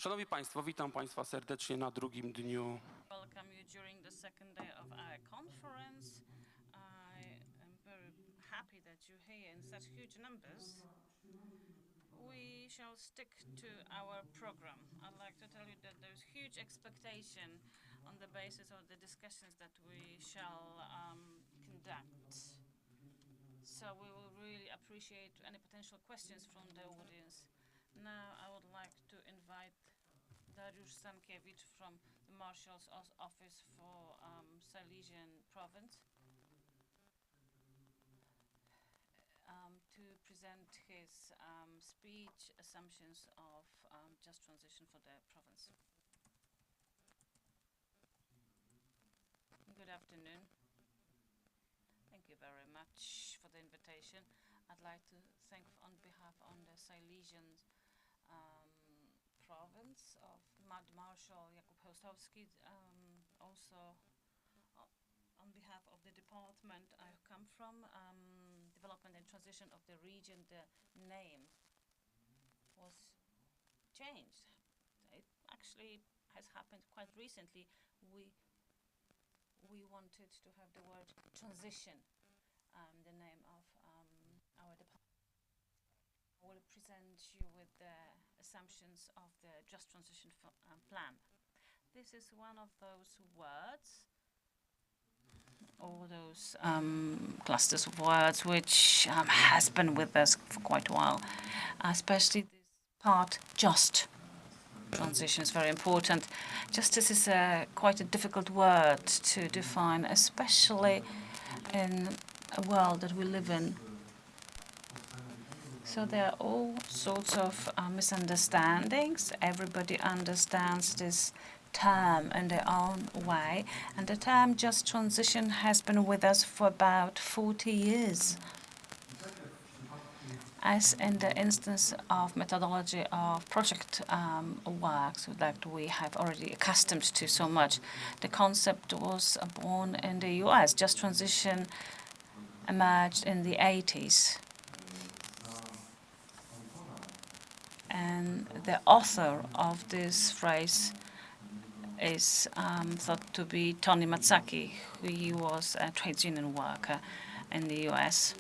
Szanowni Państwo, witam Państwa serdecznie na drugim dniu. Welcome you during the second day of our conference. I am very happy that you're here in such huge numbers. We shall stick to our program. I'd like to tell you that there's huge expectation on the basis of the discussions that we shall conduct. So we will really appreciate any potential questions from the audience. Now I would like to invite Dariusz Stankiewicz from the Marshal's Office for Silesian Province to present his speech, assumptions of just transition for the province. Good afternoon. Thank you very much for the invitation. I'd like to thank on behalf of the Silesian province of Marshal Jakub Chełstowski, also on behalf of the department I come from, development and transition of the region. The name was changed. It actually has happened quite recently. We wanted to have the word transition, the name of our department. I will present you with the assumptions of the Just Transition Plan. This is one of those words, or those clusters of words which has been with us for quite a while, especially this part, just transition, is very important. Justice is quite a difficult word to define, especially in a world that we live in. So there are all sorts of misunderstandings. Everybody understands this term in their own way. And the term just transition has been with us for about 40 years. As in the instance of methodology of project works that we have already accustomed to so much, the concept was born in the US. Just transition emerged in the 80s. And the author of this phrase is thought to be Tony Matsaki, who was a trades union worker in the US,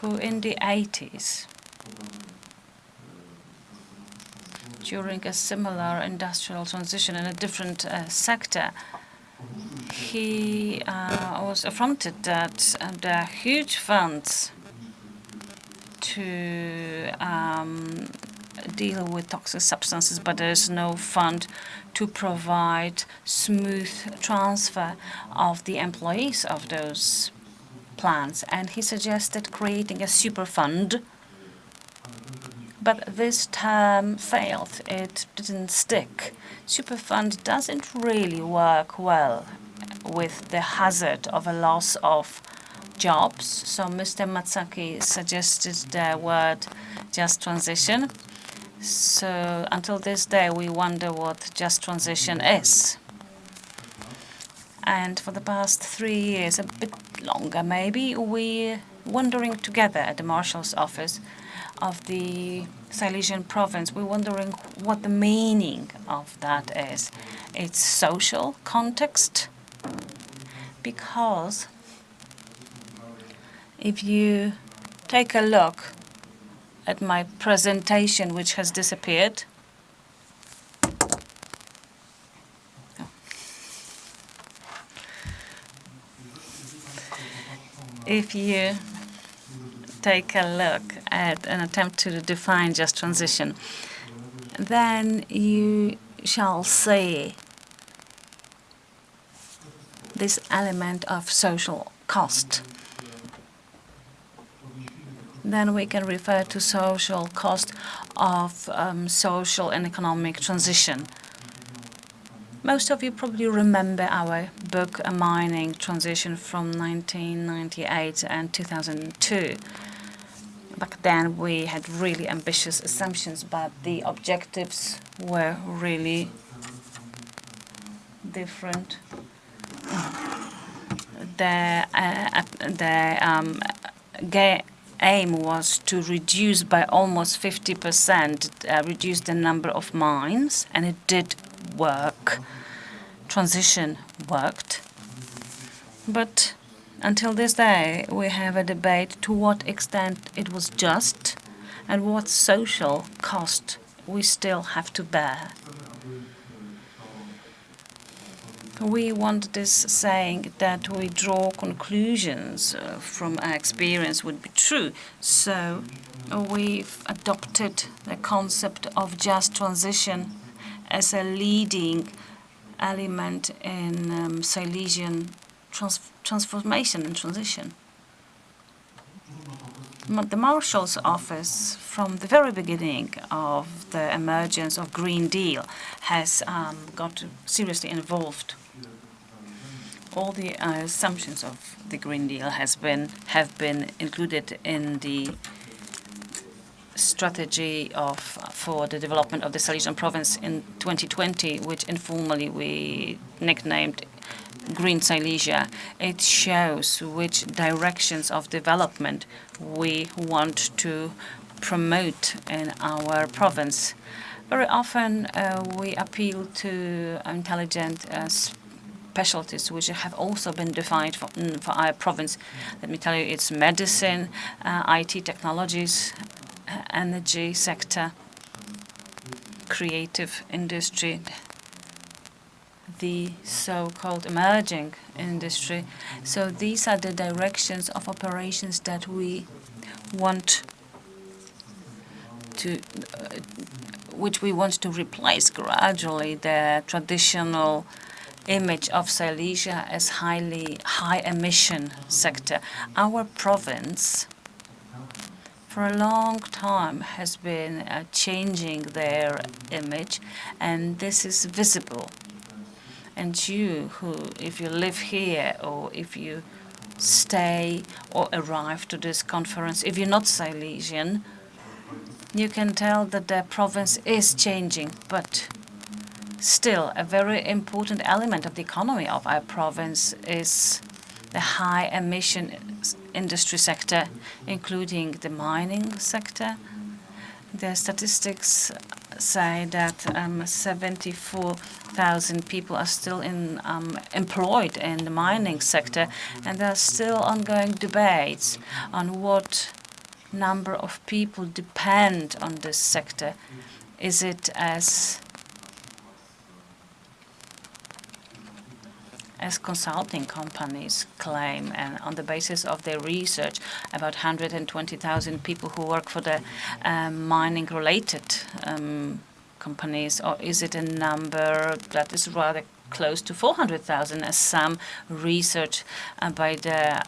who in the 80s, during a similar industrial transition in a different sector, he was affronted that there are huge funds to deal with toxic substances, but there is no fund to provide smooth transfer of the employees of those plants. And he suggested creating a super fund, but this term failed. It didn't stick. Super fund doesn't really work well with the hazard of a loss of jobs. So Mr. Matsaki suggested the word just transition. So until this day, we wonder what just transition is. And for the past 3 years, a bit longer maybe, we're wondering together at the Marshal's Office of the Silesian province. We're wondering what the meaning of that is. It's social context, because if you take a look at my presentation, which has disappeared. If you take a look at an attempt to define just transition, then you shall see this element of social cost. Then we can refer to social cost of social and economic transition. Most of you probably remember our book, A Mining Transition, from 1998 and 2002. Back then we had really ambitious assumptions, but the objectives were really different. aim was to reduce by almost 50%, reduce the number of mines, and it did work. Transition worked. But until this day, we have a debate to what extent it was just and what social cost we still have to bear. We want this saying that we draw conclusions from our experience would be true. So we've adopted the concept of just transition as a leading element in Silesian transformation and transition. The Marshal's Office, from the very beginning of the emergence of Green Deal, has got seriously involved. All the assumptions of the Green Deal have been included in the strategy for the development of the Silesian province in 2020, which informally we nicknamed Green Silesia. It shows which directions of development we want to promote in our province. Very often we appeal to intelligent specialties which have also been defined for our province. Let me tell you, it's medicine, IT technologies, energy sector, creative industry, the so-called emerging industry. So these are the directions of operations that we want to, which we want to replace gradually the traditional image of Silesia as high emission sector. Our province for a long time has been changing their image, and this is visible. And you, if you live here or if you stay or arrive to this conference, if you're not Silesian, you can tell that the province is changing, but still a very important element of the economy of our province is the high emission industry sector, including the mining sector. The statistics say that 74,000 people are still employed in the mining sector, and there are still ongoing debates on what number of people depend on this sector. Is it as consulting companies claim, and on the basis of their research, about 120,000 people who work for the mining-related companies, or is it a number that is rather close to 400,000, as some research by the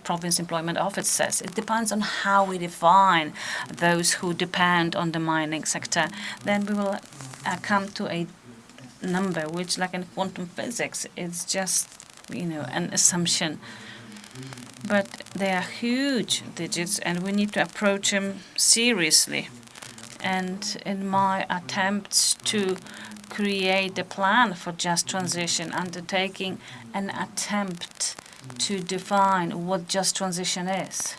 Province Employment Office says? It depends on how we define those who depend on the mining sector. Then we will come to a number which, like in quantum physics, it's just, an assumption. But they are huge digits, and we need to approach them seriously. And in my attempts to create a plan for just transition, undertaking an attempt to define what just transition is.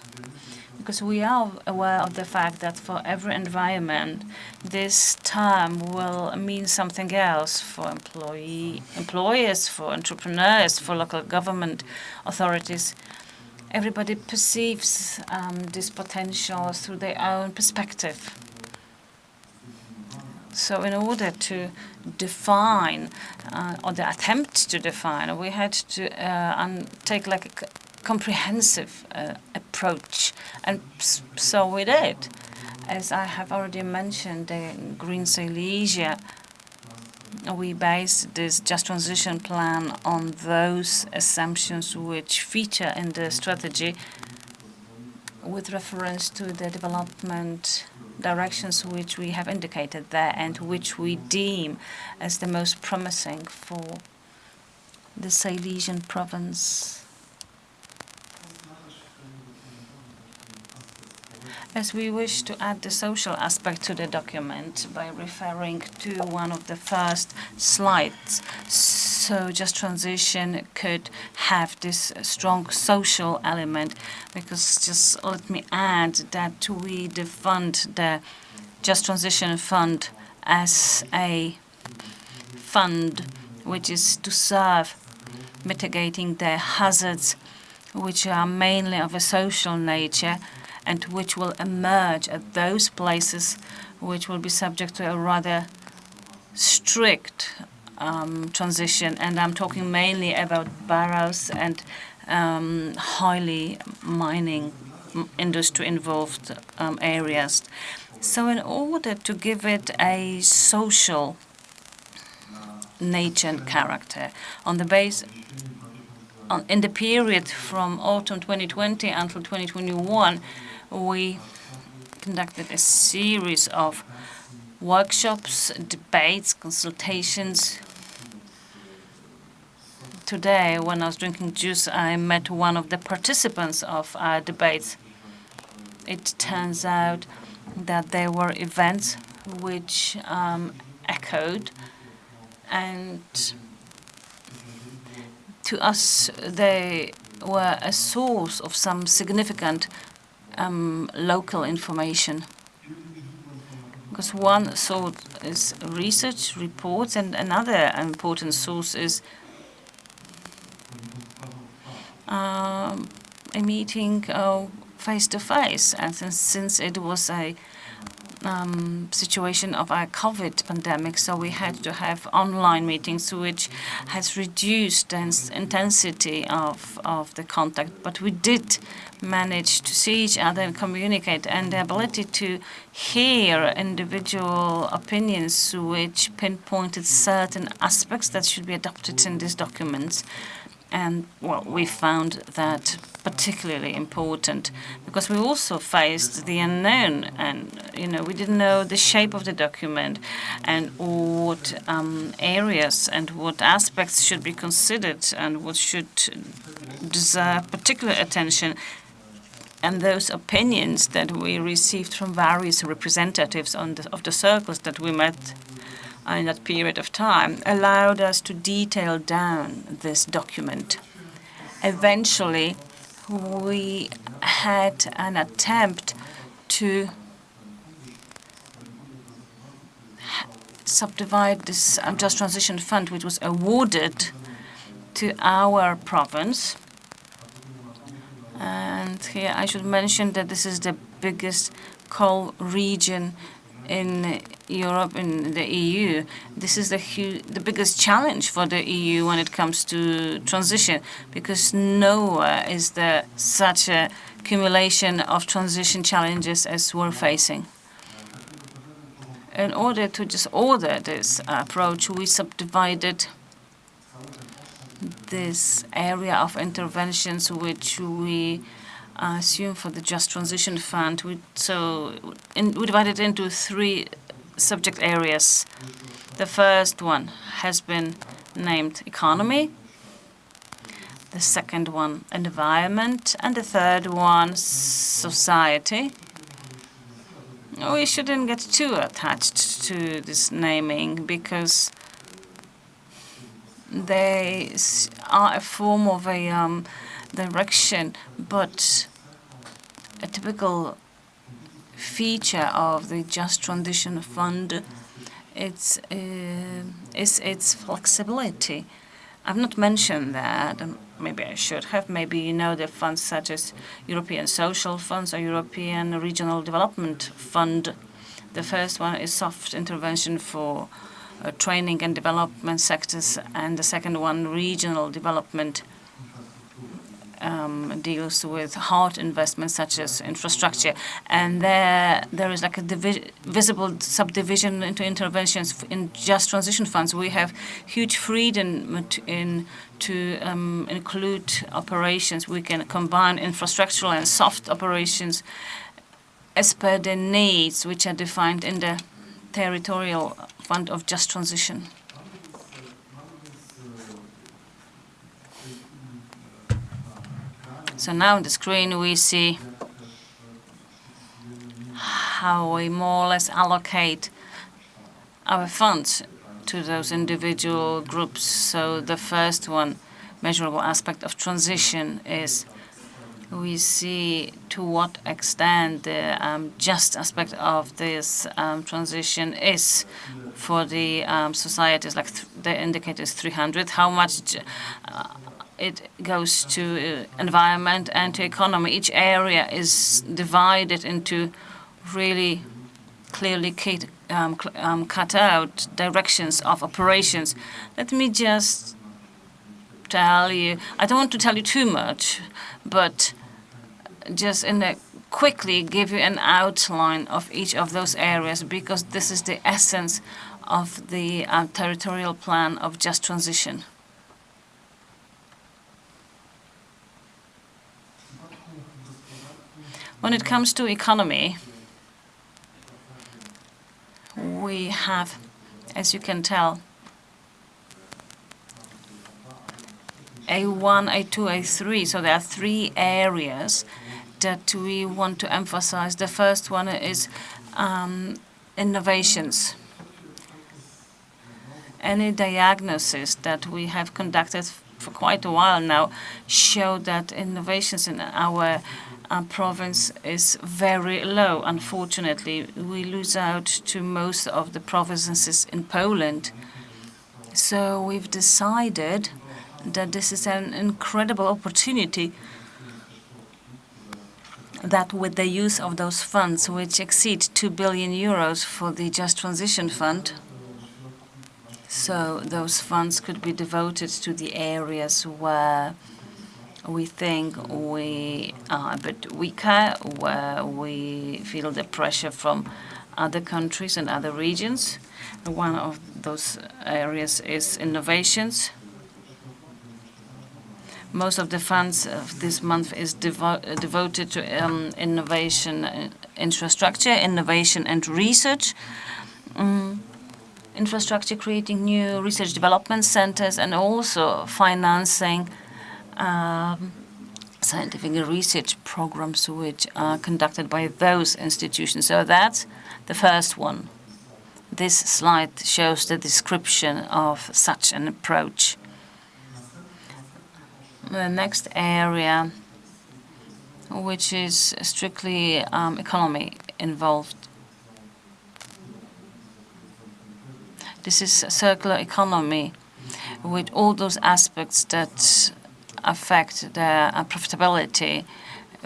Because we are aware of the fact that for every environment, this term will mean something else for employers, for entrepreneurs, for local government authorities. Everybody perceives this potential through their own perspective. So in order to define, or the attempt to define, we had to take like a comprehensive approach, and so we did. As I have already mentioned, the Green Silesia, we based this Just Transition plan on those assumptions which feature in the strategy with reference to the development directions which we have indicated there and which we deem as the most promising for the Silesian province. As we wish to add the social aspect to the document by referring to one of the first slides, So just transition could have this strong social element, because just let me add that we defend the Just Transition Fund as a fund which is to serve mitigating the hazards which are mainly of a social nature and which will emerge at those places which will be subject to a rather strict transition. And I'm talking mainly about boroughs and highly mining industry involved areas. So in order to give it a social nature and character, on the base in the period from autumn 2020 until 2021, we conducted a series of workshops, debates, consultations. Today, when I was drinking juice, I met one of the participants of our debates. It turns out that there were events which echoed, and to us they were a source of some significant local information. Because one source is research reports, and another important source is a meeting face-to-face. And since it was a situation of our COVID pandemic, so we had to have online meetings, which has reduced the intensity of the contact. But we did manage to see each other and communicate, and the ability to hear individual opinions which pinpointed certain aspects that should be adopted in these documents. And, well, we found that particularly important because we also faced the unknown, and, we didn't know the shape of the document and what areas and what aspects should be considered and what should deserve particular attention. And those opinions that we received from various representatives of the circles that we met in that period of time allowed us to detail down this document. Eventually, we had an attempt to subdivide this Just Transition Fund, which was awarded to our province. And here I should mention that this is the biggest coal region in Europe, in the EU. This is the biggest challenge for the EU when it comes to transition, because nowhere is there such a accumulation of transition challenges as we're facing. In order to just order this approach, we subdivided this area of interventions which we assume for the Just Transition Fund. We divided it into 3 subject areas. The first one has been named economy, the second one environment, and the third one society. We shouldn't get too attached to this naming because they are a form of a direction, but a typical feature of the Just Transition Fund is its flexibility. I've not mentioned that, and maybe I should have. Maybe you know the funds such as European Social Funds or European Regional Development Fund. The first one is soft intervention for training and development sectors, and the second one, regional development, deals with hard investments such as infrastructure. And there is like a visible subdivision into interventions in Just Transition Funds. We have huge freedom to include operations. We can combine infrastructural and soft operations as per the needs which are defined in the territorial fund of Just Transition. So now on the screen we see how we more or less allocate our funds to those individual groups. So the first one, measurable aspect of transition, is we see to what extent the just aspect of this transition is for the societies, like the indicator is 300, how much it goes to environment and to economy. Each area is divided into really clearly cut out directions of operations. Let me just tell you, I don't want to tell you too much, but just quickly give you an outline of each of those areas, because this is the essence of the territorial plan of just transition. When it comes to economy, we have, as you can tell, A1, A2, A3. So there are 3 areas that we want to emphasize. The first one is innovations. Any diagnosis that we have conducted for quite a while now show that innovations in our province is very low. Unfortunately, we lose out to most of the provinces in Poland. So we've decided that this is an incredible opportunity, that with the use of those funds, which exceed 2 billion euros for the Just Transition Fund, so those funds could be devoted to the areas where we think we are a bit weaker, where we feel the pressure from other countries and other regions. One of those areas is innovations. Most of the funds of this month is devoted to innovation infrastructure, innovation and research. Infrastructure, creating new research development centers, and also financing scientific research programs which are conducted by those institutions. So that's the first one. This slide shows the description of such an approach. The next area, which is strictly economy involved. This is circular economy, with all those aspects that affect the profitability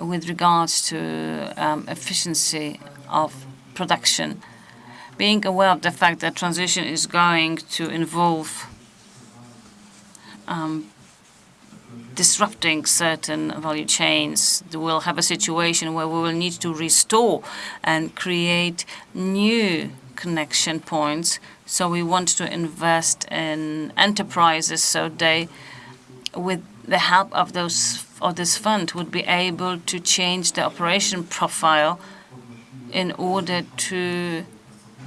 with regards to efficiency of production. Being aware of the fact that transition is going to involve disrupting certain value chains, we'll have a situation where we will need to restore and create new connection points. So we want to invest in enterprises so they, with the help of this fund, would be able to change the operation profile in order to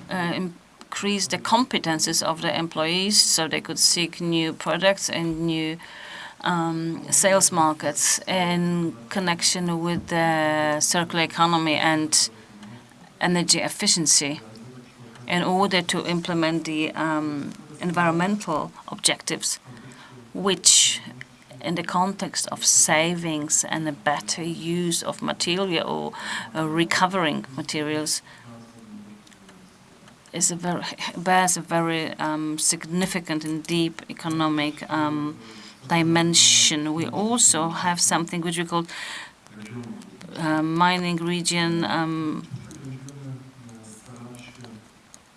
increase the competences of the employees, so they could seek new products and new sales markets in connection with the circular economy and energy efficiency, in order to implement the environmental objectives, which in the context of savings and a better use of material or recovering materials bears a very significant and deep economic dimension. We also have something which we call mining region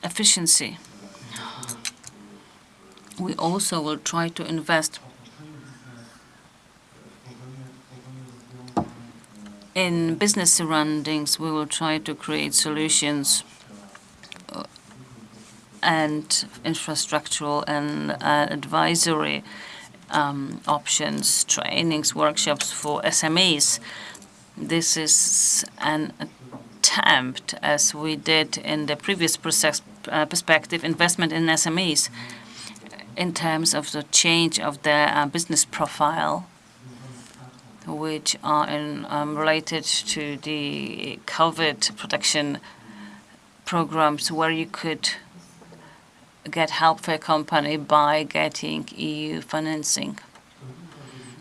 efficiency. We also will try to invest in business surroundings. We will try to create solutions and infrastructural and advisory options, trainings, workshops for SMEs. This is an attempt, as we did in the previous perspective, investment in SMEs, in terms of the change of their business profile, which are related to the COVID protection programs, where you could get help for a company by getting EU financing.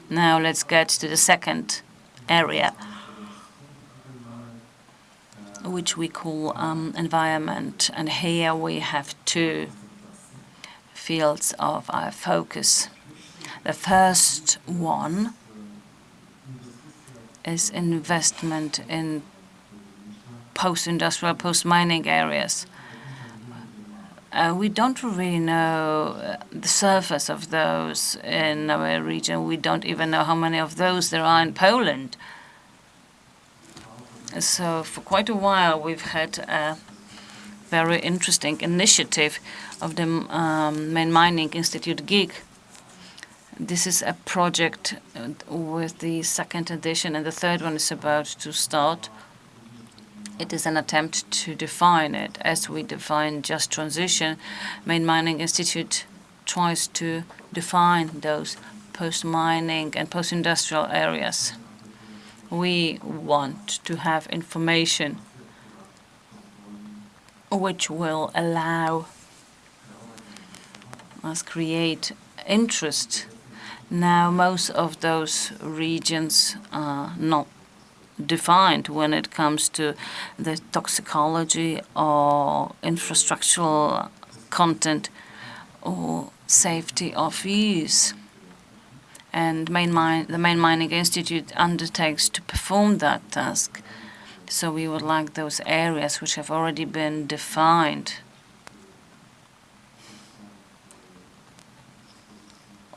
Now let's get to the second area, which we call environment. And here we have two fields of our focus. The first one is investment in post-industrial, post-mining areas. We don't really know the surface of those in our region. We don't even know how many of those there are in Poland. So for quite a while, we've had a very interesting initiative of the Main Mining Institute GIG. This is a project with the second edition, and the third one is about to start. It is an attempt to define it as we define just transition. Main Mining Institute tries to define those post-mining and post-industrial areas. We want to have information which will allow us create interest. Now, most of those regions are not defined when it comes to the toxicology or infrastructural content or safety of use. And the Main Mining Institute undertakes to perform that task. So we would like those areas which have already been defined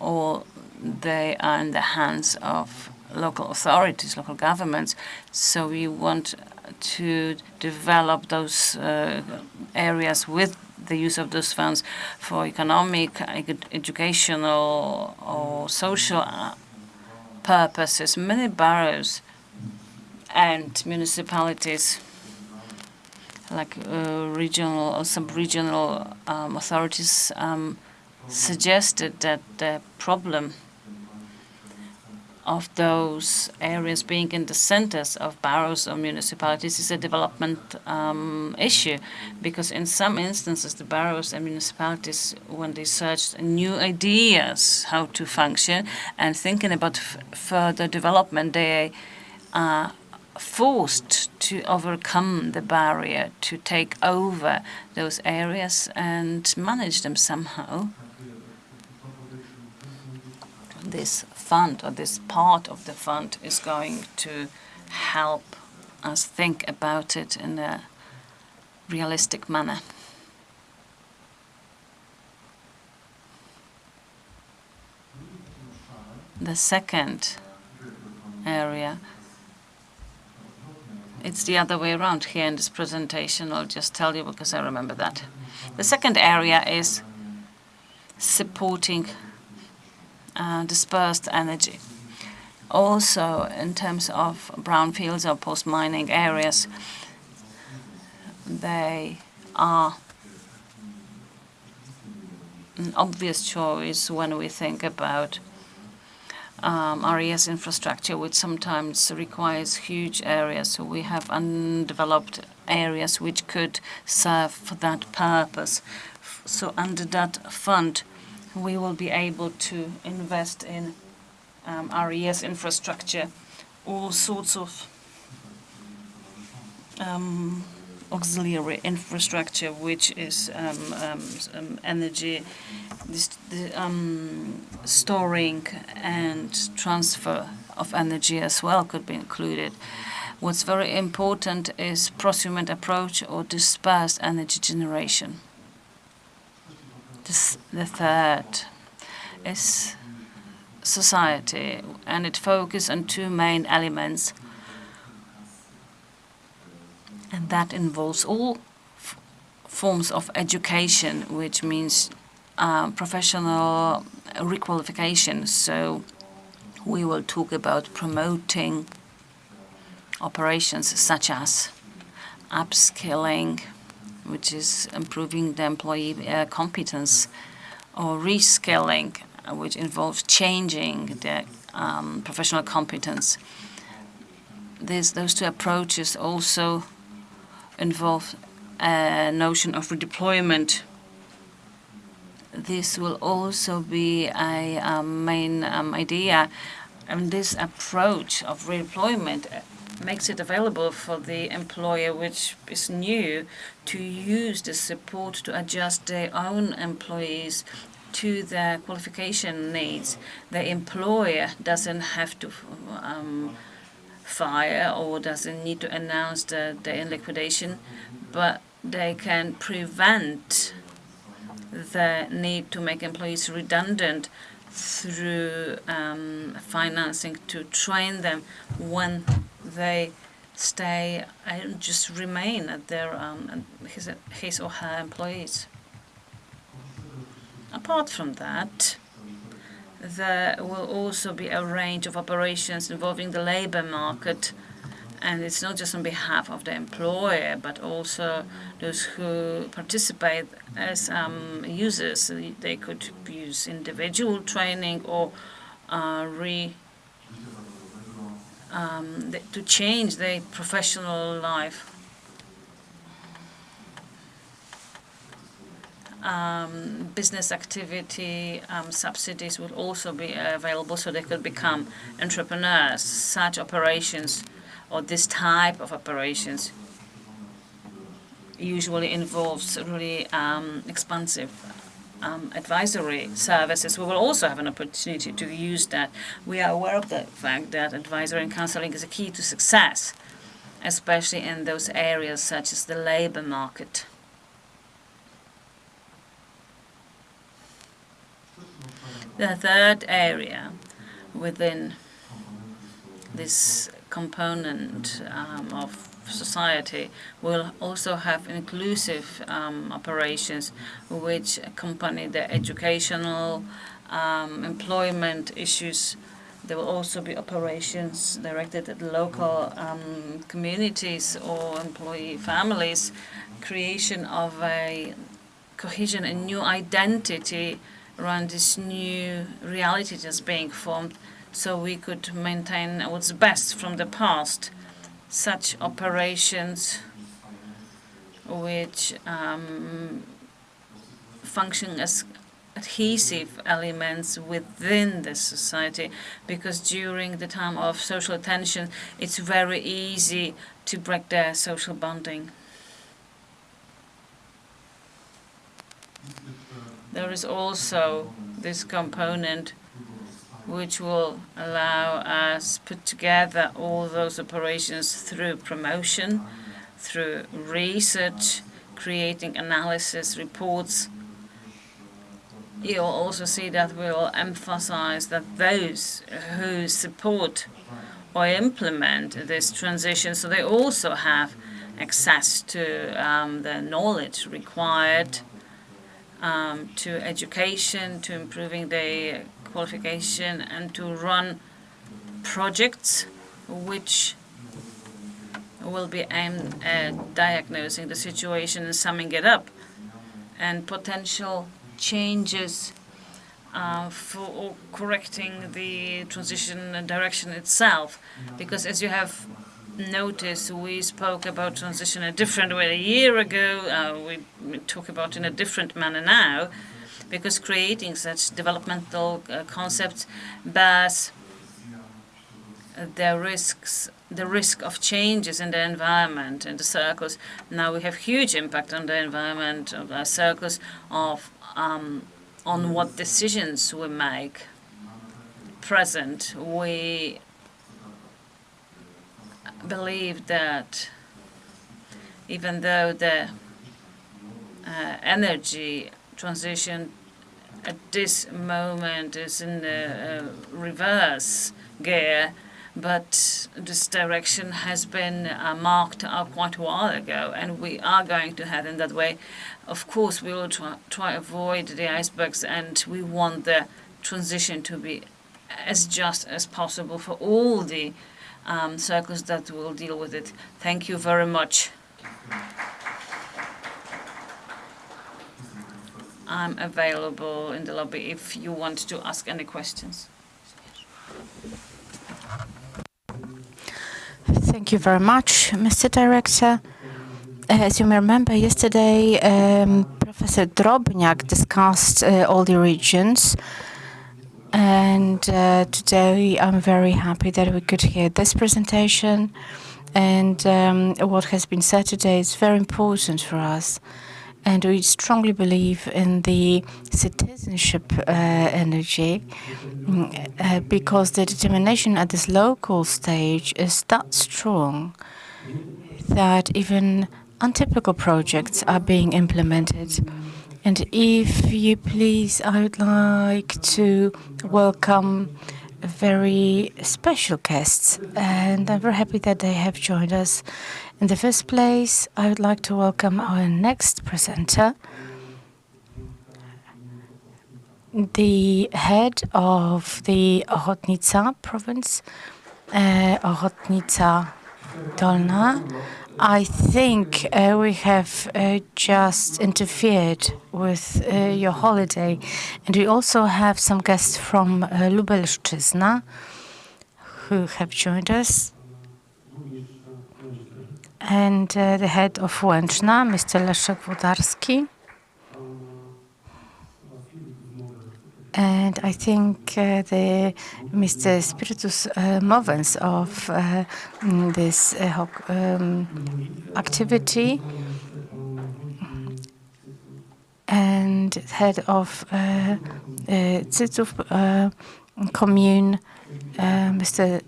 or they are in the hands of local authorities, local governments. So we want to develop those areas with the use of those funds for economic, educational, or social purposes. Many boroughs and municipalities, like regional or sub-regional authorities, suggested that the problem of those areas being in the centers of boroughs or municipalities is a development issue, because in some instances the boroughs and municipalities, when they searched new ideas how to function and thinking about further development, they are forced to overcome the barrier to take over those areas and manage them somehow. This fund, or this part of the fund, is going to help us think about it in a realistic manner. The second area, it's the other way around here in this presentation. I'll just tell you because I remember that. The second area is supporting dispersed energy. Also, in terms of brownfields or post-mining areas, they are an obvious choice when we think about RES infrastructure, which sometimes requires huge areas. So we have undeveloped areas which could serve for that purpose. So under that fund, we will be able to invest in RES infrastructure, all sorts of auxiliary infrastructure, which is energy, storing and transfer of energy as well could be included. What's very important is prosumer approach or dispersed energy generation. The third is society, and it focuses on two main elements, and that involves all forms of education, which means professional requalification. So we will talk about promoting operations such as upskilling, which is improving the employee competence, or reskilling, which involves changing the professional competence. Those two approaches also involve a notion of redeployment this will also be a main idea. And this approach of redeployment makes it available for the employer, which is new, to use the support to adjust their own employees to their qualification needs. The employer doesn't have to fire or doesn't need to announce that they're in liquidation, but they can prevent the need to make employees redundant through financing to train them when they stay and just remain at their his or her employees. Apart from that, there will also be a range of operations involving the labor market, and it's not just on behalf of the employer, but also those who participate as users. They could use individual training or to change their professional life. Business activity subsidies would also be available, so they could become entrepreneurs. Such operations, or this type of operations, usually involves really expensive advisory services. We will also have an opportunity to use that. We are aware of the fact that advisory and counseling is a key to success, especially in those areas such as the labor market. The third area within this component of society will also have inclusive operations which accompany the educational employment issues. There will also be operations directed at local communities or employee families, creation of a cohesion and new identity around this new reality that's being formed, so we could maintain what's best from the past. Such operations which function as adhesive elements within the society, because during the time of social tension, it's very easy to break their social bonding. There is also this component which will allow us put together all those operations through promotion, through research, creating analysis reports. You'll also see that we will emphasize that those who support or implement this transition, so they also have access to the knowledge required to education, to improving their qualification, and to run projects which will be aimed at diagnosing the situation and summing it up, and potential changes for correcting the transition direction itself. Because as you have noticed, we spoke about transition a different way a year ago. We talk about it in a different manner now, because creating such developmental concepts bears the risk of changes in the environment and the circles. Now we have huge impact on the environment, of our circles, of on what decisions we make. Present, we believe that even though the energy transition at this moment is in the reverse gear, but this direction has been marked out quite a while ago, and we are going to head in that way. Of course, we will try to avoid the icebergs, and we want the transition to be as just as possible for all the circles that will deal with it. Thank you very much. I'm available in the lobby if you want to ask any questions. Thank you very much, Mr. Director. As you may remember, yesterday Professor Drobniak discussed all the regions. And today I'm very happy that we could hear this presentation. And what has been said today is very important for us. And we strongly believe in the citizenship energy because the determination at this local stage is that strong that even untypical projects are being implemented. And if you please, I would like to welcome very special guests, and I'm very happy that they have joined us. In the first place, I would like to welcome our next presenter, the head of the Ochotnica province, Ochotnica Dolna. I think we have just interfered with your holiday. And we also have some guests from Lubelszczyzna who have joined us. And the head of Łęczna, Mr. Leszek Włodarski. And I think Mr. Spiritus Movens of this activity and head of Cyców commune, Mr.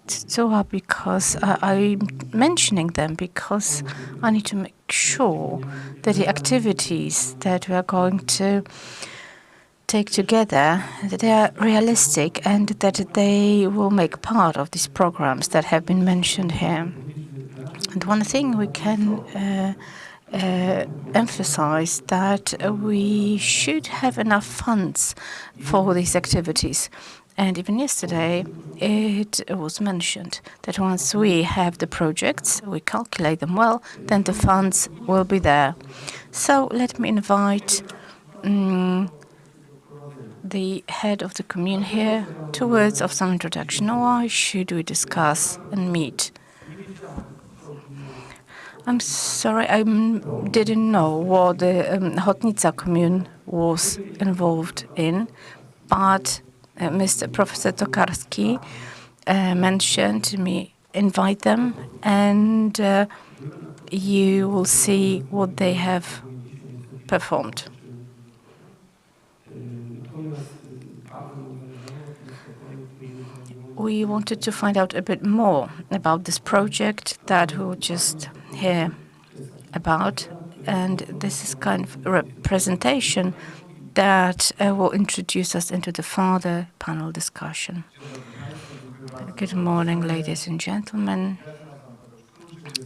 Tsuwa, because I'm mentioning them because I need to make sure that the activities that we are going to take together, that they are realistic and that they will make part of these programs that have been mentioned here. And one thing we can emphasize that we should have enough funds for these activities. And even yesterday, it was mentioned that once we have the projects, we calculate them well, then the funds will be there. So let me invite the head of the commune here. 2 words of some introduction. Why should we discuss and meet? I'm sorry, I didn't know what the Ochotnica commune was involved in, but Mr. Professor Tokarski mentioned to me, invite them, and you will see what they have performed. We wanted to find out a bit more about this project that we will just hear about, and this is kind of a representation that will introduce us into the further panel discussion. Good morning, ladies and gentlemen.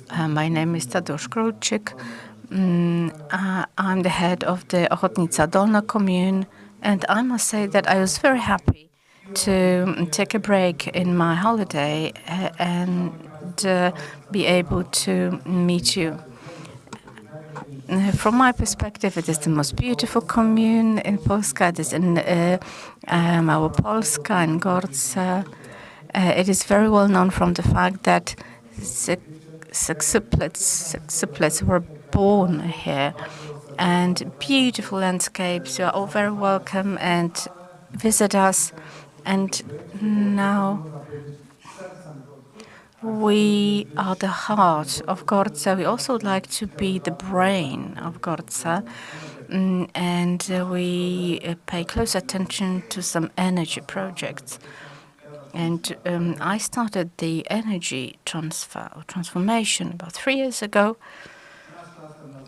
My name is Tadeusz Kruczyk. I'm the head of the Ochotnica Dolna commune, and I must say that I was very happy to take a break in my holiday and be able to meet you. From my perspective, it is the most beautiful commune in Polska. It is in Małopolska, in Gorce. It is very well known from the fact that sextuplets were born here. And beautiful landscapes. You are all very welcome and visit us. And now we are the heart of Gorce. We also would like to be the brain of Gorce. And we pay close attention to some energy projects. And I started the energy transformation about 3 years ago.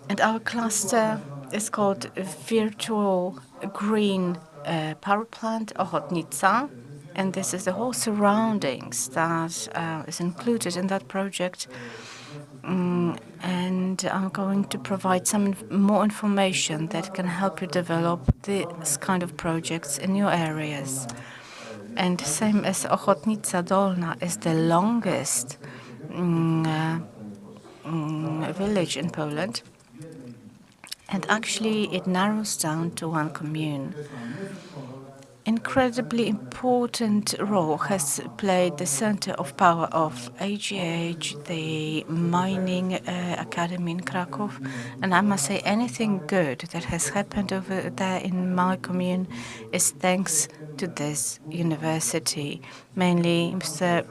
And our cluster is called Virtual Green Power Plant Ochotnica. And this is the whole surroundings that is included in that project. And I'm going to provide some more information that can help you develop this kind of projects in your areas. And same as Ochotnica Dolna is the longest village in Poland. And actually it narrows down to one commune. In incredibly important role has played the center of power of AGH, the mining academy in Kraków. And I must say anything good that has happened over there in my commune is thanks to this university, mainly Mr.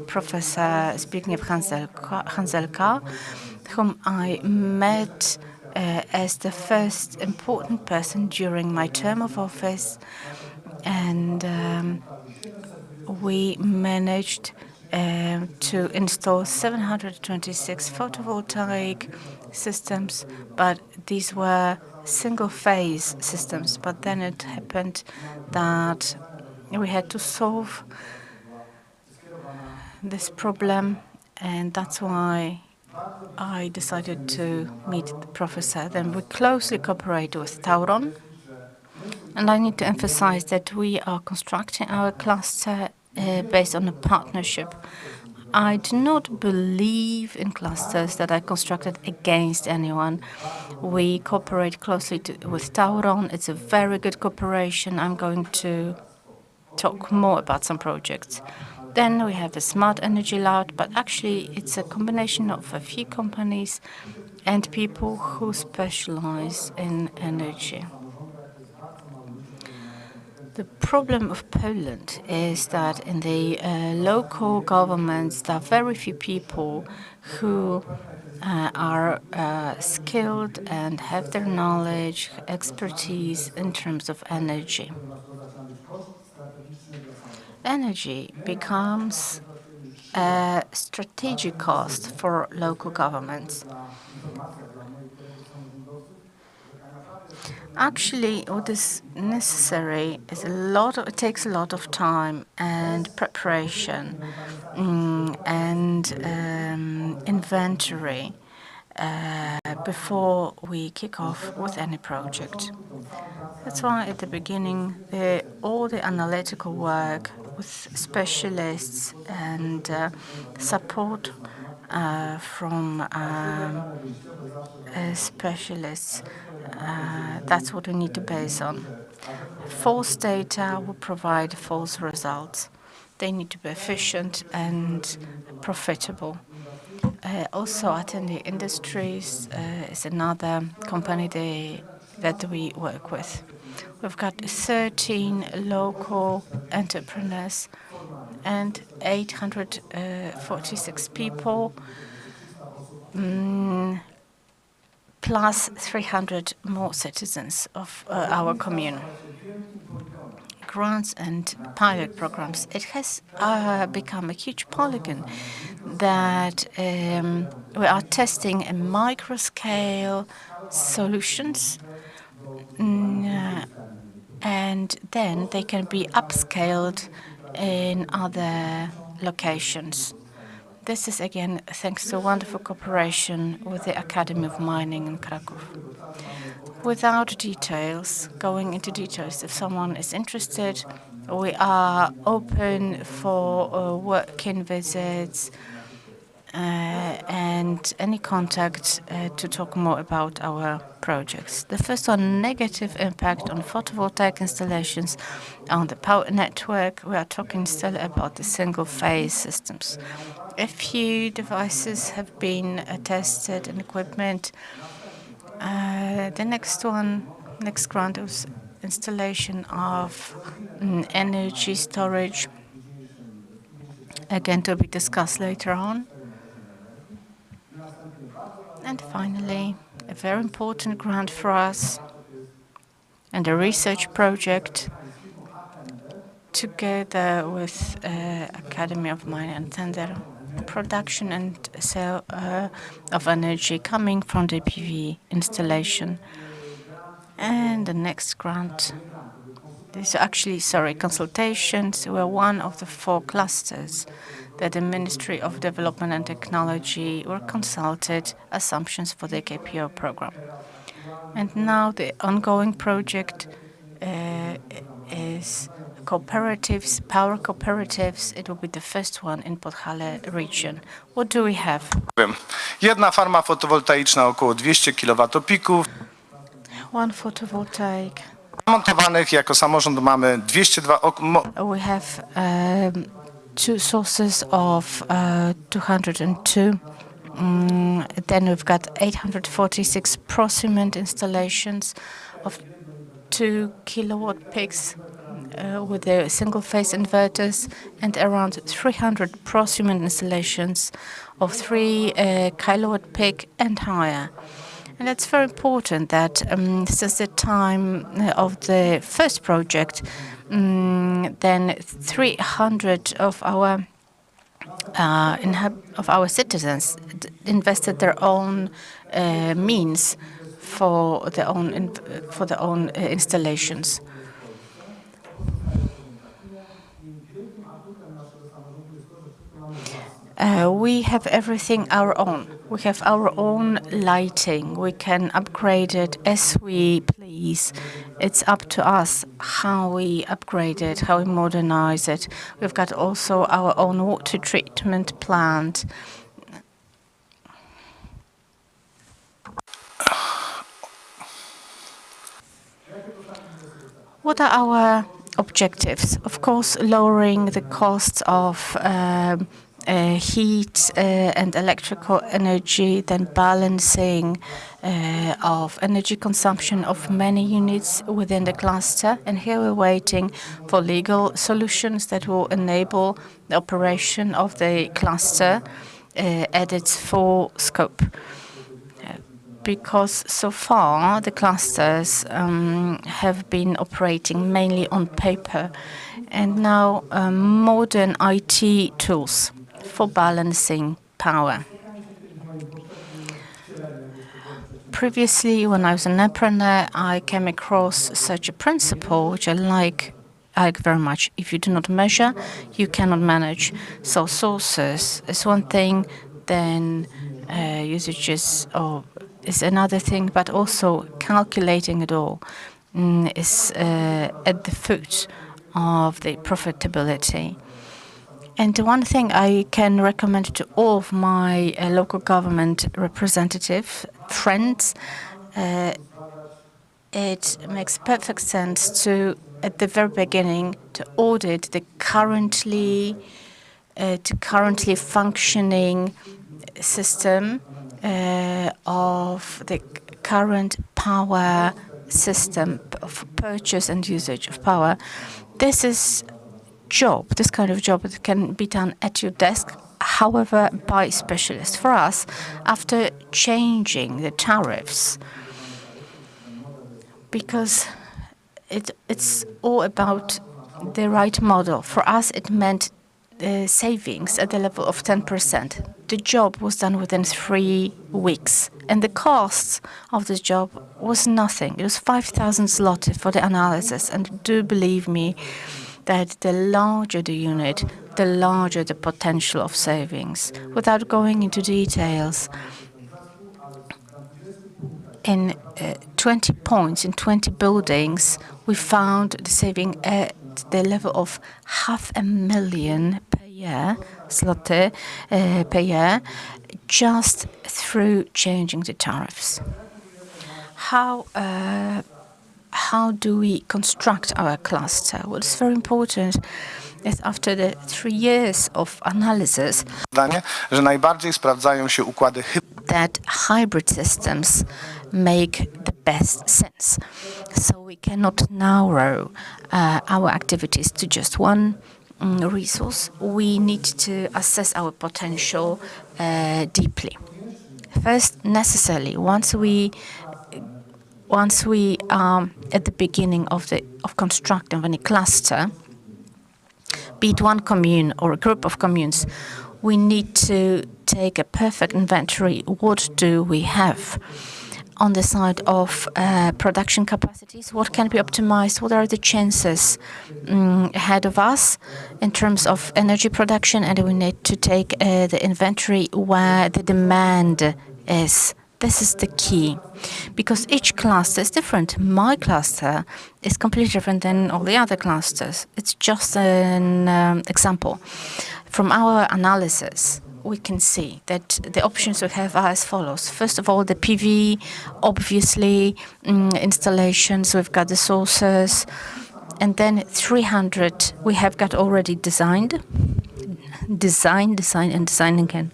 Professor Zbigniew Hanzelka, whom I met as the first important person during my term of office, and we managed to install 726 photovoltaic systems, but these were single-phase systems. But then it happened that we had to solve this problem, and that's why I decided to meet the professor. Then we closely cooperate with Tauron, and I need to emphasize that we are constructing our cluster based on a partnership. I do not believe in clusters that are constructed against anyone. We cooperate closely with Tauron. It's a very good cooperation. I'm going to talk more about some projects. Then we have a smart energy lab, but actually it's a combination of a few companies and people who specialize in energy. The problem of Poland is that in the local governments, there are very few people who are skilled and have their knowledge, expertise in terms of energy. Energy becomes a strategic cost for local governments. Actually, what is necessary is it takes a lot of time and preparation and inventory before we kick off with any project. That's why at the beginning, all the analytical work with specialists and support from specialists, that's what we need to base on. False data will provide false results. They need to be efficient and profitable. Also, Attendee Industries is another company that we work with. We've got 13 local entrepreneurs and 846 people, plus 300 more citizens of our commune. Grants and pilot programs. It has become a huge polygon that we are testing a micro-scale solutions, and then they can be upscaled in other locations. This is, again, thanks to wonderful cooperation with the Academy of Mining in Kraków. Without going into details, if someone is interested, we are open for work-in visits and any contact to talk more about our projects. The first one, negative impact on photovoltaic installations on the power network. We are talking still about the single-phase systems. A few devices have been tested and equipment. The next grant was installation of energy storage, again to be discussed later on. And finally, a very important grant for us and a research project together with Academy of Mining and Tender, production and sale of energy coming from the PV installation. And the next grant, consultations were one of the 4 clusters that the Ministry of Development and Technology were consulted assumptions for the KPO program. And now the ongoing project is cooperatives, power cooperatives. It will be the first one in Podhale region. What do we have? Jedna farma fotowoltaiczna około 200 kWp. One photovoltaic Montowanych jako samorząd mamy 202. We have two sources of 202. Then we've got 846 prosumer installations of 2 kilowatt peaks with their single-phase inverters, and around 300 prosumer installations of 3 kilowatt peak and higher. And it's very important that since the time of the first project, then 300 of our citizens invested their own means for their own installations. We have everything our own. We have our own lighting. We can upgrade it as we please. It's up to us how we upgrade it, how we modernize it. We've got also our own water treatment plant. What are our objectives? Of course, lowering the costs of heat and electrical energy, then balancing of energy consumption of many units within the cluster. And here we're waiting for legal solutions that will enable the operation of the cluster at its full scope. Because so far the clusters have been operating mainly on paper, and now modern IT tools for balancing power. Previously, when I was an entrepreneur, I came across such a principle, which I like very much. If you do not measure, you cannot manage. So sources is one thing, then usages is another thing, but also calculating it all is at the foot of the profitability. And one thing I can recommend to all of my local government representative friends, it makes perfect sense to, at the very beginning, to audit the currently functioning system of the current power system of purchase and usage of power. This kind of job that can be done at your desk, however, by specialists. For us, after changing the tariffs, because it's all about the right model. For us, it meant savings at the level of 10%. The job was done within 3 weeks, and the costs of this job was nothing. It was 5,000 zloty for the analysis, and do believe me that the larger the unit, the larger the potential of savings. Without going into details, in 20 points, in 20 buildings, we found the saving at the level of 500,000 per year, zloty per year, just through changing the tariffs. How do we construct our cluster? What's very important is after the 3 years of analysis, że najbardziej sprawdzają się układy that hybrid systems make the best sense. So we cannot narrow our activities to just one resource. We need to assess our potential deeply. First, necessarily, once we are at the beginning of constructing any cluster, be it one commune or a group of communes, we need to take a perfect inventory. What do we have on the side of production capacities? What can be optimized? What are the chances ahead of us in terms of energy production? And we need to take the inventory where the demand is. This is the key, because each cluster is different. My cluster is completely different than all the other clusters. It's just an example. From our analysis, we can see that the options we have are as follows. First of all, the PV, obviously, installations, we've got the sources, and then 300 we have got already designed. Design and design again.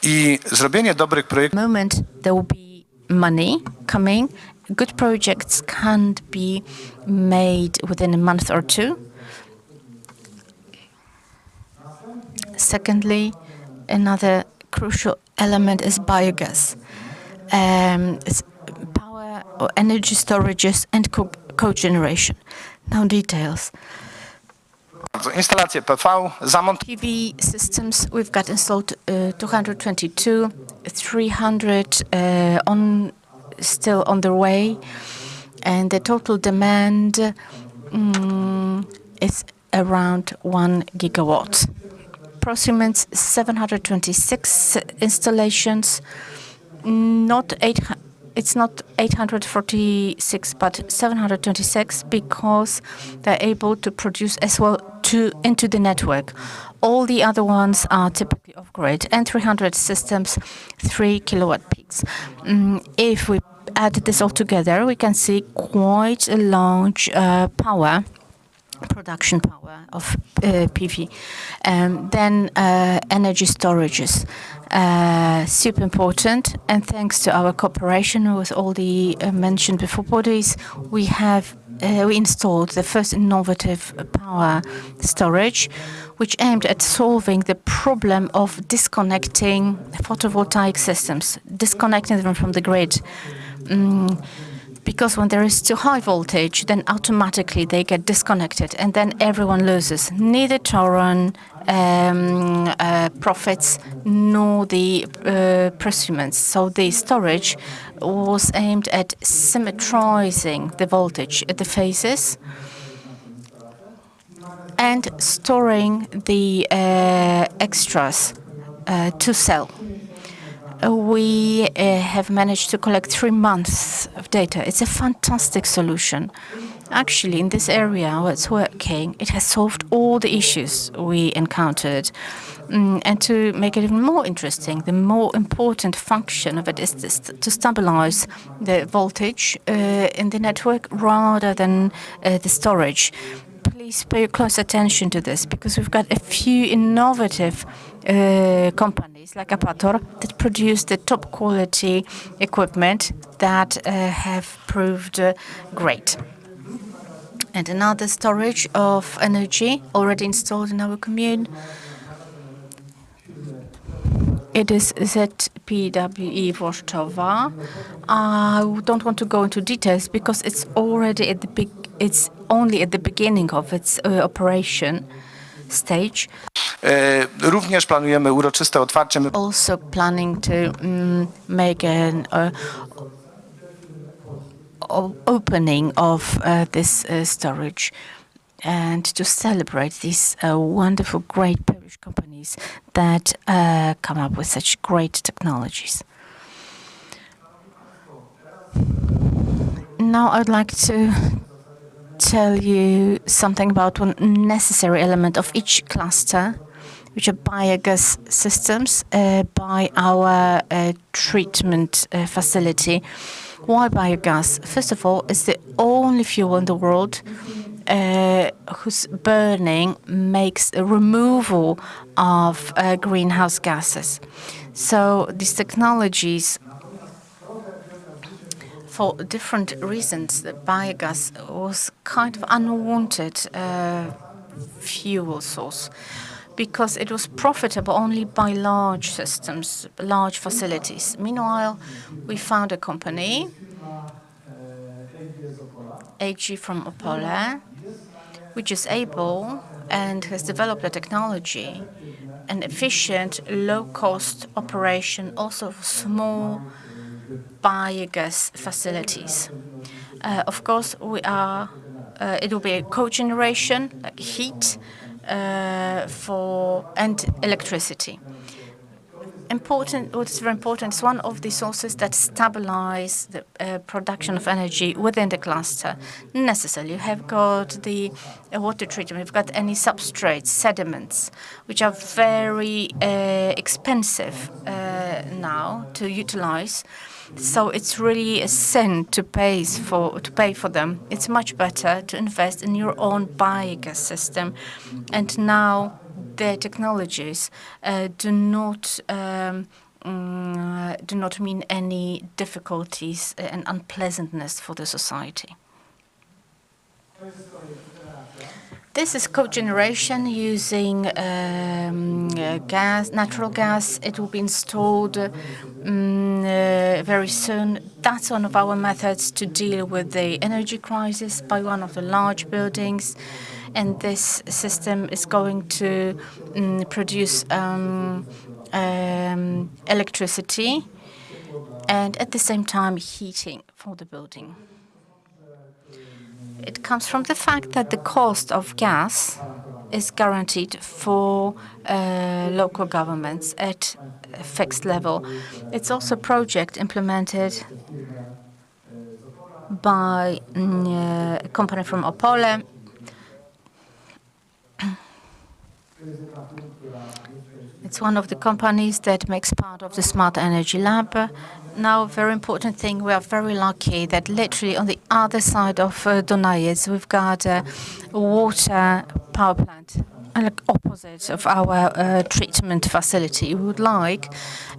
I zrobienie dobrych projektów Moment there will be money coming. Good projects can't be made within a month or two. Secondly, another crucial element is biogas. It's power or energy storages and cogeneration. Now details. instalacje PV, PV systems, we've got installed 222, 300 still on the way, and the total demand is around 1 gigawatt. Prosuments 726 installations, it's not 846 but 726 because they're able to produce as well into the network. All the other ones are typically off grid, and 300 systems, 3 kilowatt peaks. If we add this all together, we can see quite a large production power of PV. Then energy storages, super important, and thanks to our cooperation with all the mentioned before bodies, we installed the first innovative power storage, which aimed at solving the problem of disconnecting photovoltaic systems, disconnecting them from the grid. Because when there is too high voltage, then automatically they get disconnected, and then everyone loses. Neither Toron profits nor the prosuments. So the storage was aimed at symmetrizing the voltage at the phases and storing the extras to sell. We have managed to collect 3 months of data. It's a fantastic solution. Actually, in this area where it's working, it has solved all the issues we encountered. And to make it even more interesting, the more important function of it is to stabilize the voltage in the network rather than the storage. Please pay close attention to this, because we've got a few innovative companies like Apator that produce the top quality equipment that have proved great. And another storage of energy already installed in our commune. It is ZPWE Włoszczowa. I don't want to go into details because it's already at it's only at the beginning of its operation stage. Również planujemy uroczyste otwarcie. Also planning to make an opening of this storage and to celebrate these wonderful, great Polish companies that come up with such great technologies. Now I'd like to tell you something about one necessary element of each cluster, which are biogas systems by our treatment facility. Why biogas? First of all, it's the only fuel in the world whose burning makes a removal of greenhouse gases. So these technologies, for different reasons, the biogas was kind of unwanted fuel source, because it was profitable only by large systems, large facilities. Meanwhile, we found a company, AG from Opole, which is able and has developed a technology, an efficient, low-cost operation, also of small biogas facilities. Of course, it will be a cogeneration, like heat, and electricity. What is very important is one of the sources that stabilize the production of energy within the cluster. Necessarily, you have got the water treatment, you've got any substrates, sediments, which are very expensive now to utilize. So it's really a sin to pay for them. It's much better to invest in your own biogas system. And now the technologies do not mean any difficulties and unpleasantness for the society. This is cogeneration using natural gas. It will be installed very soon. That's one of our methods to deal with the energy crisis by one of the large buildings. And this system is going to produce electricity and at the same time heating for the building. It comes from the fact that the cost of gas is guaranteed for local governments at a fixed level. It's also a project implemented by a company from Opole. It's one of the companies that makes part of the Smart Energy Lab. Now, very important thing, we are very lucky that literally on the other side of Dunajec, we've got a water power plant opposite of our treatment facility. We would like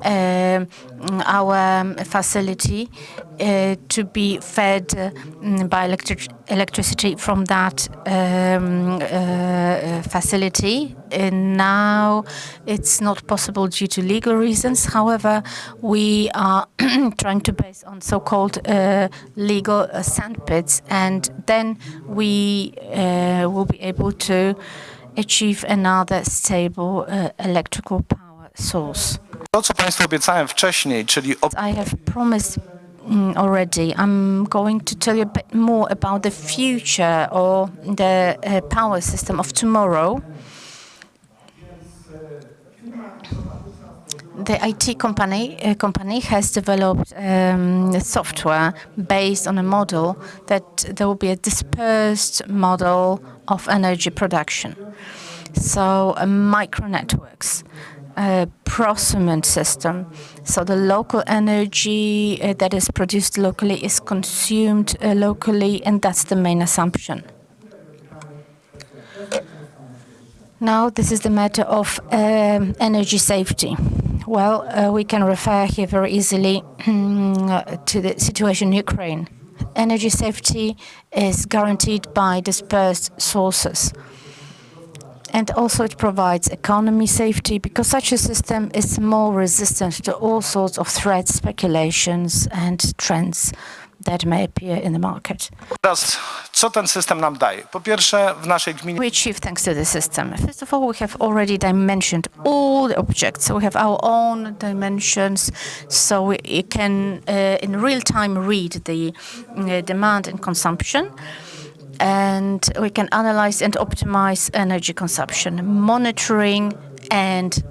our facility to be fed by electricity from that facility. Now it's not possible due to legal reasons. However, we are trying to base on so-called legal sand pits, and then we will be able to achieve another stable electrical power source. To, co Państwu obiecałem wcześniej, czyli I have promised already, I'm going to tell you a bit more about the future or the power system of tomorrow. The IT company has developed software based on a model that there will be a dispersed model of energy production. So micro networks, prosumer system. So the local energy that is produced locally is consumed locally, and that's the main assumption. Now, this is the matter of energy safety. Well, we can refer here very easily to the situation in Ukraine. Energy safety is guaranteed by dispersed sources. And also it provides economy safety because such a system is more resistant to all sorts of threats, speculations and trends that may appear in the market. Teraz, co ten system nam daje? Po pierwsze, w naszej gminie We achieve thanks to the system. First of all, we have already dimensioned all the objects. So we have our own dimensions, so we can in real time read the demand and consumption. And we can analyze and optimize energy consumption, monitoring and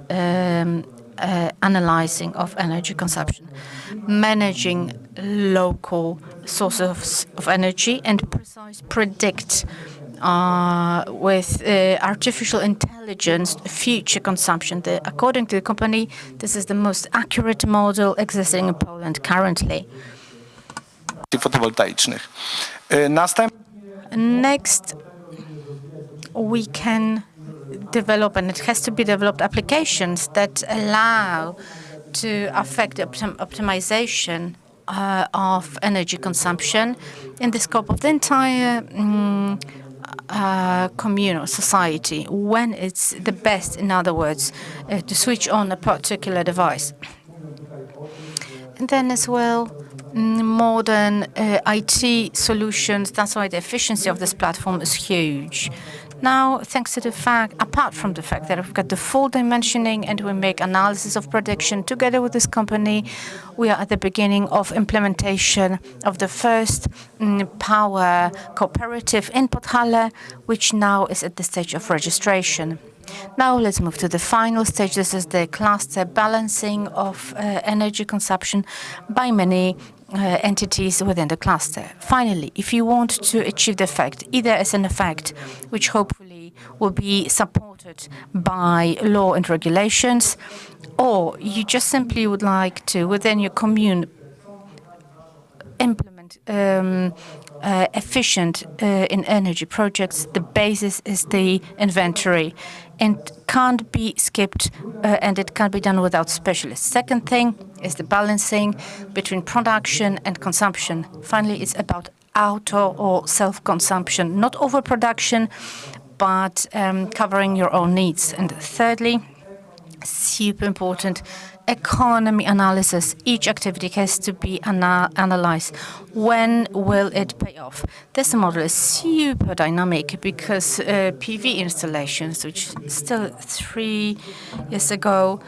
analyzing of energy consumption, managing local sources of energy, and predict with artificial intelligence future consumption. According to the company, this is the most accurate model existing in Poland currently. fotowoltaicznych. Next, we can develop, and it has to be developed, applications that allow to affect the optimization of energy consumption in the scope of the entire communal society, when it's the best, in other words, to switch on a particular device. And then as well, modern IT solutions. That's why the efficiency of this platform is huge. Now, thanks to the fact, apart from the fact that we've got the full dimensioning and we make analysis of prediction together with this company, we are at the beginning of implementation of the first power cooperative in Podhale, which now is at the stage of registration. Now let's move to the final stage. This is the cluster balancing of energy consumption by many entities within the cluster. Finally, if you want to achieve the effect, either as an effect which hopefully will be supported by law and regulations, or you just simply would like to, within your commune, implement efficient in energy projects, the basis is the inventory and can't be skipped and it can't be done without specialists. Second thing is the balancing between production and consumption. Finally, it's about auto or self-consumption, not overproduction, but covering your own needs. And thirdly, super important, economy analysis. Each activity has to be analyzed. When will it pay off? This model is super dynamic because PV installations, which still 3 years ago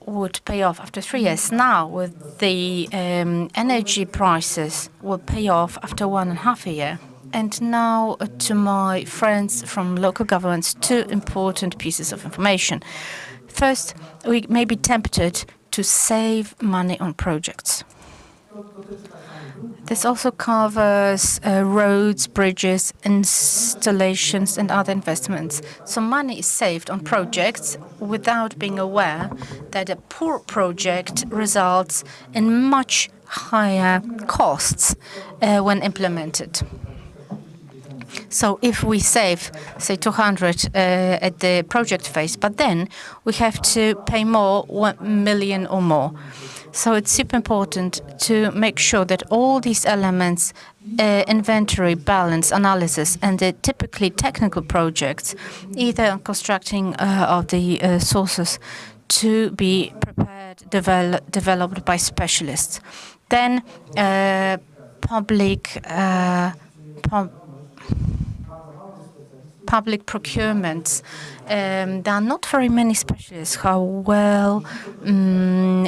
would pay off after 3 years. Now, with the energy prices, will pay off after 1.5 years. And now to my friends from local governments, 2 important pieces of information. First, we may be tempted to save money on projects. This also covers roads, bridges, installations, and other investments. So money is saved on projects without being aware that a poor project results in much higher costs when implemented. So if we save, say, 200 at the project phase, but then we have to pay more, 1 million or more. So it's super important to make sure that all these elements, inventory, balance, analysis, and the typically technical projects, either constructing of the sources, to be prepared, developed by specialists. Then public procurements. There are not very many specialists who are well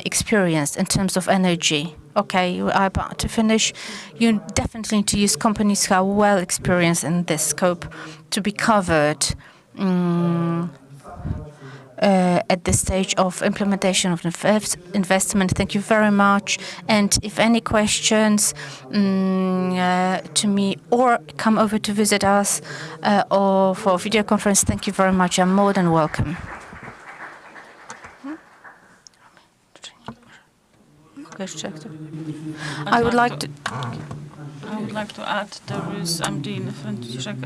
experienced in terms of energy. Okay, you are about to finish. You definitely need to use companies who are well experienced in this scope to be covered at the stage of implementation of investment. Thank you very much. And if any questions to me or come over to visit us or for video conference, thank you very much. I'm more than welcome. I would like to add there is Dean Franciszek.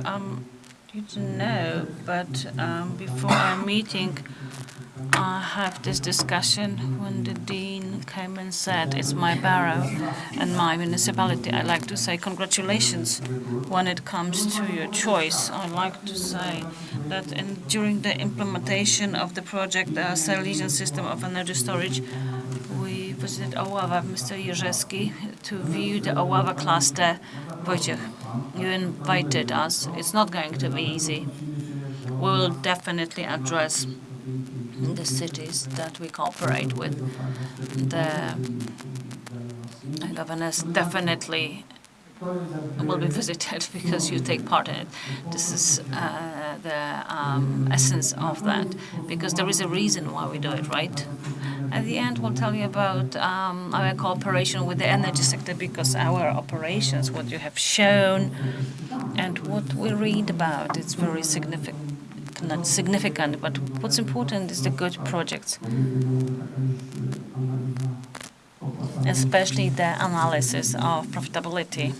You don't know, but before our meeting, I have this discussion when the dean came and said, it's my borough and my municipality. I like to say congratulations when it comes to your choice. I like to say that during the implementation of the project, the Silesian system of energy storage, we visited Oława, Mr. Jerzewski, to view the Oława cluster. Wojciech, you invited us. It's not going to be easy. We will definitely address the cities that we cooperate with. The governors definitely will be visited because you take part in it. This is the essence of that, because there is a reason why we do it, right? At the end, we'll tell you about our cooperation with the energy sector, because our operations, what you have shown, and what we read about, it's very significant. But what's important is the good projects, especially the analysis of profitability,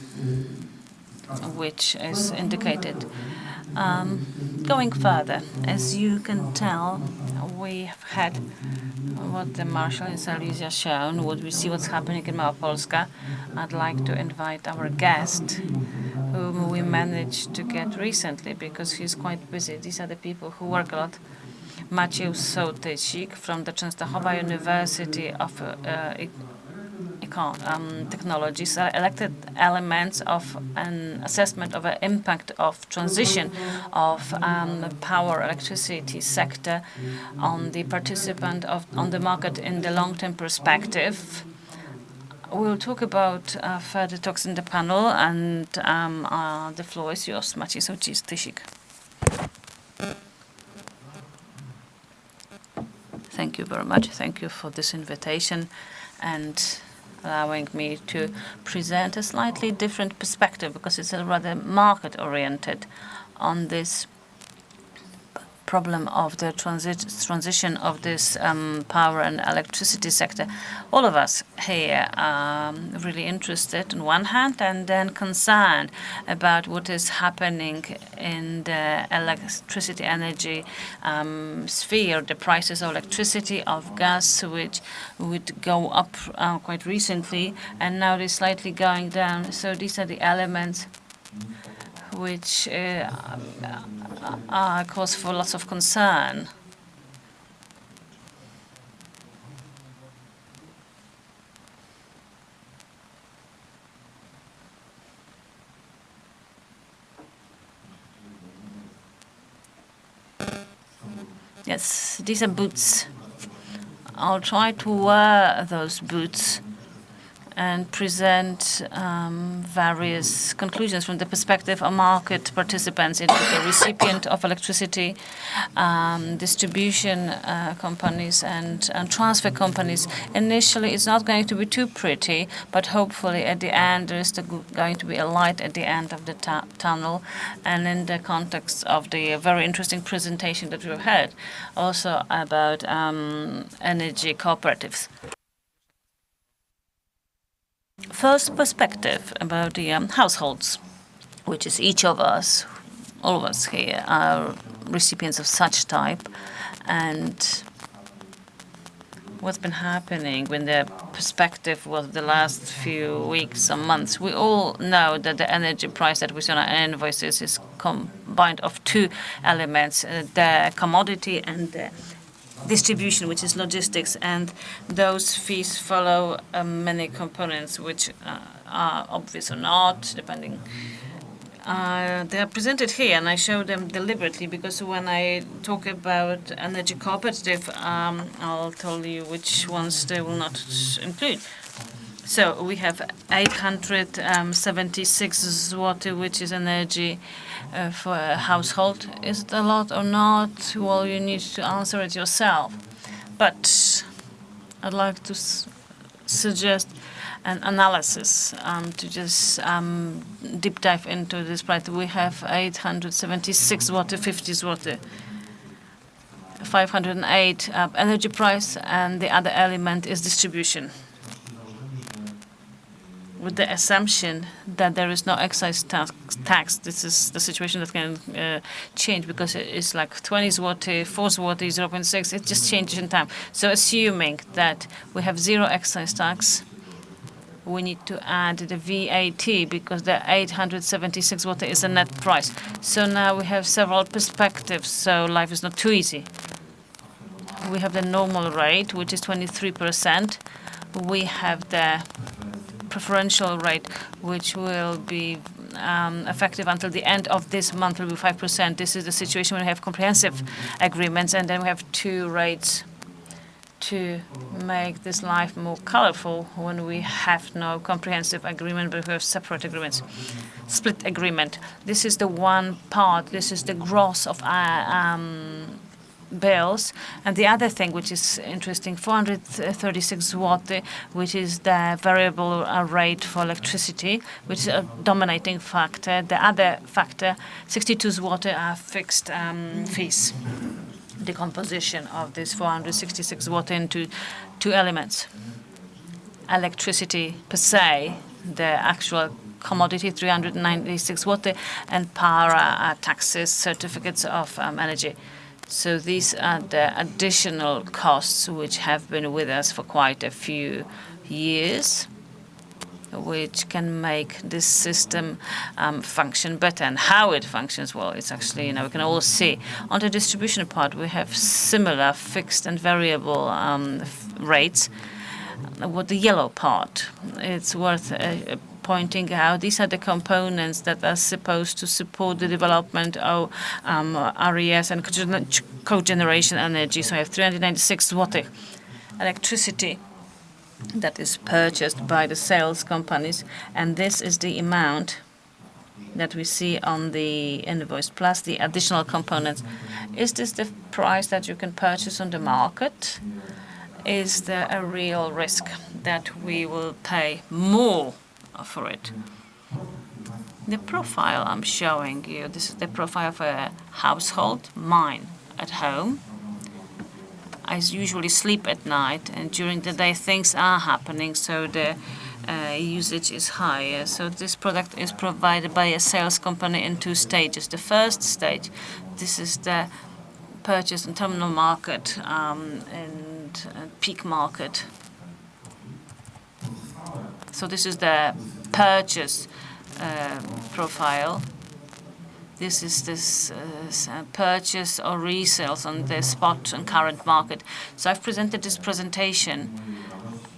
which is indicated. Going further, as you can tell, we have had what the Marshal in Silesia shown. Would we see what's happening in Małopolska? I'd like to invite our guest, whom we managed to get recently because he's quite busy. These are the people who work a lot. Maciej Sołtysik from the Częstochowa University of Technologies are elected elements of an assessment of an impact of transition of power electricity sector on the participant on the market in the long-term perspective. We'll talk about further talks in the panel, and the floor is yours, Maciej Sołtysik. Thank you very much. Thank you for this invitation and allowing me to present a slightly different perspective, because it's a rather market-oriented on this problem of the transition of this power and electricity sector. All of us here are really interested on one hand, and then concerned about what is happening in the electricity energy sphere, the prices of electricity, of gas, which would go up quite recently, and now they're slightly going down. So these are the elements which are cause for lots of concern. Yes, these are boots. I'll try to wear those boots and present various conclusions from the perspective of market participants, into the recipient of electricity, distribution companies, and transfer companies. Initially, it's not going to be too pretty, but hopefully at the end, there is going to be a light at the end of the tunnel. And in the context of the very interesting presentation that we've had, also about energy cooperatives. First perspective about the households, which is each of us, all of us here are recipients of such type, and what's been happening when the perspective was the last few weeks or months. We all know that the energy price that we see on our invoices is combined of two elements, the commodity and the distribution, which is logistics, and those fees follow many components, which are obvious or not, depending. They are presented here, and I show them deliberately, because when I talk about energy cooperative, I'll tell you which ones they will not include. So we have 876 zloty, which is energy for a household. Is it a lot or not? Well, you need to answer it yourself. But I'd like to suggest an analysis to just deep dive into this price. We have 876 zloty, 50 zloty, 508 energy price, and the other element is distribution, with the assumption that there is no excise tax. This is the situation that can change, because it's like 20 zloty, 4 zloty, 0.6. It just changes in time. So assuming that we have zero excise tax, we need to add the VAT, because the 876 zloty is the net price. So now we have several perspectives, so life is not too easy. We have the normal rate, which is 23%. We have the preferential rate, which will be effective until the end of this month, will be 5%. This is the situation when we have comprehensive agreements, and then we have two rates to make this life more colorful when we have no comprehensive agreement, but we have separate agreements, split agreement. This is the one part. This is the gross of our bills. And the other thing which is interesting, 436 zloty, which is the variable rate for electricity, which is a dominating factor. The other factor, 62 zloty, are fixed fees. The composition of this 466 zloty into two elements. Electricity per se, the actual commodity, 396 zloty, and power taxes, certificates of energy. So these are the additional costs which have been with us for quite a few years, which can make this system function better. And how it functions, well, it's actually, we can all see. On the distribution part, we have similar fixed and variable rates. With the yellow part, it's worth pointing out, these are the components that are supposed to support the development of RES and cogeneration energy. So I have 396 zloty electricity that is purchased by the sales companies, and this is the amount that we see on the invoice, plus the additional components. Is this the price that you can purchase on the market? Is there a real risk that we will pay more for it? The profile I'm showing you, this is the profile of a household, mine, at home. I usually sleep at night, and during the day things are happening, so the usage is higher. So this product is provided by a sales company in 2 stages. The first stage, this is the purchase and terminal market and peak market. So this is the purchase profile. This is purchase or resales on the spot and current market. So I've presented this presentation,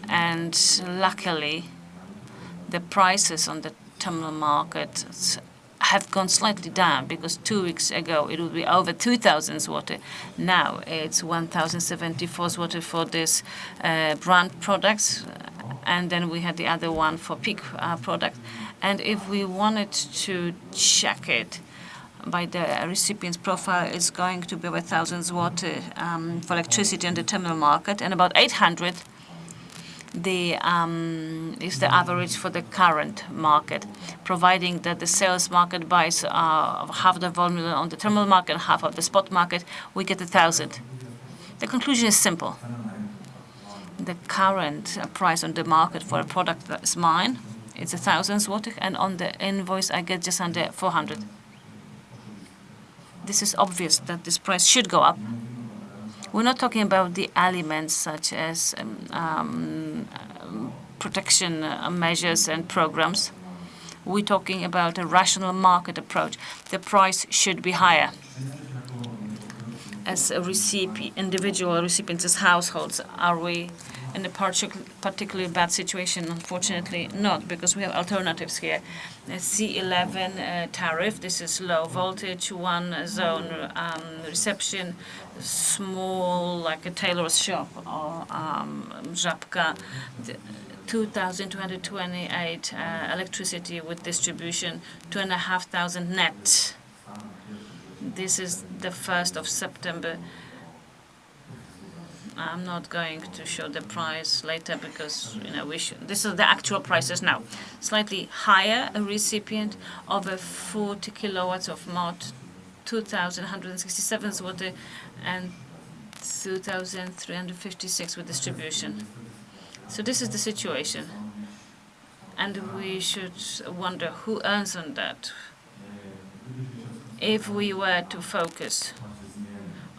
and luckily the prices on the terminal market have gone slightly down, because 2 weeks ago it would be over 2,000 zloty. Now it's 1,074 zloty for this brand products, and then we had the other one for peak product. And if we wanted to check it by the recipient's profile, it's going to be over 1,000 zloty for electricity in the terminal market, and about 800 is the average for the current market, providing that the sales market buys half the volume on the terminal market, half of the spot market, we get 1,000. The conclusion is simple. The current price on the market for a product that is mine, it's 1,000 zlotys, and on the invoice I get just under 400. This is obvious that this price should go up. We're not talking about the elements such as protection measures and programs. We're talking about a rational market approach. The price should be higher. As a individual recipients, as households, are we in a particularly bad situation? Unfortunately not, because we have alternatives here. A C11 tariff, this is low voltage, one zone reception, small, like a tailor's shop or żabka. 2,228 electricity with distribution, 2,500 net. This is the 1st of September. I'm not going to show the price later, because this is the actual prices now. Slightly higher a recipient, over 40 kilowatts of mod, 2,167 zloty, and 2,356 with distribution. So this is the situation, and we should wonder who earns on that. If we were to focus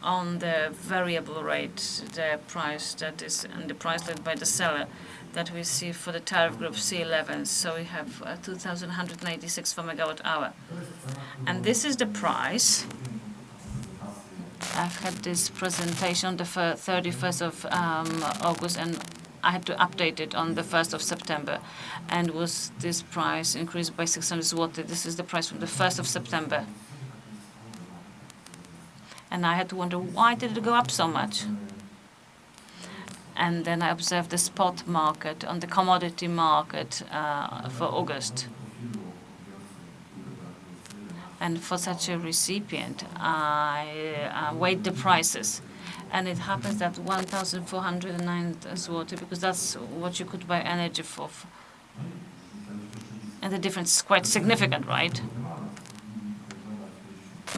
on the variable rate, the price that is, and the price led by the seller that we see for the tariff group C11. So we have 2,186 per megawatt hour. And this is the price. I've had this presentation on the 31st of August, and I had to update it on the 1st of September. And was this price increased by 600 zloty. This is the price from the 1st of September. And I had to wonder, why did it go up so much? And then I observed the spot market on the commodity market for August. And for such a recipient, I weighed the prices. And it happens that 1,409 zloty, because that's what you could buy energy for. And the difference is quite significant, right?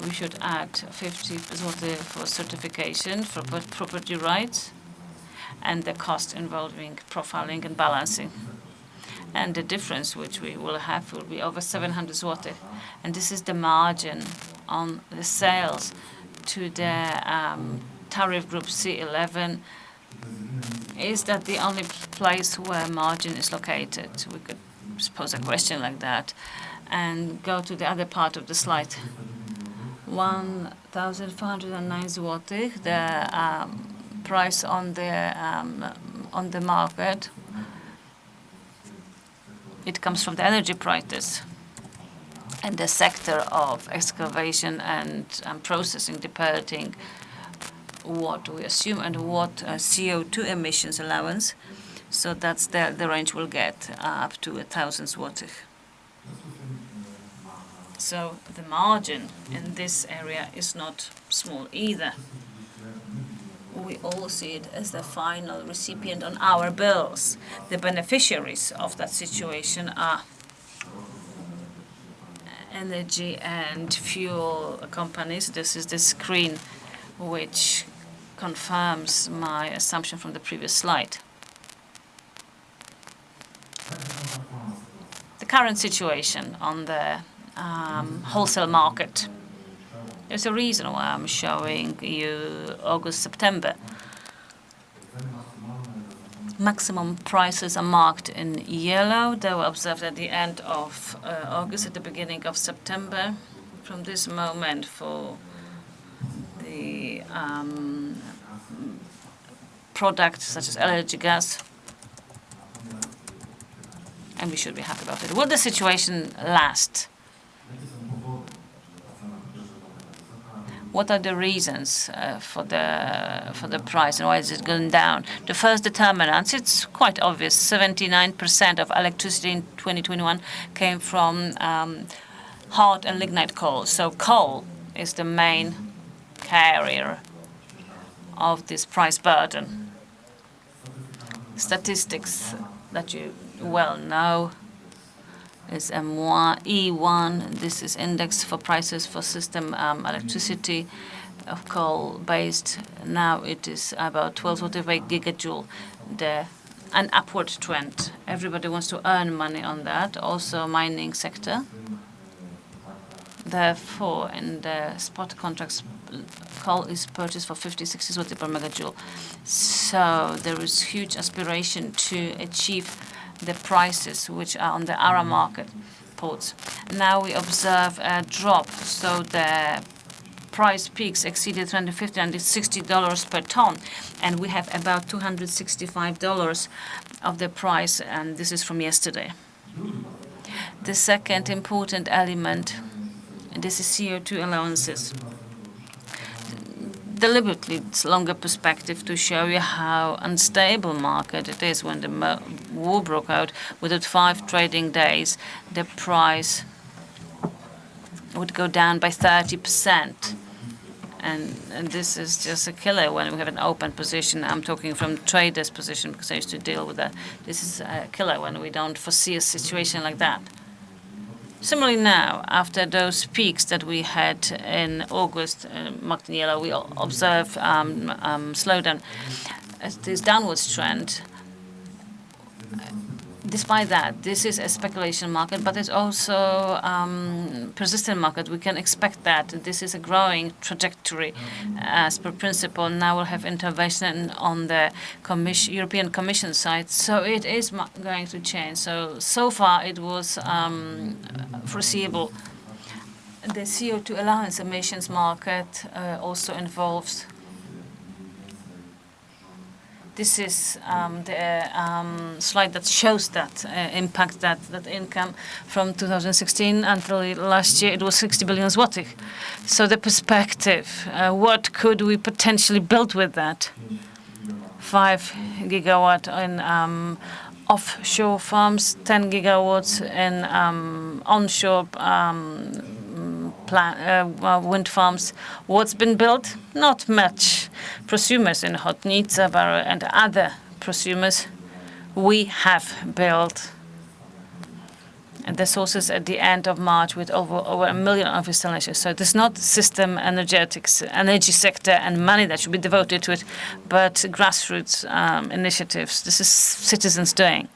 We should add 50 zloty for certification for property rights, and the cost involving profiling and balancing. And the difference which we will have will be over 700 zloty. And this is the margin on the sales to the tariff group C11. Is that the only place where margin is located? We could pose a question like that and go to the other part of the slide. 1,409 zloty, the price on the market. It comes from the energy prices, and the sector of excavation and processing, depending what we assume and what CO2 emissions allowance. So that's the range we'll get up to 1,000 zloty. So the margin in this area is not small either. We all see it as the final recipient on our bills. The beneficiaries of that situation are energy and fuel companies. This is the screen which confirms my assumption from the previous slide. The current situation on the wholesale market. There's a reason why I'm showing you August, September. Maximum prices are marked in yellow. They were observed at the end of August, at the beginning of September. From this moment for the products such as LNG gas, and we should be happy about it. Will the situation last? What are the reasons for the price and why is it going down? The first determinants, it's quite obvious. 79% of electricity in 2021 came from hard and lignite coal. So coal is the main carrier of this price burden. Statistics that you well know is E1. This is index for prices for system electricity of coal-based. Now it is about 12 gigajoule. An upward trend. Everybody wants to earn money on that. Also, mining sector. Therefore, in the spot contracts, coal is purchased for 50-60 zloty per megajoule. So there is huge aspiration to achieve the prices which are on the ARA market ports. Now we observe a drop, so the price peaks exceeded $250 and it's $60 per ton, and we have about $265 of the price, and this is from yesterday. The second important element, this is CO2 allowances. Deliberately, it's longer perspective to show you how unstable market it is. When the war broke out, within 5 trading days, the price would go down by 30%. And this is just a killer when we have an open position. I'm talking from trader's position because I used to deal with that. This is a killer when we don't foresee a situation like that. Similarly now, after those peaks that we had in August, marked in yellow, we observe slowdown. This downwards trend. Despite that, this is a speculation market, but it's also persistent market. We can expect that this is a growing trajectory as per principle. Now we'll have intervention on the European Commission side, so it is going to change. So far it was foreseeable. The CO2 allowance emissions market also involves. This is the slide that shows that impact, that income from 2016 until last year. It was 60 billion zlotych. So the perspective, what could we potentially build with that? 5 gigawatt in offshore farms, 10 gigawatts in onshore wind farms. What's been built? Not much. Prosumers in Ochotnica and other prosumers, we have built the sources at the end of March with over 1 million of installations. So it is not system energy sector and money that should be devoted to it, but grassroots initiatives. This is citizens doing.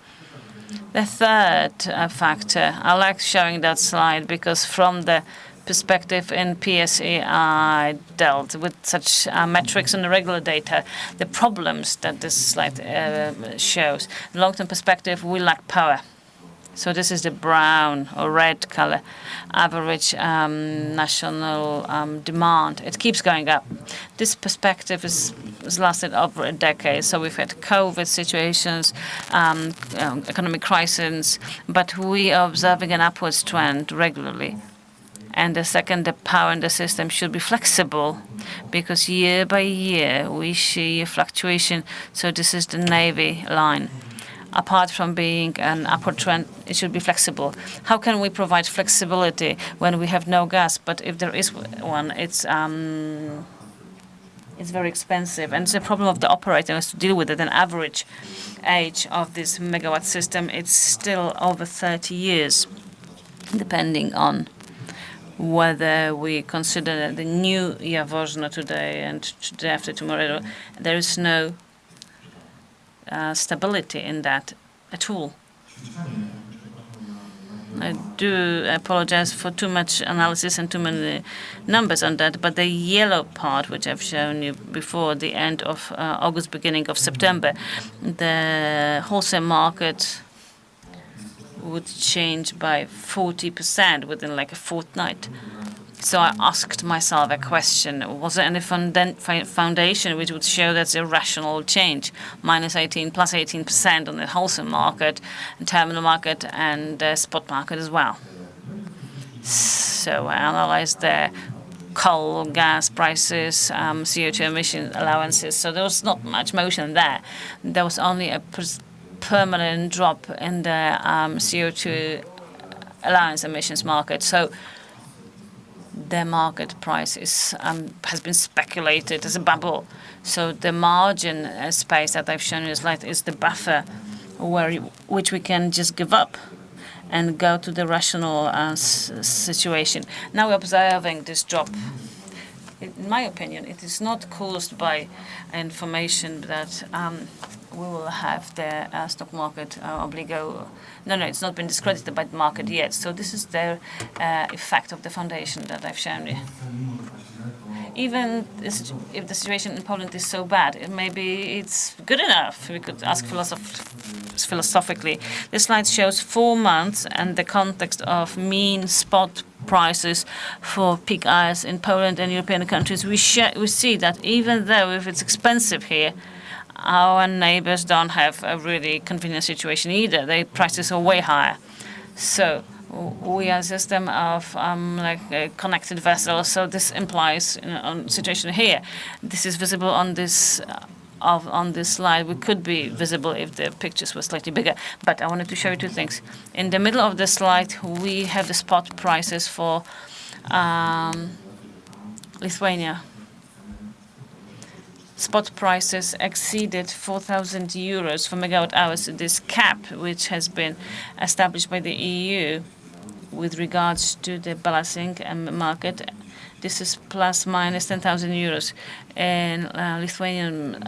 The third factor, I like showing that slide because from the perspective in PSE, I dealt with such metrics and regular data, the problems that this slide shows. In long-term perspective, we lack power. So this is the brown or red color, average national demand. It keeps going up. This perspective has lasted over a decade. So we've had COVID situations, economic crisis, but we are observing an upwards trend regularly. And the second, the power in the system should be flexible because year by year we see a fluctuation. So this is the navy line. apart from being an upward trend, it should be flexible. How can we provide flexibility when we have no gas? But if there is one, it's very expensive, and it's a problem of the operator has to deal with it. An average age of this megawatt system, it's still over 30 years, depending on whether we consider the new Jaworzno today and today after tomorrow. There is no stability in that at all. I do apologize for too much analysis and too many numbers on that, but the yellow part, which I've shown you before, the end of August, beginning of September, the wholesale market would change by 40% within like a fortnight. So I asked myself a question: was there any foundation which would show that's a rational change? -18, +18% on the wholesale market, and terminal market, and the spot market as well. So I analyzed the coal, gas prices, CO2 emission allowances. So there was not much motion there. There was only a permanent drop in the CO2 allowance emissions market. So the market price has been speculated as a bubble. So the margin space that I've shown you is the buffer which we can just give up and go to the rational situation. Now we're observing this drop. In my opinion, it is not caused by information that we will have the stock market obligo. No, it's not been discredited by the market yet. So this is the effect of the foundation that I've shown you. Even if the situation in Poland is so bad, maybe it's good enough. We could ask philosophically. This slide shows 4 months and the context of mean spot prices for peak hours in Poland and European countries. We see that even though if it's expensive here, our neighbors don't have a really convenient situation either. Their prices are way higher. So we are a system of connected vessels. So this implies on situation here. This is visible on this slide. We could be visible if the pictures were slightly bigger. But I wanted to show you two things. In the middle of the slide, we have the spot prices for Lithuania. Spot prices exceeded 4,000 euros for megawatt hours. This cap, which has been established by the EU with regards to the balancing market, this is ±10,000 euros. In Lithuanian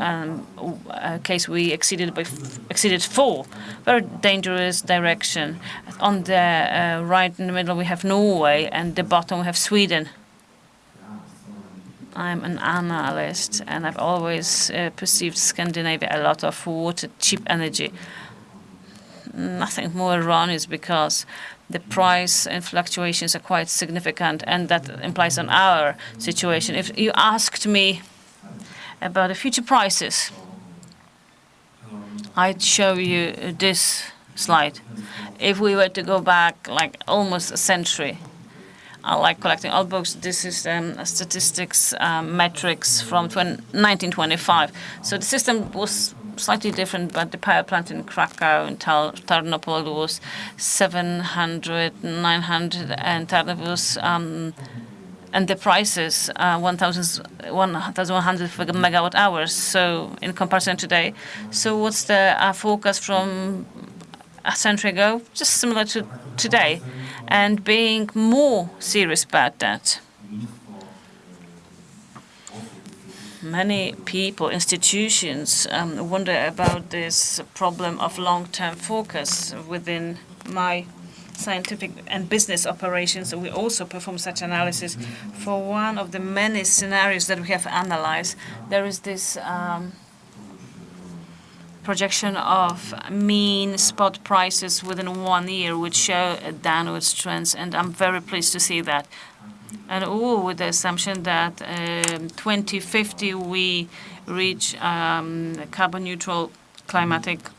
case, we exceeded 4. Very dangerous direction. On the right in the middle, we have Norway, and the bottom we have Sweden. I'm an analyst, and I've always perceived Scandinavia a lot of water, cheap energy. Nothing more erroneous because the price and fluctuations are quite significant, and that implies on our situation. If you asked me about the future prices, I'd show you this slide. If we were to go back like almost a century, I like collecting old books. This is statistics metrics from 1925. So the system was slightly different, but the power plant in Krakow and Tarnopol was 700, 900, and Tarnów was, and the prices 1,100 for megawatt hours. So in comparison today, so what's the forecast from a century ago? Just similar to today, and being more serious about that. Many people, institutions wonder about this problem of long-term focus within my scientific and business operations. We also perform such analysis. For one of the many scenarios that we have analyzed, there is this projection of mean spot prices within 1 year, which show a downward trends, and I'm very pleased to see that. And all with the assumption that 2050 we reach carbon neutral climatic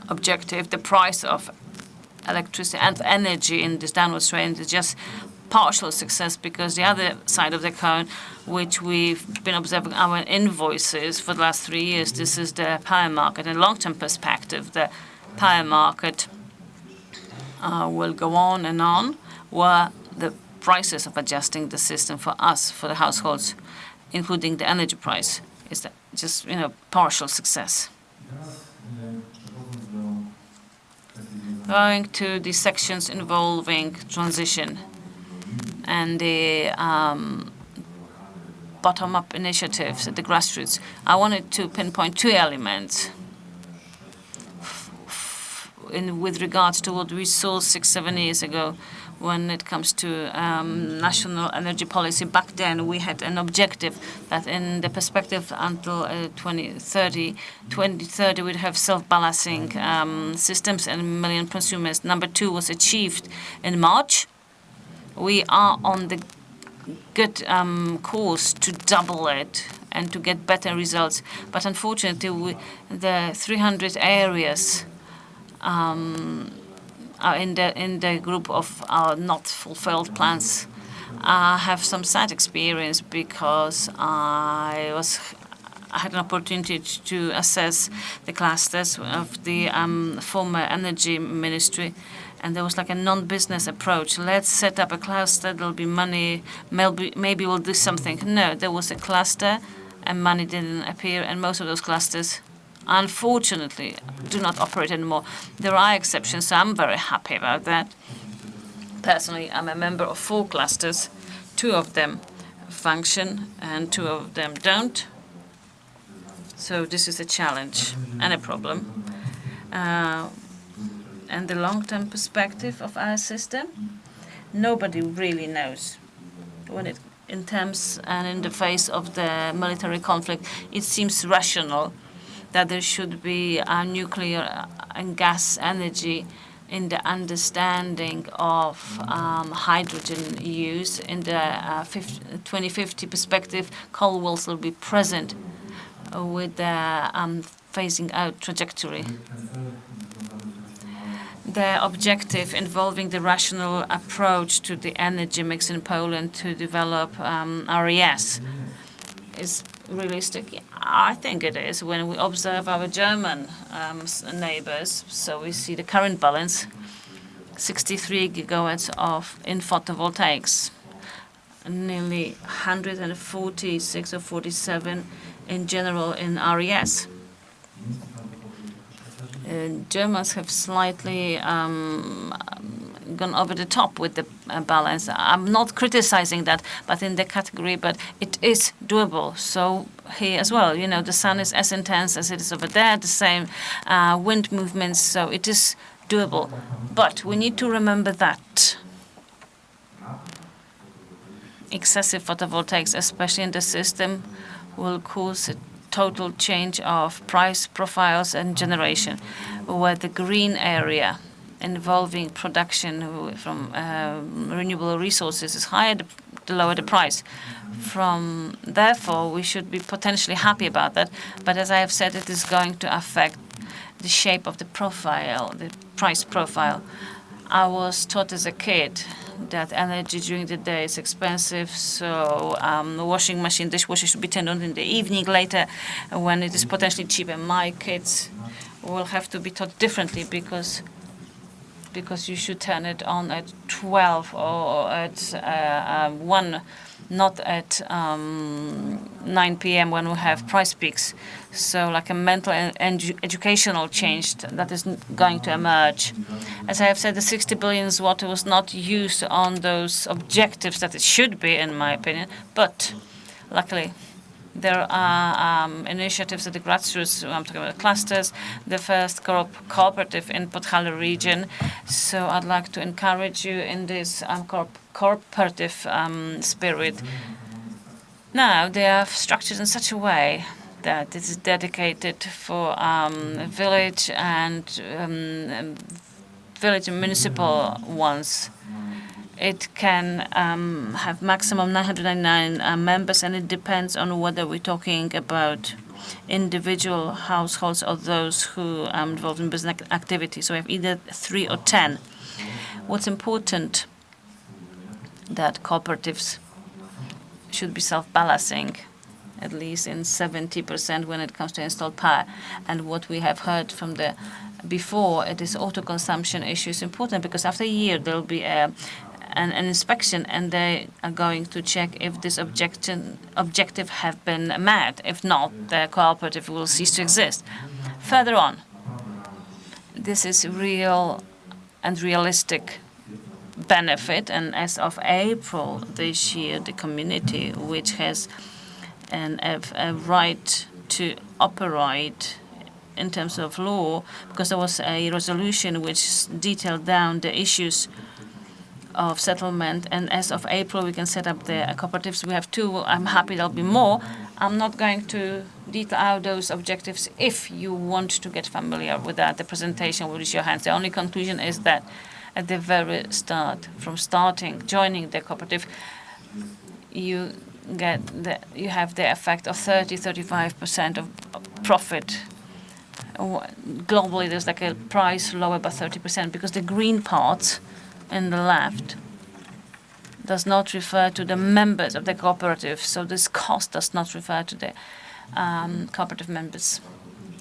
objective. The price of electricity and energy in this downward trend is just partial success, because the other side of the coin, which we've been observing our invoices for the last 3 years, this is the power market. In long-term perspective, the power market will go on and on, where the prices of adjusting the system for us, for the households, including the energy price, is that just, partial success. Going to the sections involving transition and the bottom-up initiatives at the grassroots, I wanted to pinpoint 2 elements with regards to what we saw 6-7 years ago when it comes to national energy policy. Back then, we had an objective that in the perspective until 2030, we'd have self-balancing systems and 1 million consumers. Number 2 was achieved in March. We are on the good course to double it and to get better results. But unfortunately, the 300 areas are in the group of our not fulfilled plans. I have some sad experience because I had an opportunity to assess the clusters of the former energy ministry, and there was like a non-business approach. Let's set up a cluster, there'll be money, maybe we'll do something. No, there was a cluster and money didn't appear, and most of those clusters, unfortunately, do not operate anymore. There are exceptions, so I'm very happy about that. Personally, I'm a member of 4 clusters. 2 of them function and 2 of them don't. So this is a challenge and a problem. And the long-term perspective of our system, nobody really knows. In terms and in the face of the military conflict, it seems rational that there should be nuclear and gas energy in the understanding of hydrogen use. In the 2050 perspective, coal will still be present with the phasing out trajectory. The objective involving the rational approach to the energy mix in Poland to develop RES is realistic. I think it is when we observe our German neighbors. So we see the current balance, 63 gigawatts in photovoltaics, nearly 146 or 47 in general in RES. Germans have slightly gone over the top with the balance. I'm not criticizing that, but in the category, but it is doable. So here as well, the sun is as intense as it is over there, the same wind movements, so it is doable. But we need to remember that excessive photovoltaics, especially in the system, will cause a total change of price profiles and generation, where the green area involving production from renewable resources is higher, the lower the price. Therefore, we should be potentially happy about that. But as I have said, it is going to affect the shape of the profile, the price profile. I was taught as a kid that energy during the day is expensive, so the washing machine, dishwasher should be turned on in the evening later when it is potentially cheaper. My kids will have to be taught differently because you should turn it on at 12 or at 1, not at 9 p.m. when we have price peaks. So like a mental and educational change that is going to emerge. As I have said, the 60 billion zloty was not used on those objectives that it should be, in my opinion, but luckily there are initiatives at the grassroots. I'm talking about clusters, the first cooperative in Podhale region. So I'd like to encourage you in this cooperative spirit. Now they are structured in such a way that it is dedicated for village and municipal ones. It can have maximum 999 members, and it depends on whether we're talking about individual households or those who are involved in business activity. So we have either 3 or 10. What's important that cooperatives should be self-balancing, at least in 70% when it comes to installed power. And what we have heard from the before, it is auto-consumption issue is important, because after a year there will be an inspection, and they are going to check if this objective have been met. If not, the cooperative will cease to exist. Further on, this is real and realistic benefit, and as of April this year, the community, which has a right to operate in terms of law, because there was a resolution which detailed down the issues of settlement, and as of April we can set up the cooperatives. We have 2. I'm happy there'll be more. I'm not going to detail out those objectives. If you want to get familiar with that, the presentation will reach your hands. The only conclusion is that at the very start, from joining the cooperative, you have the effect of 35% of profit. Globally, there's like a price lower by 30%, because the green part in the left does not refer to the members of the cooperative. So this cost does not refer to the cooperative members.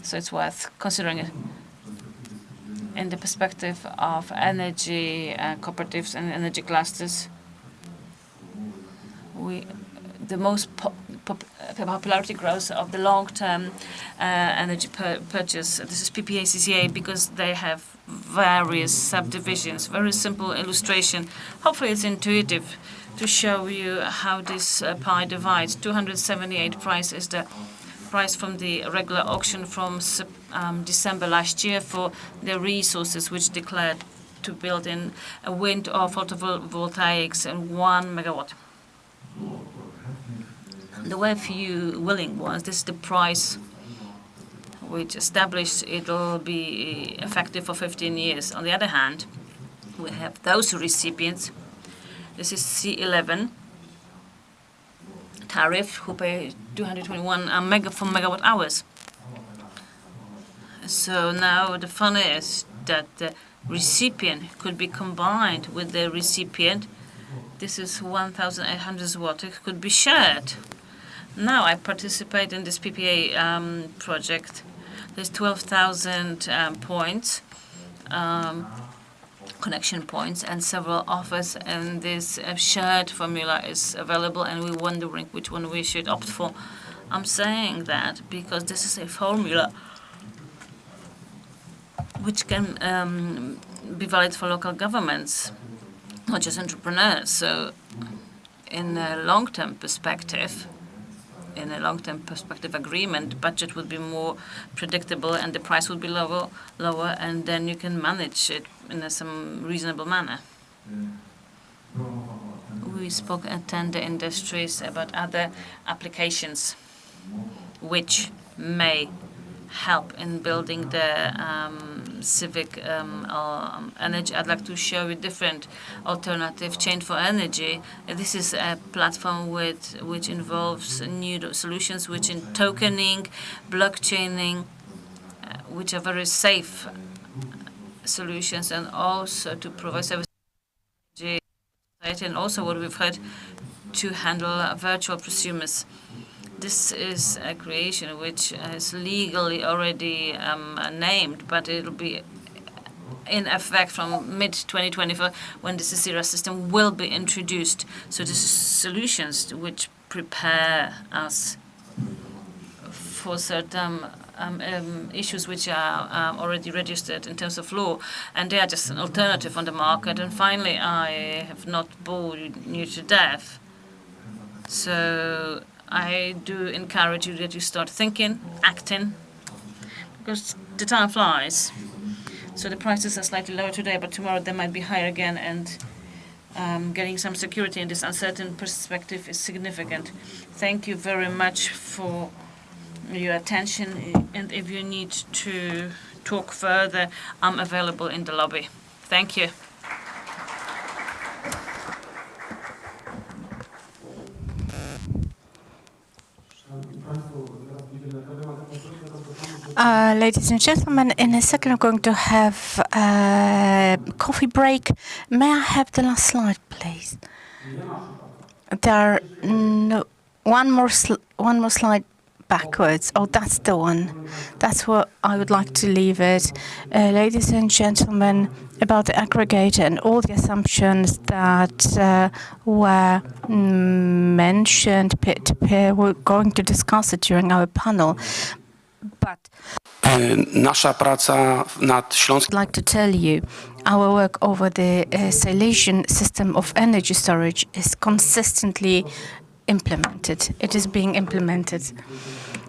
So it's worth considering it in the perspective of energy cooperatives and energy clusters. The most popularity growth of the long-term energy purchase. This is PPA, CCA, because they have various subdivisions. Very simple illustration. Hopefully it's intuitive to show you how this pie divides. 278 price is the price from the regular auction from December last year for the resources which declared to build in a wind or photovoltaics and 1 megawatt. There were few willing ones. This is the price which established it'll be effective for 15 years. On the other hand, we have those recipients. This is C11 tariff, who pay 221 for megawatt hours. So now the fun is that the recipient could be combined with the recipient. This is 1,800 zlotys, could be shared. Now I participate in this PPA project. There's 12,000 points, connection points, and several offers, and this shared formula is available, and we're wondering which one we should opt for. I'm saying that because this is a formula which can be valid for local governments, not just entrepreneurs. So in a long-term perspective, agreement, budget would be more predictable and the price would be lower, and then you can manage it in some reasonable manner. We spoke at tender industries about other applications which may help in building the civic energy. I'd like to show you different alternative chain for energy. This is a platform which involves new solutions, which in tokening, blockchaining, which are very safe solutions, and also to provide services to society, and also what we've heard, to handle virtual prosumers. This is a creation which is legally already named, but it'll be in effect from mid-2024 when the CCERA system will be introduced. So this is solutions which prepare us for certain issues which are already registered in terms of law, and they are just an alternative on the market. And finally, I have not bored you to death. So I do encourage you that you start thinking, acting, because the time flies. So the prices are slightly lower today, but tomorrow they might be higher again, and getting some security in this uncertain perspective is significant. Thank you very much for your attention, and if you need to talk further, I'm available in the lobby. Thank you. Ladies and gentlemen, in a second I'm going to have a coffee break. May I have the last slide, please? There are no one more slide backwards. Oh, that's the one. That's what I would like to leave it. Ladies and gentlemen, about the aggregator and all the assumptions that were mentioned peer-to-peer, we're going to discuss it during our panel. But Nasza praca nad Śląskiem. I'd like to tell you, our work over the Silesian system of energy storage is consistently implemented. It is being implemented.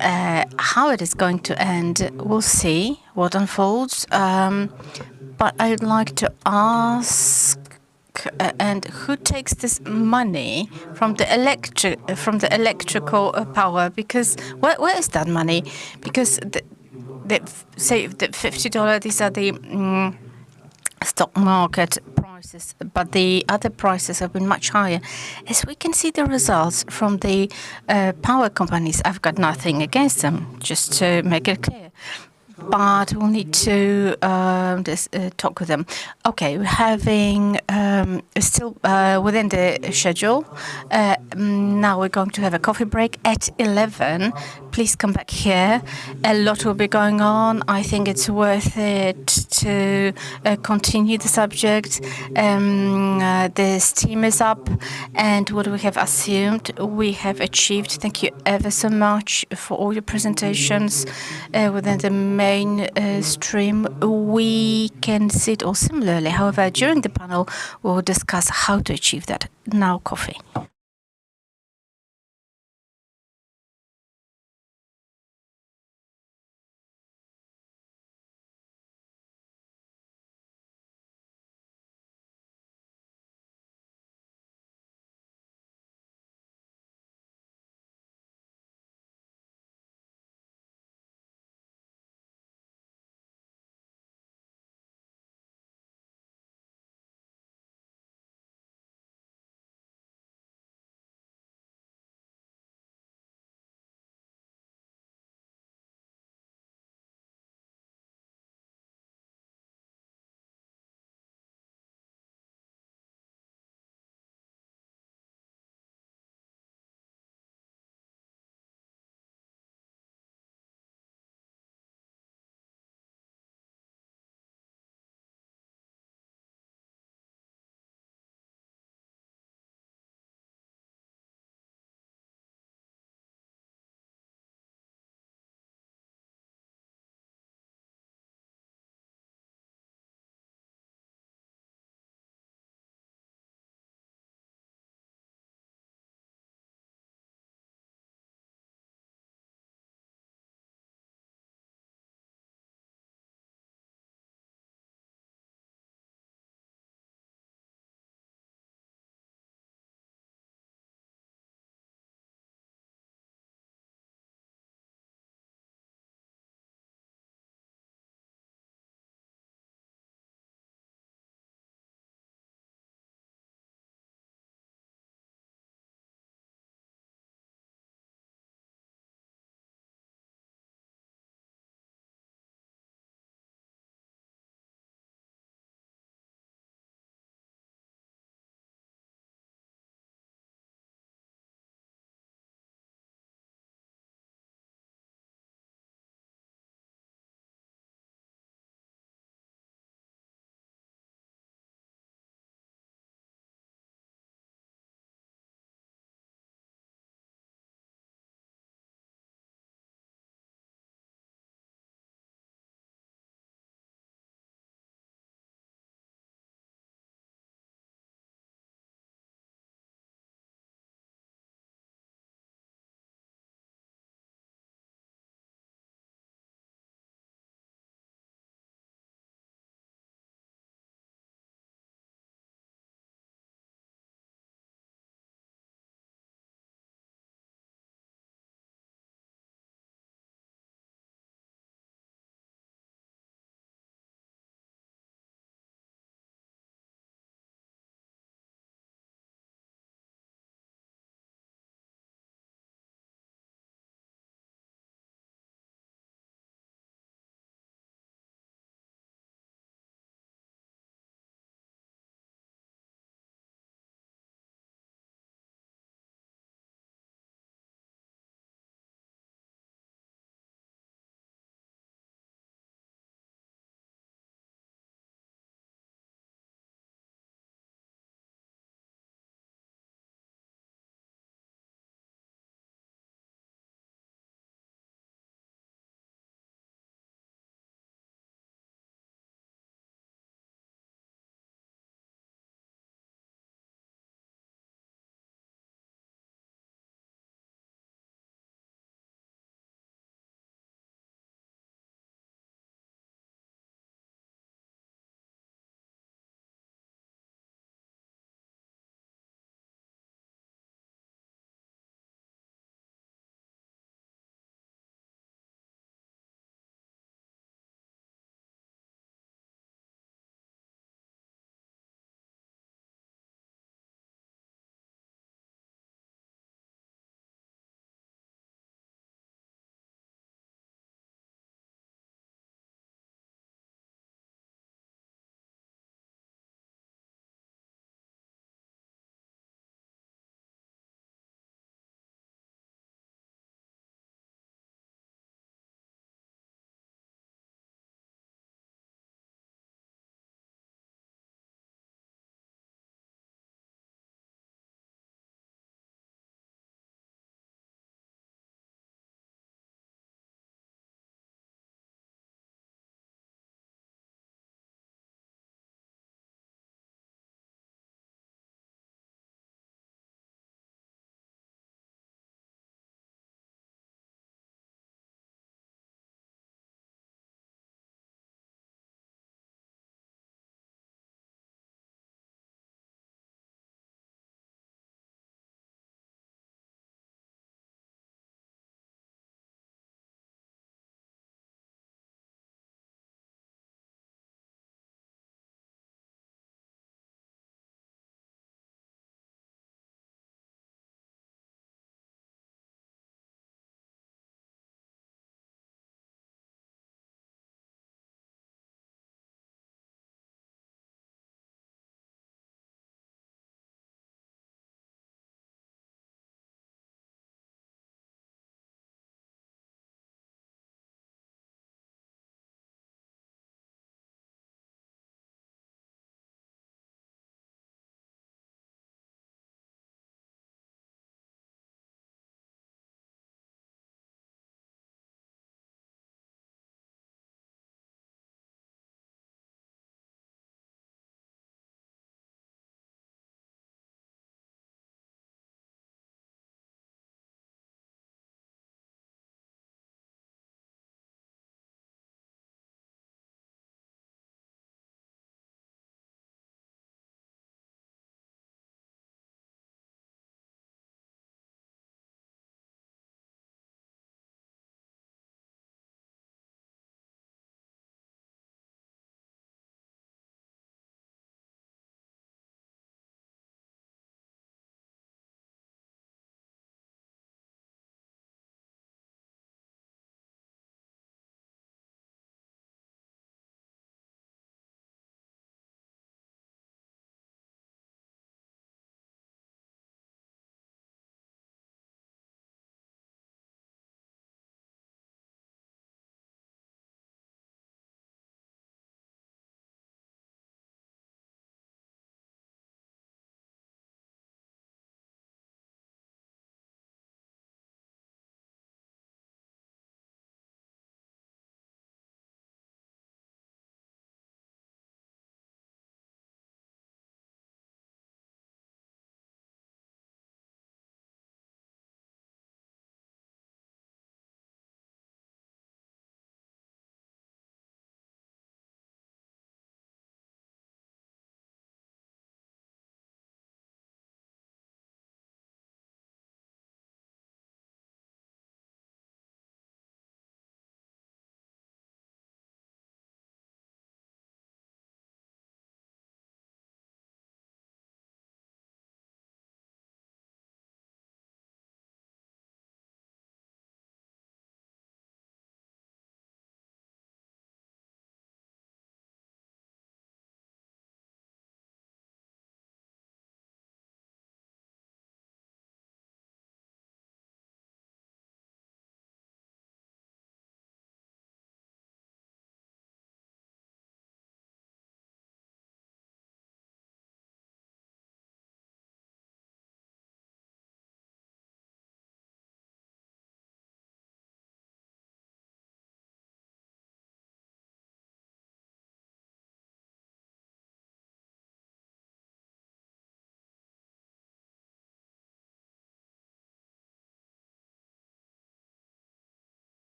How it is going to end, we'll see what unfolds. But I'd like to ask, and who takes this money from the electrical power? Because where is that money? Because say the $50, these are the stock market prices, but the other prices have been much higher. As we can see the results from the power companies, I've got nothing against them, just to make it clear. But we'll need to talk with them. Okay, we're having still within the schedule. Now we're going to have a coffee break at 11. Please come back here. A lot will be going on. I think it's worth it to continue the subject. The steam is up, and what we have assumed, we have achieved. Thank you ever so much for all your presentations within the main stream. We can see it all similarly. However, during the panel, we will discuss how to achieve that. Now, coffee.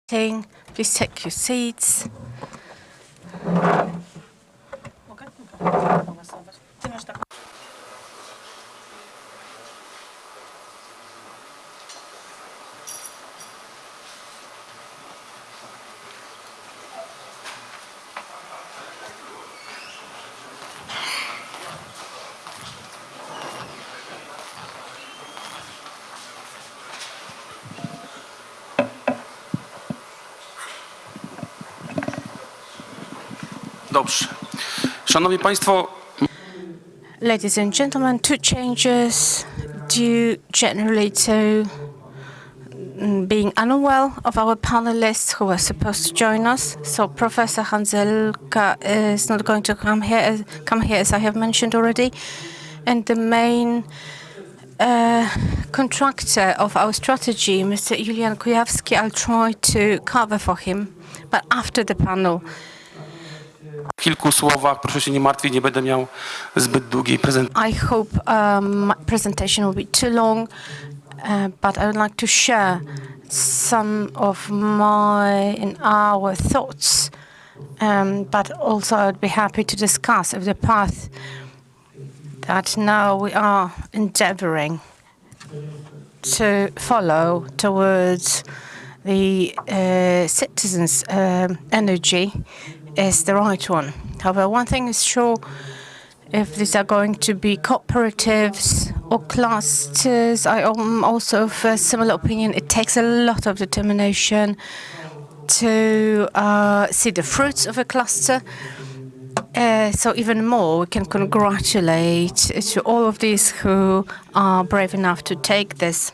Please take your seats. Dobrze. Szanowni Państwo, Ladies and gentlemen, two changes due generally to being unwell of our panelists who were supposed to join us. So Professor Hanzelka is not going to come here, as I have mentioned already. And the main contractor of our strategy, Mr. Julian Kujawski, I'll try to cover for him, but after the panel. w kilku słowach, proszę się nie martwić, nie będę miał zbyt długiej prezentacji. I hope my presentation will be too long, but I would like to share some of my and our thoughts, but also I would be happy to discuss of the path that now we are endeavoring to follow towards the citizens' energy is the right one. However, one thing is sure, if these are going to be cooperatives or clusters, I am also of a similar opinion. It takes a lot of determination to see the fruits of a cluster. So even more, we can congratulate to all of these who are brave enough to take this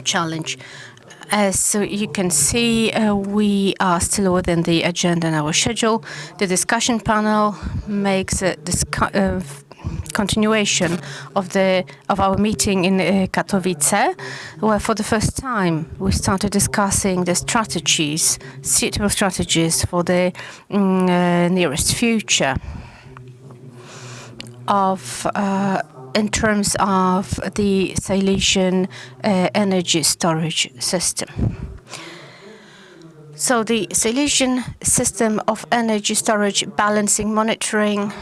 challenge. So you can see, we are still within the agenda and our schedule. The discussion panel makes a continuation of our meeting in Katowice, where for the first time we started discussing the strategies, suitable strategies for the nearest future of in terms of the Silesian energy storage system. So the Silesian system of energy storage, balancing, monitoring,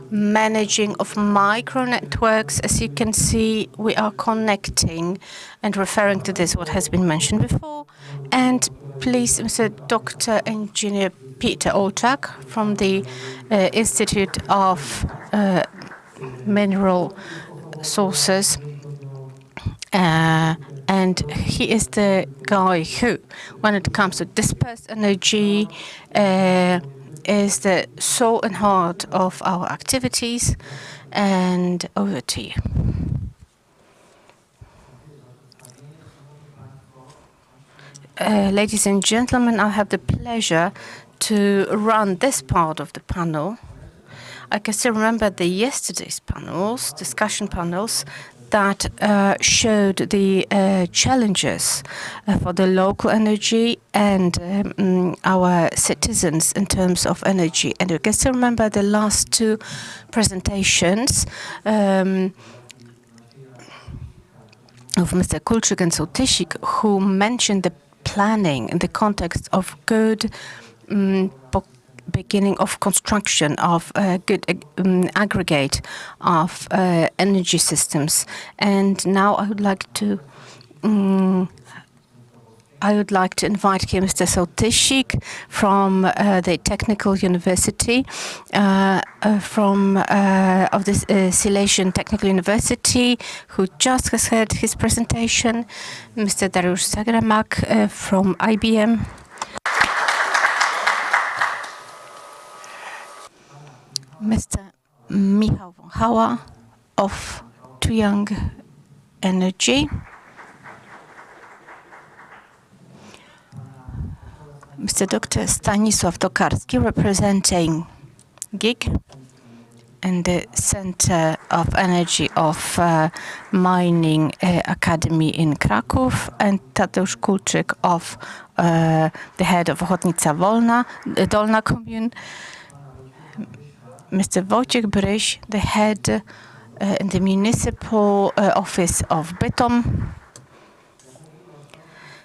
managing of micro networks. As you can see, we are connecting and referring to this, what has been mentioned before. And please, Mr. Dr. Engineer Peter Olczak from the Institute of Mineral Sources, and he is the guy who, when it comes to dispersed energy, is the soul and heart of our activities. And over to you. Ladies and gentlemen, I have the pleasure to run this part of the panel. I can still remember yesterday's panels, discussion panels, that showed the challenges for the local energy and our citizens in terms of energy. And you can still remember the last two presentations of Mr. Kulczyk and Sołtysik, who mentioned the planning in the context of good beginning of construction of a good aggregate of energy systems. And now I would like to invite here Mr. Sołtysik from the Technical University, of the Silesian Technical University, who just has heard his presentation. Mr. Dariusz Zagramak from IBM. Mr. Michał Wąchała of Tuyang Energy. Mr. Dr. Stanisław Tokarski representing GIG and the Center of Energy of Mining Academy in Kraków, and Tadeusz Kulczyk of the head of Ochotnica Dolna Commune. Mr. Wojciech Bryś, the head in the municipal office of Bytom.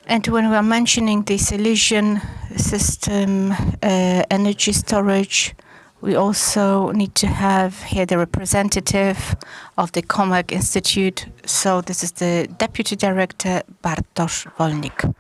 And when we are mentioning the Silesian system, energy storage, we also need to have here the representative of the Comarch Institute. So this is the Deputy Director, Bartosz Wolnik.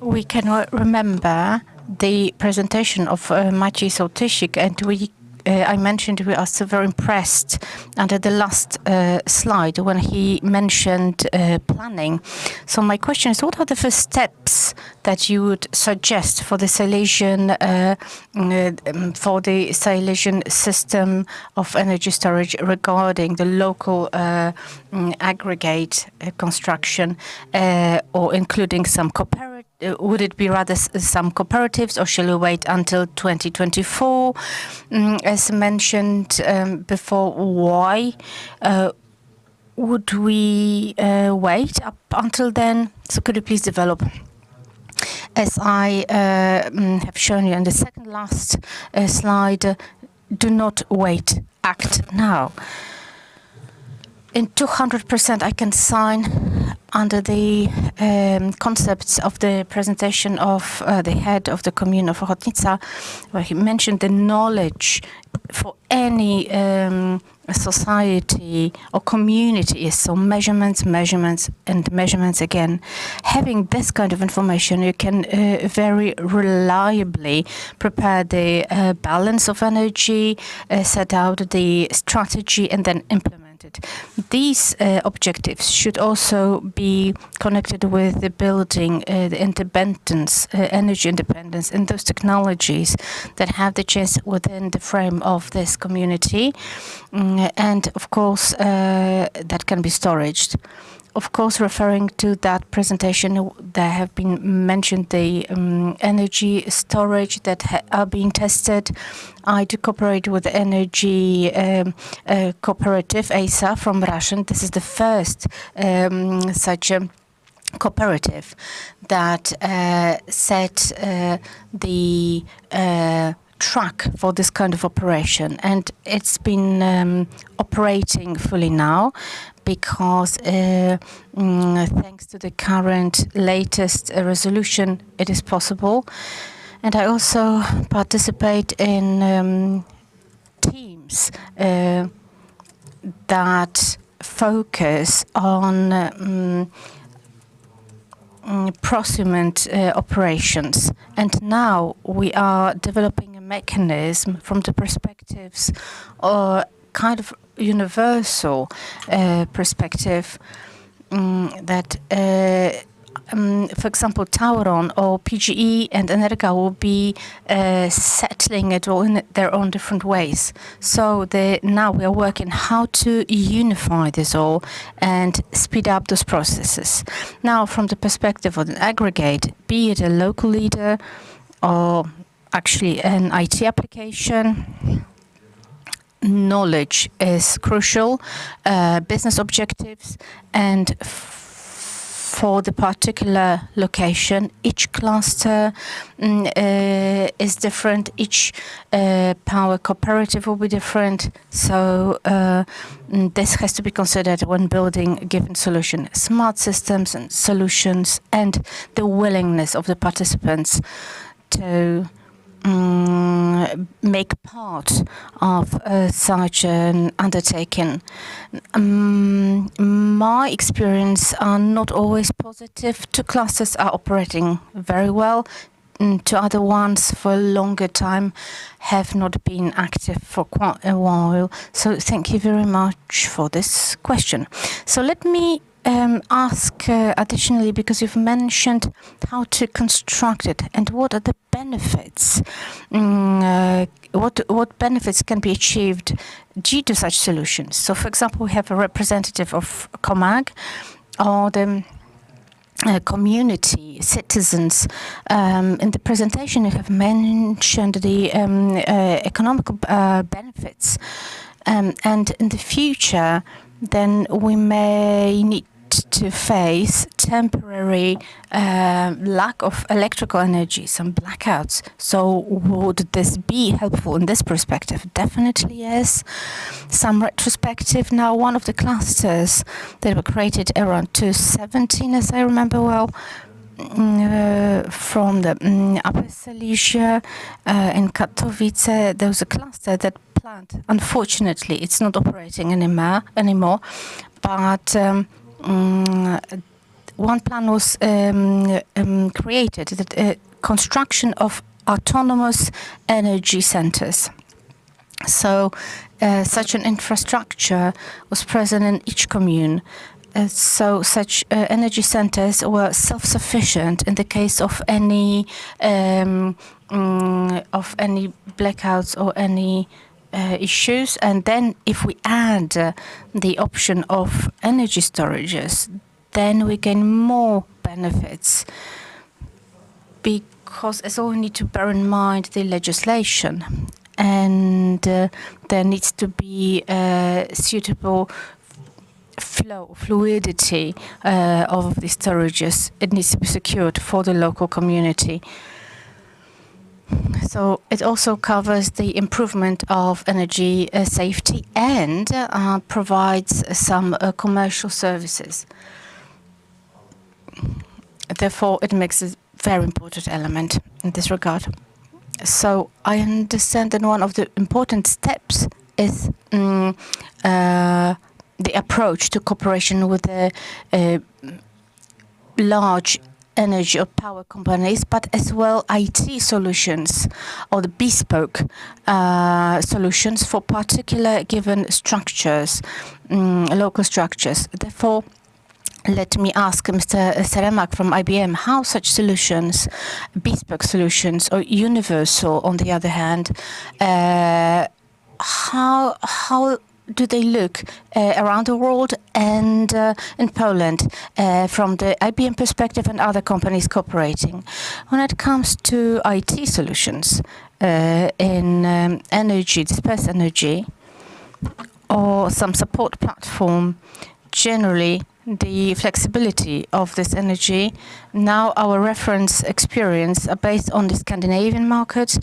We can remember the presentation of Maciej Sołtysik, and I mentioned we are so very impressed under the last slide when he mentioned planning. So my question is, what are the first steps that you would suggest for the Silesian system of energy storage regarding the local aggregate construction, or including some would it be rather some cooperatives, or shall we wait until 2024? As mentioned before, why would we wait up until then? So could you please develop? As I have shown you in the second last slide, do not wait, act now. In 200%, I can sign under the concepts of the presentation of the head of the commune of Ochotnica, where he mentioned the knowledge for any society or community is so measurements, measurements, and measurements again. Having this kind of information, you can very reliably prepare the balance of energy, set out the strategy, and then implement it. These objectives should also be connected with the building the independence, energy independence, and those technologies that have the chance within the frame of this community. And of course, that can be storaged. Of course, referring to that presentation, there have been mentioned the energy storage that are being tested. I do cooperate with the energy cooperative, ASA, from Russian. This is the first such a cooperative that set the track for this kind of operation, and it's been operating fully now because thanks to the current latest resolution, it is possible. And I also participate in teams that focus on prosument operations. And now we are developing a mechanism from the perspectives or kind of universal perspective that for example, Tauron or PGE and Energa will be settling it all in their own different ways. So now we are working how to unify this all and speed up those processes. Now, from the perspective of an aggregate, be it a local leader or actually an IT application, knowledge is crucial, business objectives, and for the particular location, each cluster is different, each power cooperative will be different, so this has to be considered when building a given solution. Smart systems and solutions, and the willingness of the participants to make part of such an undertaking. My experience are not always positive. Two clusters are operating very well. Two other ones for a longer time have not been active for quite a while. So thank you very much for this question. So let me ask additionally, because you've mentioned how to construct it and what are the benefits, what benefits can be achieved due to such solutions. So, for example, we have a representative of Comag or the community, citizens. In the presentation, you have mentioned the economical benefits. And in the future, then we may need to face temporary lack of electrical energy, some blackouts. So would this be helpful in this perspective? Definitely yes. Some retrospective. Now, one of the clusters that were created around 2017, as I remember well, from the Upper Silesia in Katowice, there was a cluster that plant. Unfortunately, it's not operating anymore, but one plan was created, the construction of autonomous energy centers. So such an infrastructure was present in each commune. So such energy centers were self-sufficient in the case of any blackouts or any issues. And then if we add the option of energy storages, then we gain more benefits, because as well we need to bear in mind the legislation, and there needs to be suitable fluidity of the storages. It needs to be secured for the local community. So it also covers the improvement of energy safety and provides some commercial services. Therefore, it makes a very important element in this regard. So I understand that one of the important steps is the approach to cooperation with the large energy or power companies, but as well IT solutions or the bespoke solutions for particular given structures, local structures. Therefore, let me ask Mr. Seremak from IBM how such solutions, bespoke solutions or universal on the other hand, how do they look around the world and in Poland from the IBM perspective and other companies cooperating? When it comes to IT solutions in energy, dispersed energy, or some support platform, generally the flexibility of this energy. Now our reference experience are based on the Scandinavian market,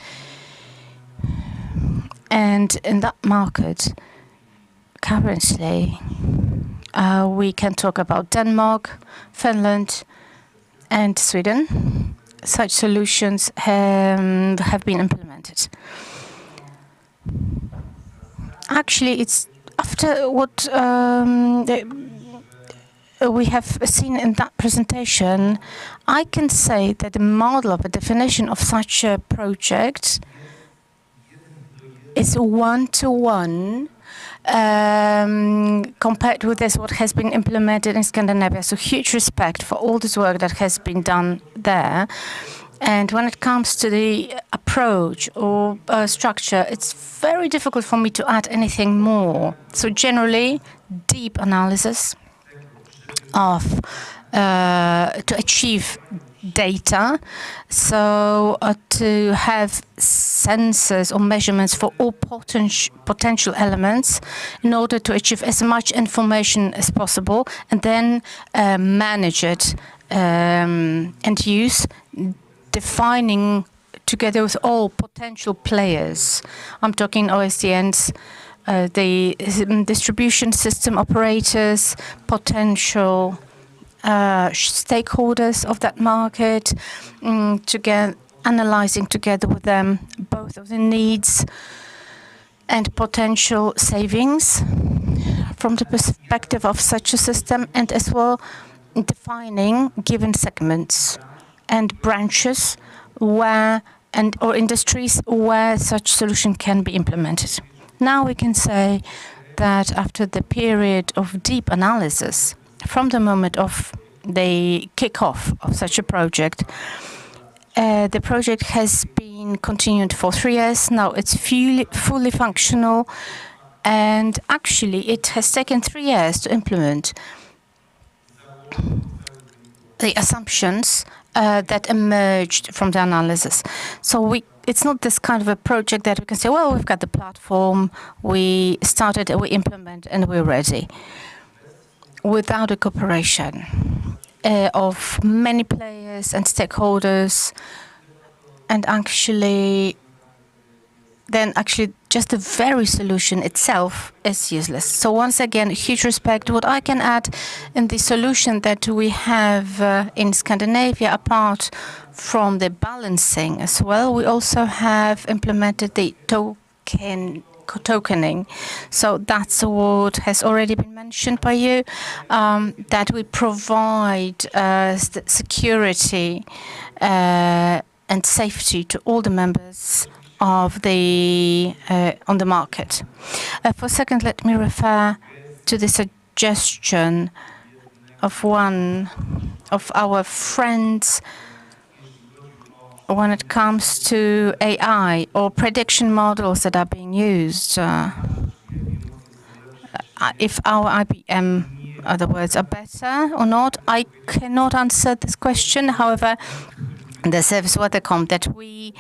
and in that market currently we can talk about Denmark, Finland and Sweden. Such solutions have been implemented. Actually, it's after what we have seen in that presentation, I can say that the model of a definition of such a project is one-to-one compared with this what has been implemented in Scandinavia. So huge respect for all this work that has been done there. And when it comes to the approach or structure, it's very difficult for me to add anything more. So generally, deep analysis of to achieve data, so to have sensors or measurements for all potential elements in order to achieve as much information as possible, and then manage it and use, defining together with all potential players. I'm talking OSDNs, the distribution system operators, potential stakeholders of that market, analyzing together with them both of the needs and potential savings from the perspective of such a system, and as well defining given segments and branches where or industries where such solution can be implemented. Now we can say that after the period of deep analysis from the moment of the kick-off of such a project. The project has been continued for 3 years. Now it's fully functional, and actually it has taken 3 years to implement the assumptions that emerged from the analysis. So it's not this kind of a project that we can say, well, we've got the platform, we started, we implement, and we're ready. Without the cooperation of many players and stakeholders, and actually just the very solution itself is useless. So once again, huge respect. What I can add in the solution that we have in Scandinavia, apart from the balancing as well, we also have implemented the tokening. So that's what has already been mentioned by you, that we provide security and safety to all the members of the on the market. For a second, let me refer to the suggestion of one of our friends when it comes to AI or prediction models that are being used. If our IBM, other words, are better or not, I cannot answer this question. However, the service WeatherCom that we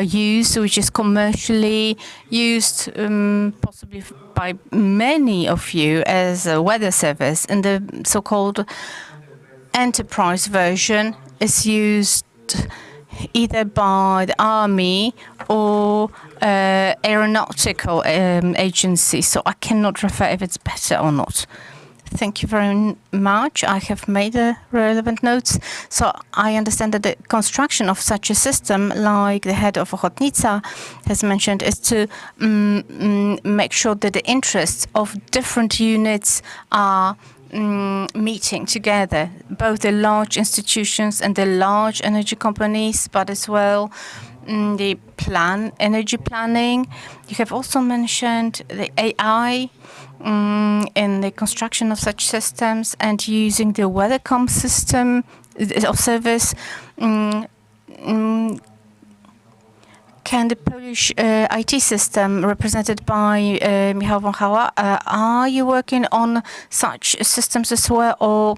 use, which is commercially used possibly by many of you as a weather service, and the so-called enterprise version is used either by the army or aeronautical agency. So I cannot refer if it's better or not. Thank you very much. I have made the relevant notes. So I understand that the construction of such a system, like the head of Ochotnica has mentioned, is to make sure that the interests of different units are meeting together, both the large institutions and the large energy companies, but as well the energy planning. You have also mentioned the AI in the construction of such systems and using the WeatherCom system of service. Can the Polish IT system represented by Michał Wąchała, are you working on such systems as well, or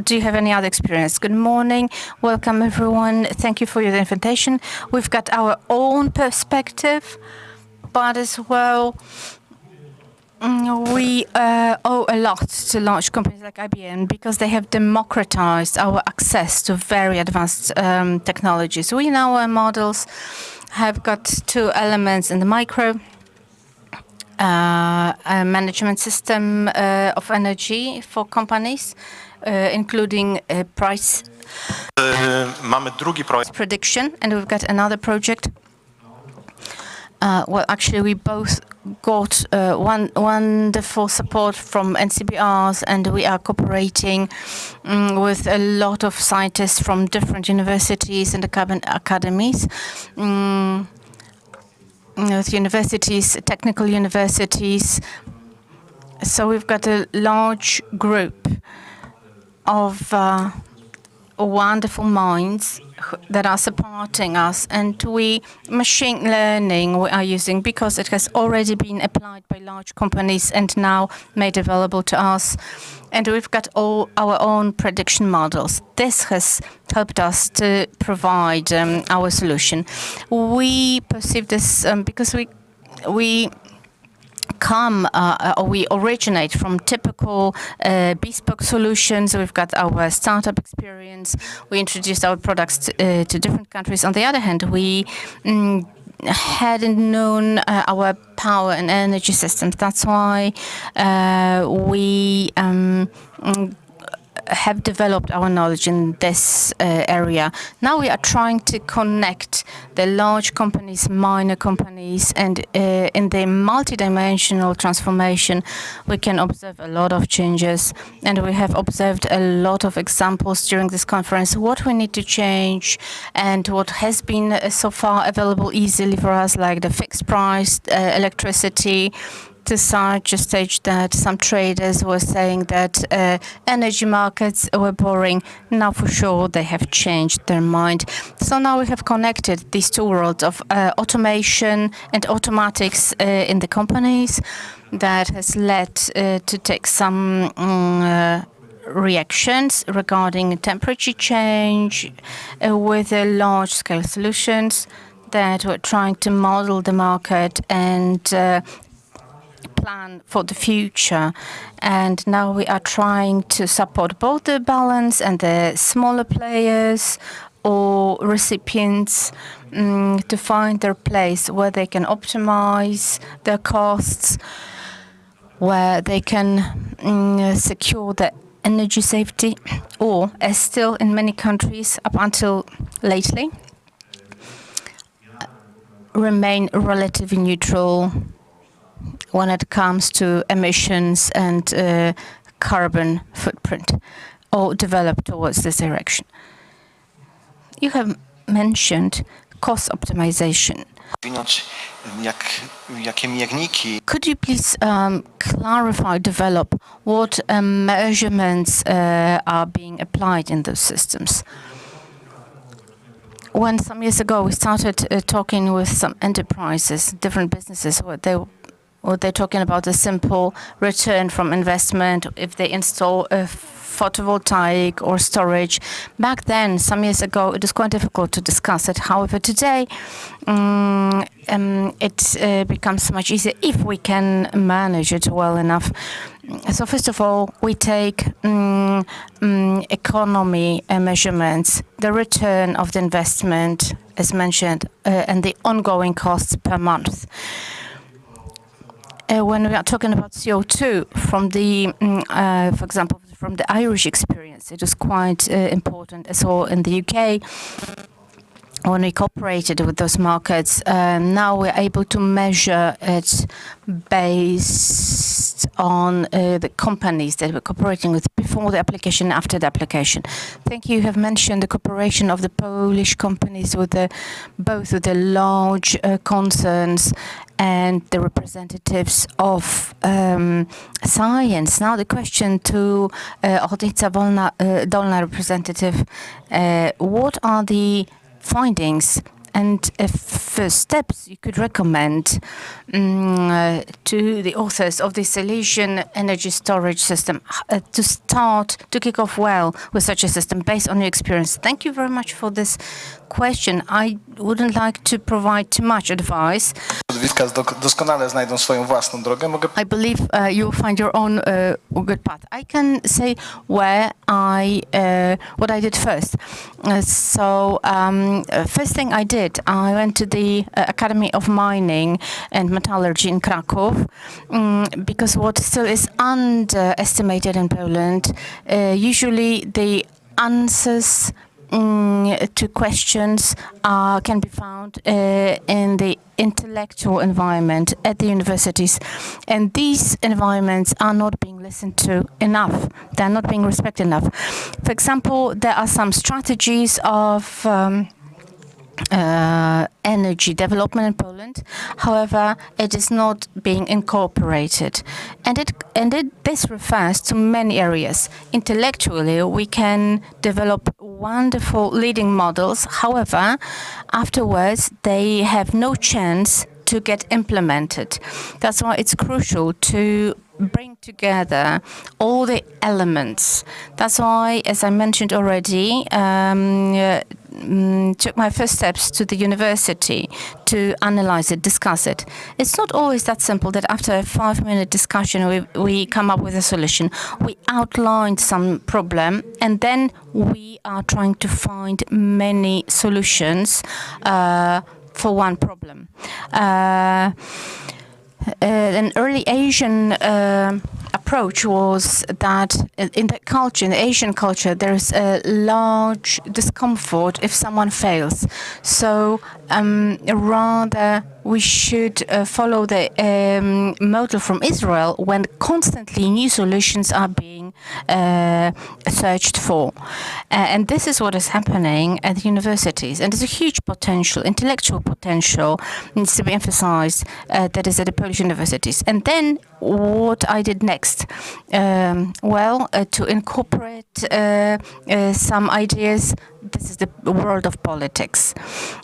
do you have any other experience? Good morning. Welcome, everyone. Thank you for your invitation. We've got our own perspective, but as well, we owe a lot to large companies like IBM because they have democratized our access to very advanced technologies. We in our models have got 2 elements in the micro management system of energy for companies, including price prediction, and we've got another project. Well, actually, we both got wonderful support from NCBRs, and we are cooperating with a lot of scientists from different universities and academies. With universities, technical universities. So we've got a large group of wonderful minds that are supporting us, and machine learning we are using because it has already been applied by large companies and now made available to us. And we've got all our own prediction models. This has helped us to provide our solution. We perceive this because we originate from typical bespoke solutions. We've got our startup experience. We introduced our products to different countries. On the other hand, we hadn't known our power and energy systems. That's why we have developed our knowledge in this area. Now we are trying to connect the large companies, minor companies, and in the multidimensional transformation, we can observe a lot of changes, and we have observed a lot of examples during this conference, what we need to change and what has been so far available easily for us, like the fixed price electricity, to such a stage that some traders were saying that energy markets were boring. Now for sure they have changed their mind. So now we have connected these two worlds of automation and automatics in the companies. That has led to take some reactions regarding temperature change with large-scale solutions that were trying to model the market and plan for the future. And now we are trying to support both the balance and the smaller players or recipients to find their place where they can optimize their costs, where they can secure the energy safety, or as still in many countries up until lately, remain relatively neutral when it comes to emissions and carbon footprint, or develop towards this direction. You have mentioned cost optimization. Could you please clarify, develop what measurements are being applied in those systems? When some years ago we started talking with some enterprises, different businesses, they're talking about a simple return from investment if they install a photovoltaic or storage. Back then, some years ago, it was quite difficult to discuss it. However, today, it becomes much easier if we can manage it well enough. So first of all, we take economy measurements, the return of the investment, as mentioned, and the ongoing costs per month. When we are talking about CO2, from the, for example, from the Irish experience, it was quite important as well in the UK. When we cooperated with those markets, now we're able to measure it based on the companies that we're cooperating with before the application, after the application. Thank you. You have mentioned the cooperation of the Polish companies with both with the large concerns and the representatives of science. Now the question to Ochotnica Dolna representative, what are the findings and first steps you could recommend to the authors of the Silesian energy storage system to start to kick off well with such a system based on your experience? Thank you very much for this question. I wouldn't like to provide too much advice. Doskonale znajdą swoją własną drogę. I believe you'll find your own good path. I can say what I did first. First thing I did, I went to the Academy of Mining and Metallurgy in Krakow, because what still is underestimated in Poland, usually the answers to questions can be found in the intellectual environment at the universities. And these environments are not being listened to enough. They're not being respected enough. For example, there are some strategies of energy development in Poland. However, it is not being incorporated. This refers to many areas. Intellectually, we can develop wonderful leading models. However, afterwards, they have no chance to get implemented. That's why it's crucial to bring together all the elements. That's why, as I mentioned already, took my first steps to the university to analyze it, discuss it. It's not always that simple that after a 5-minute discussion we come up with a solution. We outlined some problem and then we are trying to find many solutions for one problem. An early Asian approach was that in the culture, in the Asian culture, there is a large discomfort if someone fails. So rather we should follow the model from Israel when constantly new solutions are being being searched for. And this is what is happening at the universities. And there's a huge potential, intellectual potential, needs to be emphasized, that is at the Polish universities. And then what I did next? To incorporate some ideas. This is the world of politics.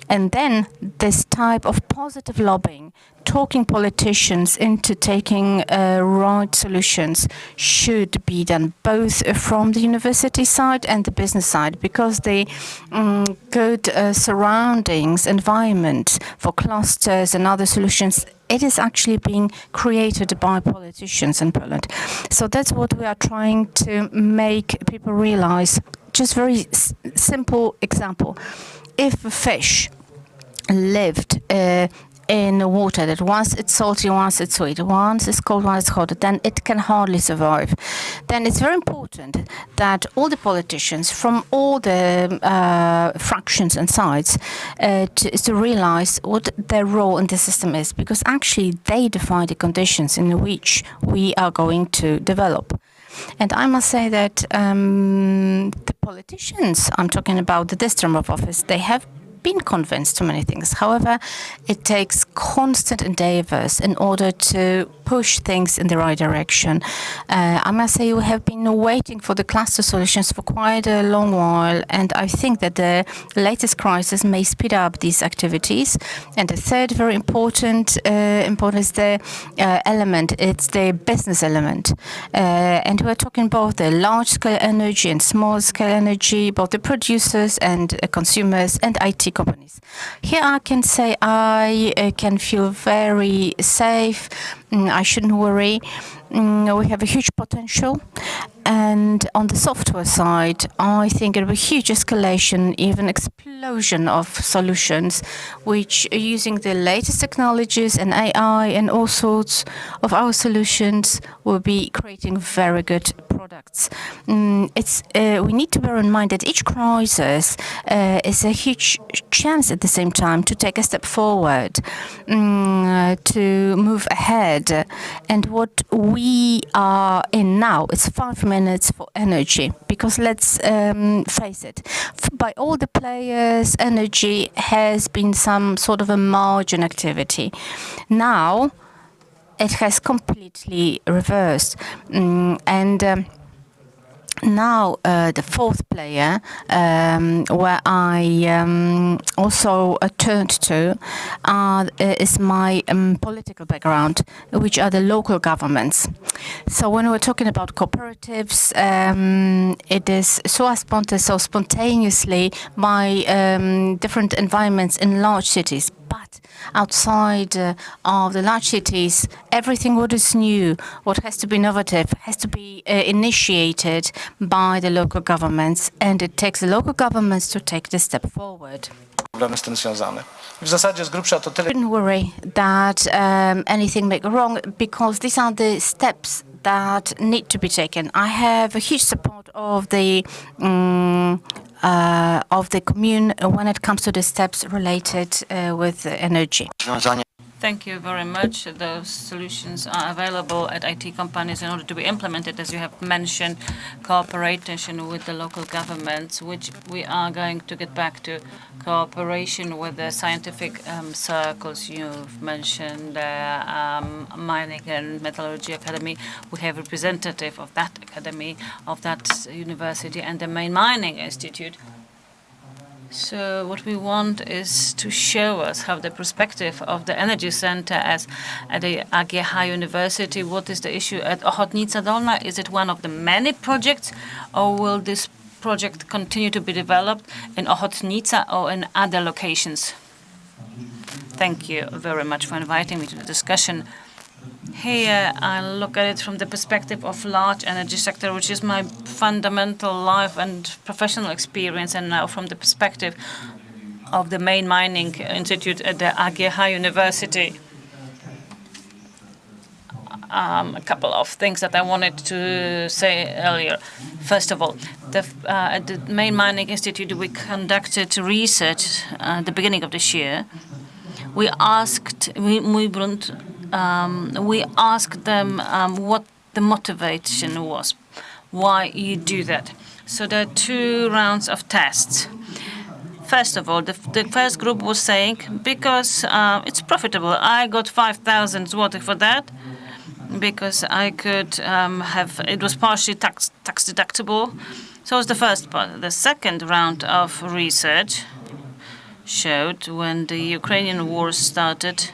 And then this type of positive lobbying, talking politicians into taking right solutions, should be done both from the university side and the business side, because the good surroundings, environment for clusters and other solutions, it is actually being created by politicians in Poland. So that's what we are trying to make people realize. Just very simple example. If a fish lived in water that once it's salty, once it's sweet, once it's cold, once it's hot, then it can hardly survive. Then it's very important that all the politicians from all the fractions and sides to realize what their role in the system is, because actually they define the conditions in which we are going to develop. And I must say that the politicians, I'm talking about the this term of office, they have been convinced to many things. However, it takes constant endeavors in order to push things in the right direction. I must say we have been waiting for the cluster solutions for quite a long while, and I think that the latest crisis may speed up these activities. And the third very important is the element. It's the business element. And we're talking both the large-scale energy and small-scale energy, both the producers and consumers and IT companies. Here I can say I can feel very safe. I shouldn't worry. We have a huge potential. And on the software side, I think it will be a huge escalation, even explosion of solutions, which using the latest technologies and AI and all sorts of our solutions will be creating very good products. We need to bear in mind that each crisis is a huge chance at the same time to take a step forward, to move ahead. And what we are in now is 5 minutes for energy, because let's face it, by all the players, energy has been some sort of a margin activity. Now it has completely reversed, now the fourth player, where I also turned to, is my political background, which are the local governments. So when we're talking about cooperatives, it is so spontaneously by different environments in large cities. But outside of the large cities, everything what is new, what has to be innovative, has to be initiated by the local governments, and it takes the local governments to take this step forward. Problemy z tym związane. W zasadzie z grubsza to tyle. Shouldn't worry that anything may go wrong, because these are the steps that need to be taken. I have a huge support of the commune when it comes to the steps related with energy. Thank you very much. Those solutions are available at IT companies in order to be implemented, as you have mentioned, cooperation with the local governments, which we are going to get back to, cooperation with the scientific circles. You've mentioned the Mining and Metallurgy Academy. We have a representative of that academy, of that university, and the main mining institute. So what we want is to show us how the perspective of the energy center as at the AGH University, what is the issue at Ochotnica Dolna? Is it one of the many projects, or will this project continue to be developed in Ochotnica or in other locations? Thank you very much for inviting me to the discussion. Here I look at it from the perspective of large energy sector, which is my fundamental life and professional experience, and now from the perspective of the main mining institute at the AGH University. A couple of things that I wanted to say earlier. First of all, at the main mining institute, we conducted research at the beginning of this year. We asked them what the motivation was. why you do that. So there are 2 rounds of tests. First of all, the first group was saying, because it's profitable, I got 5,000 zloty for that, because I could it was partially tax deductible. So it was the first part. The second round of research showed when the Ukrainian war started,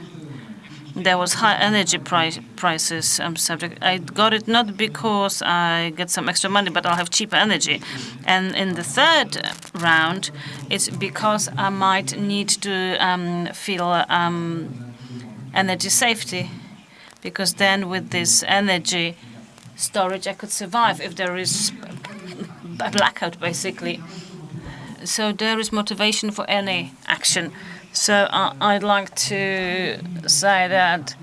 there was high energy prices subject. I got it not because I get some extra money, but I'll have cheaper energy. And in the third round, it's because I might need to feel energy safety, because then with this energy storage, I could survive if there is a blackout, basically. So there is motivation for any action. So I'd like to say that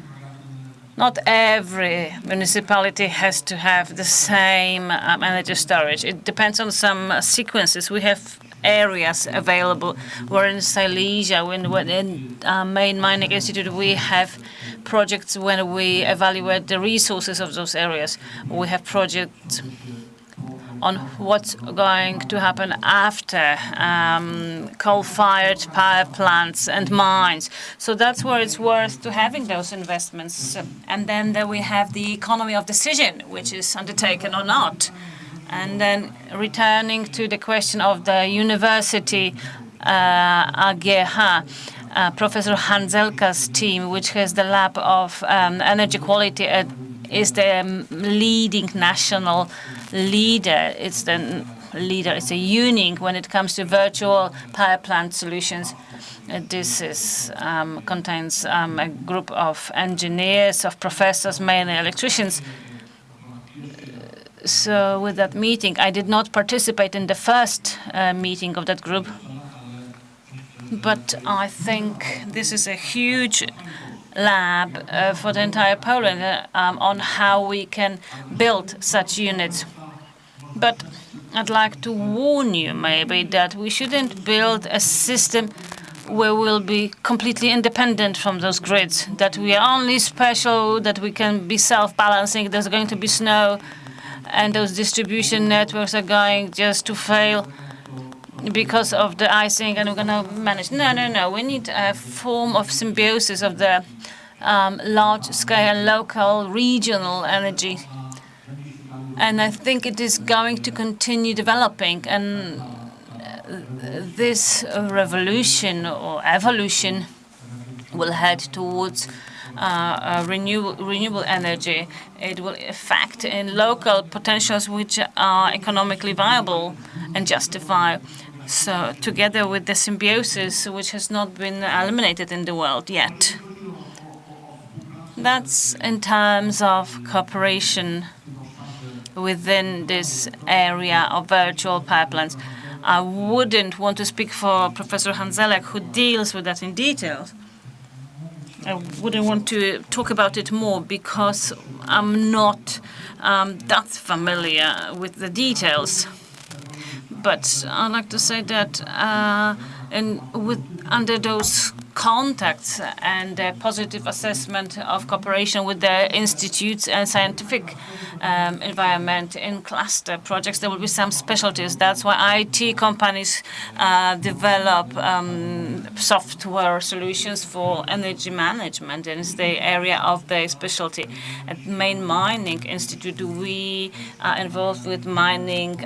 not every municipality has to have the same energy storage. It depends on some sequences. We have areas available. We're in Silesia, in main mining institute, we have projects when we evaluate the resources of those areas. We have projects on what's going to happen after coal-fired power plants and mines. So that's where it's worth to having those investments. And then there we have the economy of decision, which is undertaken or not. And then returning to the question of the university AGH, Professor Hanzelka's team, which has the lab of energy quality, is the leading national leader. It's the leader. It's a union when it comes to virtual power plant solutions. This is contains a group of engineers, of professors, mainly electricians. So with that meeting, I did not participate in the first meeting of that group, but I think this is a huge lab for the entire Poland on how we can build such units. But I'd like to warn you maybe that we shouldn't build a system where we'll be completely independent from those grids, that we are only special, that we can be self-balancing, there's going to be snow, and those distribution networks are going just to fail because of the icing, and we're going to manage. No. We need a form of symbiosis of the large-scale, local, regional energy. And I think it is going to continue developing. And this revolution or evolution will head towards renewable energy. It will affect in local potentials which are economically viable and justify. So together with the symbiosis, which has not been eliminated in the world yet. That's in terms of cooperation within this area of virtual power plants. I wouldn't want to speak for Professor Hanzelek, who deals with that in detail. I wouldn't want to talk about it more because I'm not that familiar with the details. But I'd like to say that under those contacts and the positive assessment of cooperation with the institutes and scientific environment in cluster projects, there will be some specialties. That's why IT companies develop software solutions for energy management, and it's the area of their specialty. At Main Mining Institute, we are involved with mining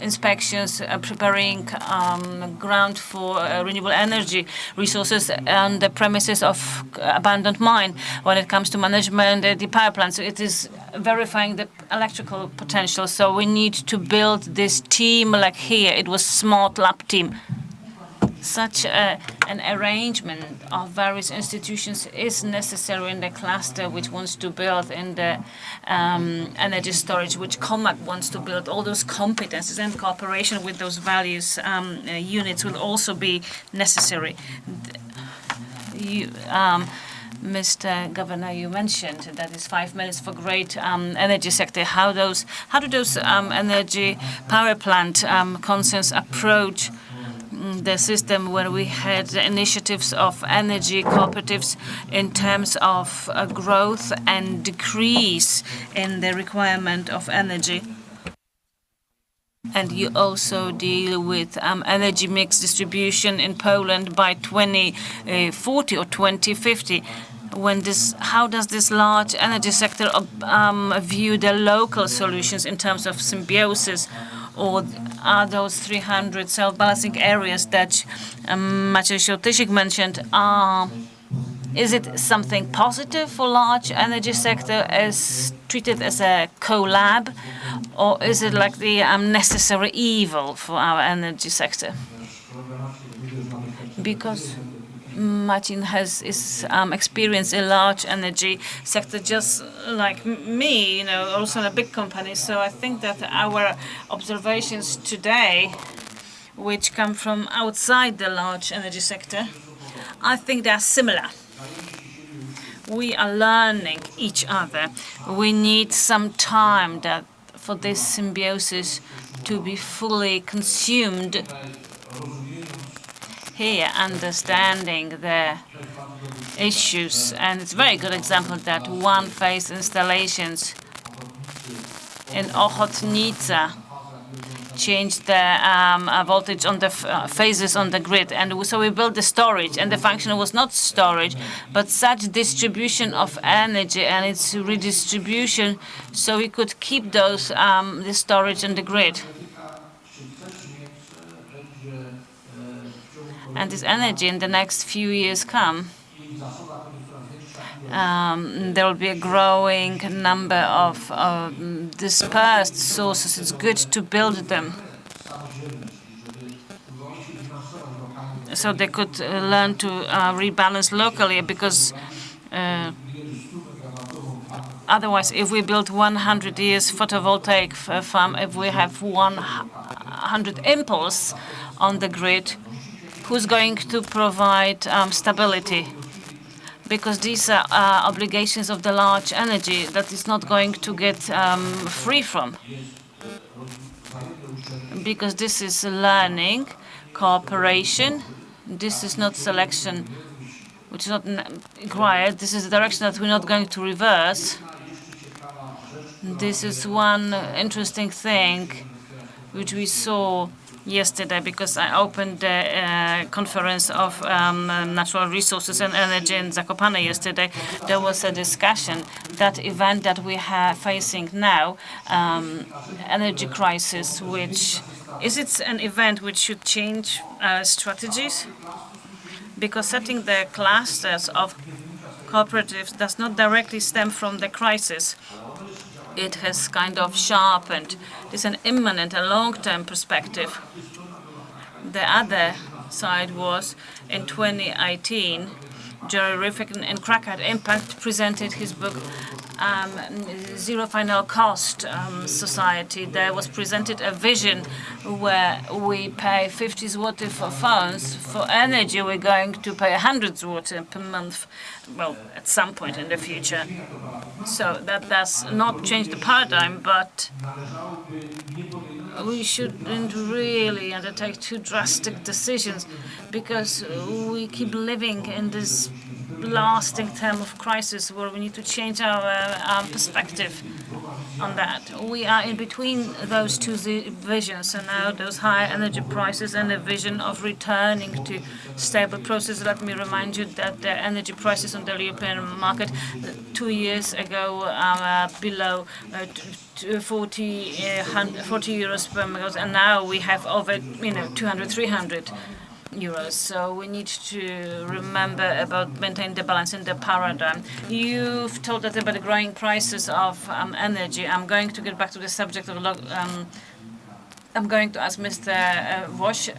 inspections, preparing ground for renewable energy resources on the premises of abandoned mine. When it comes to management, the power plants, it is verifying the electrical potential. So we need to build this team like here. It was smart lab team. Such an arrangement of various institutions is necessary in the cluster which wants to build in the energy storage, which COMAC wants to build. All those competences and cooperation with those various units will also be necessary. Mr. Governor, you mentioned that is 5 minutes for great energy sector. How do those energy power plant concerns approach the system where we had the initiatives of energy cooperatives in terms of growth and decrease in the requirement of energy. And you also deal with energy mix distribution in Poland by 2040 or 2050. How does this large energy sector view the local solutions in terms of symbiosis? Or are those 300 self-balancing areas that Maciej Siotysik mentioned, is it something positive for large energy sector as treated as a collab, or is it like the necessary evil for our energy sector? Because Martin is experienced in large energy sector just like me, also in a big company. So I think that our observations today, which come from outside the large energy sector, I think they are similar. We are learning each other. We need some time for this symbiosis to be fully consumed. Here, understanding the issues, and it's a very good example that one-phase installations in Ochotnica changed the voltage on the phases on the grid, and so we built the storage, and the function was not storage, but such distribution of energy and its redistribution, so we could keep those the storage on the grid. And this energy in the next few years there will be a growing number of dispersed sources. It's good to build them so they could learn to rebalance locally, because otherwise, if we build 100 years photovoltaic farm, if we have 100 impulse on the grid, who's going to provide stability? Because these are obligations of the large energy that is not going to get free from. Because this is learning, cooperation. This is not selection, which is not required. This is a direction that we're not going to reverse. This is one interesting thing which we saw yesterday, because I opened the conference of natural resources and energy in Zakopane yesterday. There was a discussion, that event that we are facing now, energy crisis, is it an event which should change strategies? Because setting the clusters of cooperatives does not directly stem from the crisis. It has kind of sharpened. It's an imminent and long-term perspective. The other side was in 2018, Jerry Rifkin in Krakow Impact presented his book, Zero Final Cost Society. There was presented a vision where we pay 50 zloty for phones. For energy, we're going to pay 100 zloty per month, well, at some point in the future. So that does not change the paradigm, but we shouldn't really undertake too drastic decisions, because we keep living in this lasting term of crisis where we need to change our perspective on that. We are in between those two visions, and now those high energy prices and the vision of returning to stable process. Let me remind you that the energy prices on the European market 2 years ago are below 40 euros per megawatt, and now we have over 200, 300 euros. So we need to remember about maintaining the balance in the paradigm. You've told us about the growing prices of energy. I'm going to get back to the subject of I'm going to ask Mr. Woś,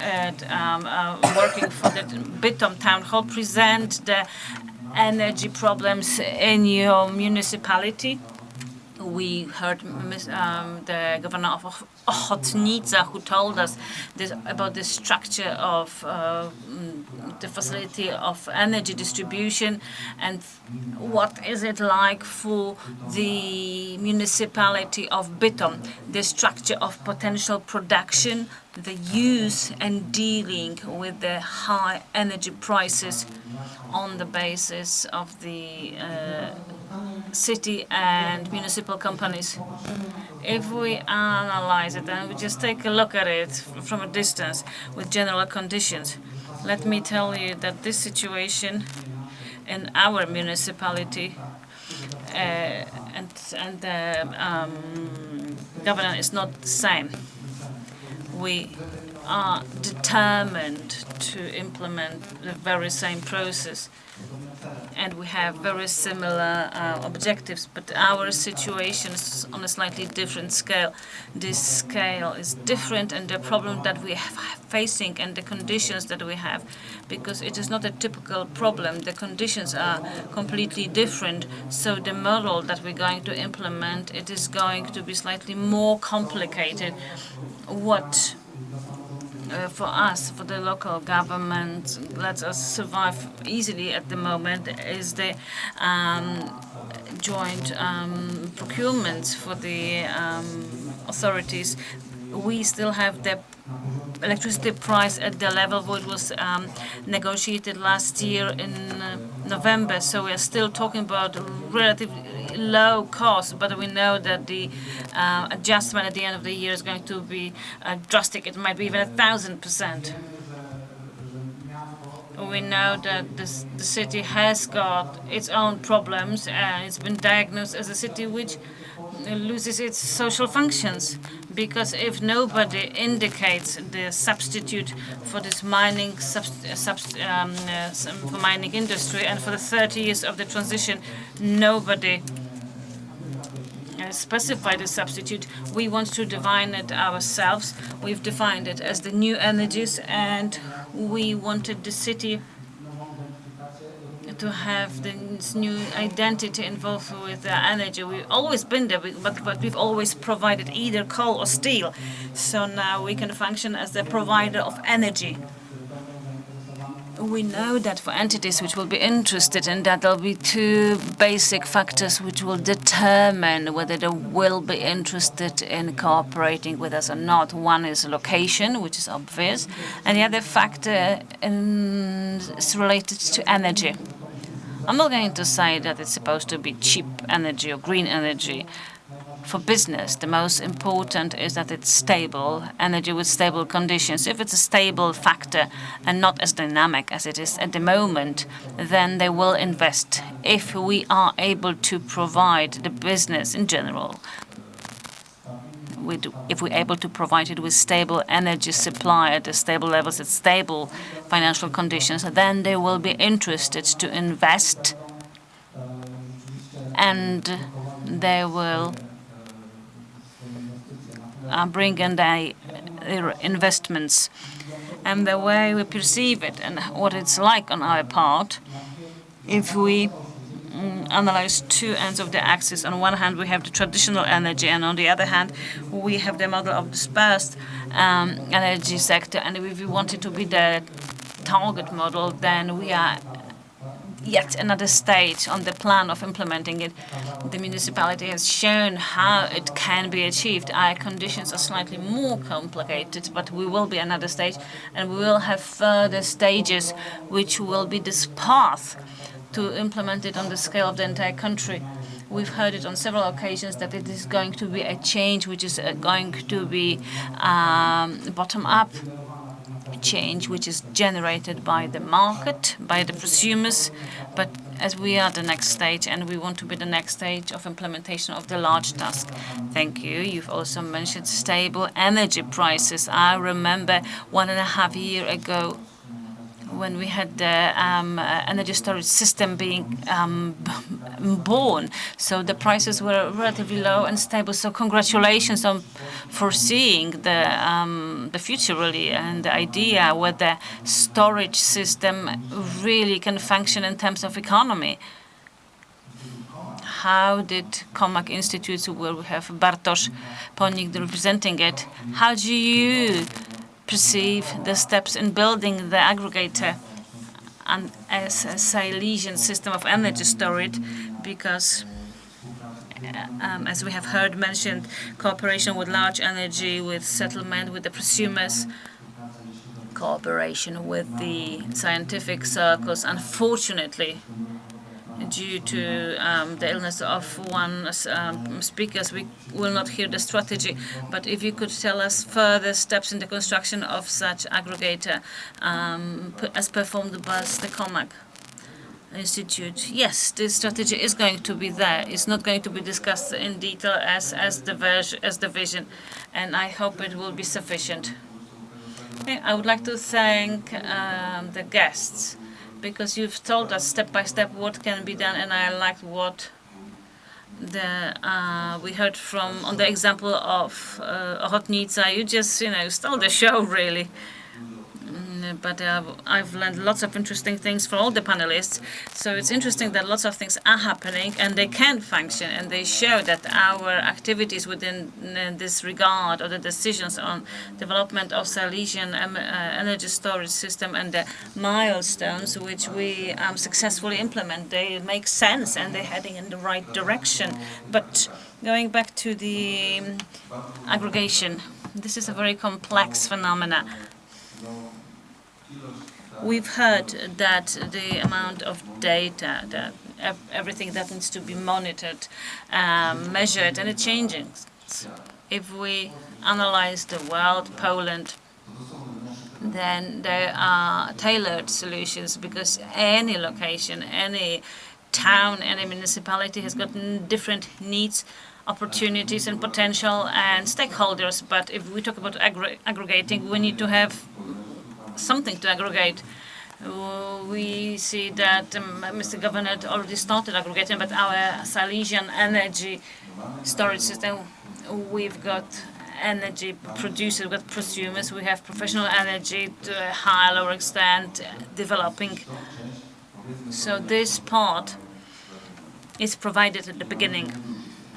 working for the Bytom Town Hall, present the energy problems in your municipality. We heard the governor of Ochotnica, who told us about the structure of the facility of energy distribution and what is it like for the municipality of Bytom, the structure of potential production, the use and dealing with the high energy prices on the basis of the city and municipal companies. If we analyze it and we just take a look at it from a distance with general conditions, let me tell you that this situation in our municipality and the governance is not the same. We are determined to implement the very same process, and we have very similar objectives, but our situation is on a slightly different scale. This scale is different, and the problem that we are facing and the conditions that we have, because it is not a typical problem, the conditions are completely different, so the model that we're going to implement, it is going to be slightly more complicated. What for us, for the local government, lets us survive easily at the moment is the joint procurements for the authorities. We still have the electricity price at the level which was negotiated last year in November, so we are still talking about relatively low cost, but we know that the adjustment at the end of the year is going to be drastic. It might be even 1,000%. We know that the city has got its own problems, and it's been diagnosed as a city which loses its social functions, because if nobody indicates the substitute for this mining for mining industry, and for the 30 years of the transition, nobody specified the substitute. We want to define it ourselves. We've defined it as the new energies, and we wanted the city to have this new identity involved with the energy. We've always been there, but we've always provided either coal or steel. So now we can function as the provider of energy. We know that for entities which will be interested in that, there'll be two basic factors which will determine whether they will be interested in cooperating with us or not. One is location, which is obvious, and the other factor is related to energy. I'm not going to say that it's supposed to be cheap energy or green energy. For business, the most important is that it's stable, energy with stable conditions. If it's a stable factor and not as dynamic as it is at the moment, then they will invest. If we are able to provide the business in general, if we're able to provide it with stable energy supply at the stable levels, at stable financial conditions, then they will be interested to invest, and they will bring in their investments. And the way we perceive it and what it's like on our part, if we analyze two ends of the axis, on one hand we have the traditional energy, and on the other hand we have the model of dispersed energy sector, and if we want it to be the target model, then we are yet another stage on the plan of implementing it. The municipality has shown how it can be achieved. Our conditions are slightly more complicated, but we will be another stage, and we will have further stages which will be this path to implement it on the scale of the entire country. We've heard it on several occasions that it is going to be a change which is going to be bottom-up change, which is generated by the market, by the prosumers, but as we are the next stage, and we want to be the next stage of implementation of the large task. Thank you. You've also mentioned stable energy prices. I remember 1.5 years ago when we had the energy storage system being born. So the prices were relatively low and stable. So congratulations on foreseeing the future, really, and the idea where the storage system really can function in terms of economy. how did Comac Institute, where we have Bartosz Ponik representing it, how do you perceive the steps in building the aggregator and as a Silesian system of energy storage? Because as we have heard mentioned, cooperation with large energy, with settlement, with the prosumers, cooperation with the scientific circles. Unfortunately, due to the illness of one speaker, we will not hear the strategy. But if you could tell us further steps in the construction of such aggregator as performed by the Comac Institute. Yes, this strategy is going to be there. It's not going to be discussed in detail as the vision, and I hope it will be sufficient. Okay, I would like to thank the guests, because you've told us step by step what can be done, and I liked what we heard from on the example of Ochotnica. You just stole the show really. But I've learned lots of interesting things from all the panelists. So it's interesting that lots of things are happening and they can function, and they show that our activities within this regard, or the decisions on development of Silesian energy storage system and the milestones which we successfully implement, they make sense and they're heading in the right direction. But going back to the aggregation, this is a very complex phenomena. We've heard that the amount of data, that everything that needs to be monitored, measured, and it changes. If we analyze the world, Poland, then there are tailored solutions, because any location, any town, any municipality has got different needs, opportunities, and potential, and stakeholders. But if we talk about aggregating, we need to have something to aggregate. We see that Mr. Governor already started aggregating, but our Silesian energy storage system, we've got energy producers, we've got prosumers, we have professional energy to a higher, lower extent developing. So this part is provided at the beginning.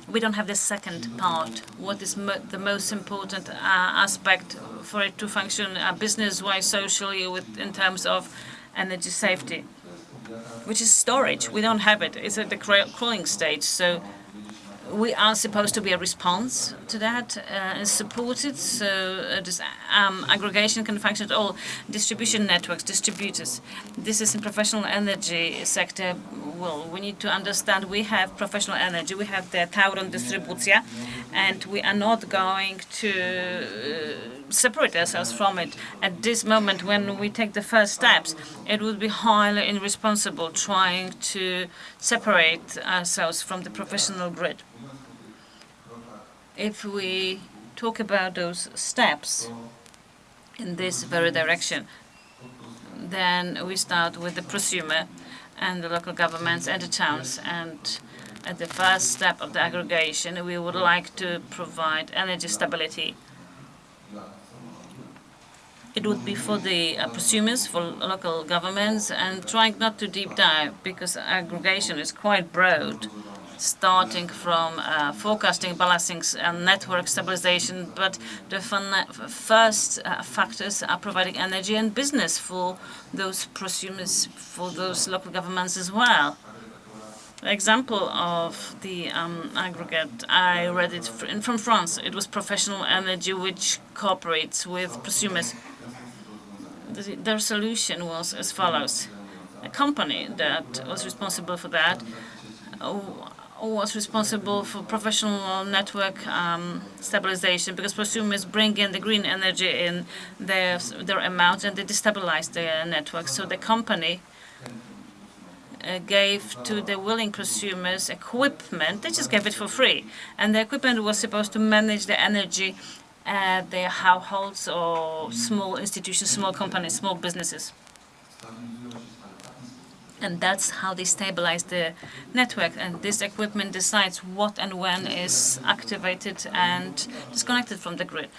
We don't have the second part. What is the most important aspect for it to function business-wise, socially, in terms of energy safety, which is storage. We don't have it. It's at the crawling stage. So we are supposed to be a response to that and support it. So this aggregation can function at all. Distribution networks, distributors. This is in professional energy sector. Well, we need to understand we have professional energy. We have the Tauron Dystrybucja, and we are not going to separate ourselves from it. At this moment, when we take the first steps, it would be highly irresponsible trying to separate ourselves from the professional grid. If we talk about those steps in this very direction, then we start with the prosumer and the local governments and the towns. And at the first step of the aggregation, we would like to provide energy stability. It would be for the prosumers, for local governments, and trying not to deep dive, because aggregation is quite broad, starting from forecasting, balancing, and network stabilization. But the first factors are providing energy and business for those prosumers, for those local governments as well. The example of the aggregate, I read it from France. It was professional energy which cooperates with prosumers. Their solution was as follows. A company that was responsible for that was responsible for professional network stabilization, because prosumers bring in the green energy in their amount and they destabilize the network. So the company gave to the willing prosumers equipment. They just gave it for free. And the equipment was supposed to manage the energy at their households or small institutions, small companies, small businesses. And that's how they stabilize the network. And this equipment decides what and when is activated and disconnected from the grid.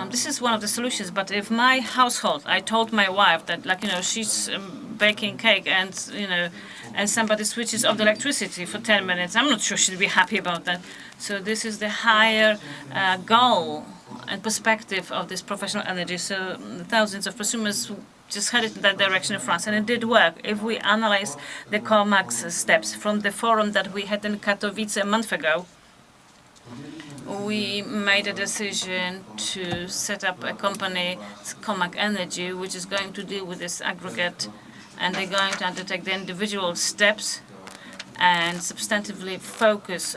This is one of the solutions. But if my household, I told my wife that, she's baking cake and, and somebody switches off the electricity for 10 minutes. I'm not sure she'll be happy about that. So this is the higher goal and perspective of this professional energy. So thousands of prosumers just headed in that direction in France, and it did work. If we analyze the COMAX steps from the forum that we had in Katowice a month ago, we made a decision to set up a company, COMAC Energy, which is going to deal with this aggregate, and they're going to undertake the individual steps and substantively focus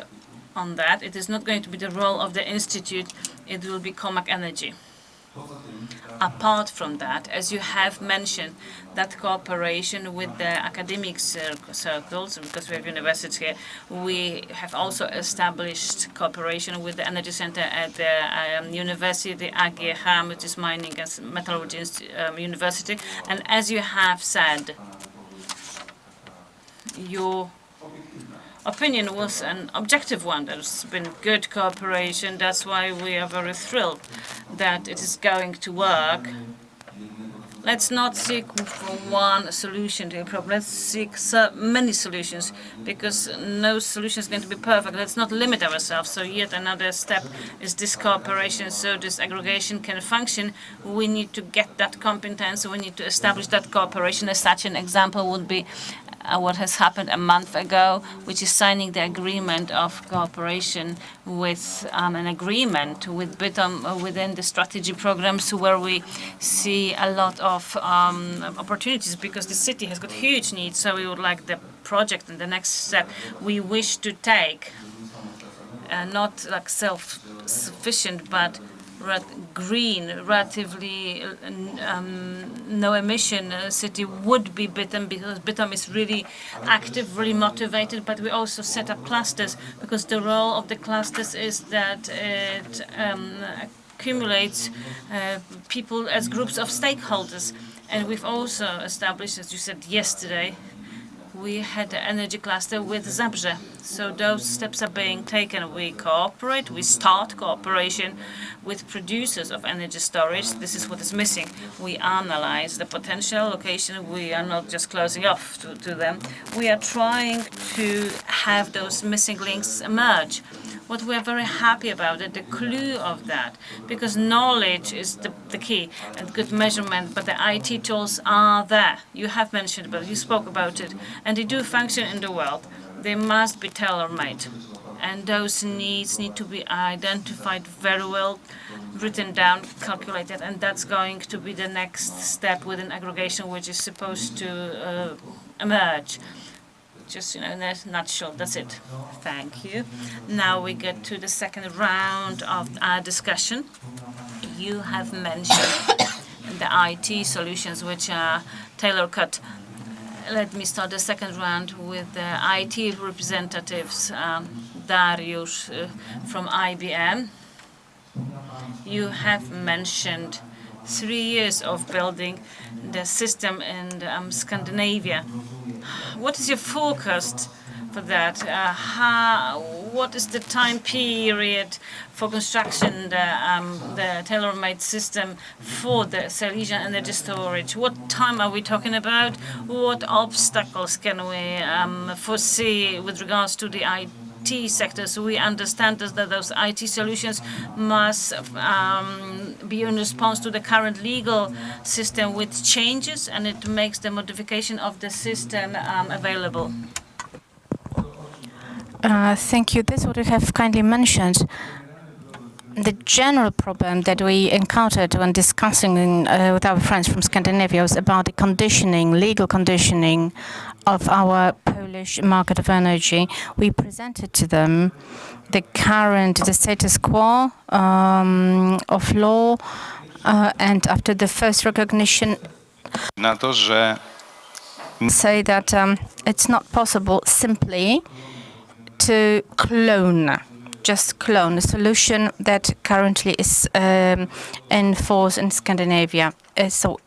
on that. It is not going to be the role of the institute, it will be COMAC Energy. Apart from that, as you have mentioned, that cooperation with the academic circles, because we have universities here, we have also established cooperation with the Energy Center at the university, the AGH, which is Mining and Metallurgy University. And as you have said, your opinion was an objective one. There's been good cooperation. That's why we are very thrilled that it is going to work. Let's not seek for one solution to a problem. Let's seek so many solutions, because no solution is going to be perfect. Let's not limit ourselves. So yet another step is this cooperation. So this aggregation can function. We need to get that competence. We need to establish that cooperation. As such an example would be what has happened a month ago, which is signing the agreement of cooperation with an agreement with BITOM within the strategy programs, where we see a lot of opportunities, because the city has got huge needs. So we would like the project and the next step we wish to take, not like self-sufficient, but green, relatively no emission city would be BITOM, because BITOM is really active, really motivated. But we also set up clusters, because the role of the clusters is that it accumulates people as groups of stakeholders. And we've also established, as you said yesterday, we had an energy cluster with Zabrze. So those steps are being taken. We cooperate, we start cooperation with producers of energy storage. This is what is missing. We analyze the potential location. We are not just closing off to them. We are trying to have those missing links emerge. What we are very happy about it, the clue of that, because knowledge is the key and good measurement, but the IT tools are there. You have mentioned about it, you spoke about it, and they do function in the world. They must be tailor-made, and those needs need to be identified very well, written down, calculated, and that's going to be the next step within aggregation, which is supposed to emerge. Just, in a nutshell, that's it. Thank you. Now we get to the second round of our discussion. You have mentioned the IT solutions, which are tailor-cut. Let me start the second round with the IT representatives. Dariusz from IBM. You have mentioned 3 years of building the system in Scandinavia. What is your forecast for that? What is the time period for construction, the tailor-made system for the Silesian energy storage? What time are we talking about? What obstacles can we foresee with regards to the IT sector? So we understand that those IT solutions must be in response to the current legal system with changes, and it makes the modification of the system available. Thank you. This is what you have kindly mentioned. The general problem that we encountered when discussing with our friends from Scandinavia was about the conditioning, legal conditioning of our Polish market of energy. We presented to them the status quo of law, and after the first recognition, say that it's not possible simply to just clone a solution that currently is in force in Scandinavia. So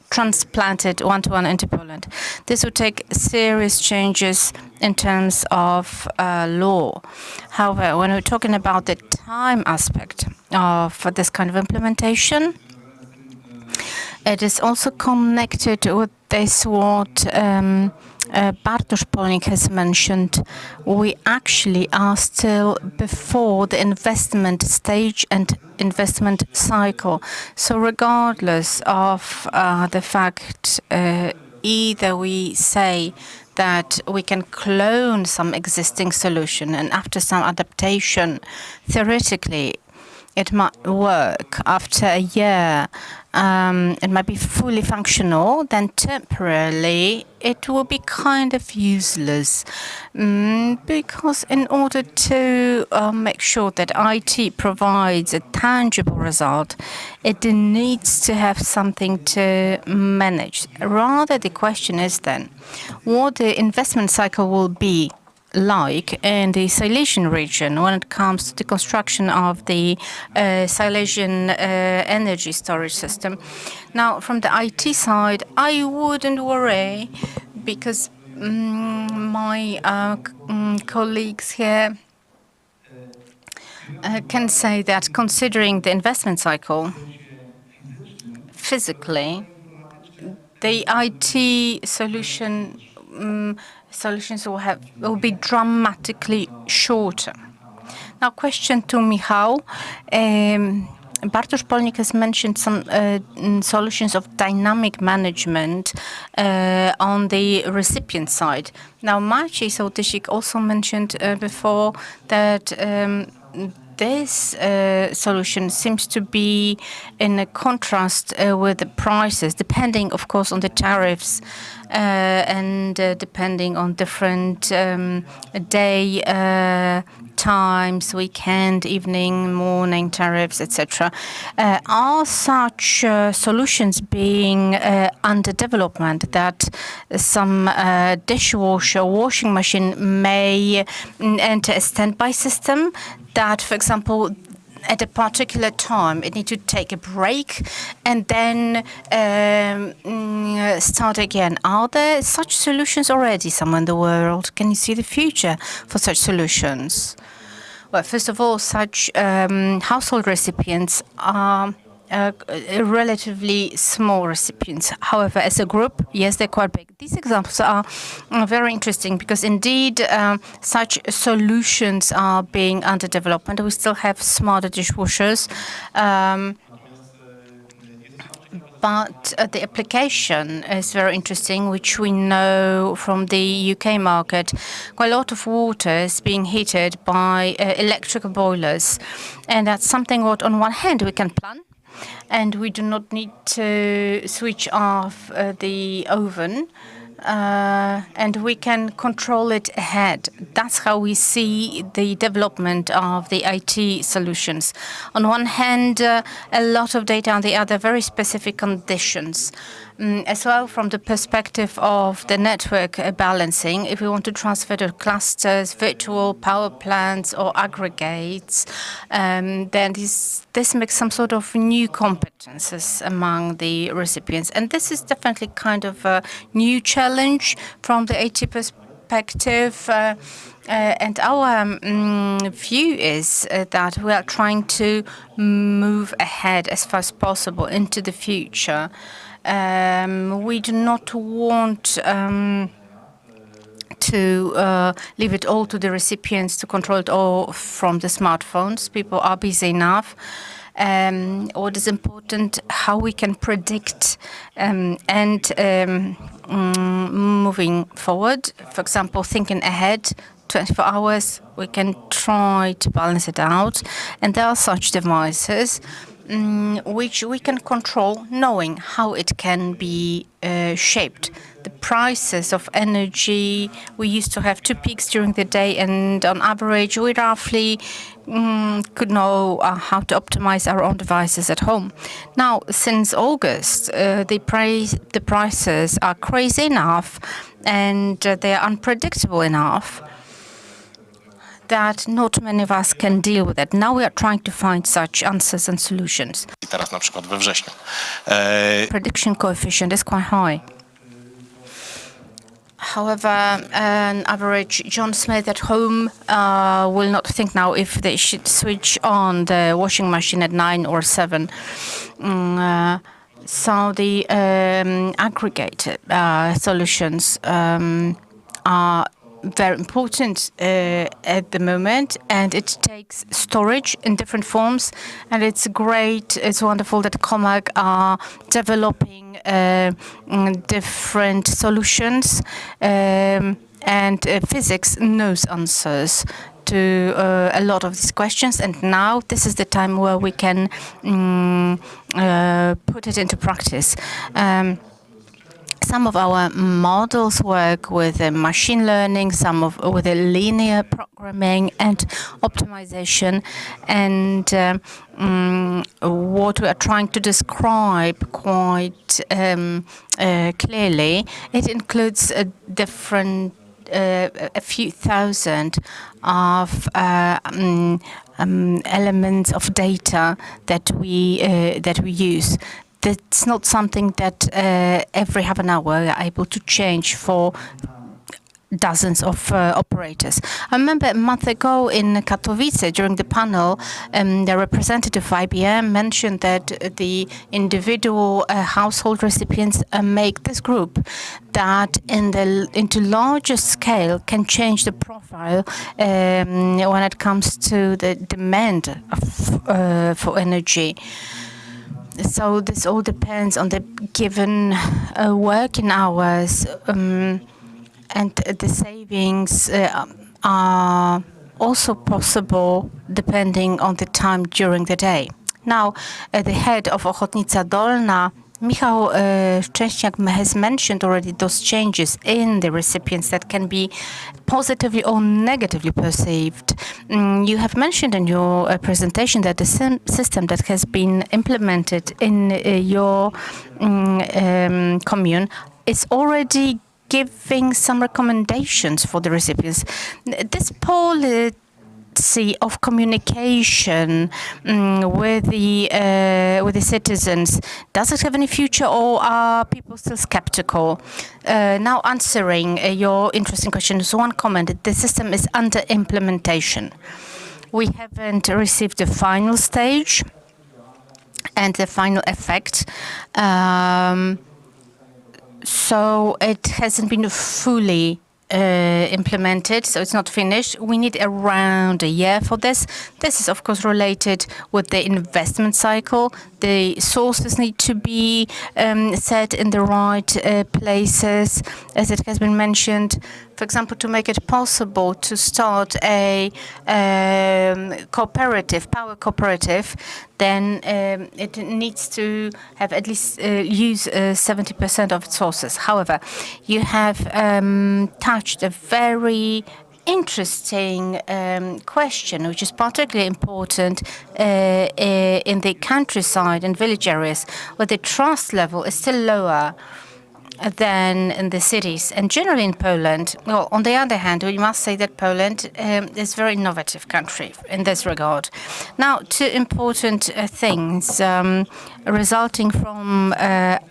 transplanted one-to-one into Poland. This would take serious changes in terms of law. However, when we're talking about the time aspect of this kind of implementation, It is also connected with this what Bartosz Polnik has mentioned. We actually are still before the investment stage and investment cycle. So regardless of the fact either we say that we can clone some existing solution and after some adaptation, theoretically, it might work. After a year, it might be fully functional, then temporarily it will be kind of useless. Because in order to make sure that IT provides a tangible result, it needs to have something to manage. Rather, the question is then, what the investment cycle will be like in the Silesian region when it comes to the construction of the Silesian energy storage system. Now, from the IT side, I wouldn't worry because my colleagues here can say that considering the investment cycle, physically, the IT solutions will be dramatically shorter. Now, question to Michał. Bartosz Polnik has mentioned some solutions of dynamic management on the recipient side. Now, Maciej Sołtysik also mentioned before that this solution seems to be in a contrast with the prices, depending, of course, on the tariffs and depending on different day times, weekend, evening, morning tariffs, etc. Are such solutions being under development that some dishwasher, washing machine may enter a standby system that, for example, at a particular time, it needs to take a break and then start again. Are there such solutions already somewhere in the world? Can you see the future for such solutions? Well, first of all, such household recipients are relatively small recipients. However, as a group, yes, they're quite big. These examples are very interesting because indeed such solutions are being under development. We still have smarter dishwashers, but the application is very interesting, which we know from the UK market. Quite a lot of water is being heated by electrical boilers, and that's something what on one hand we can plan, and we do not need to switch off the oven, and we can control it ahead. That's how we see the development of the IT solutions. On one hand, a lot of data, on the other, very specific conditions. As well, from the perspective of the network balancing, if we want to transfer to clusters, virtual power plants, or aggregates, then this makes some sort of new competences among the recipients. And this is definitely kind of a new challenge from the IT perspective. And our view is that we are trying to move ahead as far as possible into the future. We do not want to leave it all to the recipients to control it all from the smartphones. People are busy enough. What is important, how we can predict and moving forward. For example, thinking ahead, 24 hours, we can try to balance it out. And there are such devices which we can control, knowing how it can be shaped. The prices of energy, we used to have 2 peaks during the day, and on average, we roughly could know how to optimize our own devices at home. Now, since August, the prices are crazy enough, and they are unpredictable enough that not many of us can deal with it. Now we are trying to find such answers and solutions. Teraz na przykład we wrześniu. Prediction coefficient is quite high. However, an average John Smith at home will not think now if they should switch on the washing machine at 9 or 7. So the aggregated solutions are very important at the moment, and it takes storage in different forms, and it's great, it's wonderful that COMAG are developing different solutions, and physics knows answers to a lot of these questions, and now this is the time where we can put it into practice. Some of our models work with machine learning, some with linear programming and optimization. And what we are trying to describe quite clearly, it includes a few thousand of elements of data that we use. That's not something that every half an hour we are able to change for dozens of operators. I remember a month ago in Katowice during the panel, the representative of IBM mentioned that the individual household recipients make this group that into larger scale can change the profile when it comes to the demand for energy. So this all depends on the given working hours, and the savings are also possible depending on the time during the day. Now, the head of Ochotnica Dolna, Michał Szczęśniak, has mentioned already those changes in the recipients that can be positively or negatively perceived. You have mentioned in your presentation that the system that has been implemented in your commune is already giving some recommendations for the recipients. This policy of communication with the citizens, does it have any future, or are people still skeptical? Now, answering your interesting questions, one comment: the system is under implementation. We haven't received the final stage and the final effect. So it hasn't been fully implemented, so it's not finished. We need around a year for this. This is, of course, related with the investment cycle. The sources need to be set in the right places, as it has been mentioned. For example, to make it possible to start a cooperative, power cooperative, then it needs to have at least use 70% of its sources. However, you have touched a very interesting question, which is particularly important in the countryside and village areas, where the trust level is still lower than in the cities. And generally in Poland, well, on the other hand, we must say that Poland is a very innovative country in this regard. Now, two important things resulting from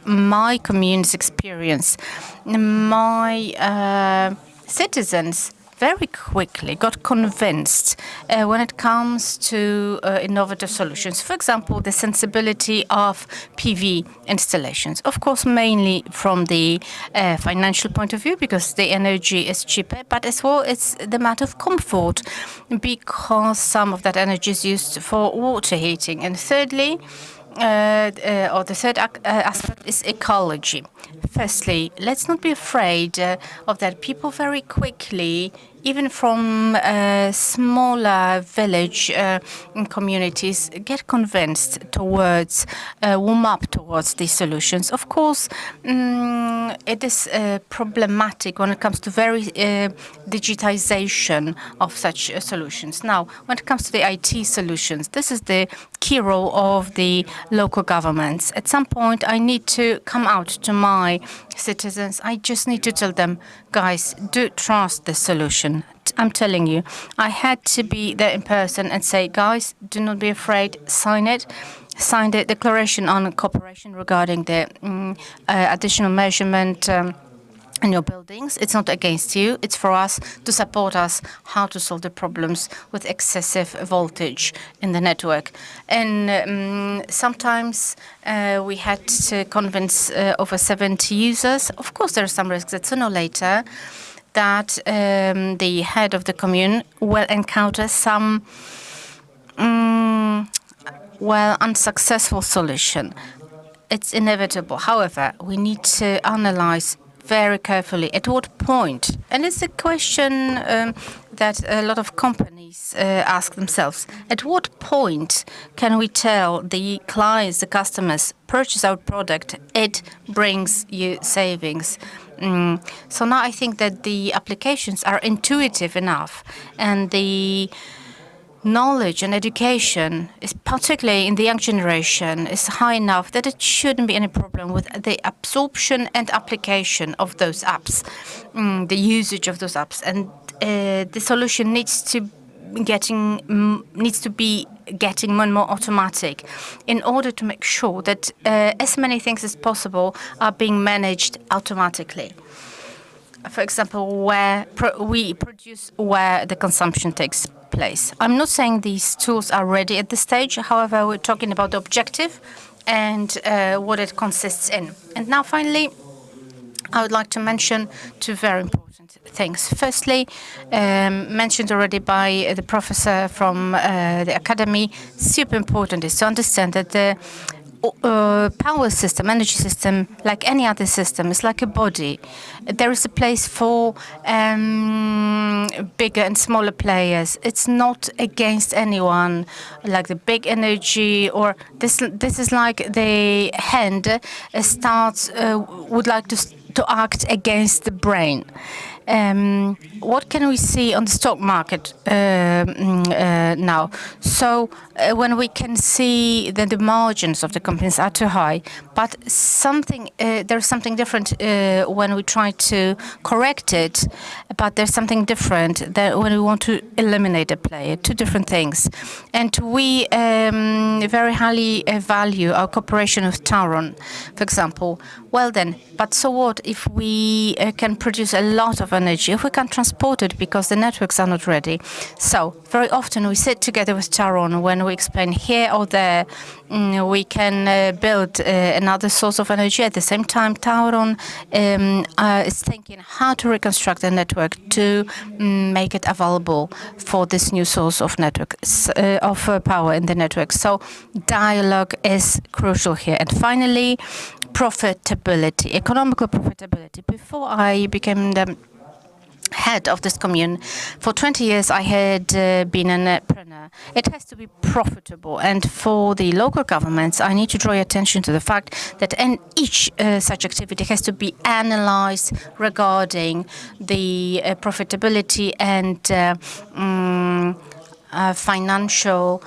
my commune's experience. My citizens very quickly got convinced when it comes to innovative solutions. For example, the sensibility of PV installations. Of course, mainly from the financial point of view, because the energy is cheaper, but as well it's the matter of comfort, because some of that energy is used for water heating. And thirdly, or the third aspect is ecology. Firstly, let's not be afraid of that. People very quickly, even from smaller village communities, get convinced towards, warm up towards these solutions. Of course, it is problematic when it comes to very digitization of such solutions. Now, when it comes to the IT solutions, this is the key role of the local governments. At some point, I need to come out to my citizens. I just need to tell them, guys, do trust the solution. I'm telling you, I had to be there in person and say, guys, do not be afraid, sign it. Sign the declaration on cooperation regarding the additional measurement in your buildings. It's not against you. It's for us to support us how to solve the problems with excessive voltage in the network. And sometimes we had to convince over 70 users. Of course, there are some risks that sooner or later that the head of the commune will encounter some unsuccessful solution. It's inevitable. However, we need to analyze very carefully at what point, and it's a question that a lot of companies ask themselves, at what point can we tell the clients, the customers, purchase our product, it brings you savings. So now I think that the applications are intuitive enough, and the knowledge and education, is particularly in the young generation, is high enough that it shouldn't be any problem with the absorption and application of those apps, the usage of those apps. And the solution needs to be getting more and more automatic in order to make sure that as many things as possible are being managed automatically. For example, where we produce where the consumption takes place. I'm not saying these tools are ready at this stage. However, we're talking about the objective and what it consists in. And now, finally, I would like to mention two very important things. Firstly, mentioned already by the professor from the academy, super important is to understand that the power system, energy system, like any other system, is like a body. There is a place for bigger and smaller players. It's not against anyone, like the big energy, or this is like the hand would like to act against the brain. What can we see on the stock market now? So when we can see that the margins of the companies are too high, but there's something different when we try to correct it, but there's something different that when we want to eliminate a player, two different things. And we very highly value our cooperation with Tauron, for example. Well then, but so what if we can produce a lot of energy, if we can transport it because the networks are not ready? So very often we sit together with Tauron when we explain here or there we can build another source of energy. At the same time, Tauron is thinking how to reconstruct the network to make it available for this new source of power in the network. So dialogue is crucial here. And finally, profitability, economical profitability. Before I became the head of this commune, for 20 years I had been an entrepreneur. It has to be profitable, and for the local governments I need to draw your attention to the fact that each such activity has to be analyzed regarding the profitability and financial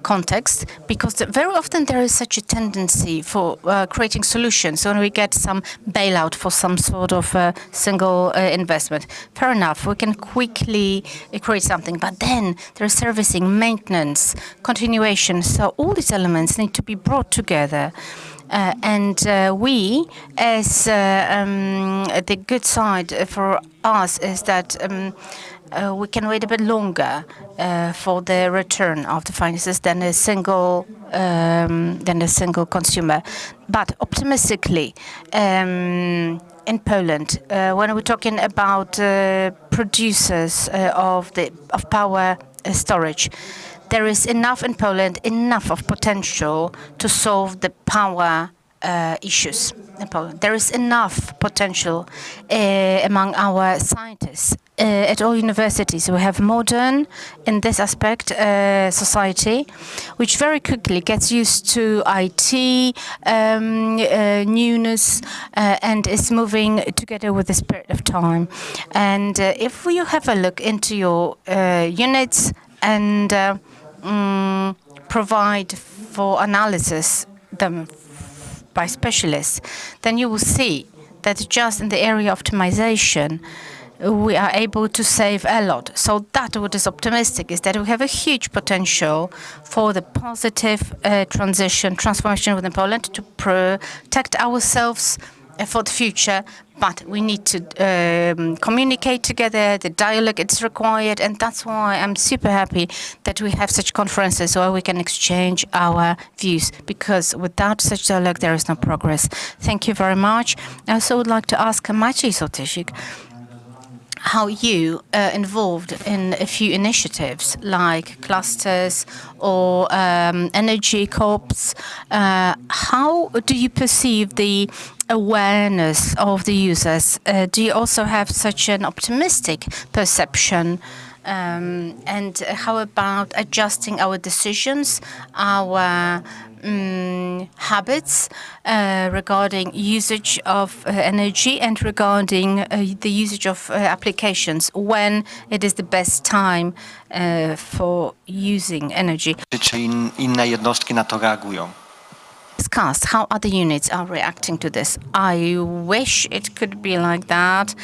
context, because very often there is such a tendency for creating solutions. So when we get some bailout for some sort of single investment, fair enough, we can quickly create something, but then there's servicing, maintenance, continuation. So all these elements need to be brought together. And we, as the good side for us is that we can wait a bit longer for the return of the finances than a single consumer. But optimistically, in Poland, when we're talking about producers of power storage, there is enough in Poland, enough of potential to solve the power issues in Poland. There is enough potential among our scientists at all universities. We have modern, in this aspect, society, which very quickly gets used to IT, newness, and is moving together with the spirit of time. And if you have a look into your units and provide for analysis them by specialists, then you will see that just in the area of optimization, we are able to save a lot. So that what is optimistic is that we have a huge potential for the positive transformation within Poland to protect ourselves for the future, but we need to communicate together. The dialogue is required, and that's why I'm super happy that we have such conferences where we can exchange our views, because without such dialogue, there is no progress. Thank you very much. I also would like to ask Maciej Sotysic how you involved in a few initiatives like clusters or energy corps. How do you perceive the awareness of the users? Do you also have such an optimistic perception? And how about adjusting our decisions, our habits regarding usage of energy and regarding the usage of applications, when it is the best time for using energy? Czy inne jednostki na to reagują? Discussed how other units are reacting to this. I wish it could be like that,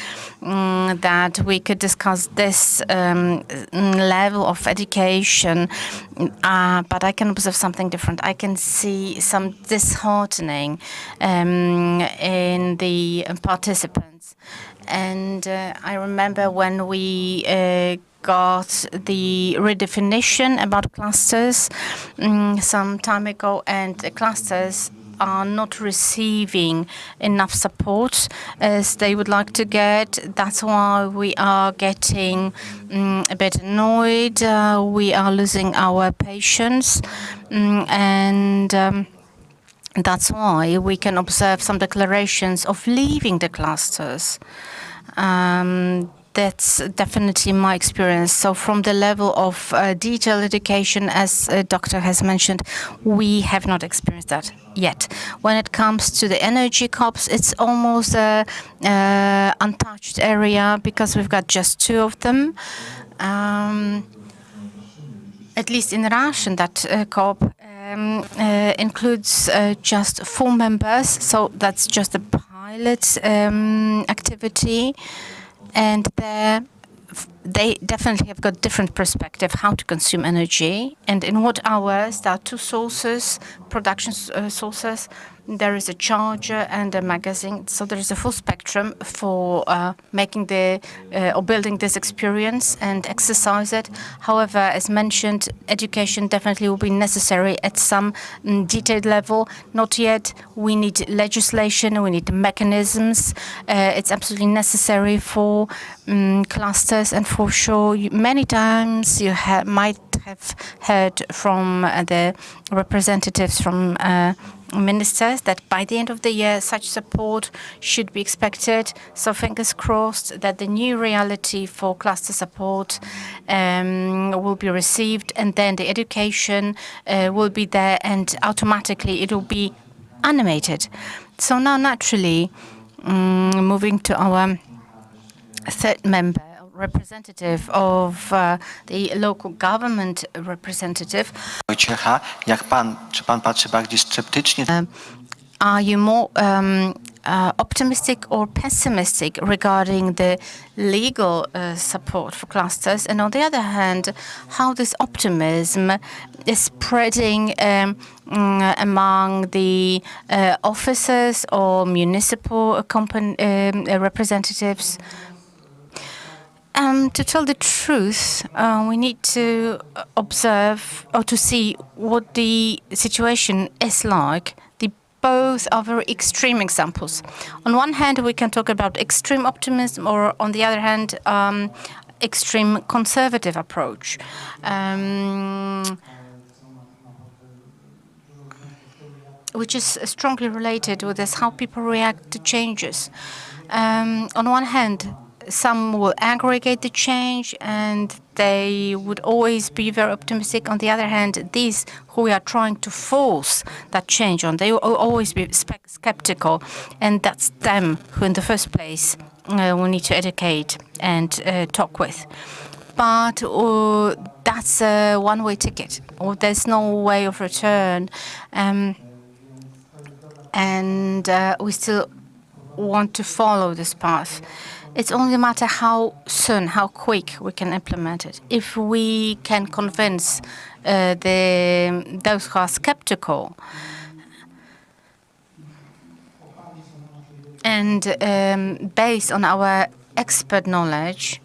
that we could discuss this level of education, but I can observe something different. I can see some disheartening in the participants. And I remember when we got the redefinition about clusters some time ago, and the clusters are not receiving enough support as they would like to get. That's why we are getting a bit annoyed. We are losing our patience, and that's why we can observe some declarations of leaving the clusters. That's definitely my experience. So from the level of detailed education, as a doctor has mentioned, we have not experienced that yet. When it comes to the energy corps, it's almost an untouched area because we've got just 2 of them. At least in Russian, that corp includes just 4 members, so that's just a pilot activity. And they definitely have got different perspective how to consume energy and in what hours. There are 2 sources, production sources. There is a charger and a magazine. So there is a full spectrum for making or building this experience and exercise it. However, as mentioned, education definitely will be necessary at some detailed level. Not yet. We need legislation. We need mechanisms. It's absolutely necessary for clusters. And for sure, many times you might have heard from the representatives from ministers that by the end of the year such support should be expected. So fingers crossed that the new reality for cluster support will be received, and then the education will be there, and automatically it will be animated. So now naturally, moving to our 3rd member, representative of the local government representative. Wojciecha, czy pan patrzy bardziej sceptycznie? Are you more optimistic or pessimistic regarding the legal support for clusters? And on the other hand, how this optimism is spreading among the officers or municipal representatives? To tell the truth, we need to observe or to see what the situation is like. Both are very extreme examples. On one hand, we can talk about extreme optimism, or on the other hand, extreme conservative approach. Which is strongly related with this, how people react to changes. On one hand, some will aggregate the change and they would always be very optimistic. On the other hand, these who are trying to force that change on, they will always be skeptical. And that's them who in the first place we need to educate and talk with. But that's a one-way ticket, or there's no way of return. And we still want to follow this path. It's only a matter how soon, how quick we can implement it. If we can convince those who are skeptical, And based on our expert knowledge,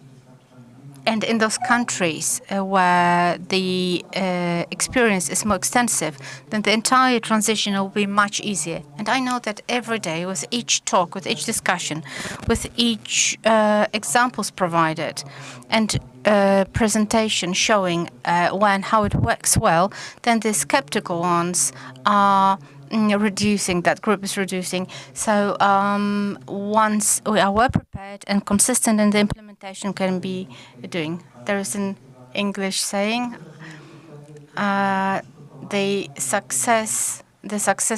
and in those countries where the experience is more extensive, then the entire transition will be much easier. And I know that every day, with each talk, with each discussion, with each examples provided, and presentation showing how it works well, then the skeptical ones are reducing, that group is reducing. So once we are well prepared and consistent in the implementation can be doing. There is an English saying, the success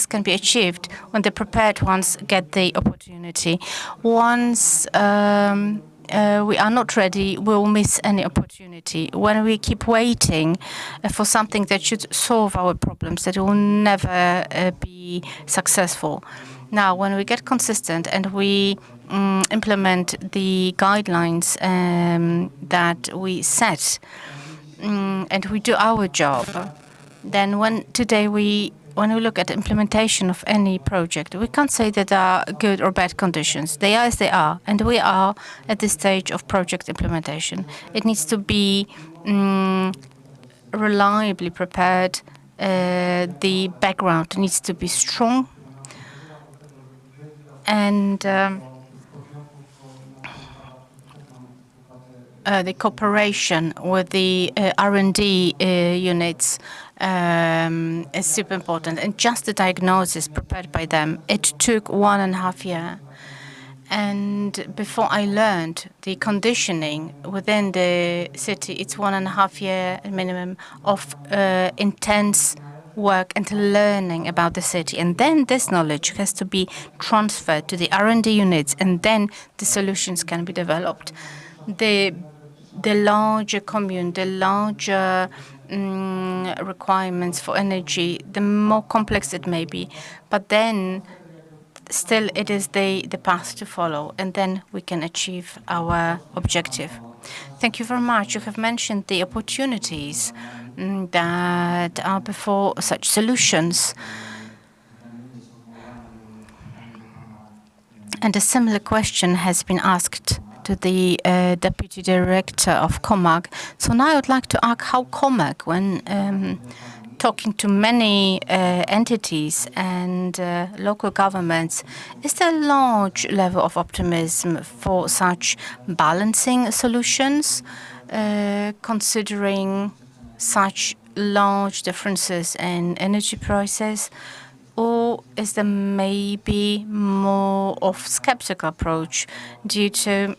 can be achieved when the prepared ones get the opportunity. Once we are not ready, we will miss any opportunity. When we keep waiting for something that should solve our problems, that will never be successful. Now, when we get consistent and we implement the guidelines that we set, and we do our job, then when we look at implementation of any project, we can't say that there are good or bad conditions. They are as they are, and we are at this stage of project implementation. It needs to be reliably prepared. The background needs to be strong, and the cooperation with the R&D units is super important. And just the diagnosis prepared by them, it took 1.5 years. And before I learned the conditioning within the city, it's 1.5 years minimum of intense work and learning about the city. And then this knowledge has to be transferred to the R&D units, and then the solutions can be developed. The larger commune, the larger requirements for energy, the more complex it may be. But then still it is the path to follow, and then we can achieve our objective. Thank you very much. You have mentioned the opportunities that are before such solutions. And a similar question has been asked to the Deputy Director of COMAG. So now I would like to ask how COMAG, when talking to many entities and local governments, is there a large level of optimism for such balancing solutions, considering such large differences in energy prices? Or is there maybe more of skeptical approach due to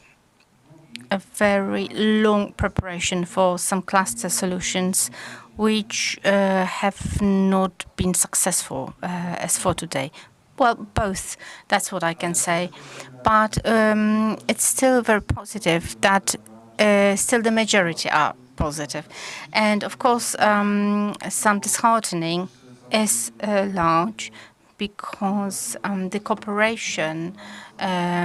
a very long preparation for some cluster solutions which have not been successful as for today? Well, both, that's what I can say. But it's still very positive that still the majority are positive. And of course, some disheartening is large because the cooperation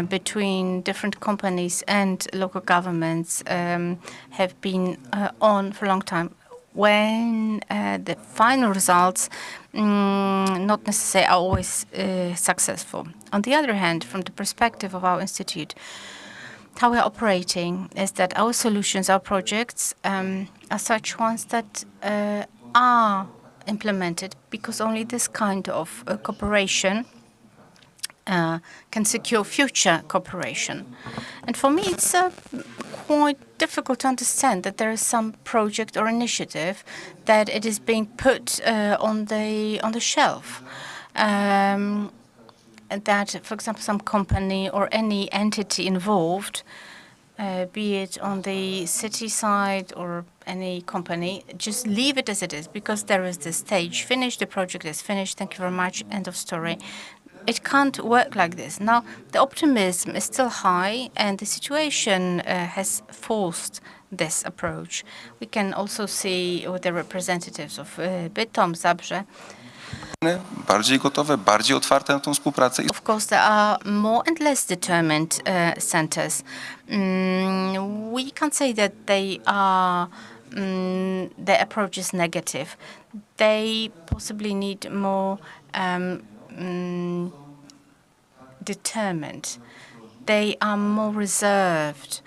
between different companies and local governments have been on for a long time. When the final results not necessarily are always successful. On the other hand, from the perspective of our institute, how we are operating is that our solutions, our projects are such ones that are implemented because only this kind of cooperation can secure future cooperation. And for me, it's quite difficult to understand that there is some project or initiative that it is being put on the shelf. That, for example, some company or any entity involved, be it on the city side or any company, just leave it as it is because there is this stage finished, the project is finished, thank you very much, end of story. It can't work like this. Now, the optimism is still high, and the situation has forced this approach. We can also see with the representatives of Bytom, Zabrze. Bardziej gotowe, bardziej otwarte na tą współpracę. Of course, there are more and less determined centers. We can't say that their approach is negative. They possibly need more determined. They are more reserved.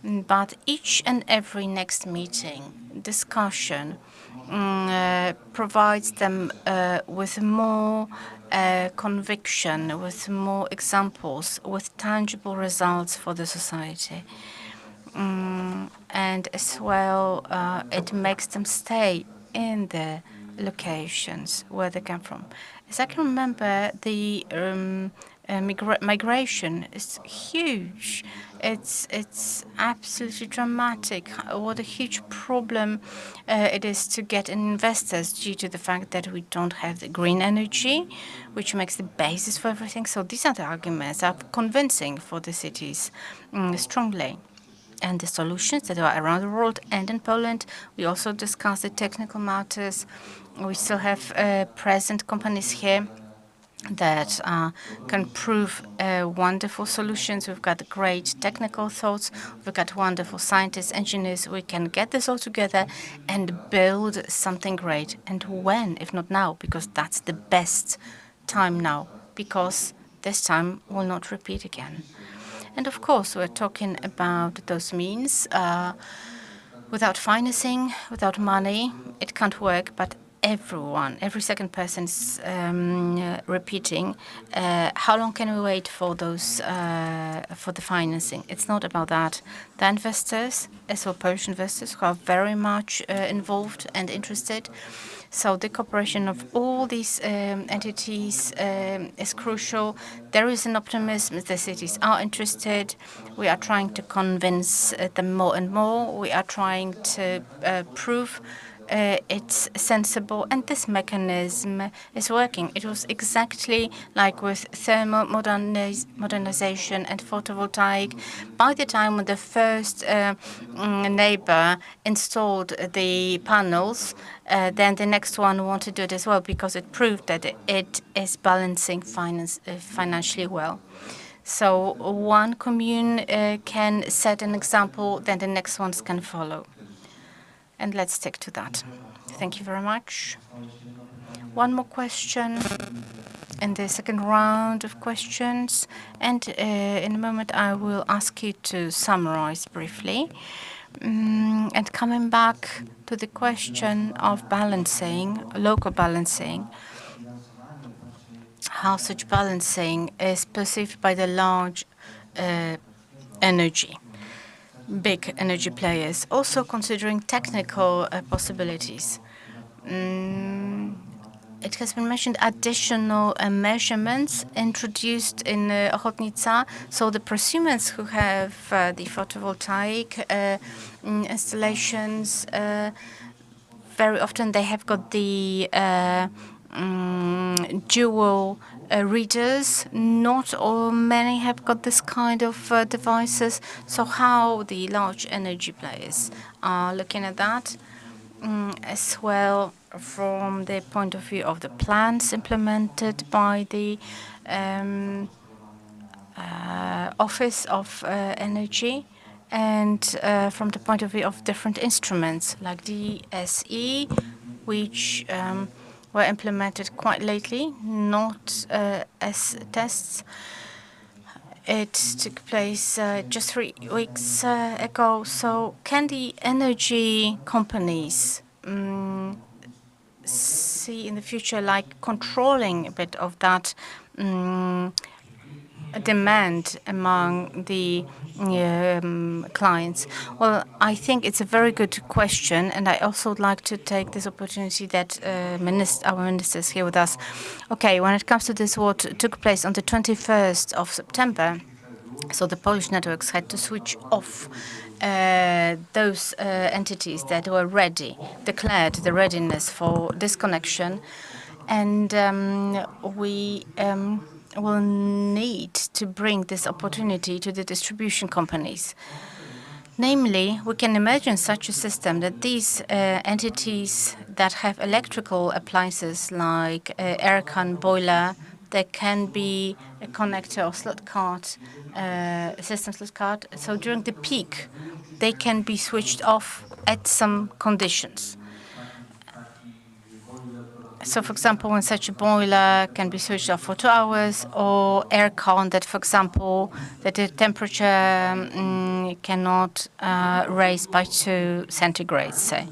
But each and every next meeting, discussion, provides them with more conviction, with more examples, with tangible results for the society. And as well, it makes them stay in the locations where they come from. As I can remember, the migration is huge. It's absolutely dramatic. What a huge problem it is to get investors due to the fact that we don't have the green energy, which makes the basis for everything. So these are the arguments that are convincing for the cities strongly. And the solutions that are around the world and in Poland. We also discuss the technical matters. We still have present companies here that can prove wonderful solutions. We've got great technical thoughts. We've got wonderful scientists, engineers. We can get this all together and build something great. And when, if not now, because that's the best time now, because this time will not repeat again. And of course, we're talking about those means. Without financing, without money, it can't work. But everyone, every second person is repeating, how long can we wait for those for the financing? It's not about that. The investors, as well Polish investors, who are very much involved and interested. So the cooperation of all these entities is crucial. There is an optimism. The cities are interested. We are trying to convince them more and more. We are trying to prove it's sensible, and this mechanism is working. It was exactly like with thermal modernization and photovoltaic. By the time when the first neighbor installed the panels, then the next one wanted to do it as well, because it proved that it is balancing financially well. So one commune can set an example, then the next ones can follow. And let's stick to that. Thank you very much. One more question in the second round of questions. And in a moment, I will ask you to summarize briefly. And coming back to the question of balancing, local balancing, how such balancing is perceived by the large big energy players, also considering technical possibilities. It has been mentioned additional measurements introduced in Ochotnica. So the prosumers who have the photovoltaic installations, very often they have got the dual readers. Not all many have got this kind of devices. So how the large energy players are looking at that, as well from the point of view of the plans implemented by the Office of Energy, and from the point of view of different instruments like the SE, which were implemented quite lately, not as tests. It took place just 3 weeks ago. So can the energy companies see in the future like controlling a bit of that demand among the clients? Well, I think it's a very good question, and I also would like to take this opportunity that our minister is here with us. Okay, when it comes to this, what took place on the 21st of September, so the Polish networks had to switch off those entities that were ready, declared the readiness for disconnection, and we will need to bring this opportunity to the distribution companies. Namely, we can imagine such a system that these entities that have electrical appliances like aircon, boiler, there can be a connector or slot card, system slot card. So during the peak, they can be switched off at some conditions. So, for example, when such a boiler can be switched off for 2 hours, or aircon that, for example, that the temperature cannot raise by 2 centigrades, say,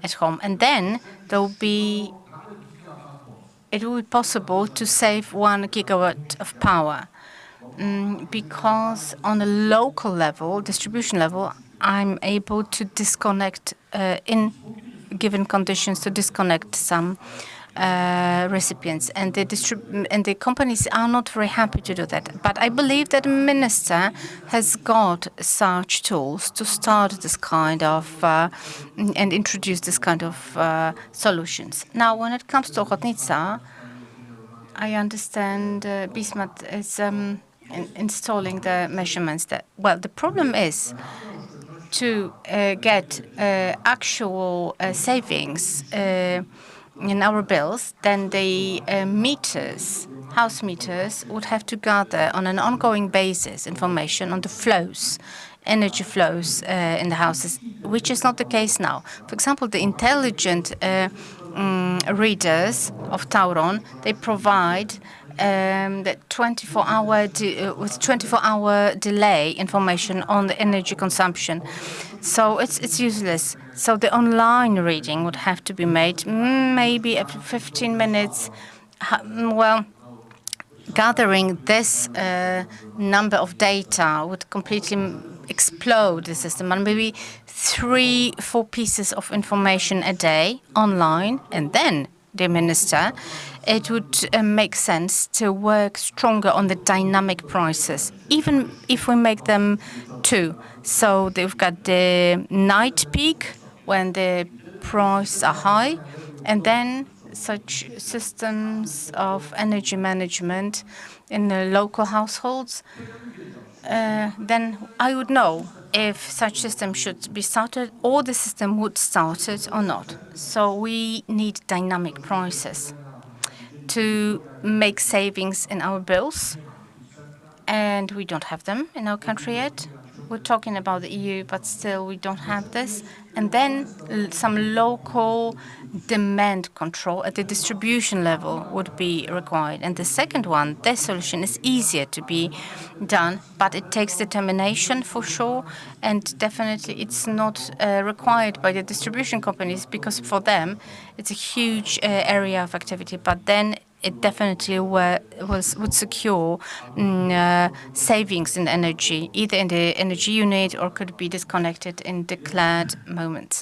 at home. And then it will be possible to save 1 gigawatt of power. Because on a local level, distribution level, I'm able to disconnect in given conditions, to disconnect some recipients, and the companies are not very happy to do that. But I believe that the minister has got such tools to start this kind of and introduce this kind of solutions. Now, when it comes to Ochotnica, I understand Bismarck is installing the measurements. The problem is to get actual savings in our bills. Then the house meters would have to gather on an ongoing basis information on the flows, energy flows in the houses, which is not the case now. For example, the intelligent readers of Tauron, they provide the 24-hour delay information on the energy consumption. So it's useless. So the online reading would have to be made maybe after 15 minutes. Well, gathering this number of data would completely explode the system, and maybe 3-4 pieces of information a day online, and then the minister, it would make sense to work stronger on the dynamic prices, even if we make them 2. So they've got the night peak when the prices are high, and then such systems of energy management in the local households. Then I would know if such system should be started, or the system would start it or not. So we need dynamic prices to make savings in our bills, and we don't have them in our country yet. We're talking about the EU, but still we don't have this. And then some local demand control at the distribution level would be required. And the second one, this solution is easier to be done, but it takes determination for sure. And definitely it's not required by the distribution companies, because for them it's a huge area of activity. But then it definitely would secure savings in energy, either in the energy unit or could be disconnected in declared moments.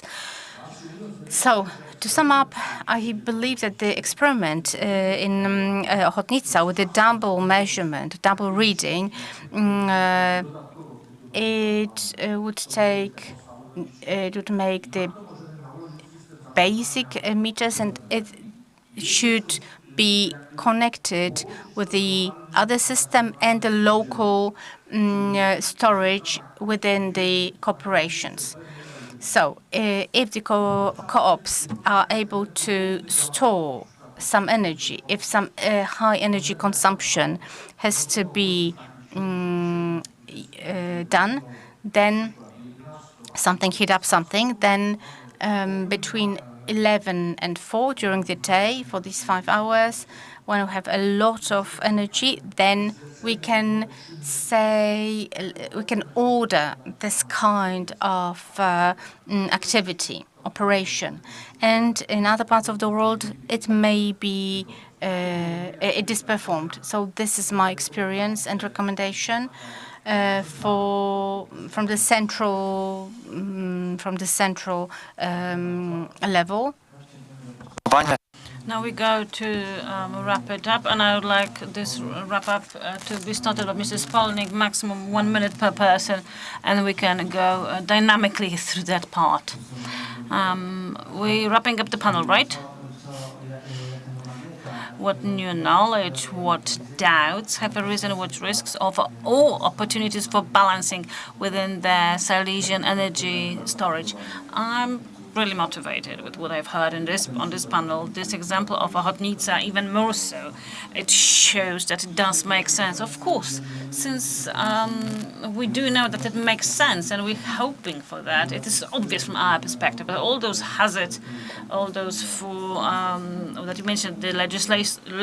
So, to sum up, I believe that the experiment in Ochotnica with the double measurement, double reading, it would make the basic meters, and it should be connected with the other system and the local storage within the corporations. So if the co-ops are able to store some energy, if some high energy consumption has to be done, then heat up something, then between 11 and 4 during the day for these 5 hours, when we have a lot of energy, then we can order this kind of activity, operation. And in other parts of the world, it may be it is performed. So this is my experience and recommendation from the central level. Now we go to wrap it up, and I would like this wrap up to be started by Mrs. Polnik, maximum 1 minute per person, and we can go dynamically through that part. We're wrapping up the panel, right? What new knowledge, what doubts have arisen, what risks offer all opportunities for balancing within the Silesian energy storage? I'm really motivated with what I've heard on this panel. This example of Ochotnica, even more so, it shows that it does make sense. Of course, since we do know that it makes sense and we're hoping for that, it is obvious from our perspective. But all those hazards, all those that you mentioned, the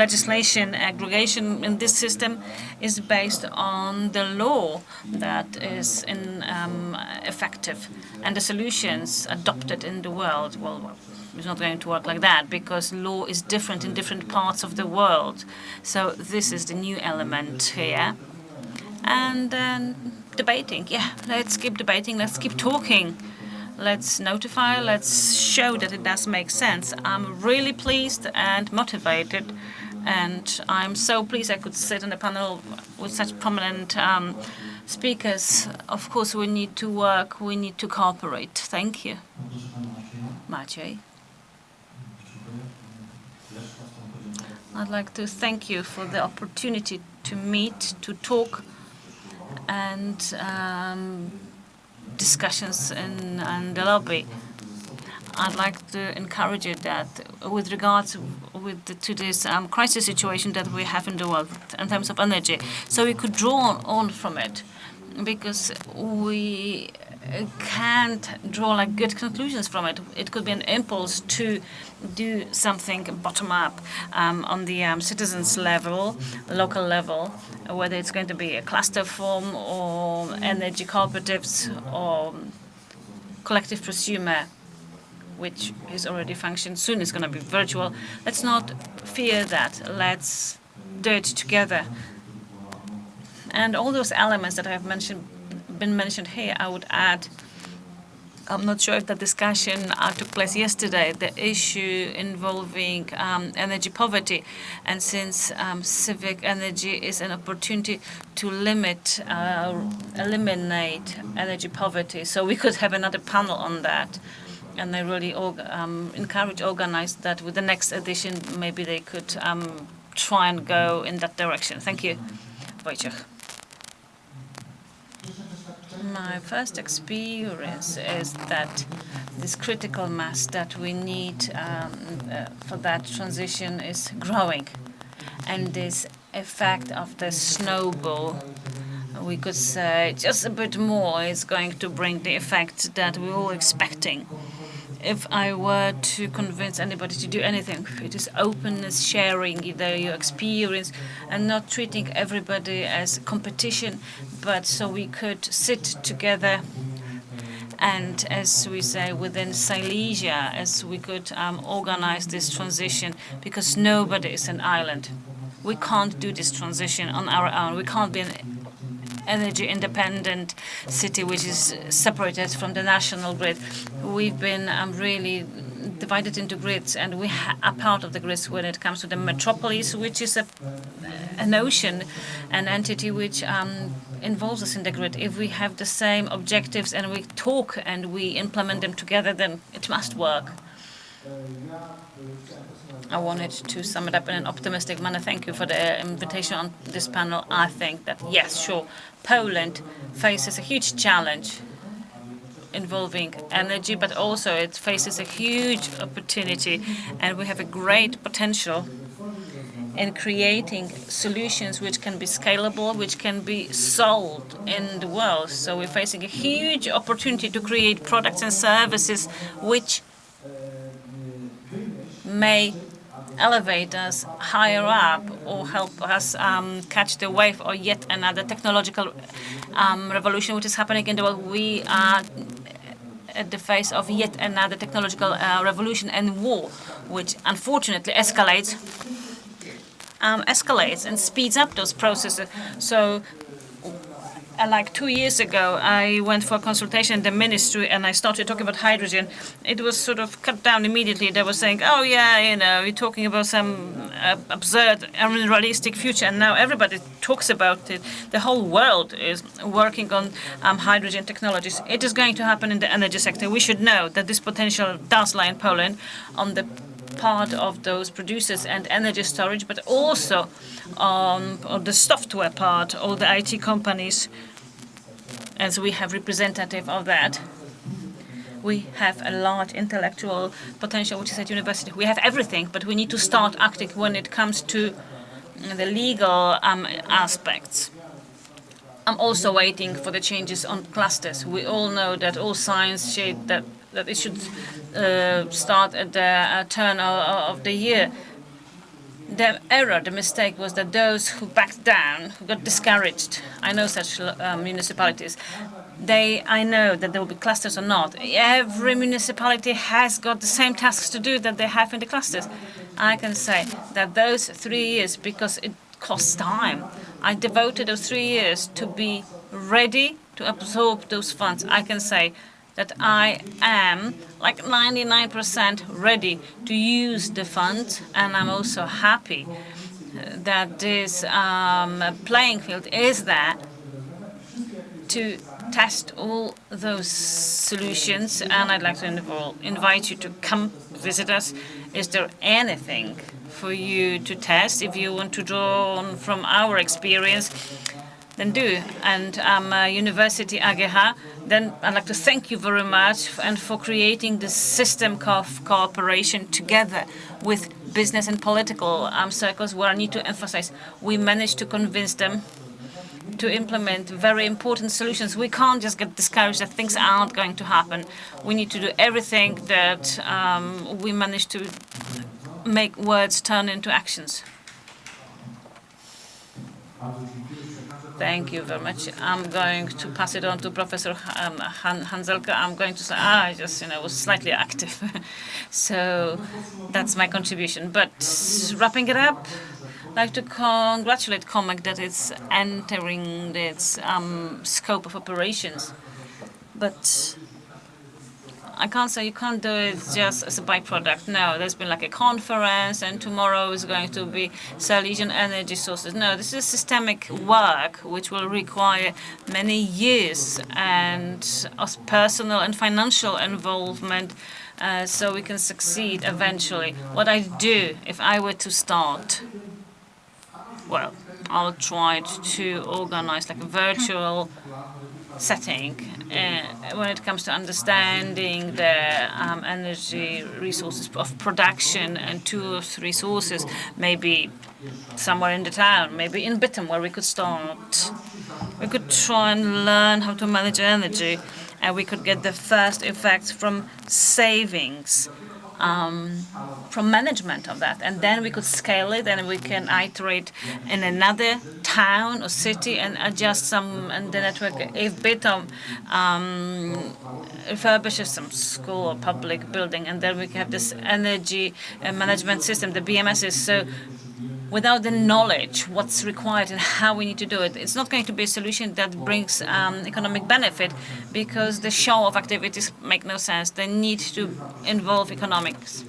legislation aggregation in this system is based on the law that is effective, and the solutions adopted in the world, well, it's not going to work like that because law is different in different parts of the world. So this is the new element here. And then debating, yeah, let's keep debating, let's keep talking. Let's notify, let's show that it does make sense. I'm really pleased and motivated, and I'm so pleased I could sit on a panel with such prominent speakers. Of course, we need to work, we need to cooperate. Thank you. Maciej. I'd like to thank you for the opportunity to meet, to talk, and discussions in the lobby. I'd like to encourage you that with regards to this crisis situation that we have in the world in terms of energy, so we could draw on from it, because we can't draw like good conclusions from it. It could be an impulse to do something bottom up on the citizens level, local level, whether it's going to be a cluster form or energy cooperatives or collective prosumer, which is already functioning. Soon it's going to be virtual. Let's not fear that. Let's do it together. And all those elements that have been mentioned here, I would add. I'm not sure if the discussion took place yesterday, the issue involving energy poverty. And since civic energy is an opportunity to eliminate energy poverty, so we could have another panel on that. And I really organize that with the next edition. Maybe they could try and go in that direction. Thank you. Wojciech. My first experience is that this critical mass that we need for that transition is growing. And this effect of the snowball, we could say just a bit more, is going to bring the effect that we're all expecting. If I were to convince anybody to do anything, it is openness, sharing either your experience, and not treating everybody as competition, but so we could sit together and, as we say, within Silesia, as we could organize this transition, because nobody is an island. We can't do this transition on our own. We can't be an energy independent city which is separated from the national grid. We've been really divided into grids, and we are part of the grids when it comes to the metropolis, which is an ocean, an entity which involves us in the grid. If we have the same objectives and we talk and we implement them together, then it must work. I wanted to sum it up in an optimistic manner. Thank you for the invitation on this panel. I think that, yes, sure, Poland faces a huge challenge involving energy, but also it faces a huge opportunity, and we have a great potential in creating solutions which can be scalable, which can be sold in the world. So we're facing a huge opportunity to create products and services which may elevate us higher up or help us catch the wave or yet another technological revolution which is happening in the world. We are at the face of yet another technological revolution and war, which unfortunately escalates and speeds up those processes. So like 2 years ago, I went for a consultation in the ministry and I started talking about hydrogen. It was sort of cut down immediately. They were saying, oh, yeah, you know, you're talking about some absurd, unrealistic future. And now everybody talks about it. The whole world is working on hydrogen technologies. It is going to happen in the energy sector. We should know that this potential does lie in Poland on the part of those producers and energy storage, but also on the software part, all the IT companies, as we have representative of that. We have a large intellectual potential, which is at university. We have everything, but we need to start acting when it comes to the legal aspects. I'm also waiting for the changes on clusters. We all know that all signs shade that it should start at the turn of the year. The error, the mistake was that those who backed down, who got discouraged, I know such municipalities, I know that there will be clusters or not. Every municipality has got the same tasks to do that they have in the clusters. I can say that those 3 years, because it costs time, I devoted those 3 years to be ready to absorb those funds. I can say that I am like 99% ready to use the fund, and I'm also happy that this playing field is there to test all those solutions. And I'd like to invite you to come visit us. Is there anything for you to test? If you want to draw on from our experience, then do. And University AGH, then I'd like to thank you very much and for creating this system of cooperation together with business and political circles, where I need to emphasize we managed to convince them to implement very important solutions. We can't just get discouraged that things aren't going to happen. We need to do everything that we managed to make words turn into actions. Thank you very much. I'm going to pass it on to Professor Hanzelka. I'm going to say, I just, was slightly active. So that's my contribution. But wrapping it up, I'd like to congratulate COMEC that it's entering its scope of operations. But I can't say you can't do it just as a byproduct. No, there's been like a conference, and tomorrow is going to be Silesian energy sources. No, this is systemic work which will require many years and personal and financial involvement, so we can succeed eventually. What I do if I were to start, well, I'll try to organize like a virtual setting when it comes to understanding the energy resources of production and 2 or 3 sources, maybe somewhere in the town, maybe in Bytom, where we could start. We could try and learn how to manage energy, and we could get the first effects from savings, from management of that. And then we could scale it, and we can iterate in another town or city and adjust some in the network. If Bytom refurbishes some school or public building, and then we can have this energy management system, the BMSs. So without the knowledge what's required and how we need to do it, it's not going to be a solution that brings economic benefit, because the show of activities make no sense. They need to involve economics.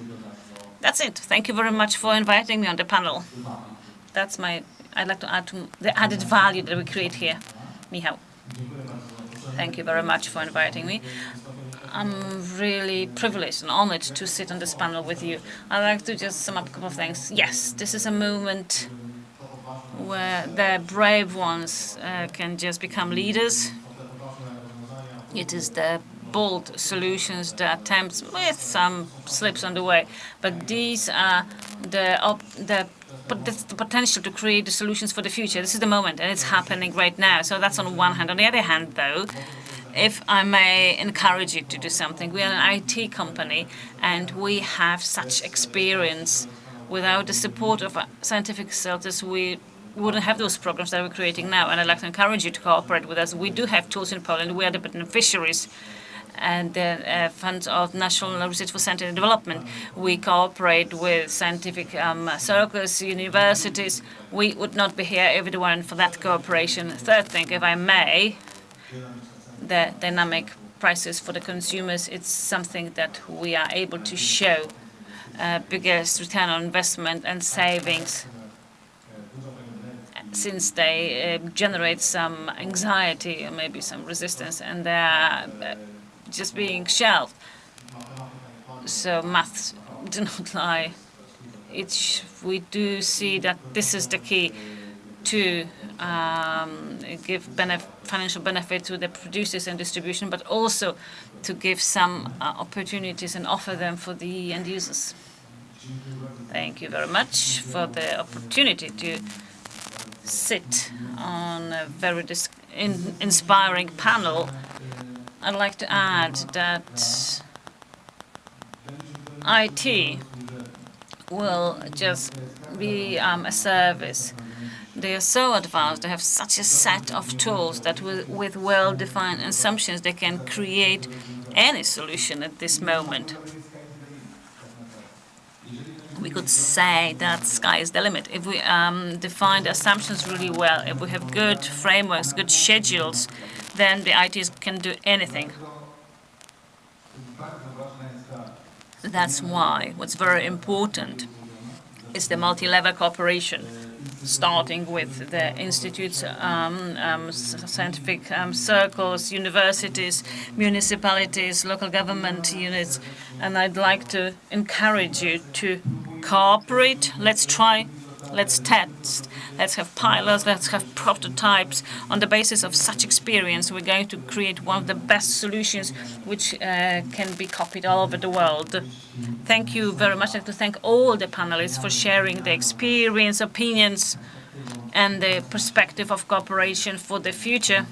That's it. Thank you very much for inviting me on the panel. That's I'd like to add to the added value that we create here. Michał. Thank you very much for inviting me. I'm really privileged and honored to sit on this panel with you. I'd like to just sum up a couple of things. Yes, this is a moment where the brave ones can just become leaders. It is the bold solutions, the attempts with some slips on the way. But these are the potential to create the solutions for the future. This is the moment, and it's happening right now. So that's on one hand. On the other hand, though, if I may encourage you to do something, we are an IT company, and we have such experience. Without the support of scientific consultants, we wouldn't have those programs that we're creating now. And I'd like to encourage you to cooperate with us. We do have tools in Poland. We are the beneficiaries and the funds of National Research for Scientific Development. We cooperate with scientific circles, universities. We would not be here if it weren't for that cooperation. Third thing, if I may, the dynamic prices for the consumers, it's something that we are able to show biggest return on investment and savings, since they generate some anxiety or maybe some resistance, and they are just being shelved. So maths do not lie. We do see that this is the key. to give financial benefit to the producers and distribution, but also to give some opportunities and offer them for the end users. Thank you very much for the opportunity to sit on a very inspiring panel. I'd like to add that IT will just be a service. They are so advanced, they have such a set of tools that with well-defined assumptions they can create any solution at this moment. We could say that sky is the limit. If we define the assumptions really well, if we have good frameworks, good schedules, then the ITs can do anything. That's why what's very important is the multi-level cooperation, starting with the institutes, scientific circles, universities, municipalities, local government units. And I'd like to encourage you to cooperate. Let's try, let's test, let's have pilots, let's have prototypes. On the basis of such experience, we're going to create one of the best solutions which can be copied all over the world. Thank you very much. I'd like to thank all the panelists for sharing the experience, opinions, and the perspective of cooperation for the future.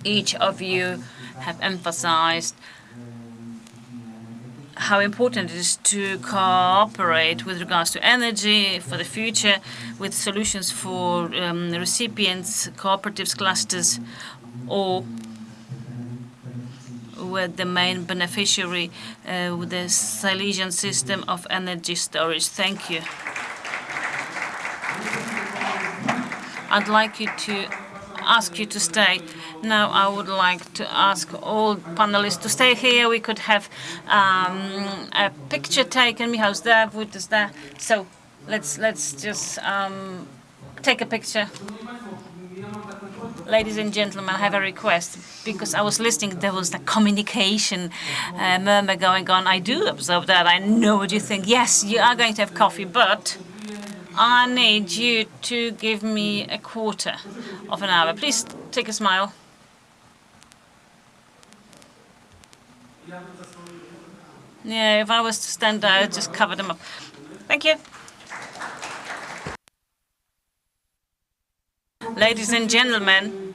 Each of you have emphasized how important it is to cooperate with regards to energy for the future, with solutions for recipients, cooperatives, clusters, or with the main beneficiary with the Silesian system of energy storage. Thank you. I'd like to ask you to stay. Now I would like to ask all panelists to stay here. We could have a picture taken. Michał's there, Wójt is there. So let's just take a picture. Ladies and gentlemen, I have a request, because I was listening, there was the communication murmur going on. I do observe that. I know what you think. Yes, you are going to have coffee, but I need you to give me a quarter of an hour. Please take a smile. Yeah, if I was to stand there, I'd just cover them up. Thank you. Ladies and gentlemen,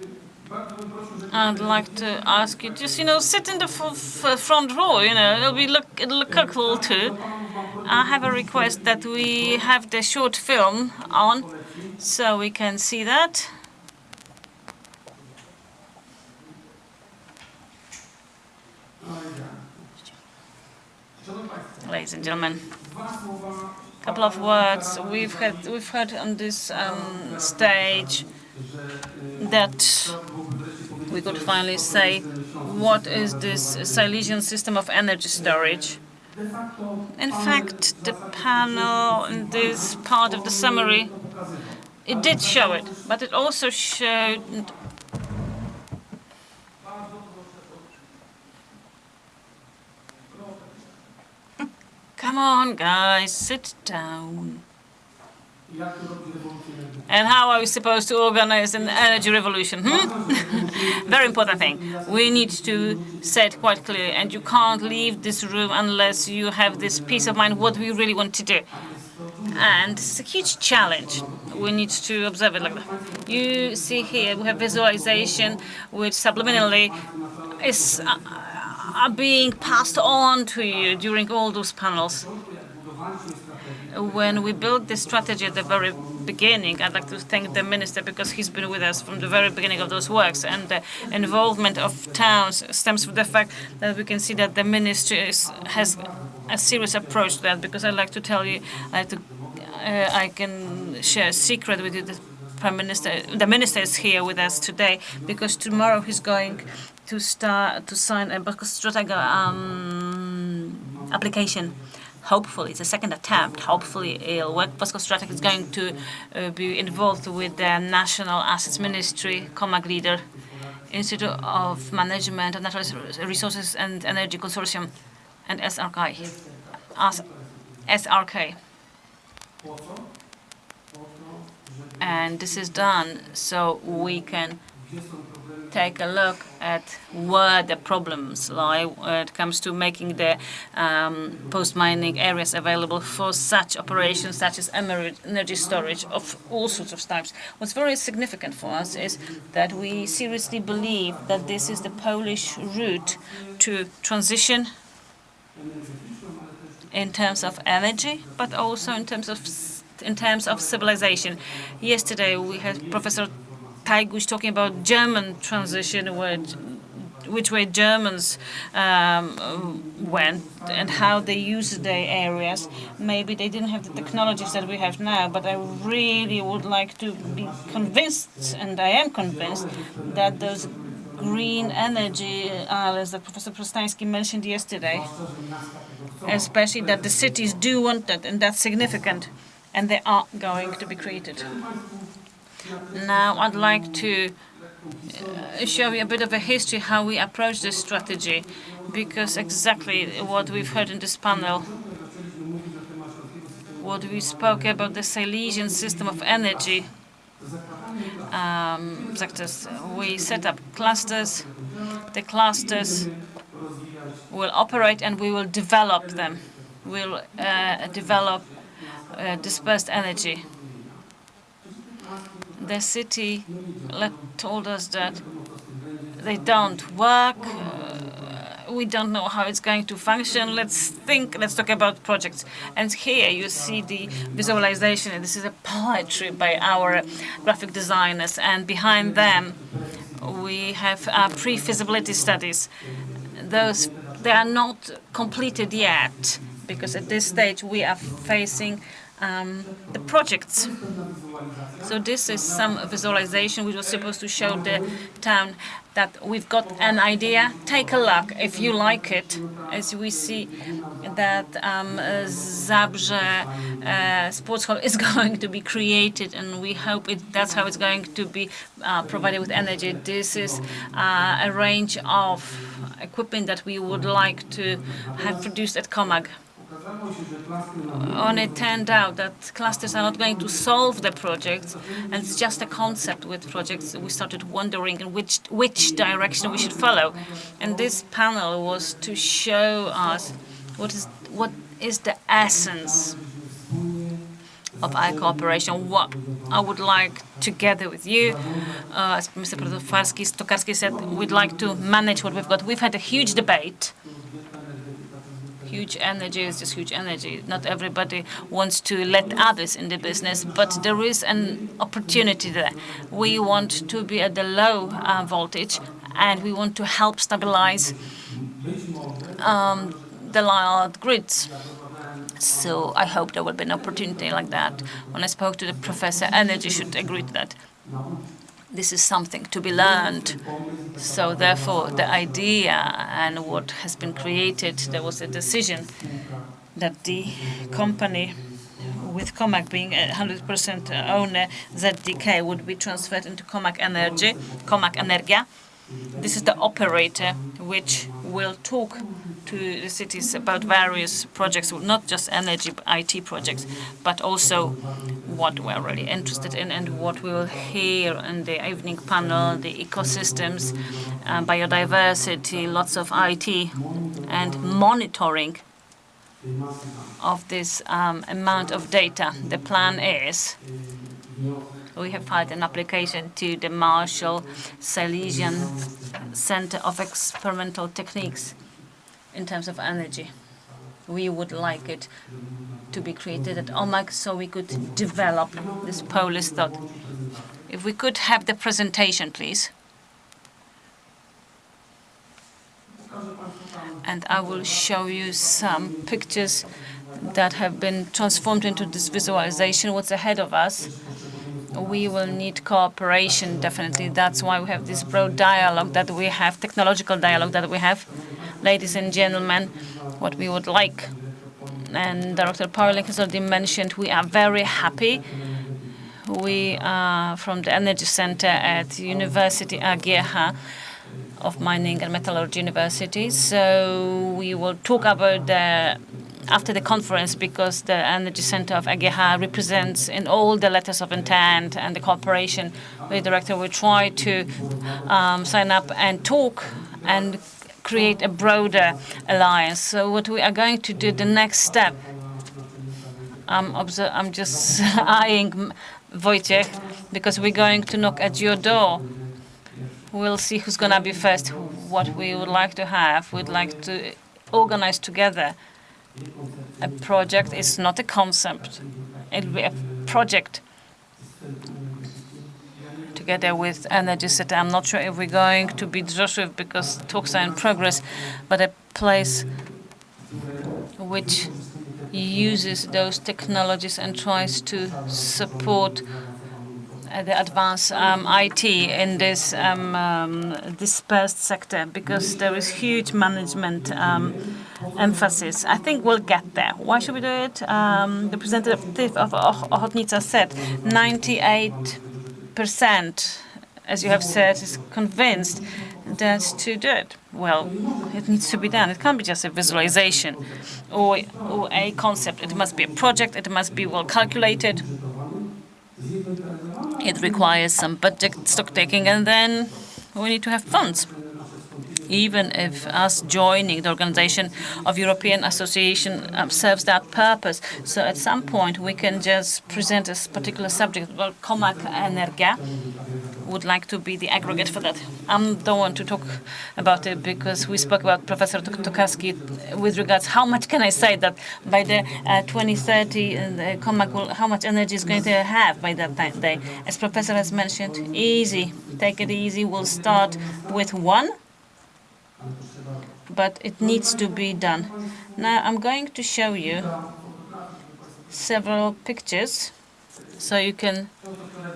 I'd like to ask you just, sit in the front row, it'll look cool too. I have a request that we have the short film on, so we can see that. Ladies and gentlemen, a couple of words. We've heard on this stage that we could finally say what is this Silesian system of energy storage. In fact, the panel in this part of the summary, it did show it, but it also showed. Come on, guys, sit down. And how are we supposed to organize an energy revolution? Very important thing. We need to say it quite clearly, and you can't leave this room unless you have this peace of mind, what we really want to do. And it's a huge challenge. We need to observe it like that. You see here, we have visualization, which subliminally is being passed on to you during all those panels. When we built this strategy at the very beginning, I'd like to thank the minister, because he's been with us from the very beginning of those works, and the involvement of towns stems from the fact that we can see that the ministry has a serious approach to that. Because I'd like to tell you, I can share a secret with you. The minister is here with us today, because tomorrow he's going to sign a Strategy application. Hopefully, it's a second attempt. Hopefully, it'll work. Strategy is going to be involved with the National Assets Ministry, COMAG leader, Institute of Management of Natural Resources and Energy Consortium, and SRK. And this is done so we can take a look at where the problems lie when it comes to making the post-mining areas available for such operations, such as energy storage of all sorts of types. What's very significant for us is that we seriously believe that this is the Polish route to transition in terms of energy, but also in terms of civilization. Yesterday we had Professor Tajguś talking about German transition, which way Germans went and how they used their areas. Maybe they didn't have the technologies that we have now, but I really would like to be convinced, and I am convinced, that those green energy islands that Professor Prostański mentioned yesterday, especially that the cities do want that, and that's significant, and they are going to be created. Now I'd like to show you a bit of a history how we approach this strategy, because exactly what we've heard in this panel, what we spoke about the Silesian system of energy sectors. We set up clusters. The clusters will operate and we will develop them. We'll develop dispersed energy. The city told us that they don't work. We don't know how it's going to function. Let's talk about projects. And here you see the visualization. This is a poetry by our graphic designers. And behind them, we have pre-feasibility studies. They are not completed yet, because at this stage we are facing the projects. So this is some visualization which was supposed to show the town that we've got an idea. Take a look if you like it. As we see that Zabrze Sports Hall is going to be created, and we hope that's how it's going to be provided with energy. This is a range of equipment that we would like to have produced at Komag. And it turned out that clusters are not going to solve the projects, and it's just a concept with projects. We started wondering in which direction we should follow. And this panel was to show us what is the essence of our cooperation. What I would like, together with you, as Mr. Tokarski said, we'd like to manage what we've got. We've had a huge debate. Huge energy is just huge energy. Not everybody wants to let others in the business, but there is an opportunity there. We want to be at the low voltage, and we want to help stabilize the grids. So I hope there will be an opportunity like that. When I spoke to the professor, energy should agree to that. This is something to be learned. So therefore, the idea and what has been created, there was a decision that the company, with Komag being a 100% owner, ZDK, would be transferred into Komag Energia. This is the operator which will talk to the cities about various projects, not just energy, IT projects, but also what we're really interested in and what we will hear in the evening panel, the ecosystems, biodiversity, lots of IT, and monitoring of this amount of data. The plan is we have filed an application to the Marshall Silesian Center of Experimental Techniques in terms of energy. We would like it to be created at Komag so we could develop this Polish thought. If we could have the presentation, please. And I will show you some pictures that have been transformed into this visualization, what's ahead of us. We will need cooperation, definitely. That's why we have this broad dialogue that we have, technological dialogue that we have. Ladies and gentlemen, what we would like, and Dr. Pawlik has already mentioned, we are very happy. We are from the Energy Center at University AGH of Mining and Metallurgy University. So we will talk about the after the conference, because the Energy Center of EGH represents in all the letters of intent and the cooperation with the director, we try to sign up and talk and create a broader alliance. So what we are going to do, the next step, I'm just eyeing Wojciech, because we're going to knock at your door. We'll see who's going to be first, what we would like to have. We'd like to organize together a project. It's not a concept. It'll be a project together with Energy City. I'm not sure if we're going to be Rzeszów, because talks are in progress, but a place which uses those technologies and tries to support the advanced IT in this dispersed sector, because there is huge management emphasis. I think we'll get there. Why should we do it? The representative of Ochotnica said 98%, as you have said, is convinced that to do it. Well, it needs to be done. It can't be just a visualization or a concept. It must be a project. It must be well calculated. It requires some budget stock taking, and then we need to have funds. Even if us joining the organization of European Association serves that purpose. So at some point we can just present a particular subject. Well, Comac Energia would like to be the aggregate for that. I don't want to talk about it, because we spoke about Professor Tokarski with regards how much can I say that by the 2030 the Comac will, how much energy is going to have by that day. As Professor has mentioned, easy, take it easy. We'll start with one, but it needs to be done. Now I'm going to show you several pictures so you can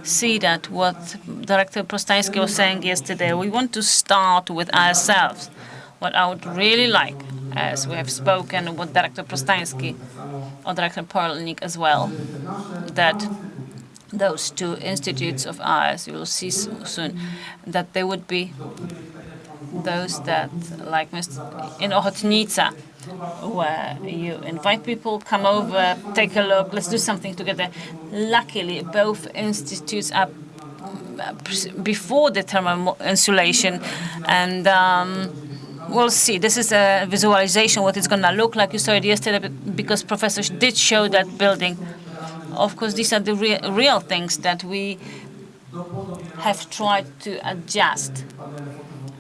see that what Director Prostański was saying yesterday. We want to start with ourselves. What I would really like, as we have spoken with Director Prostański or Director Polnik as well, that those two institutes of ours, you will see soon, that they would be those that, like in Ochotnica, where you invite people, come over, take a look, let's do something together. Luckily, both institutes are before the thermal insulation, and we'll see. This is a visualization, what it's going to look like. You saw it yesterday, because professors did show that building. Of course, these are the real things that we have tried to adjust.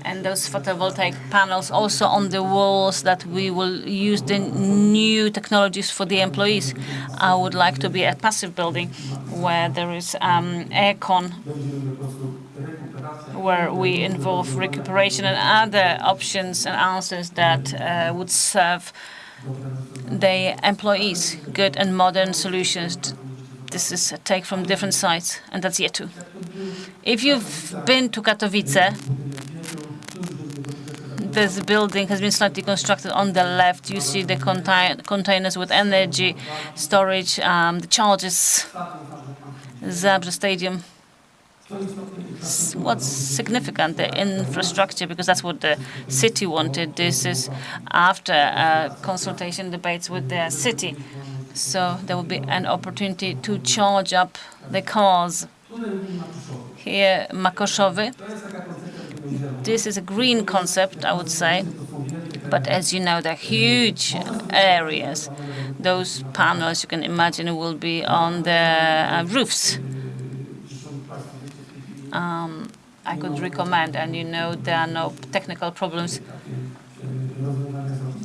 And those photovoltaic panels also on the walls, that we will use the new technologies for the employees. I would like to be a passive building where there is aircon, where we involve recuperation and other options and answers that would serve the employees. Good and modern solutions. This is a take from different sites, and that's yet to. If you've been to Katowice, this building has been slightly constructed. On the left, you see the containers with energy storage, the charges, Zabrze Stadium. What's significant, the infrastructure, because that's what the city wanted. This is after consultation debates with the city. So there will be an opportunity to charge up the cars. Here, Makoszowy. This is a green concept, I would say, but as you know, they're huge areas. Those panels, you can imagine, will be on the roofs. I could recommend, and you know there are no technical problems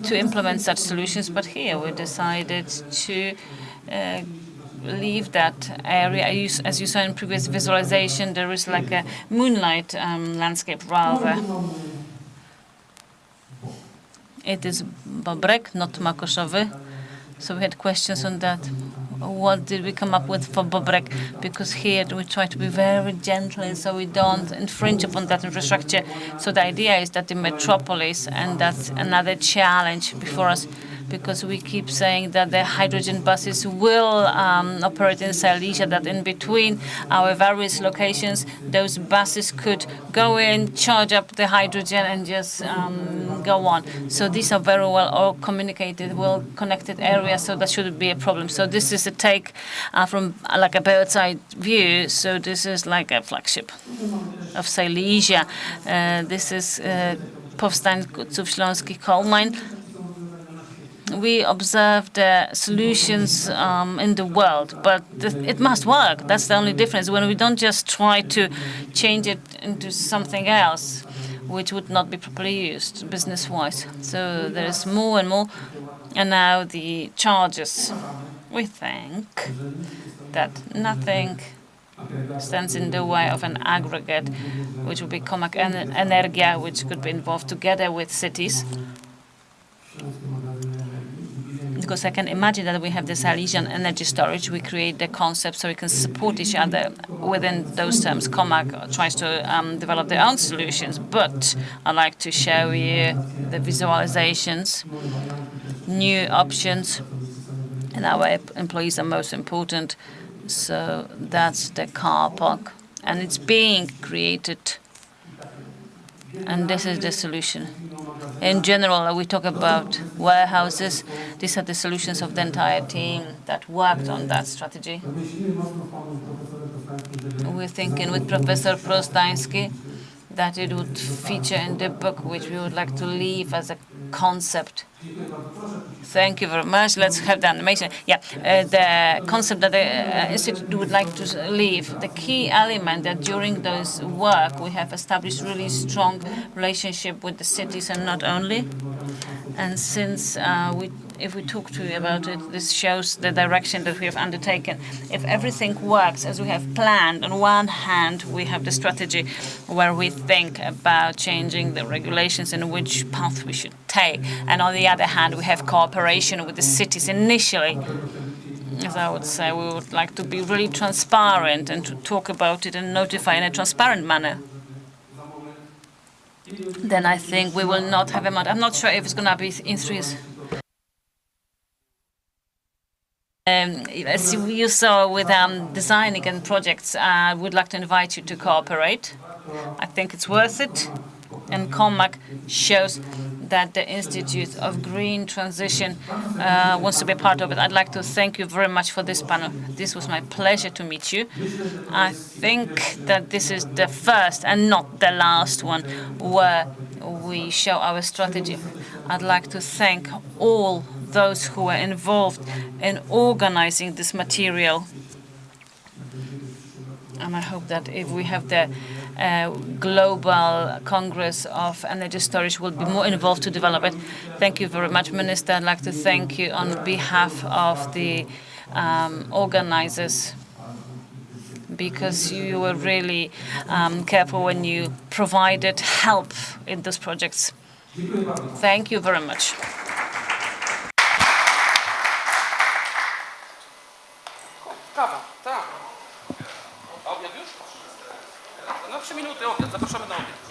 to implement such solutions, but here we decided to leave that area. As you saw in previous visualization, there is like a moonlight landscape rather. It is Bobrek, not Makoszowy. So we had questions on that. What did we come up with for Bobrek? Because here we try to be very gentle, so we don't infringe upon that infrastructure. So the idea is that the metropolis, and that's another challenge before us, because we keep saying that the hydrogen buses will operate in Silesia, that in between our various locations, those buses could go in, charge up the hydrogen, and just go on. So these are very well all communicated, well connected areas, so that shouldn't be a problem. So this is a take from like a bird's eye view. So this is like a flagship of Silesia. This is Powstań Kutców Śląskich coal mine. We observe the solutions in the world, but it must work. That's the only difference. When we don't just try to change it into something else, which would not be properly used business-wise. So there is more and more. And now the charges. We think that nothing stands in the way of an aggregate, which would be Comac Energia, which could be involved together with cities. Because I can imagine that we have this Silesian energy storage, we create the concept so we can support each other within those terms. Comac tries to develop their own solutions, but I'd like to show you the visualizations, new options, and our employees are most important. So that's the car park, and it's being created, and this is the solution. In general, we talk about warehouses. These are the solutions of the entire team that worked on that strategy. We're thinking with Professor Prostański that it would feature in the book, which we would like to leave as a concept. Thank you very much. Let's have the animation. Yeah, the concept that the Institute would like to leave. The key element that during those work we have established really strong relationship with the cities, and not only. And since if we talk to you about it, this shows the direction that we have undertaken. If everything works as we have planned, on one hand, we have the strategy where we think about changing the regulations and which path we should take. And on the other hand, we have cooperation with the cities initially. As I would say, we would like to be really transparent and to talk about it and notify in a transparent manner. Then I think we will not have a month. I'm not sure if it's going to be in 3 years. As you saw with designing and projects, I would like to invite you to cooperate. I think it's worth it. And Comac shows that the Institute of Green Transition wants to be part of it. I'd like to thank you very much for this panel. This was my pleasure to meet you. I think that this is the first and not the last one where we show our strategy. I'd like to thank all those who were involved in organizing this material. And I hope that if we have the Global Congress of Energy Storage, will be more involved to develop it. Thank you very much, Minister. I'd like to thank you on behalf of the organizers, because you were really careful when you provided help in those projects. Thank you very much. Kawa, tak. A obiad już? No 3 minuty obiad, zapraszamy na obiad.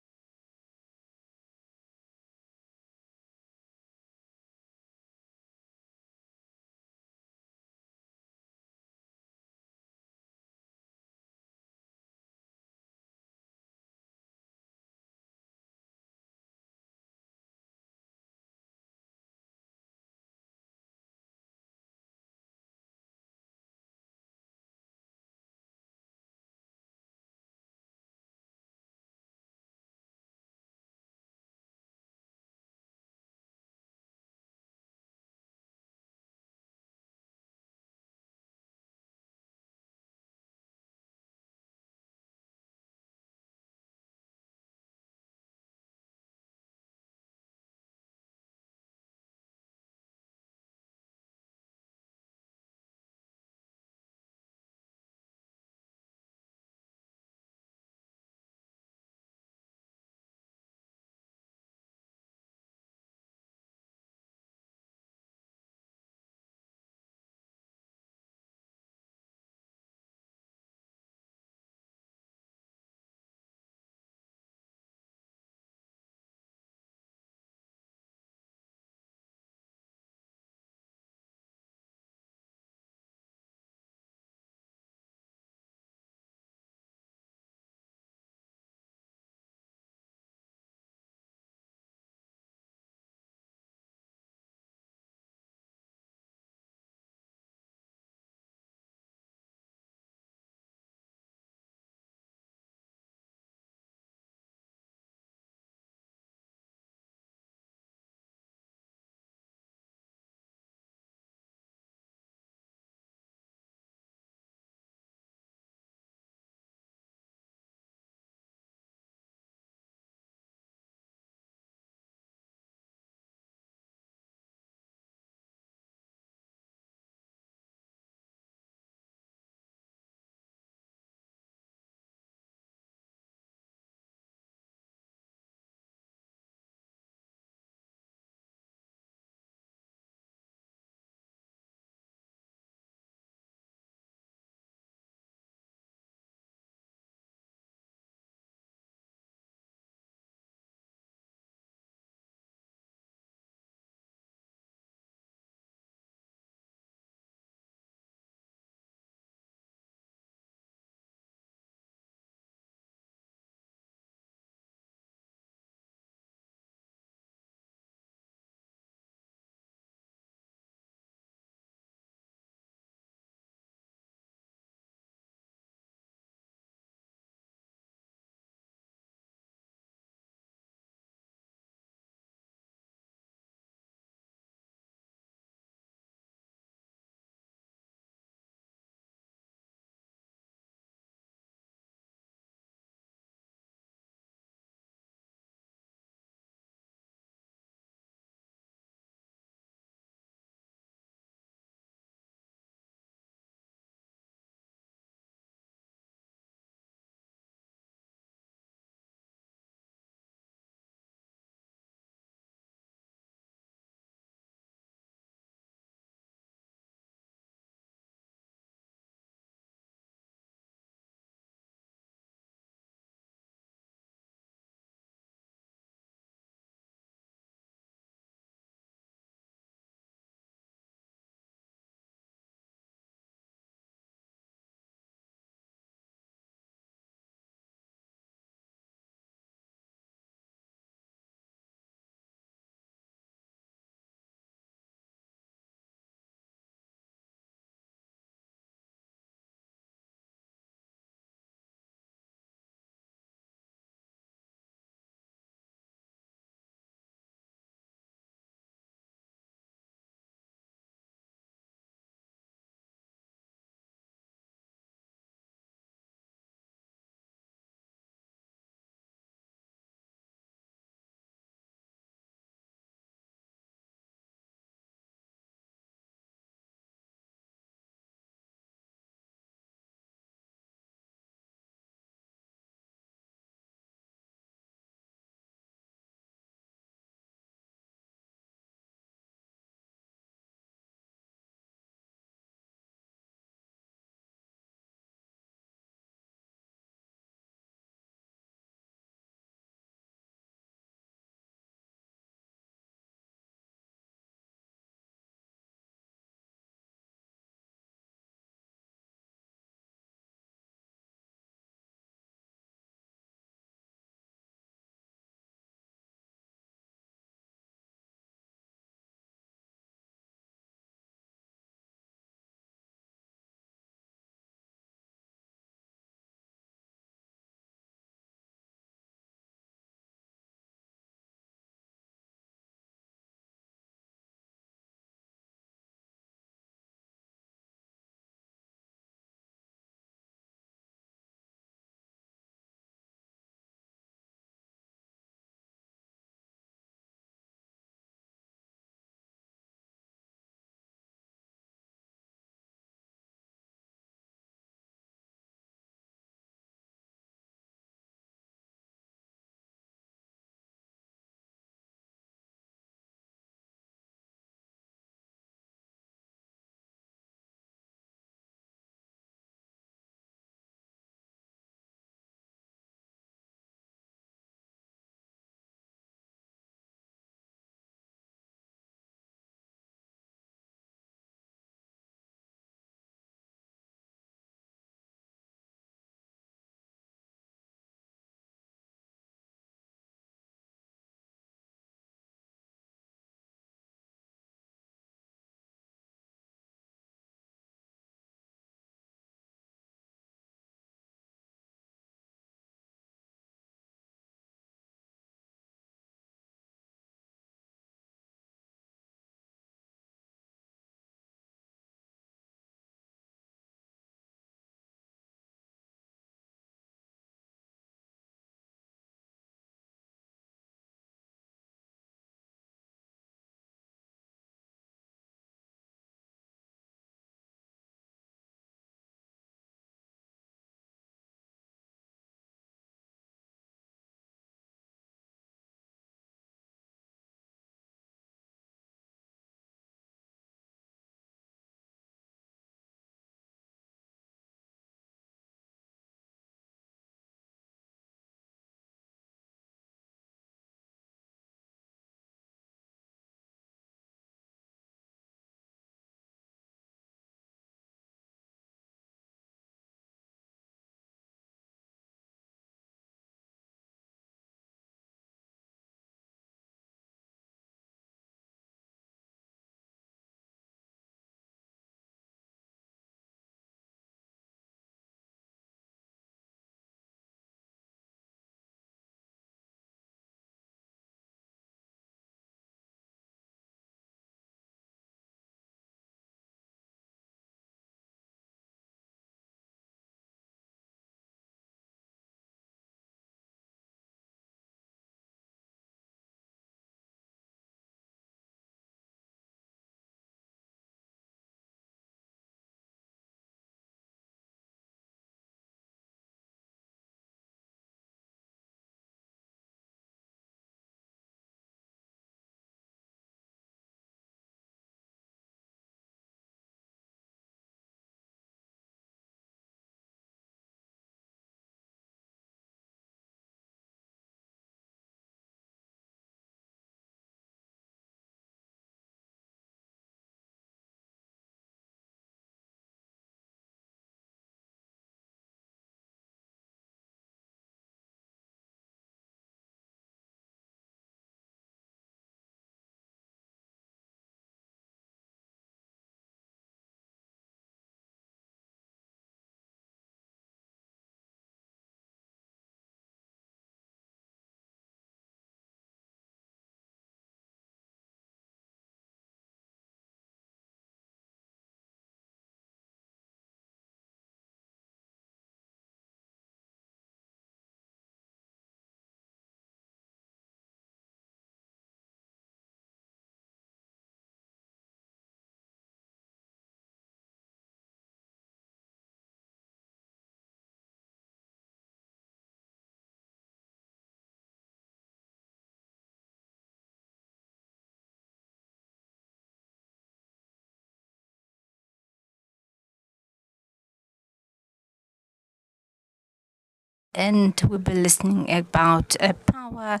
and we'll be listening about power,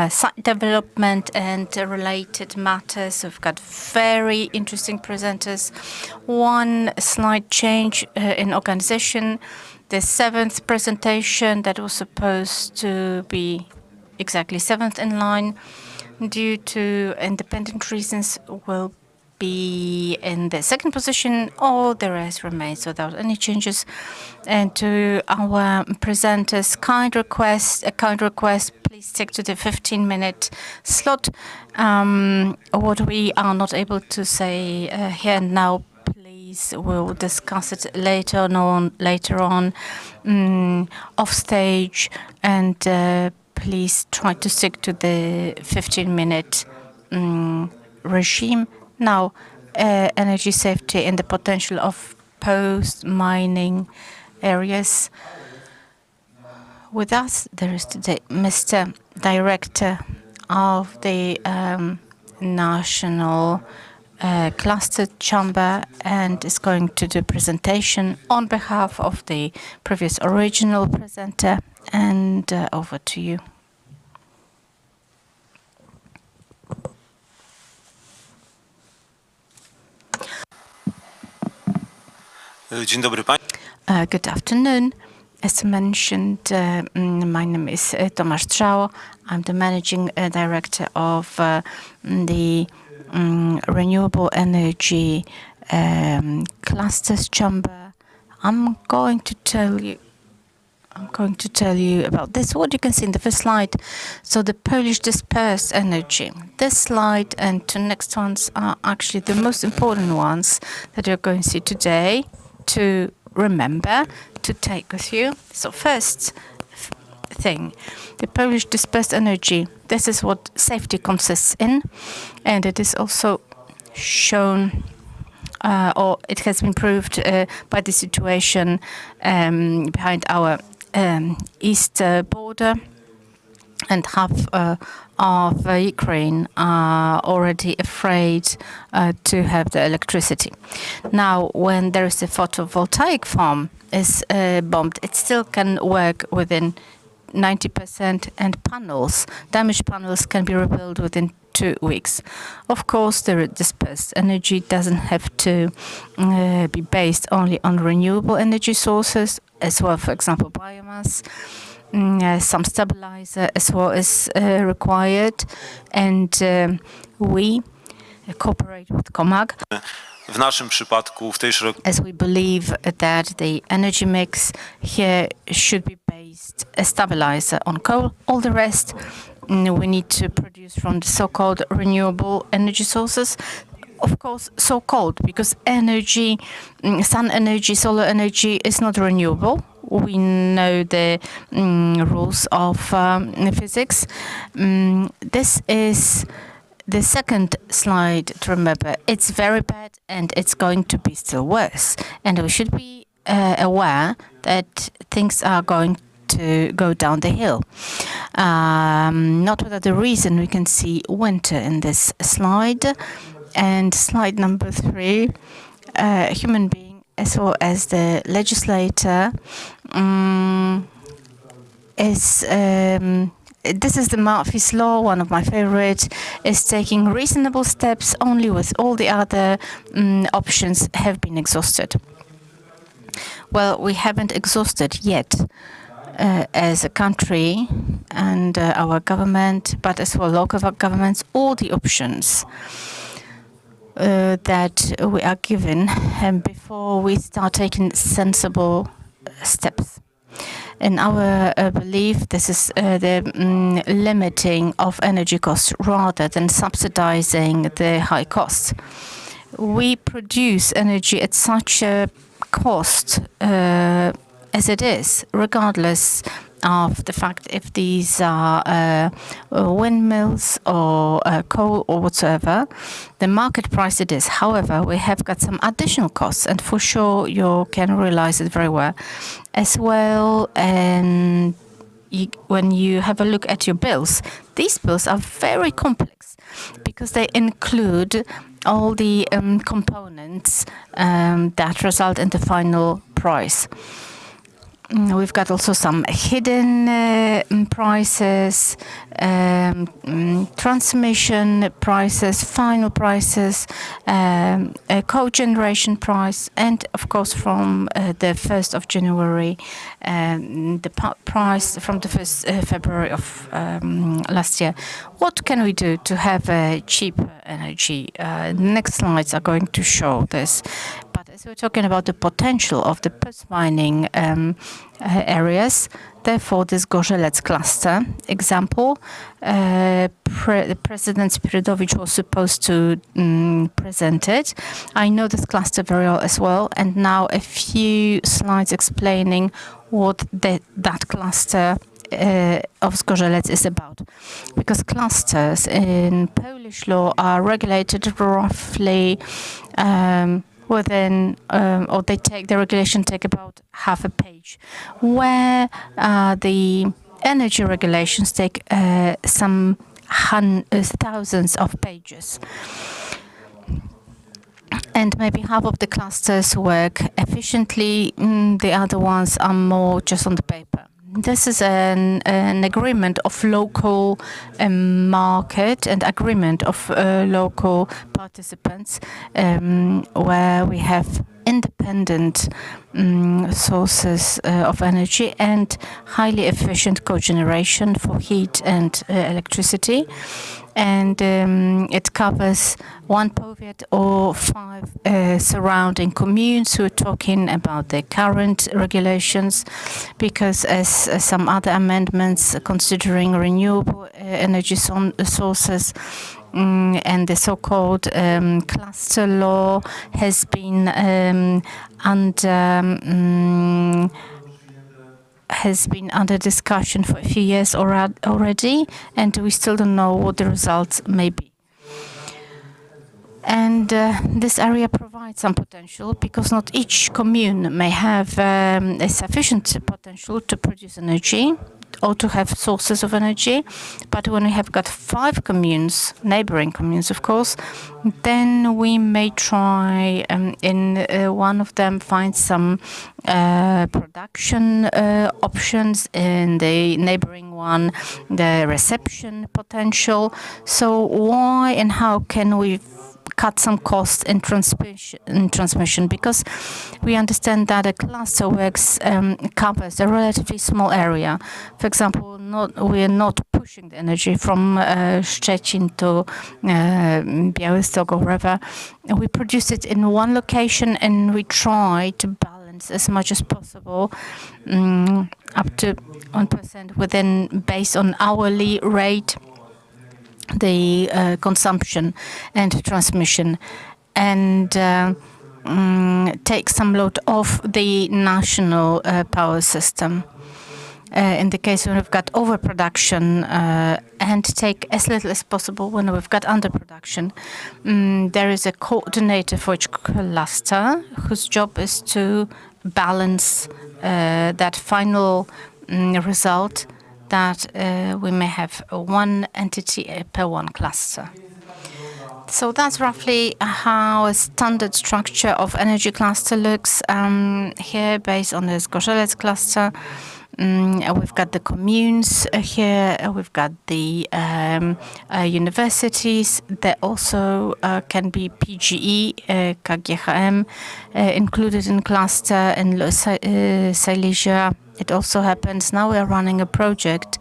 site development, and related matters. We've got very interesting presenters. One slight change in organization. The 7th presentation that was supposed to be exactly 7th in line, due to independent reasons, will be in the 2nd position. All the rest remains without any changes. And to our presenters, kind request, please stick to the 15-minute slot. What we are not able to say here and now, please, we'll discuss it later on off stage, and please try to stick to the 15-minute regime. Now, energy safety and the potential of post-mining areas. With us, there is today Mr. Director of the National Cluster Chamber, and is going to do presentation on behalf of the previous original presenter. And over to you. Dzień dobry Państwu. Good afternoon. As mentioned, my name is Tomasz Drzało. I'm the managing director of the Renewable Energy Clusters Chamber. I'm going to tell you about this. What you can see in the first slide. So the Polish dispersed energy. This slide and the next ones are actually the most important ones that you're going to see today, to remember, to take with you. So first thing, the Polish dispersed energy. This is what safety consists in, and it is also shown, or it has been proved by the situation behind our east border, and half of Ukraine are already afraid to have the electricity. Now, when there is a photovoltaic farm is bombed, it still can work within 90%, and damaged panels can be rebuilt within 2 weeks. Of course, the dispersed energy doesn't have to be based only on renewable energy sources, as well, for example, biomass. Some stabilizer as well is required, and we cooperate with COMAG. W naszym przypadku w tej as we believe that the energy mix here should be based a stabilizer on coal. All the rest we need to produce from the so-called renewable energy sources. Of course, so-called, because energy, sun energy, solar energy is not renewable. We know the rules of physics. This is the second slide to remember. It's very bad, and it's going to be still worse. And we should be aware that things are going to go down the hill. Not without a reason, we can see winter in this slide. And slide number 3, human being as well as the legislator is this is the Murphy's Law, one of my favorites, is taking reasonable steps only with all the other options have been exhausted. Well, we haven't exhausted yet as a country and our government, but as well local governments, all the options that we are given before we start taking sensible steps. In our belief, this is the limiting of energy costs rather than subsidizing the high costs. We produce energy at such a cost as it is, regardless of the fact if these are windmills or coal or whatsoever, the market price it is. However, we have got some additional costs, and for sure you can realize it very well as well. And when you have a look at your bills, these bills are very complex because they include all the components that result in the final price. We've got also some hidden prices, transmission prices, final prices, a cogeneration price, and of course from the 1st of January, the price from the 1st February of last year. What can we do to have a cheaper energy? Next slides are going to show this. But as we're talking about the potential of the post-mining areas, therefore this Gorzelec cluster example, President Spiridowicz was supposed to present it. I know this cluster very well as well, and now a few slides explaining what that cluster of Gorzelec is about. Because clusters in Polish law are regulated roughly within, or the regulation take about half a page, where the energy regulations take some thousands of pages. And maybe half of the clusters work efficiently, the other ones are more just on the paper. This is an agreement of local market and agreement of local participants, where we have independent sources of energy and highly efficient cogeneration for heat and electricity. And it covers one powiat or 5 surrounding communes. We're talking about the current regulations, because as some other amendments considering renewable energy sources and the so-called cluster law has been under discussion for a few years already, and we still don't know what the results may be. And this area provides some potential, because not each commune may have a sufficient potential to produce energy or to have sources of energy. But when we have got 5 communes, neighboring communes, of course, then we may try in one of them find some production options, in the neighboring one the reception potential. So why and how can we cut some costs in transmission? Because we understand that a cluster works covers a relatively small area. For example, we are not pushing the energy from Szczecin to Białystok or wherever. We produce it in one location, and we try to balance as much as possible, up to 1% within, based on hourly rate, the consumption and transmission, and take some load off the national power system. In the case when we've got overproduction, and take as little as possible when we've got underproduction. There is a coordinator for each cluster whose job is to balance that final result, that we may have one entity per one cluster. So that's roughly how a standard structure of energy cluster looks here, based on this Gorzelec cluster. We've got the communes here, we've got the universities. There also can be PGE, KGHM included in cluster, in Silesia. It also happens. Now we are running a project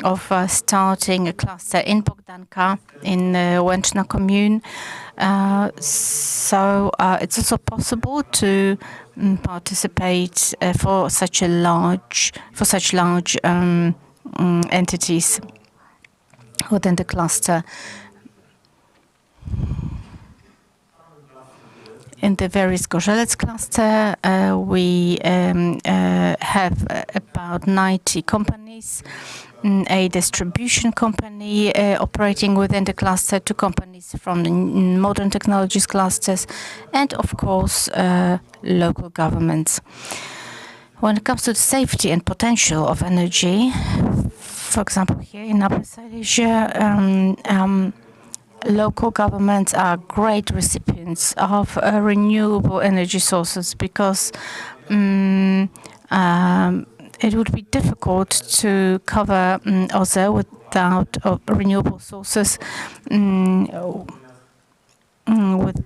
of starting a cluster in Bogdanka, in Łęczna commune. So it's also possible to participate for such large entities within the cluster. In the various Gorzelec cluster, we have about 90 companies, a distribution company operating within the cluster, 2 companies from the modern technologies clusters, and of course local governments. When it comes to the safety and potential of energy, for example, here in Upper Silesia, local governments are great recipients of renewable energy sources, because it would be difficult to cover OZE without renewable sources, without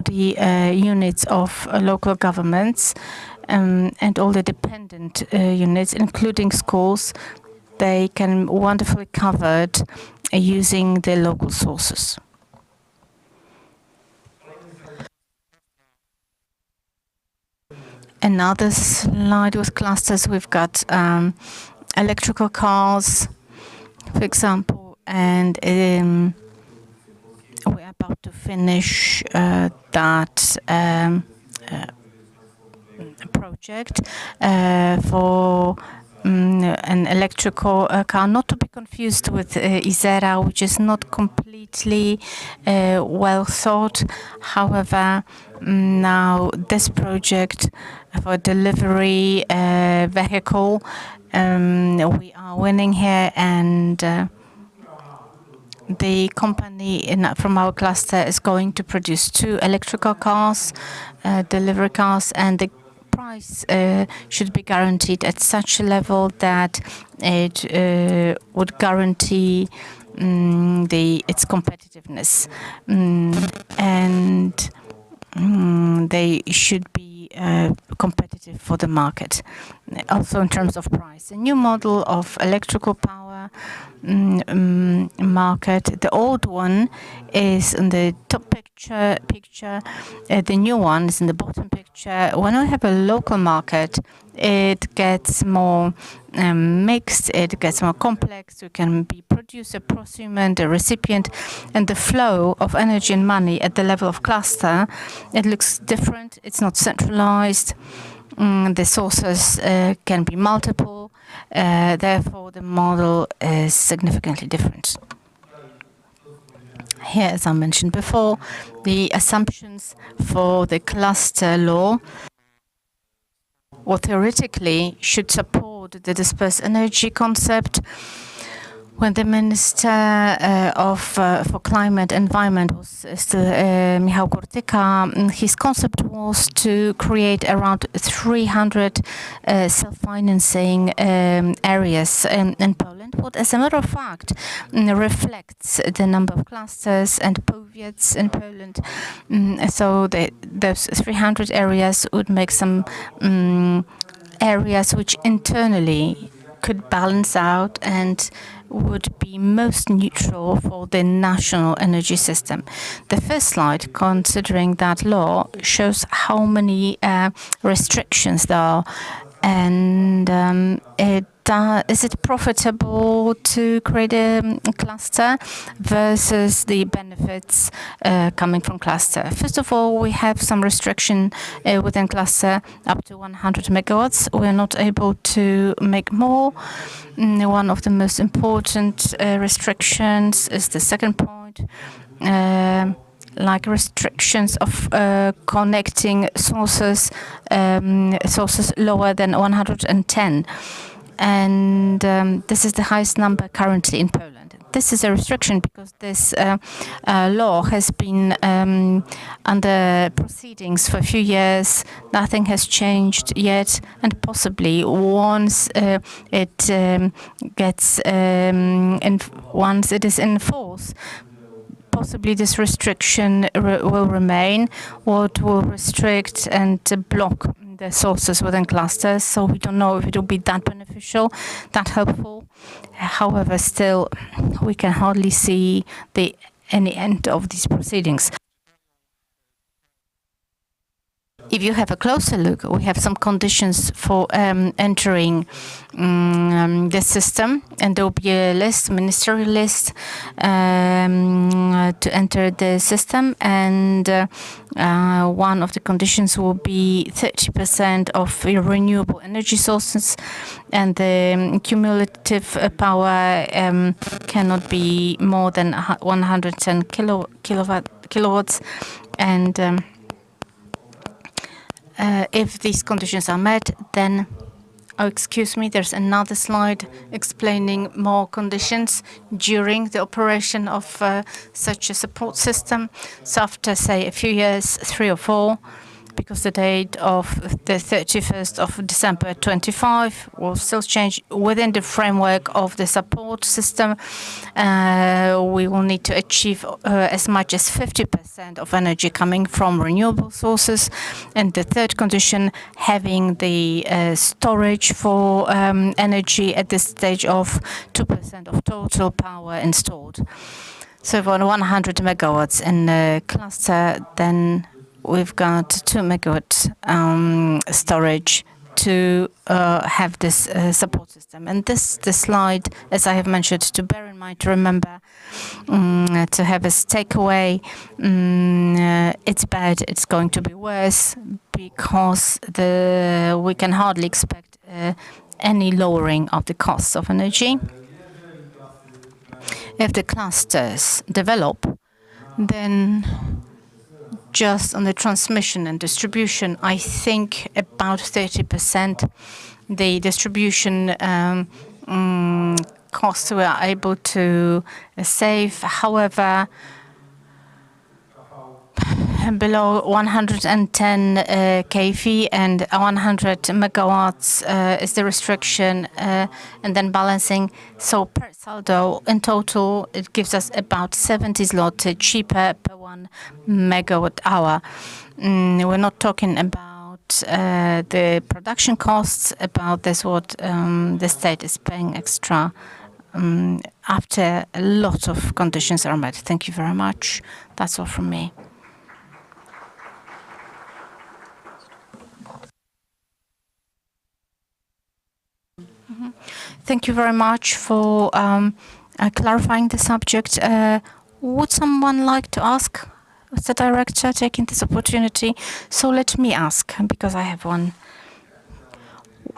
the units of local governments and all the dependent units, including schools. They can wonderfully covered using the local sources. Another slide with clusters. We've got electrical cars, for example, and we're about to finish that project for an electrical car, not to be confused with Izera, which is not completely well thought. However, now this project for delivery vehicle, we are winning here, and the company from our cluster is going to produce 2 electrical cars, delivery cars, and the price should be guaranteed at such a level that it would guarantee its competitiveness, and they should be competitive for the market, also in terms of price. A new model of electrical power market. The old one is in the top picture. The new one is in the bottom picture. When we have a local market, it gets more mixed, it gets more complex. You can be producer, prosumer, the recipient, and the flow of energy and money at the level of cluster. It looks different. It's not centralized. The sources can be multiple. Therefore, the model is significantly different. Here, as I mentioned before, the assumptions for the cluster law, or theoretically, should support the dispersed energy concept. When the Minister for Climate and Environment was still Michał Kurtyka, his concept was to create around 300 self-financing areas in Poland, what, as a matter of fact, reflects the number of clusters and powiats in Poland. So those 300 areas would make some areas which internally could balance out and would be most neutral for the national energy system. The first slide, considering that law, shows how many restrictions there are, and is it profitable to create a cluster versus the benefits coming from cluster? First of all, we have some restriction within cluster up to 100 megawatts. We're not able to make more. One of the most important restrictions is the second point, like restrictions of connecting sources lower than 110. And this is the highest number currently in Poland. This is a restriction because this law has been under proceedings for a few years. Nothing has changed yet, and possibly once it once it is in force, possibly this restriction will remain, what will restrict and block the sources within clusters. So we don't know if it will be that beneficial, that helpful. However, still, we can hardly see any end of these proceedings. If you have a closer look, we have some conditions for entering the system, and there will be a list, ministerial list, to enter the system, and one of the conditions will be 30% of renewable energy sources, and the cumulative power cannot be more than 110 kilowatts, and if these conditions are met, then, oh, excuse me, there's another slide explaining more conditions during the operation of such a support system. So after, say, a few years, 3 or 4, because the date of the 31st of December 25 will still change within the framework of the support system. We will need to achieve as much as 50% of energy coming from renewable sources. And the third condition, having the storage for energy at this stage of 2% of total power installed. So for 100 megawatts in the cluster, then we've got 2 megawatt storage to have this support system. And the slide, as I have mentioned, to bear in mind, to remember, to have a takeaway, it's bad, it's going to be worse, because we can hardly expect any lowering of the costs of energy. If the clusters develop, then just on the transmission and distribution, I think about 30% the distribution costs we are able to save. However, below 110 kV and 100 megawatts is the restriction, and then balancing. So per saldo, in total, it gives us about 70 zloty cheaper per 1 megawatt hour. We're not talking about the production costs, about this what the state is paying extra after a lot of conditions are met. Thank you very much. That's all from me. Thank you very much for clarifying the subject. Would someone like to ask the director, taking this opportunity? So let me ask, because I have one.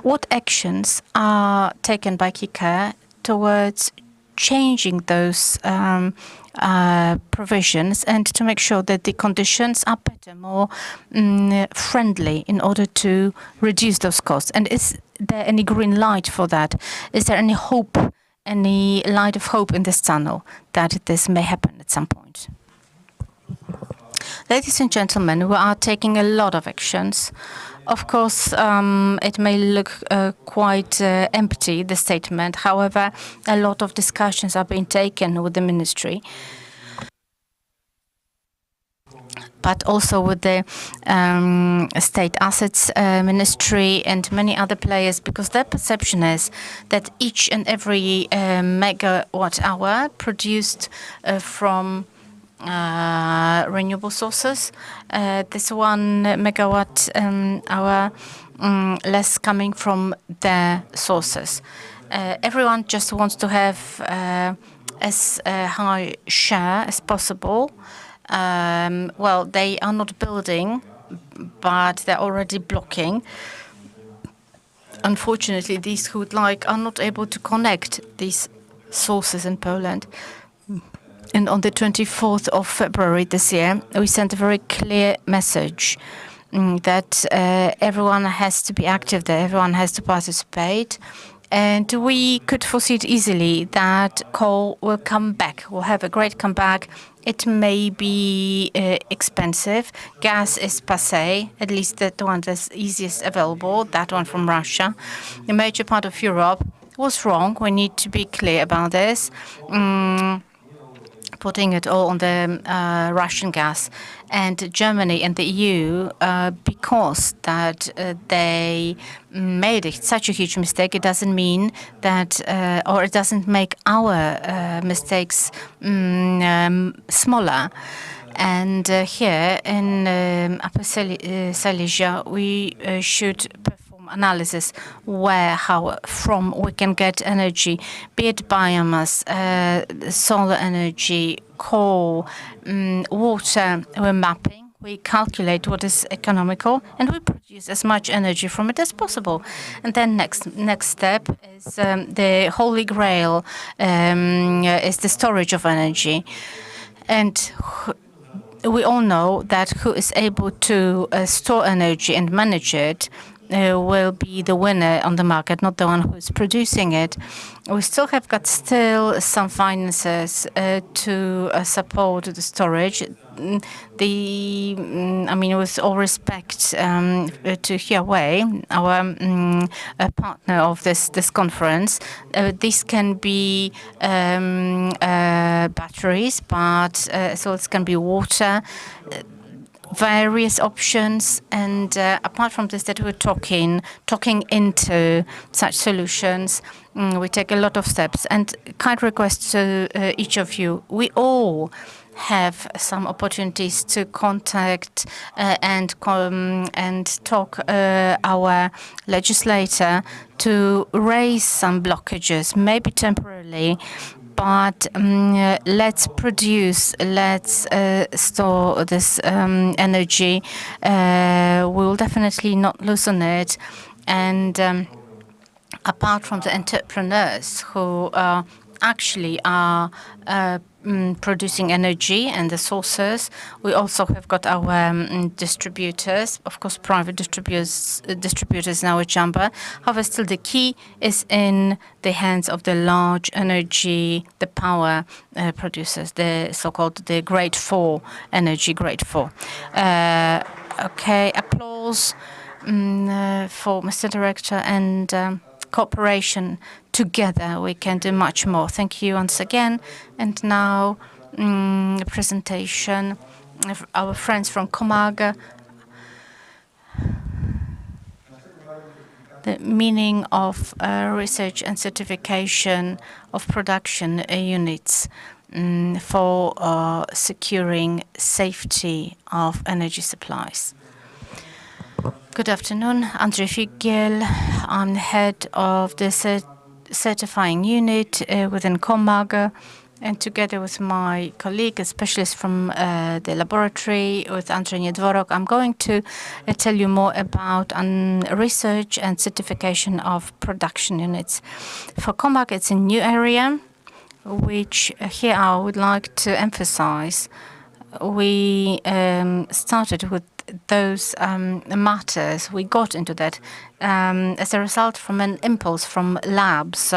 What actions are taken by KIKE towards changing those provisions and to make sure that the conditions are better, more friendly, in order to reduce those costs? And is there any green light for that? Is there any hope, any light of hope in this tunnel that this may happen at some point? Ladies and gentlemen, we are taking a lot of actions. Of course, it may look quite empty, the statement. However, a lot of discussions are being taken with the ministry, but also with the State Assets Ministry and many other players, because their perception is that each and every megawatt hour produced from renewable sources, this 1 megawatt hour less coming from their sources. Everyone just wants to have as high share as possible. Well, they are not building, but they're already blocking. Unfortunately, these who would like are not able to connect these sources in Poland. And on the 24th of February this year, we sent a very clear message that everyone has to be active there, everyone has to participate. And we could foresee it easily that coal will come back, will have a great comeback. It may be expensive. Gas is passé, at least the one that's easiest available, that one from Russia. The major part of Europe was wrong. We need to be clear about this. Putting it all on the Russian gas, and Germany and the EU, because that they made such a huge mistake, it doesn't mean that, or it doesn't make our mistakes smaller. And here in Upper Silesia, we should perform analysis how from we can get energy, be it biomass, solar energy, coal, water. We're mapping, we calculate what is economical, and we produce as much energy from it as possible. And then next step is the holy grail, is the storage of energy. And we all know that who is able to store energy and manage it will be the winner on the market, not the one who's producing it. We still have got some finances to support the storage. With all respect to Huawei, our partner of this conference, this can be batteries, but so it can be water. Various options, and apart from this, that we're talking into such solutions, we take a lot of steps. And kind request to each of you: we all have some opportunities to contact and talk our legislator to raise some blockages, maybe temporarily. But let's store this energy. We will definitely not loosen it. And apart from the entrepreneurs who actually are producing energy and the sources, we also have got our distributors, of course, private distributors in our chamber. However, still the key is in the hands of the large energy, the power producers, the so-called the grade 4 energy, grade 4. Okay, applause for Mr. Director, and cooperation together we can do much more. Thank you once again. And now a presentation of our friends from Comag. The meaning of research and certification of production units for securing safety of energy supplies. Good afternoon, Andrzej Figiel. I'm head of the certifying unit within Comag, and together with my colleague, a specialist from the laboratory, with Andrzej Niedworok, I'm going to tell you more about research and certification of production units. For Comag, it's a new area, which here I would like to emphasize. We started with those matters. We got into that as a result from an impulse from labs,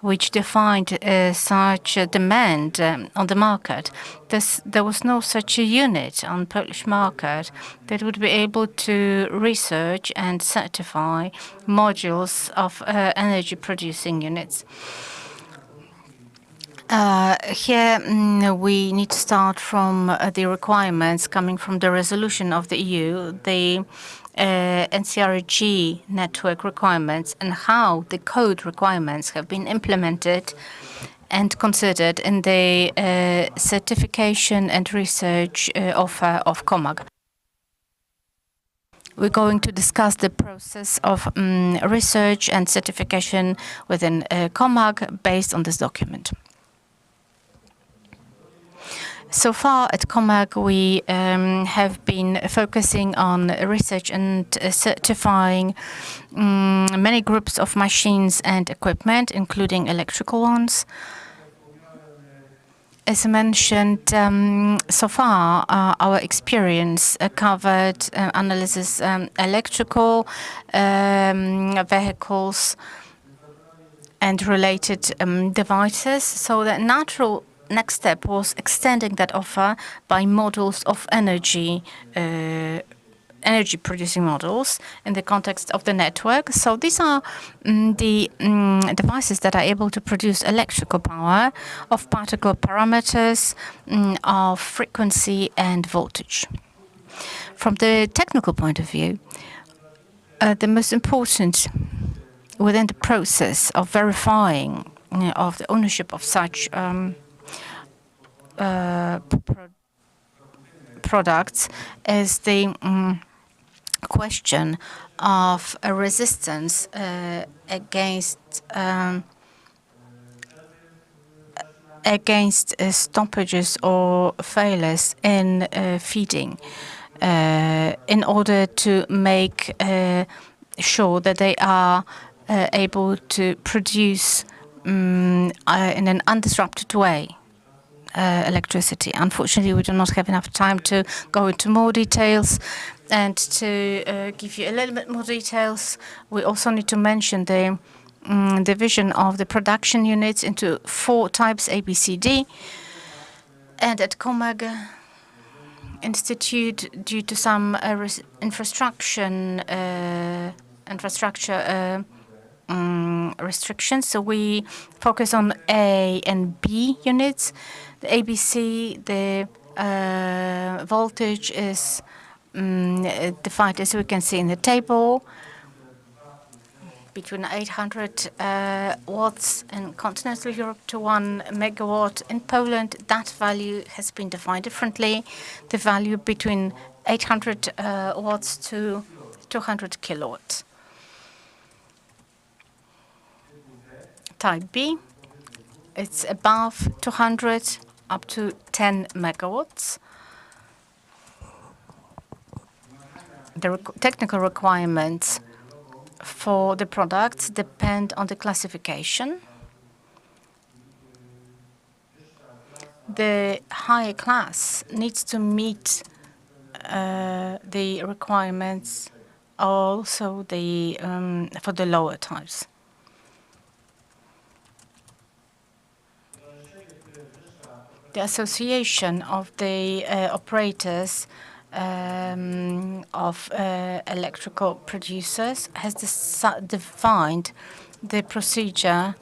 which defined such a demand on the market. There was no such a unit on the Polish market that would be able to research and certify modules of energy-producing units. Here we need to start from the requirements coming from the resolution of the EU, the NCRG network requirements, and how the code requirements have been implemented and considered in the certification and research offer of Comag. We're going to discuss the process of research and certification within Comag based on this document. So far at Comag, we have been focusing on research and certifying many groups of machines and equipment, including electrical ones. As mentioned, so far our experience covered analysis electrical vehicles and related devices. So the natural next step was extending that offer by models of energy-producing models in the context of the network. So these are the devices that are able to produce electrical power of particular parameters of frequency and voltage. From the technical point of view, the most important within the process of verifying of the ownership of such products is the question of a resistance against stoppages or failures in feeding, in order to make sure that they are able to produce in an undisrupted way. electricity. Unfortunately, we do not have enough time to go into more details. And to give you a little bit more details, we also need to mention the division of the production units into 4 types, A, B, C, D. And at COMAG Institute, due to some infrastructure restrictions, so we focus on A and B units. The ABC, the voltage is defined as we can see in the table, between 800 watts in continental Europe to 1 megawatt in Poland. That value has been defined differently. The value between 800 watts to 200 kilowatts. Type B, it's above 200 up to 10 megawatts. The technical requirements for the products depend on the classification. The higher class needs to meet the requirements also for the lower types. The Association of the Operators of Electrical Producers has defined the procedure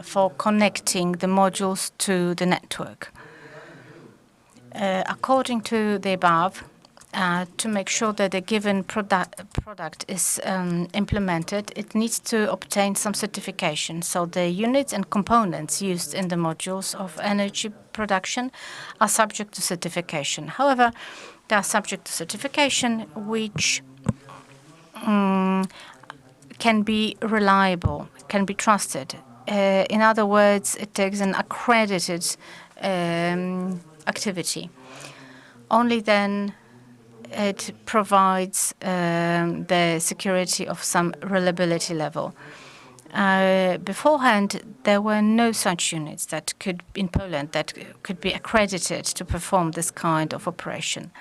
for connecting the modules to the network. According to the above, to make sure that a given product is implemented, it needs to obtain some certification. So the units and components used in the modules of energy production are subject to certification. However, they are subject to certification which can be reliable, can be trusted. In other words, it takes an accredited activity. Only then it provides the security of some reliability level. Beforehand, there were no such units that could, in Poland, that could be accredited to perform this kind of operation.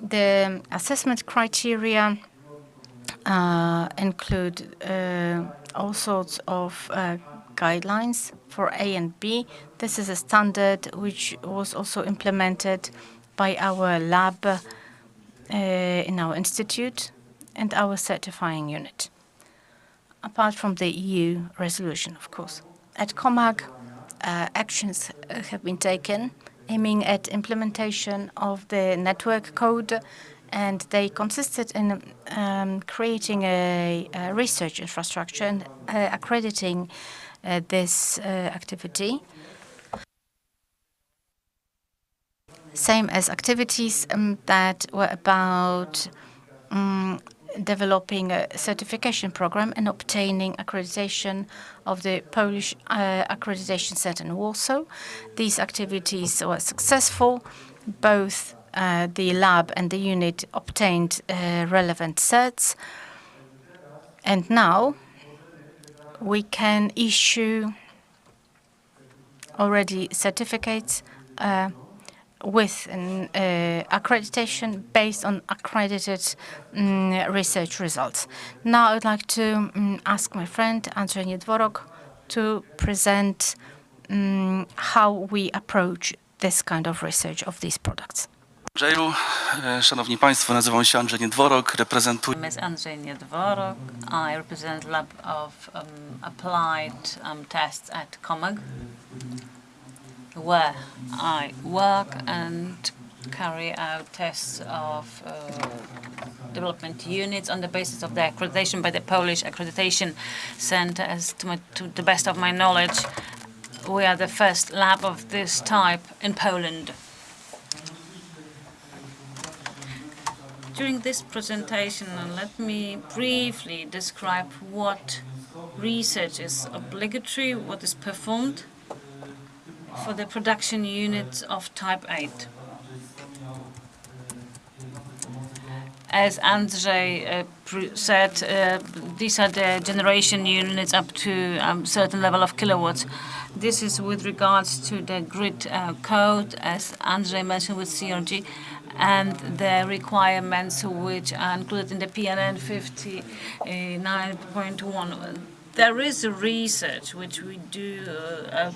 The assessment criteria include all sorts of guidelines for A and B. This is a standard which was also implemented by our lab in our institute and our certifying unit, apart from the EU resolution, of course. At COMAG, actions have been taken aiming at implementation of the network code, and they consisted in creating a research infrastructure and accrediting this activity. Same as activities that were about developing a certification program and obtaining accreditation of the Polish Accreditation Center in Warsaw. These activities were successful. Both the lab and the unit obtained relevant certs. And now we can issue already certificates with an accreditation based on accredited research results. Now I'd like to ask my friend Andrzej Niedworok to present how we approach this kind of research of these products. Andrzeju, szanowni państwo, nazywam się Andrzej Niedworok, reprezentuję. My name is Andrzej Niedworok. I represent Lab of Applied Tests at COMAG, where I work and carry out tests of development units on the basis of the accreditation by the Polish Accreditation Center. As to the best of my knowledge, we are the first lab of this type in Poland. During this presentation, let me briefly describe what research is obligatory, what is performed for the production units of Type 8. As Andrzej said, these are the generation units up to a certain level of kilowatts. This is with regards to the grid code, as Andrzej mentioned with CRG, and the requirements which are included in the PNN 59.1. There is research which we do.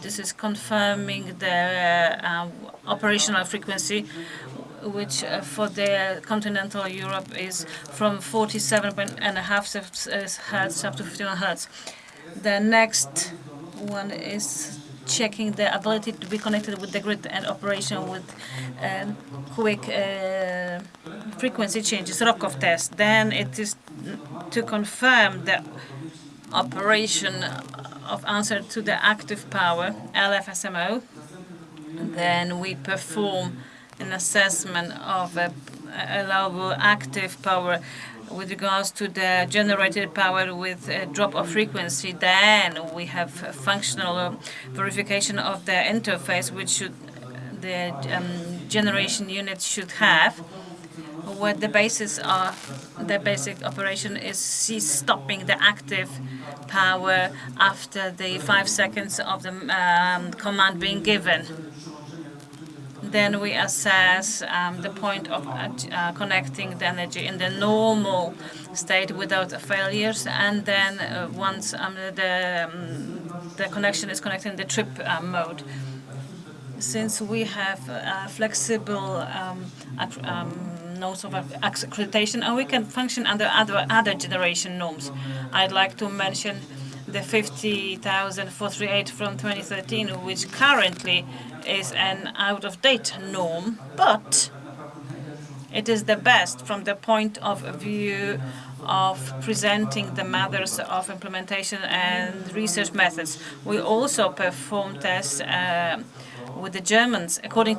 This is confirming the operational frequency, which for the continental Europe is from 47.5 hertz up to 51 hertz. The next one is checking the ability to be connected with the grid and operation with quick frequency changes, Rokov test. Then it is to confirm the operation of answer to the active power, LFSMO. Then we perform an assessment of allowable active power with regards to the generated power with a drop of frequency. Then we have functional verification of the interface, which should the generation unit should have. What the basis of the basic operation is stopping the active power after the 5 seconds of the command being given. Then we assess the point of connecting the energy in the normal state without failures, and then once the connection is connected in the trip mode. Since we have flexible nodes of accreditation, and we can function under other generation norms. I'd like to mention the 50,438 from 2013, which currently is an out-of-date norm, but it is the best from the point of view of presenting the matters of implementation and research methods. We also perform tests with the Germans. According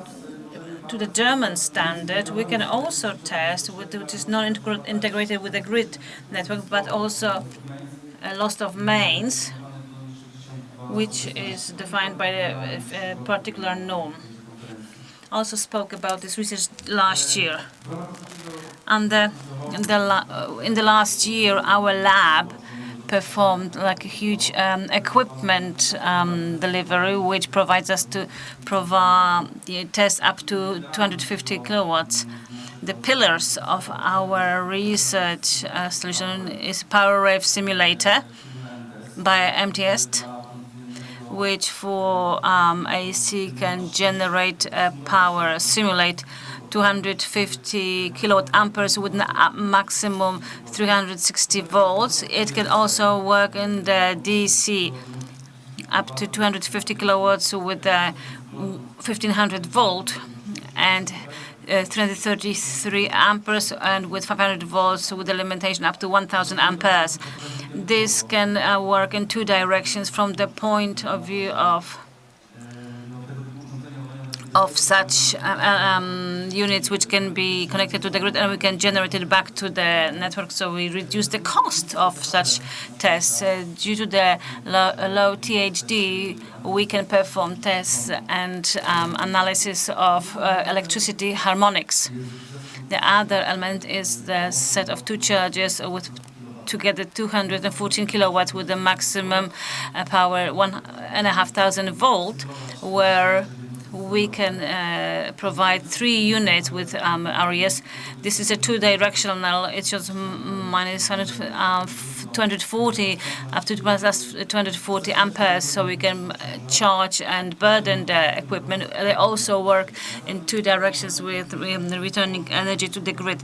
to the German standard, we can also test, which is not integrated with the grid network, but also a loss of mains, which is defined by a particular norm. Also spoke about this research last year. And in the last year, our lab performed like a huge equipment delivery, which provides us to provide the test up to 250 kilowatts. The pillars of our research solution is Power Wave Simulator by MTS, which for AC can generate power, simulate 250 kilowatt amperes with a maximum 360 volts. It can also work in the DC up to 250 kilowatts with a 1500 volt and 333 amperes, and with 500 volts with a limitation up to 1000 amperes. This can work in two directions from the point of view of such units which can be connected to the grid, and we can generate it back to the network, so we reduce the cost of such tests. Due to the low THD, we can perform tests and analysis of electricity harmonics. The other element is the set of two chargers with together 214 kilowatts with a maximum power 1,500 volt, where we can provide 3 units with RES. This is a two-directional. It's just minus 240 up to plus 240 amperes, so we can charge and burden the equipment. They also work in two directions with returning energy to the grid.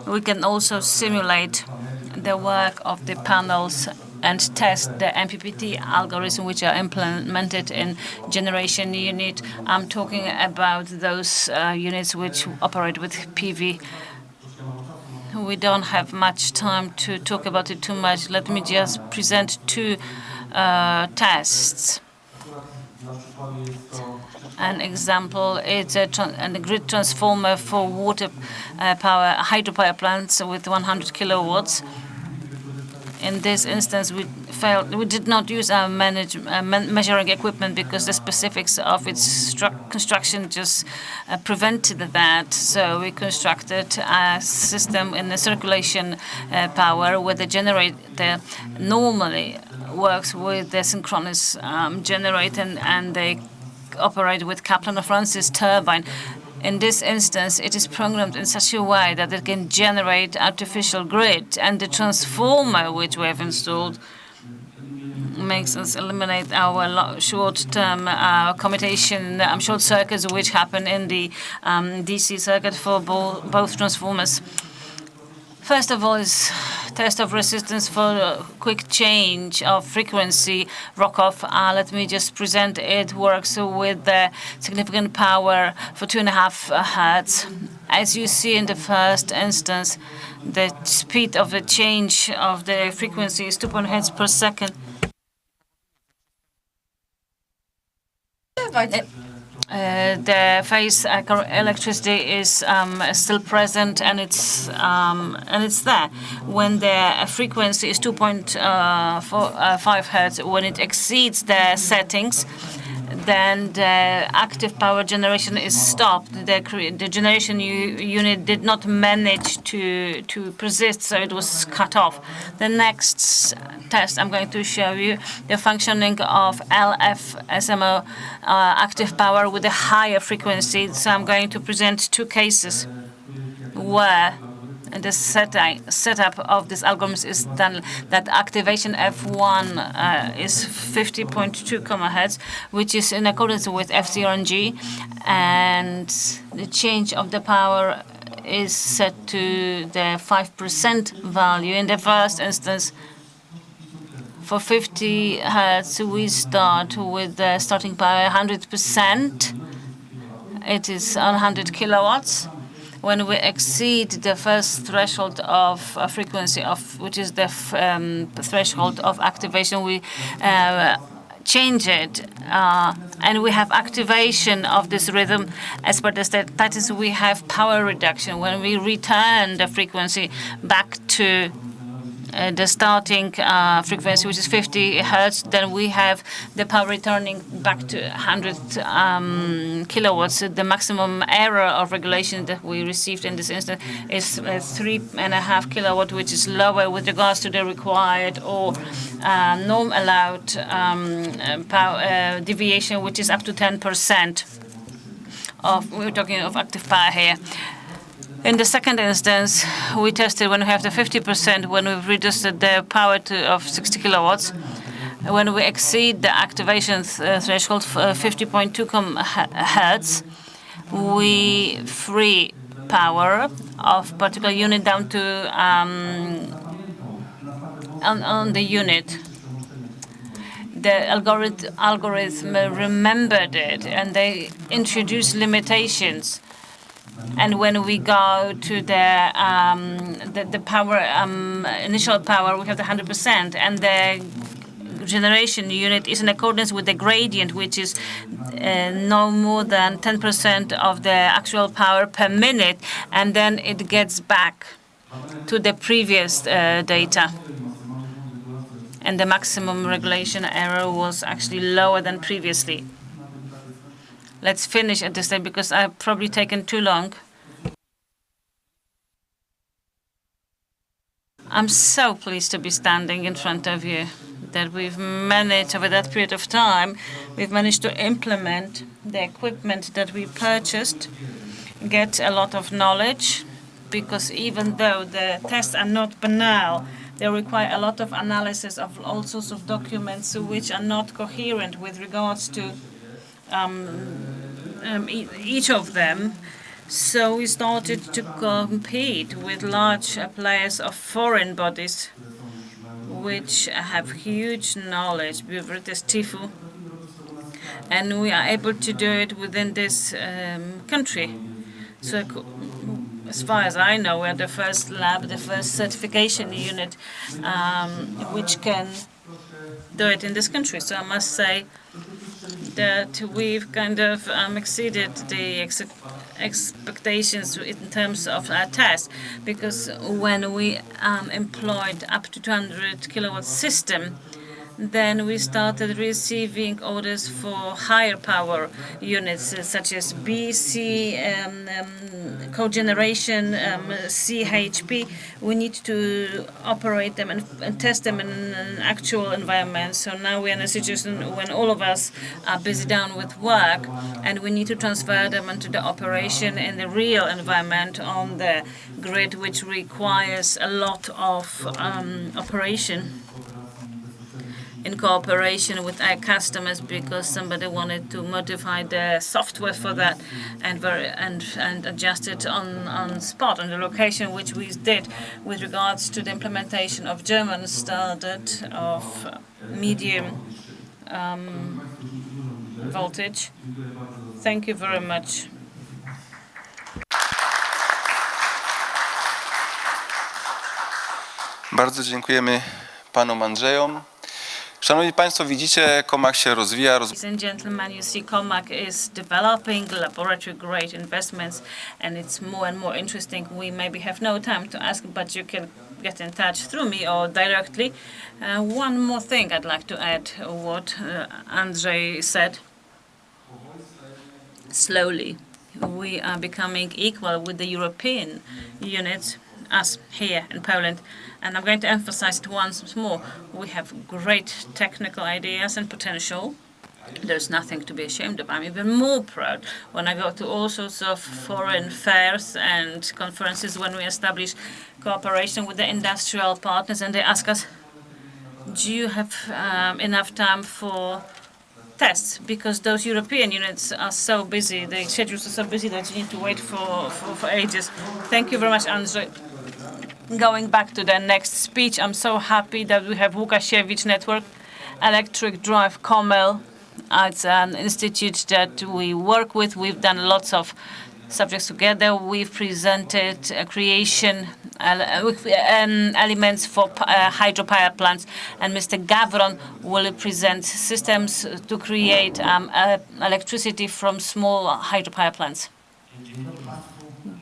We can also simulate the work of the panels and test the MPPT algorithm which are implemented in generation unit. I'm talking about those units which operate with PV. We don't have much time to talk about it too much. Let me just present 2 tests. An example is a grid transformer for water power, hydropower plants with 100 kilowatts. In this instance, we did not use our measuring equipment because the specifics of its construction just prevented that. So we constructed a system in the circulation power where the generator normally works with the synchronous generator, and they operate with Kaplan or Francis turbine. In this instance, it is programmed in such a way that it can generate artificial grid, and the transformer which we have installed makes us eliminate our short-term commutation, short circuits which happen in the DC circuit for both transformers. First of all is test of resistance for quick change of frequency rock-off. Let me just present it. Works with the significant power for 2.5 hertz. As you see in the first instance, the speed of the change of the frequency is 2 hertz per second. The phase electricity is still present, and it's there. When the frequency is 2.5 hertz, when it exceeds the settings, then the active power generation is stopped. The generation unit did not manage to persist, so it was cut off. The next test I'm going to show you the functioning of LFSMO active power with a higher frequency. So I'm going to present two cases where the setup of this algorithm is done. That activation F1 is 50.2 kHz, which is in accordance with FCRNG, and the change of the power is set to the 5% value. In the first instance, for 50 Hz, we start with the starting power 100%. It is 100 kilowatts. When we exceed the first threshold of frequency, which is the threshold of activation, we change it, and we have activation of this rhythm. As per the status, we have power reduction. When we return the frequency back to the starting frequency, which is 50 hertz, then we have the power returning back to 100 kilowatts. The maximum error of regulation that we received in this instance is 3.5 kilowatt, which is lower with regards to the required or norm allowed power deviation, which is up to 10% of. We're talking of active power here. In the second instance, we tested when we have the 50%, when we've reduced the power of 60 kilowatts. When we exceed the activation threshold, 50.2 hertz, we free power of particular unit down to on the unit. The algorithm remembered it, and they introduced limitations. And when we go to the power, initial power, we have the 100%, and the generation unit is in accordance with the gradient, which is no more than 10% of the actual power per minute, and then it gets back to the previous data. And the maximum regulation error was actually lower than previously. Let's finish at this time because I've probably taken too long. I'm so pleased to be standing in front of you, that we've managed, over that period of time, we've managed to implement the equipment that we purchased, get a lot of knowledge, because even though the tests are not banal, they require a lot of analysis of all sorts of documents which are not coherent with regards to each of them. So we started to compete with large players of foreign bodies, which have huge knowledge. We've read this TIFU, and we are able to do it within this country. So as far as I know, we're the first lab, the first certification unit, which can do it in this country. So I must say that we've kind of exceeded the expectations in terms of our test, because when we employed up to 200 kilowatt system, then we started receiving orders for higher power units, such as BC, cogeneration, CHP. We need to operate them and test them in an actual environment. So now we're in a situation when all of us are busy down with work, and we need to transfer them into the operation in the real environment on the grid, which requires a lot of operation in cooperation with our customers, because somebody wanted to modify the software for that and adjust it on spot on the location, which we did with regards to the implementation of German standard of medium voltage. Thank you very much. Bardzo dziękujemy panom Andrzejom. Szanowni Państwo, widzicie, Comac się rozwija. Ladies and gentlemen, you see Comac is developing laboratory-grade investments, and it's more and more interesting. We maybe have no time to ask, but you can get in touch through me or directly. One more thing I'd like to add, what Andrzej said. Slowly, we are becoming equal with the European units, us here in Poland. And I'm going to emphasize it once more. We have great technical ideas and potential. There's nothing to be ashamed of. I'm even more proud when I go to all sorts of foreign fairs and conferences when we establish cooperation with the industrial partners, and they ask us, do you have enough time for tests? Because those European units are so busy, the schedules are so busy that you need to wait for ages. Thank you very much, Andrzej. Going back to the next speech, I'm so happy that we have Łukasiewicz Network, Electric Drive Comel. It's an institute that we work with. We've done lots of subjects together. We've presented creation elements for hydropower plants, and Mr. Gavron will present systems to create electricity from small hydropower plants.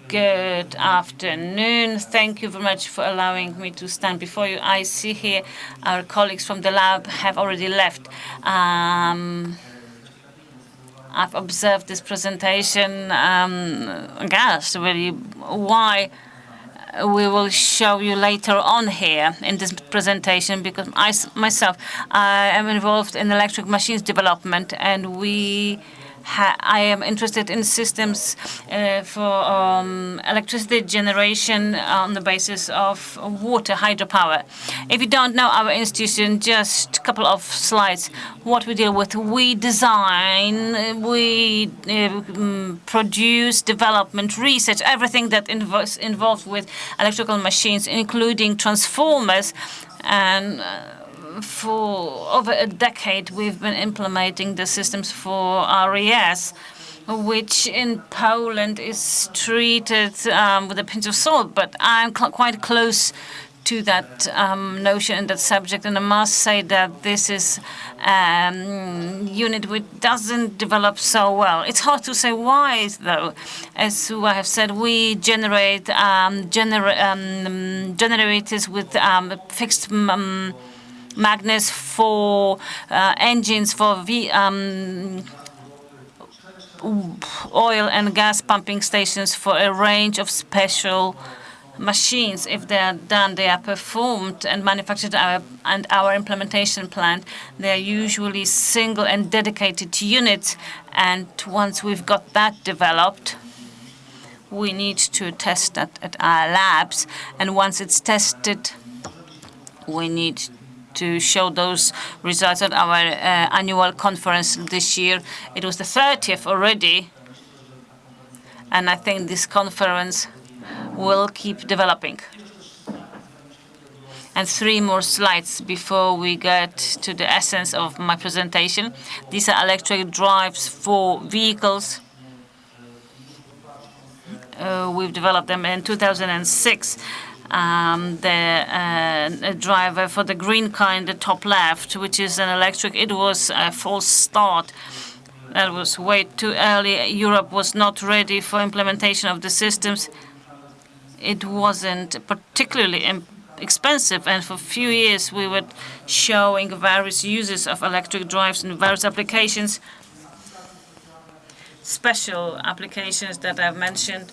Good afternoon. Thank you very much for allowing me to stand before you. I see here our colleagues from the lab have already left. I've observed this presentation, aghast really, why we will show you later on here in this presentation, because I am involved in electric machines development, and I am interested in systems for electricity generation on the basis of water, hydropower. If you don't know our institution, just a couple of slides. What we deal with: we design, we produce, development, research, everything that involved with electrical machines, including transformers. And for over a decade, we've been implementing the systems for RES, which in Poland is treated with a pinch of salt, but I'm quite close to that notion and that subject, and I must say that this is unit which doesn't develop so well. It's hard to say why, though. As I have said, we generate generators with fixed magnets for engines, for oil and gas pumping stations, for a range of special machines. If they are done, they are performed and manufactured and our implementation plant. They are usually single and dedicated units. And once we've got that developed, we need to test that at our labs. And once it's tested, we need to show those results at our annual conference this year. It was the 30th already, and I think this conference will keep developing. And 3 more slides before we get to the essence of my presentation. These are electric drives for vehicles. We've developed them in 2006. The driver for the green car in the top left, which is an electric, it was a false start. That was way too early. Europe was not ready for implementation of the systems. It wasn't particularly expensive, and for a few years we were showing various uses of electric drives in various applications, special applications that I've mentioned,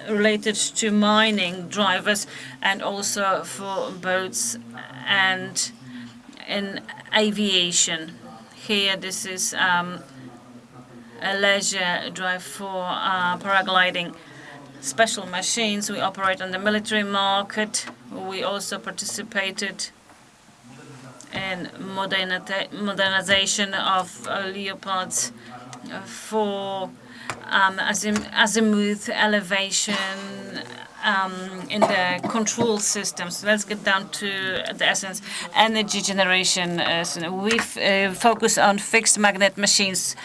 related to mining drivers and also for boats and in aviation. Here, this is a leisure drive for paragliding. Special machines. We operate on the military market. We also participated in modernization of Leopards for azimuth elevation in the control systems. Let's get down to the essence. Energy generation. We focus on fixed magnet machines.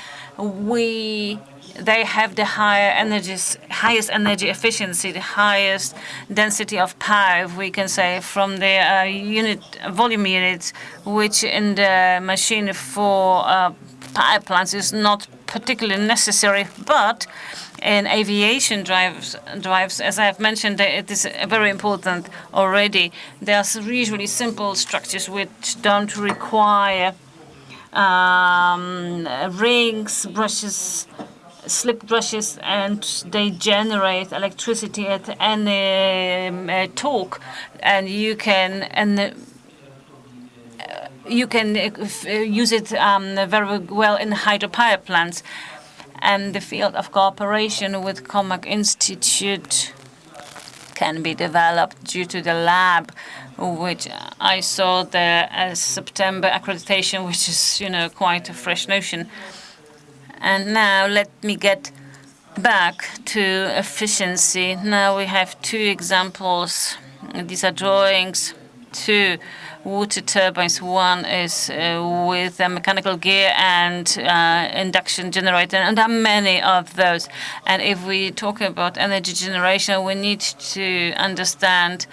They have the highest energy efficiency, the highest density of power, we can say, from the volume units, which in the machine for power plants is not particularly necessary, but in aviation drives, as I have mentioned, it is very important already. There are usually simple structures which don't require rings, brushes, slip brushes, and they generate electricity at any torque, and you can use it very well in hydropower plants. And the field of cooperation with Comac Institute can be developed due to the lab, which I saw the September accreditation, which is, quite a fresh notion. And now let me get back to efficiency. Now we have two examples. These are drawings, two water turbines. One is with a mechanical gear and induction generator, and there are many of those. And if we talk about energy generation, we need to understand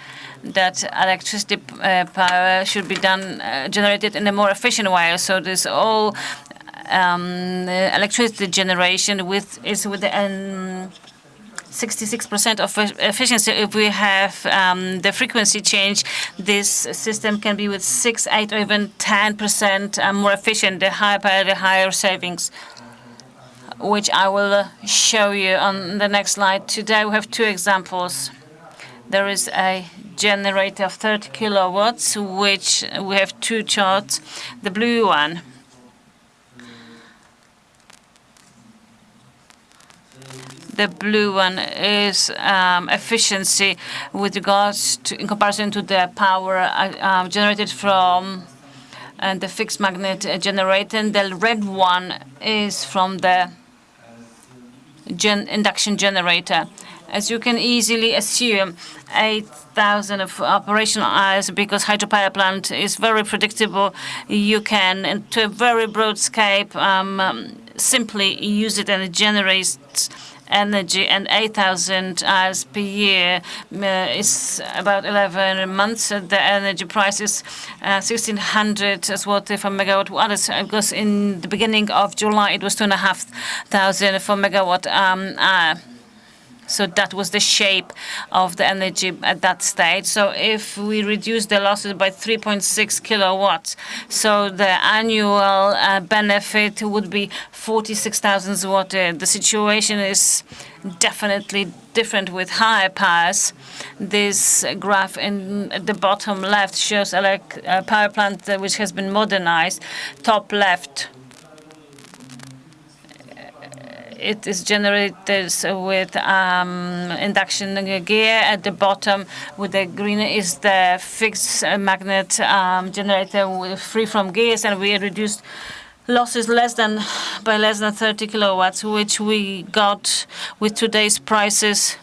that electricity power should be generated in a more efficient way. So this all electricity generation is with the 66% of efficiency. If we have the frequency change, this system can be with 6, 8, or even 10% more efficient. The higher power, the higher savings, which I will show you on the next slide. Today we have two examples. There is a generator of 30 kilowatts, which we have two charts. The blue one is efficiency with regards to, in comparison to the power generated from the fixed magnet generator. And the red one is from the induction generator. As you can easily assume, 8,000 of operational hours, because hydropower plant is very predictable. You can, to a very broad scope, simply use it, and it generates energy. And 8,000 hours per year is about 11 months. The energy price is 1,600 zloty for megawatt hour, because in the beginning of July it was 2,500 for megawatt hour. So that was the shape of the energy at that stage. So if we reduce the losses by 3.6 kilowatts, so the annual benefit would be 46,000 zloty. The situation is definitely different with higher powers. This graph in the bottom left shows a power plant which has been modernized. Top left, it is generated with induction gear. At the bottom with the green is the fixed magnet generator free from gears, and we reduced losses by less than 30 kilowatts, which we got with today's prices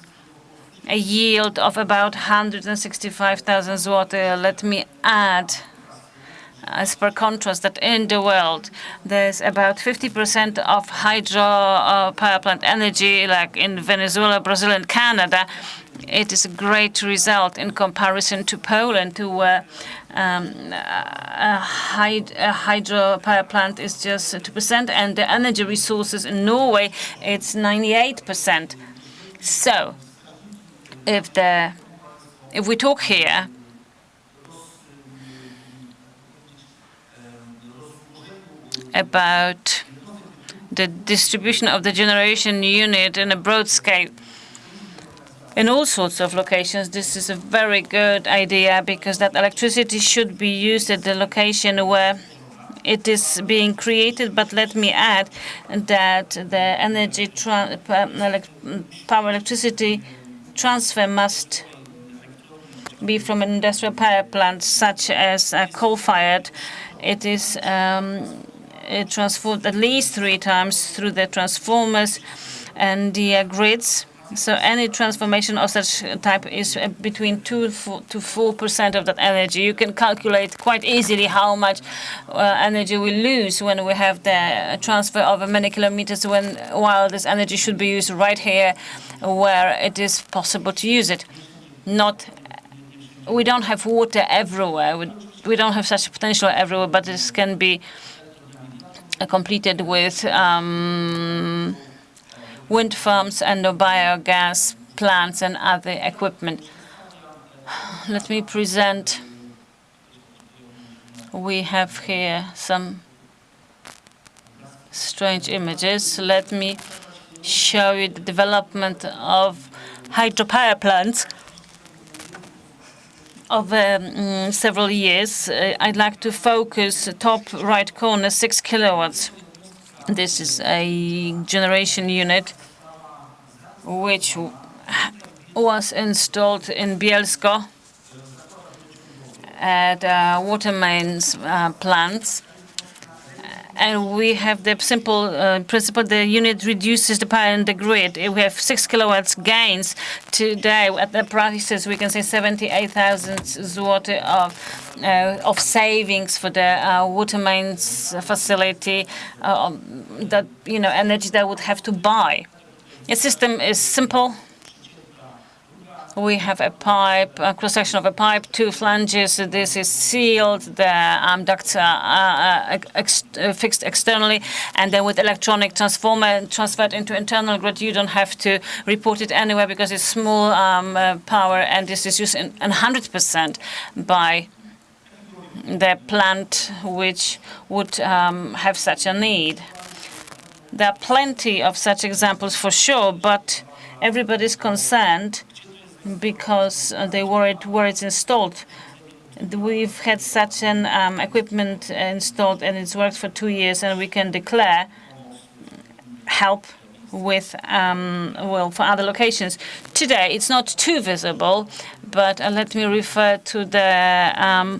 a yield of about 165,000 zloty. Let me add, as per contrast, that in the world there's about 50% of hydro power plant energy, like in Venezuela, Brazil, and Canada, It is a great result in comparison to Poland, where a hydropower plant is just 2%, and the energy resources in Norway, it's 98%. So, if we talk here about the distribution of the generation unit in a broad scale, in all sorts of locations, this is a very good idea, because that electricity should be used at the location where it is being created. But let me add that the energy power electricity transfer must be from an industrial power plant, such as coal-fired. It is transformed at least 3 times through the transformers and the grids. So any transformation of such type is between 2 to 4% of that energy. You can calculate quite easily how much energy we lose when we have the transfer of many kilometers, while this energy should be used right here where it is possible to use it. We don't have water everywhere. We don't have such potential everywhere, but this can be completed with wind farms and biogas plants and other equipment. Let me present. We have here some strange images. Let me show you the development of hydropower plants over several years. I'd like to focus top right corner, 6 kilowatts. This is a generation unit which was installed in Bielsko at water mains plants. And we have the simple principle: the unit reduces the power in the grid. We have 6 kilowatts gains today. At the prices, we can say 78,000 zloty of savings for the water mains facility. That energy that would have to buy. The system is simple. We have a pipe, a cross-section of a pipe, 2 flanges. This is sealed. The ducts are fixed externally, and then with electronic transformer transferred into internal grid. You don't have to report it anywhere because it's small power, and this is used in 100% by the plant which would have such a need. There are plenty of such examples for sure, but everybody's concerned because they worried where it's installed. We've had such an equipment installed, and it's worked for 2 years, and we can declare help with for other locations. Today, it's not too visible, but let me refer to the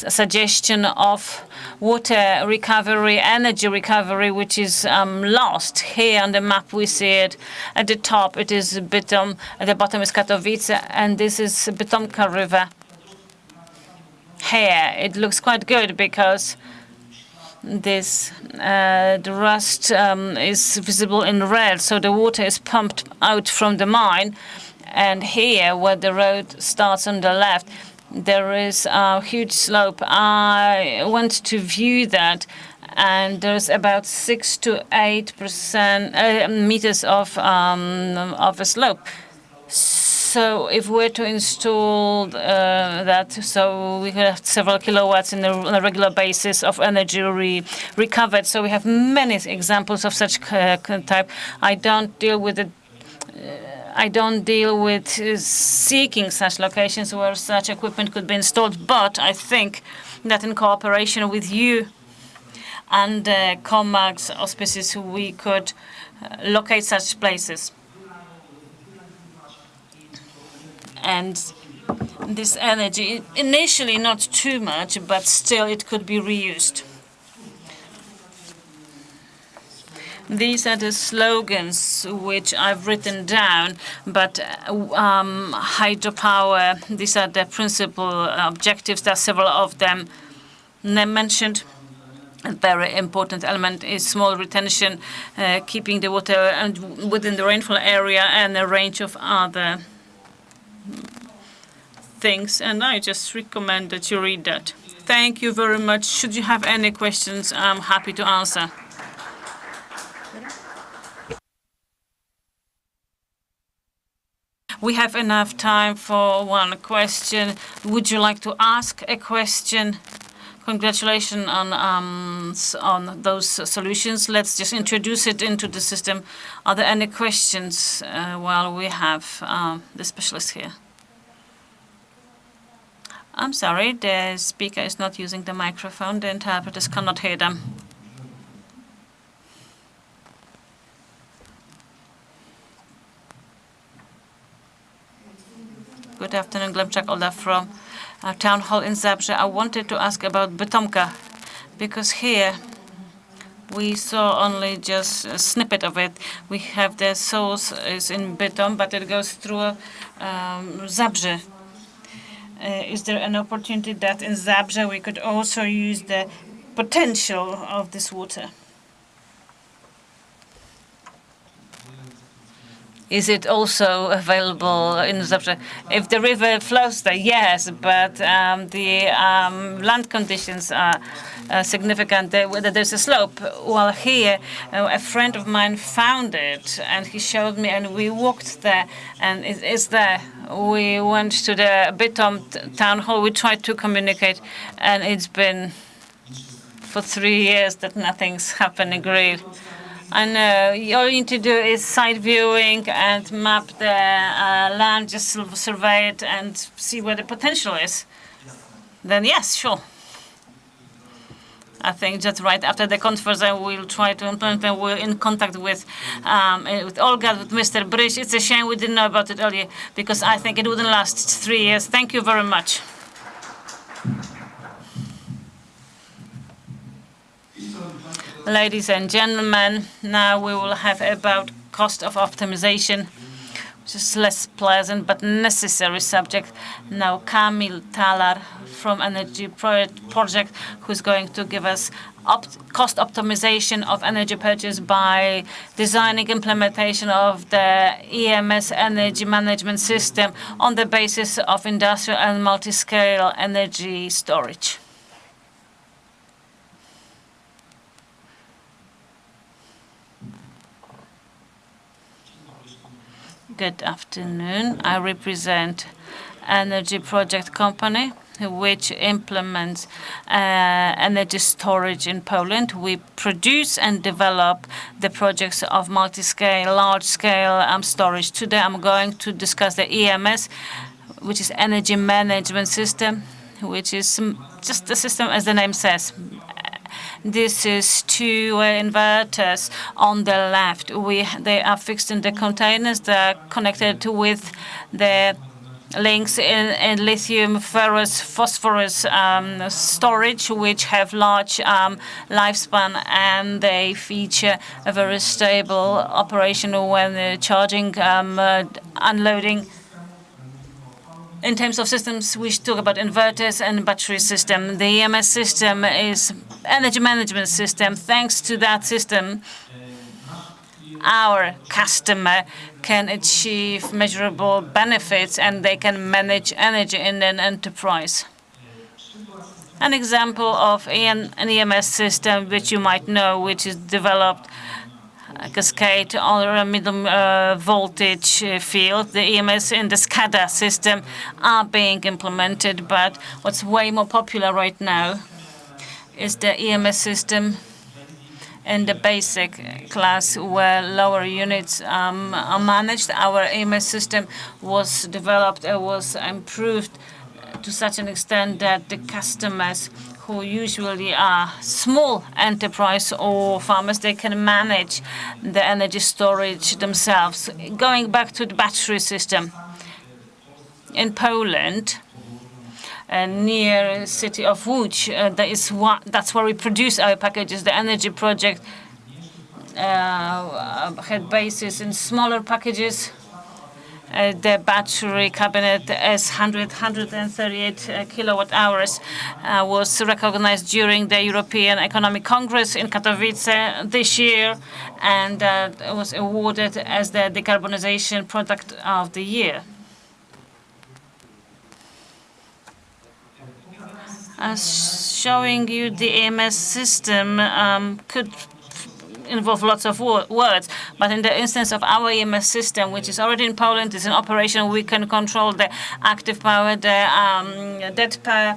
suggestion of water recovery, energy recovery, which is lost. Here on the map we see it. At the top it is Bytom, at the bottom is Katowice, and this is Bytomka River. Here it looks quite good because this the rust is visible in red, so the water is pumped out from the mine. And here, where the road starts on the left, there is a huge slope. I went to view that, and there's about 6 to 8% meters of a slope. So if we're to install that, so we have several kilowatts on a regular basis of energy recovered. So we have many examples of such type. I don't deal with seeking such locations where such equipment could be installed, but I think that in cooperation with you and COMAG's auspices, we could locate such places. And this energy, initially not too much, but still it could be reused. These are the slogans which I've written down, but hydropower, these are the principal objectives. There are several of them mentioned. A very important element is small retention, keeping the water within the rainfall area, and a range of other things, and I just recommend that you read that. Thank you very much. Should you have any questions, I'm happy to answer. We have enough time for one question. Would you like to ask a question? Congratulations on those solutions. Let's just introduce it into the system. Are there any questions while we have the specialist here? I'm sorry, the speaker is not using the microphone. The interpreters cannot hear them. Good afternoon, Glemczak Ola from Town Hall in Zabrze. I wanted to ask about Bytomka, because here we saw only just a snippet of it. We have the source is in Bytom, but it goes through Zabrze. Is there an opportunity that in Zabrze we could also use the potential of this water? Is it also available in Zabrze? If the river flows there, yes, but the land conditions are significant. Whether there's a slope. Well, here, a friend of mine found it, and he showed me, and we walked there, and it's there. We went to the Bytom town hall. We tried to communicate, and it's been for 3 years that nothing's happening really. I know. All you need to do is side viewing and map the land, just survey it and see where the potential is. Then yes, sure. I think just right after the conference, I will try to implement. We're in contact with Olga, with Mr. Bryś. It's a shame we didn't know about it earlier, because I think it wouldn't last 3 years. Thank you very much. Ladies and gentlemen, now we will have about cost of optimization, which is less pleasant but necessary subject. Now Kamil Talar from Energy Project, who's going to give us cost optimization of energy purchase by designing implementation of the EMS energy management system on the basis of industrial and multi-scale energy storage. Good afternoon. I represent Energy Project Company, which implements energy storage in Poland. We produce and develop the projects of multi-scale, large-scale storage. Today I'm going to discuss the EMS, which is Energy Management System, which is just the system as the name says. This is two inverters on the left. They are fixed in the containers. They are connected with the links in lithium, ferrous, phosphorus storage, which have large lifespan, and they feature a very stable operation when charging, unloading. In terms of systems, we talk about inverters and battery system. The EMS system is energy management system. Thanks to that system, our customer can achieve measurable benefits, and they can manage energy in an enterprise. An example of an EMS system which you might know, which is developed cascade or a medium voltage field. The EMS in the SCADA system are being implemented, but what's way more popular right now is the EMS system in the basic class, where lower units are managed. Our EMS system was developed, was improved to such an extent that the customers, who usually are small enterprise or farmers, they can manage the energy storage themselves. Going back to the battery system, in Poland, near city of Łódź, that's where we produce our packages. The Energy Project had bases in smaller packages. The battery cabinet S100, 138 kilowatt hours was recognized during the European Economic Congress in Katowice this year, and was awarded as the Decarbonization Product of the Year. Showing you the EMS system could involve lots of words, but in the instance of our EMS system, which is already in Poland, is in operation, we can control the active power, the dead power.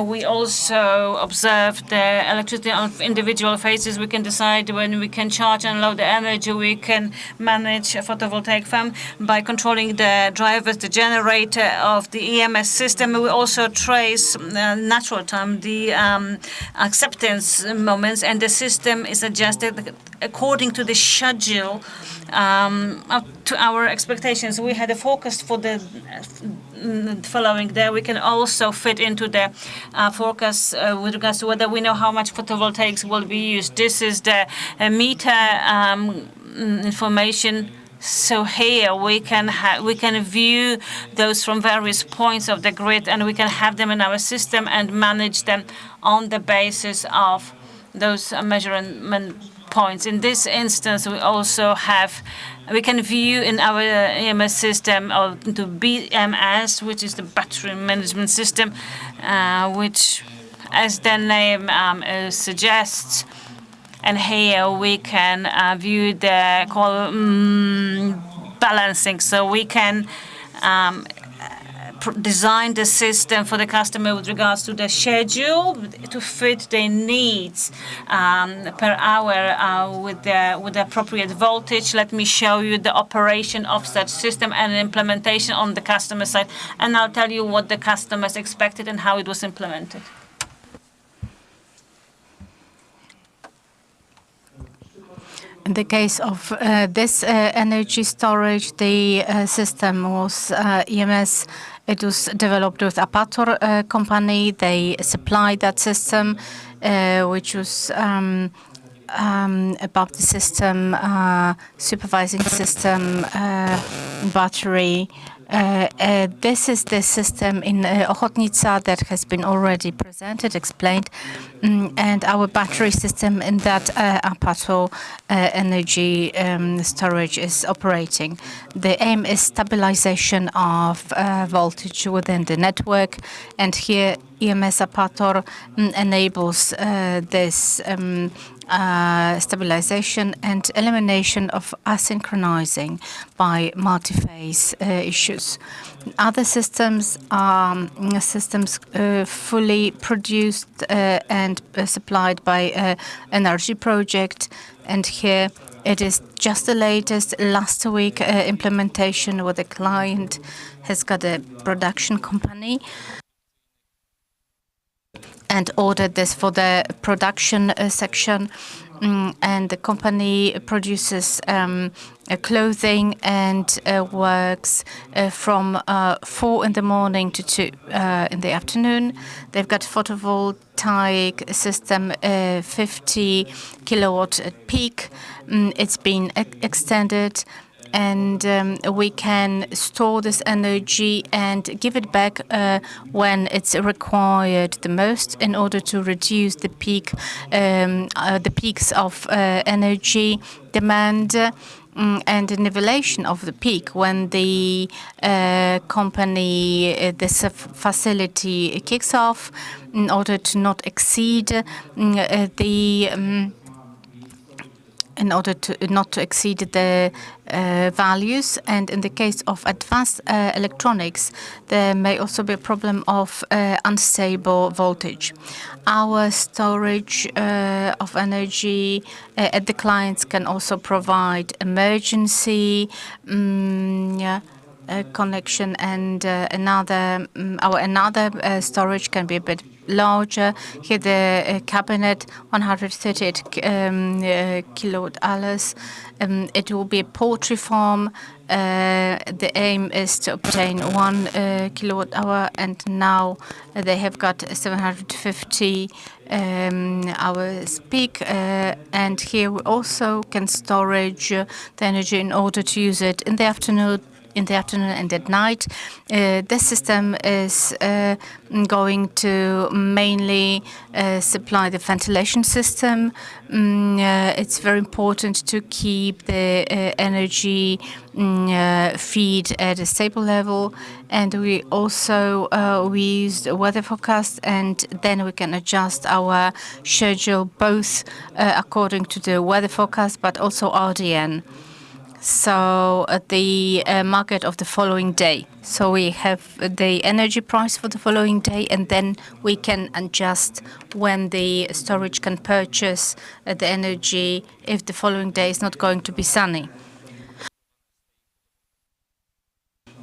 We also observe the electricity of individual phases. We can decide when we can charge and load the energy. We can manage a photovoltaic farm by controlling the drivers, the generator of the EMS system. We also trace natural time, the acceptance moments, and the system is adjusted according to the schedule up to our expectations. We had a forecast for the following day. We can also fit into the forecast with regards to whether we know how much photovoltaics will be used. This is the meter information. So here we can view those from various points of the grid, and we can have them in our system and manage them on the basis of those measurement points. In this instance, we can view in our EMS system the BMS, which is the battery management system, which, as the name suggests, and here we can view the balancing. So we can design the system for the customer with regards to the schedule to fit their needs per hour with the appropriate voltage. Let me show you the operation of such system and implementation on the customer side, and I'll tell you what the customers expected and how it was implemented. In the case of this energy storage, the system was EMS. It was developed with Apator company. They supplied that system, which was about the system, supervising system, battery. This is the system in Ochotnica that has been already presented, explained, and our battery system in that Apato energy storage is operating. The aim is stabilization of voltage within the network, and here EMS Apator enables this stabilization and elimination of asynchronizing by multi-phase issues. Other systems are systems fully produced and supplied by Energy Project, and here it is just the latest last week implementation where the client has got a production company and ordered this for the production section, and the company produces clothing and works from 4 in the morning to 2 in the afternoon. They've got photovoltaic system, 50 kilowatt at peak. It's been extended, and we can store this energy and give it back when it's required the most in order to reduce the peaks of energy demand and the nivellation of the peak when the this facility kicks off in order to not exceed the values. And in the case of advanced electronics, there may also be a problem of unstable voltage. Our storage of energy at the clients can also provide emergency connection, and another storage can be a bit larger. Here the cabinet, 138 kilowatt hours. It will be a poultry farm. The aim is to obtain 1 kilowatt hour, and now they have got 750 hours peak. And here we also can storage the energy in order to use it in the afternoon in the afternoon and at night. This system is going to mainly supply the ventilation system. It's very important to keep the energy feed at a stable level, and we also we use the weather forecast, and then we can adjust our schedule both according to the weather forecast but also RDN. So the market of the following day. So we have the energy price for the following day, and then we can adjust when the storage can purchase the energy if the following day is not going to be sunny.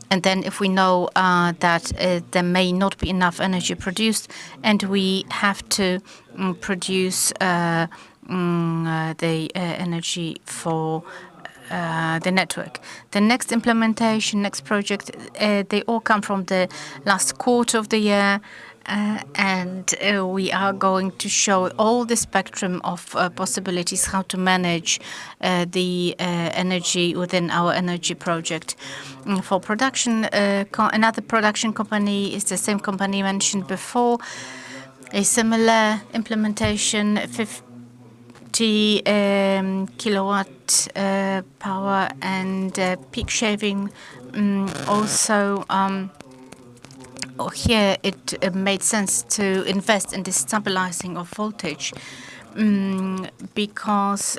And then if we know that there may not be enough energy produced, and we have to produce the energy for the network. The next implementation, next project, they all come from the last quarter of the year, and we are going to show all the spectrum of possibilities how to manage the energy within our energy project. For production, another production company is the same company mentioned before, a similar implementation, 50 kilowatt power and peak shaving. Also, here it made sense to invest in the stabilizing of voltage because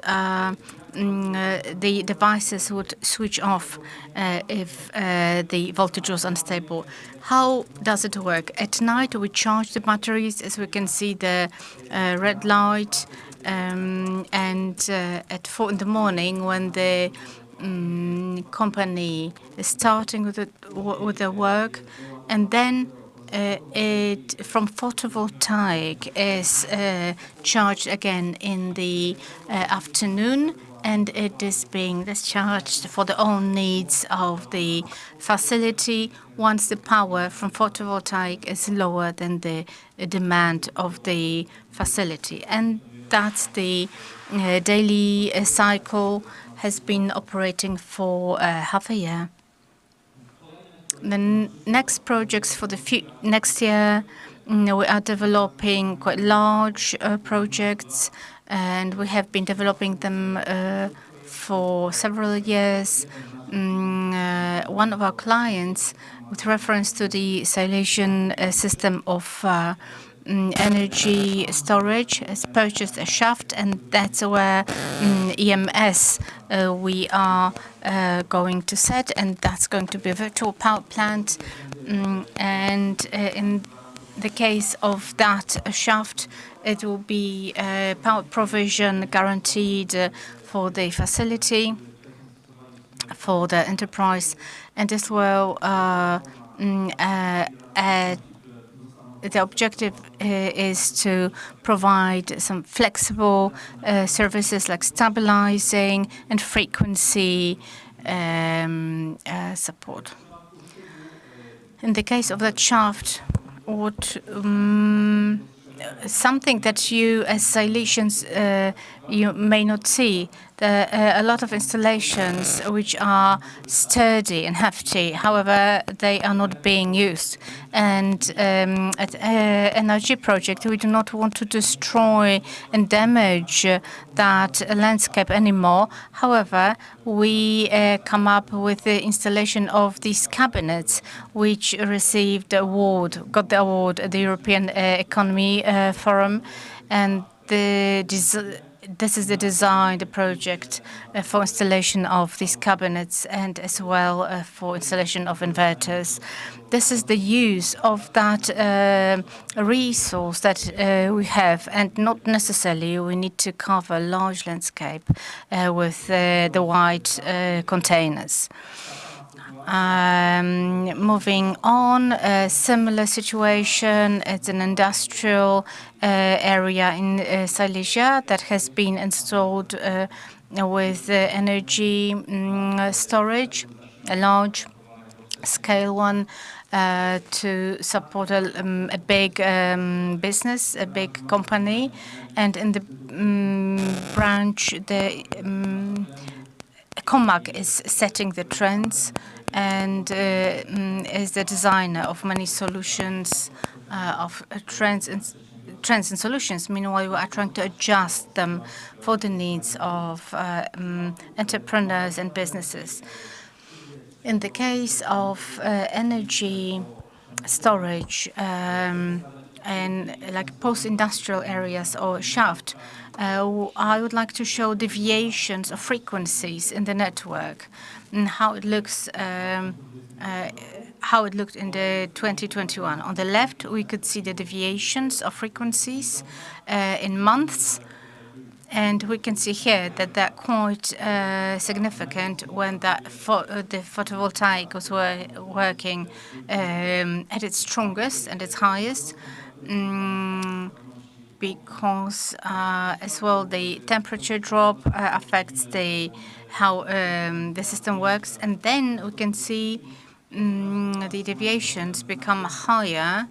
the devices would switch off if the voltage was unstable. How does it work? At night, we charge the batteries, as we can see the red light, and at 4 in the morning, when the company is starting with the work, and then it from photovoltaic is charged again in the afternoon, and it is being discharged for the own needs of the facility once the power from photovoltaic is lower than the demand of the facility. And that's the daily cycle has been operating for half a year. The next projects for the next year, we are developing quite large projects, and we have been developing them for several years. One of our clients, with reference to the silation system of energy storage, has purchased a shaft, and that's where EMS we are going to set, and that's going to be a virtual power plant. And in the case of that shaft, it will be power provision guaranteed for the facility, for the enterprise, and as well the objective is to provide some flexible services like stabilizing and frequency support. In the case of that shaft, what something that you as Silesians you may not see. There are a lot of installations which are sturdy and hefty. However, they are not being used. And at NRG project, we do not want to destroy and damage that landscape anymore. However, we come up with the installation of these cabinets, which received the award, got the award at the European Economy Forum, and this is the design, the project for installation of these cabinets, and as well for installation of inverters. This is the use of that resource that we have, and not necessarily we need to cover large landscape with the white containers. Moving on, a similar situation. It's an industrial area in Silesia that has been installed with energy storage, a large scale one, to support a big business, a big company. And in the branch, the COMAC is setting the trends. and is the designer of many solutions, of trends and solutions. Meanwhile, we are trying to adjust them for the needs of entrepreneurs and businesses. In the case of energy storage and like post-industrial areas or shaft, I would like to show deviations of frequencies in the network and how it looks. How it looked in the 2021. On the left, we could see the deviations of frequencies in months. And we can see here that they're quite significant when the photovoltaic was working at its strongest and its highest, because as well the temperature drop affects how the system works. And then we can see the deviations become higher.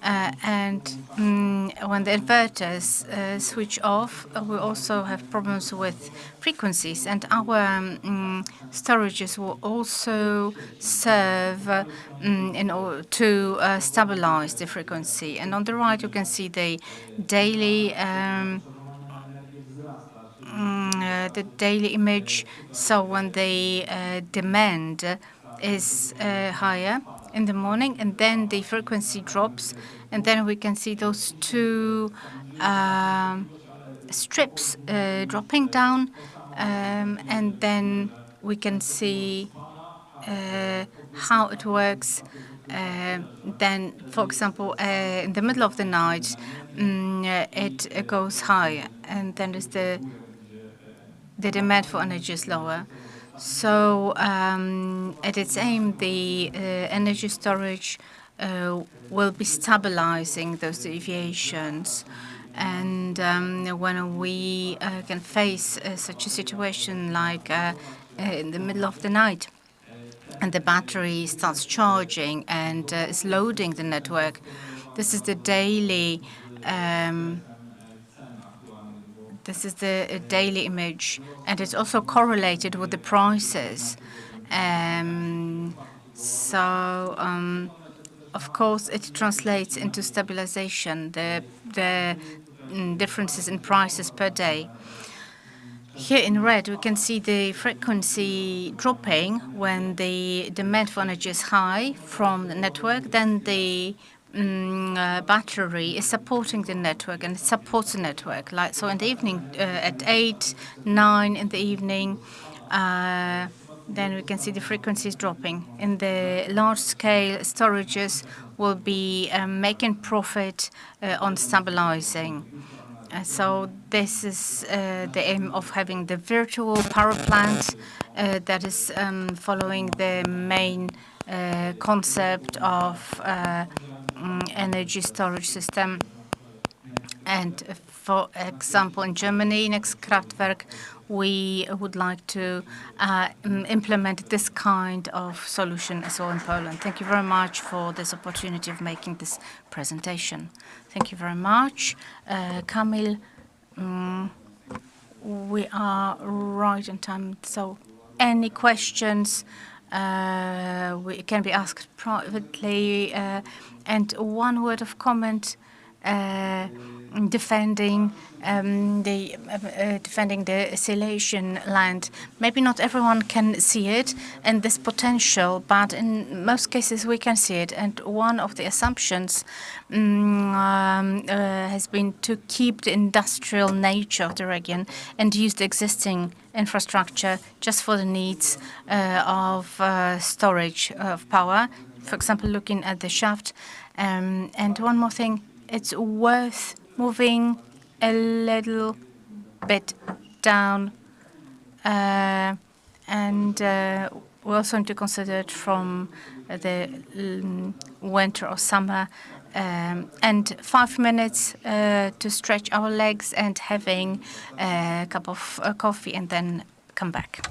And when the inverters switch off, we also have problems with frequencies. And our storages will also serve in order to stabilize the frequency. And on the right, you can see the daily image. So when the demand is higher in the morning, and then the frequency drops, and then we can see those two strips dropping down, and then we can see how it works. Then, for example, in the middle of the night, it goes higher, and then there's the demand for energy is lower. So at its aim, the energy storage will be stabilizing those deviations. And when we can face such a situation like in the middle of the night, and the battery starts charging and is loading the network, this is the daily image, and it's also correlated with the prices. Of course, it translates into stabilization, the differences in prices per day. Here in red, we can see the frequency dropping when the demand for energy is high from the network. Then the battery is supporting the network, and it supports the network. Like so, in the evening, at 8, 9 in the evening, then we can see the frequencies dropping. In the large-scale storages, will be making profit on stabilizing. So this is the aim of having the virtual power plant that is following the main concept of energy storage system. And for example, in Germany, next Kraftwerk, we would like to implement this kind of solution as well in Poland. Thank you very much for this opportunity of making this presentation. Thank you very much. Kamil, we are right on time, so any questions can be asked privately. And one word of comment defending the Silesian land. Maybe not everyone can see it and this potential, but in most cases we can see it. And one of the assumptions has been to keep the industrial nature of the region and use the existing infrastructure just for the needs of storage of power. For example, looking at the shaft. And one more thing, it's worth moving a little bit down, and we also need to consider it from the winter or summer, and 5 minutes to stretch our legs and having a cup of coffee and then come back.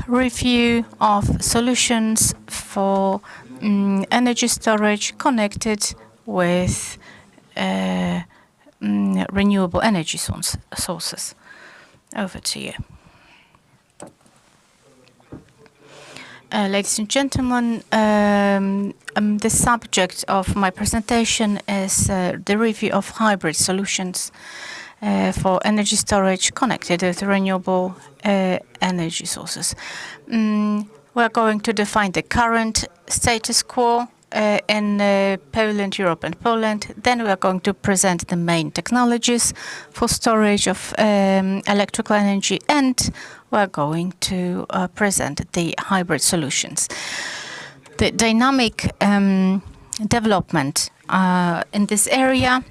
review of solutions for energy storage connected with renewable energy sources. Over to you. Ladies and gentlemen, the subject of my presentation is the review of hybrid solutions for energy storage connected with renewable energy sources. We're going to define the current status quo in Poland, Europe and Poland. Then we are going to present the main technologies for storage of electrical energy, and we're going to present the hybrid solutions. The dynamic development in this area,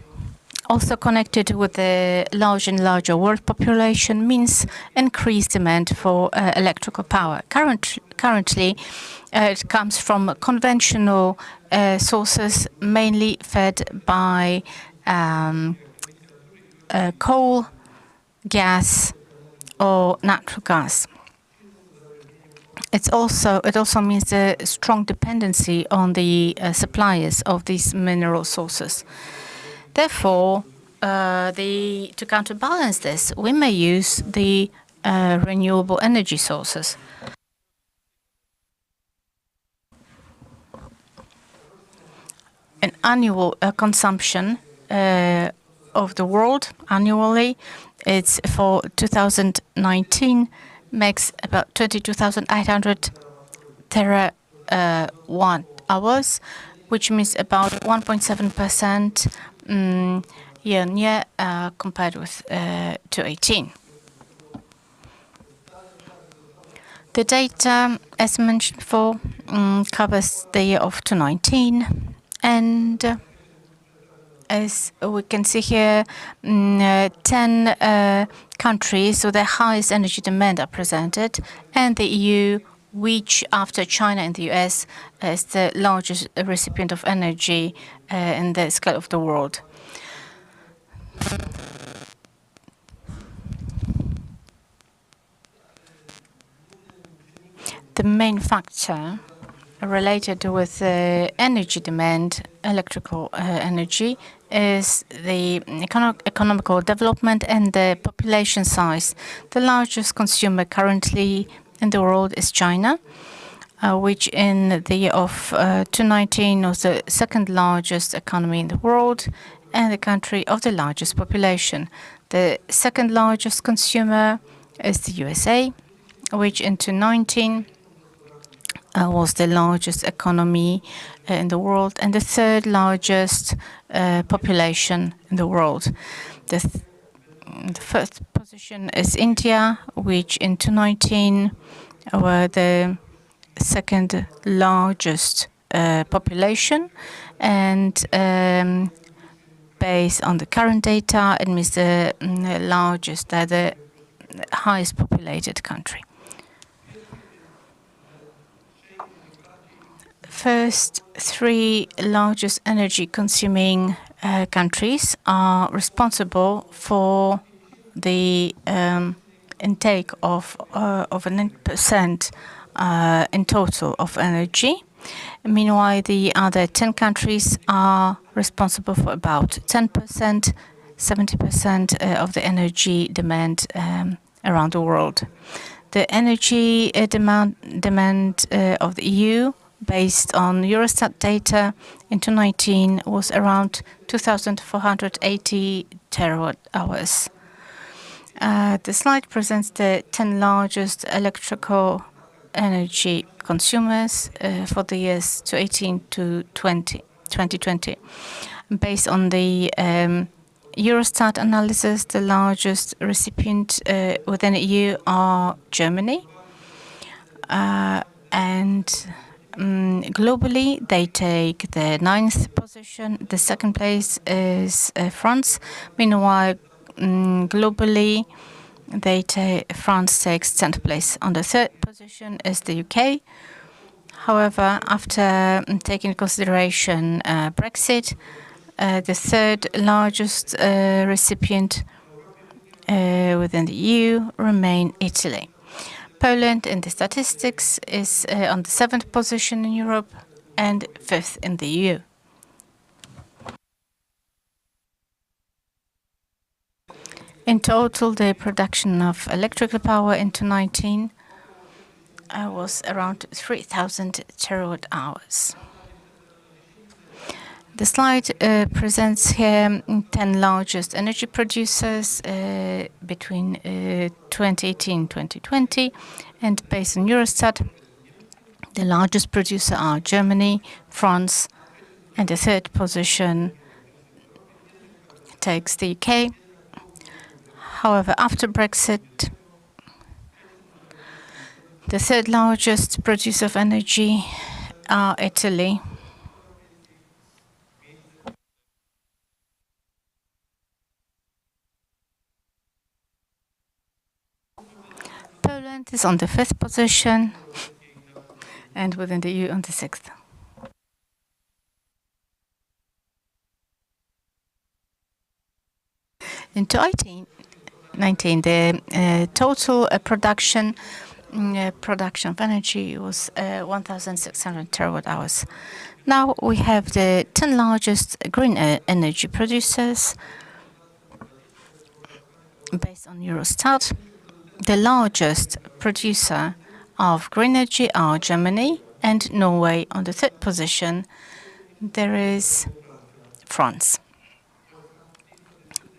also connected with the larger and larger world population, means increased demand for electrical power. Currently, it comes from conventional sources, mainly fed by coal, gas, or natural gas. It also means a strong dependency on the suppliers of these mineral sources. Therefore, to counterbalance this, we may use the renewable energy sources. An annual consumption of the world annually, it's for 2019, makes about 22,800 terawatt hours, which means about 1.7% year-on-year compared with 2018. The data, as mentioned before, covers the year of 2019, and as we can see here, 10 countries with the highest energy demand are presented, and the EU, which after China and the US is the largest recipient of energy in the scale of the world. The main factor related with energy demand, electrical energy, is the economical development and the population size. The largest consumer currently in the world is China, which in the year of 2019 was the second largest economy in the world and the country of the largest population. The second largest consumer is the USA, which in 2019 was the largest economy in the world and the third largest population in the world. The first position is India, which in 2019 were the second largest population, and based on the current data, it means the largest, the highest populated country. First three largest energy-consuming countries are responsible for the intake of over 9% in total of energy. Meanwhile, the other 10 countries are responsible for about 10%, 70% of the energy demand around the world. The energy demand of the EU, based on Eurostat data in 2019, was around 2,480 terawatt hours. The slide presents the 10 largest electrical energy consumers for the years 2018 to 2020. Based on the Eurostat analysis, the largest recipient within the EU are Germany, and globally, they take the 9th position. The second place is France. Meanwhile, globally, France takes 10th place. On the third position is the UK. However, after taking into consideration Brexit, the third largest recipient within the EU remain Italy. Poland in the statistics is on the 7th position in Europe and 5th in the EU. In total, the production of electrical power in 2019 was around 3,000 terawatt hours. The slide presents here 10 largest energy producers between 2018 and 2020, and based on Eurostat, the largest producer are Germany, France, and the third position takes the UK. However, after Brexit, the third largest producer of energy are Italy. Poland is on the 5th position, and within the EU on the 6th. In 2019, the total production of energy was 1,600 terawatt hours. Now we have the 10 largest green energy producers based on Eurostat. The largest producer of green energy are Germany and Norway. On the 3rd position, there is France.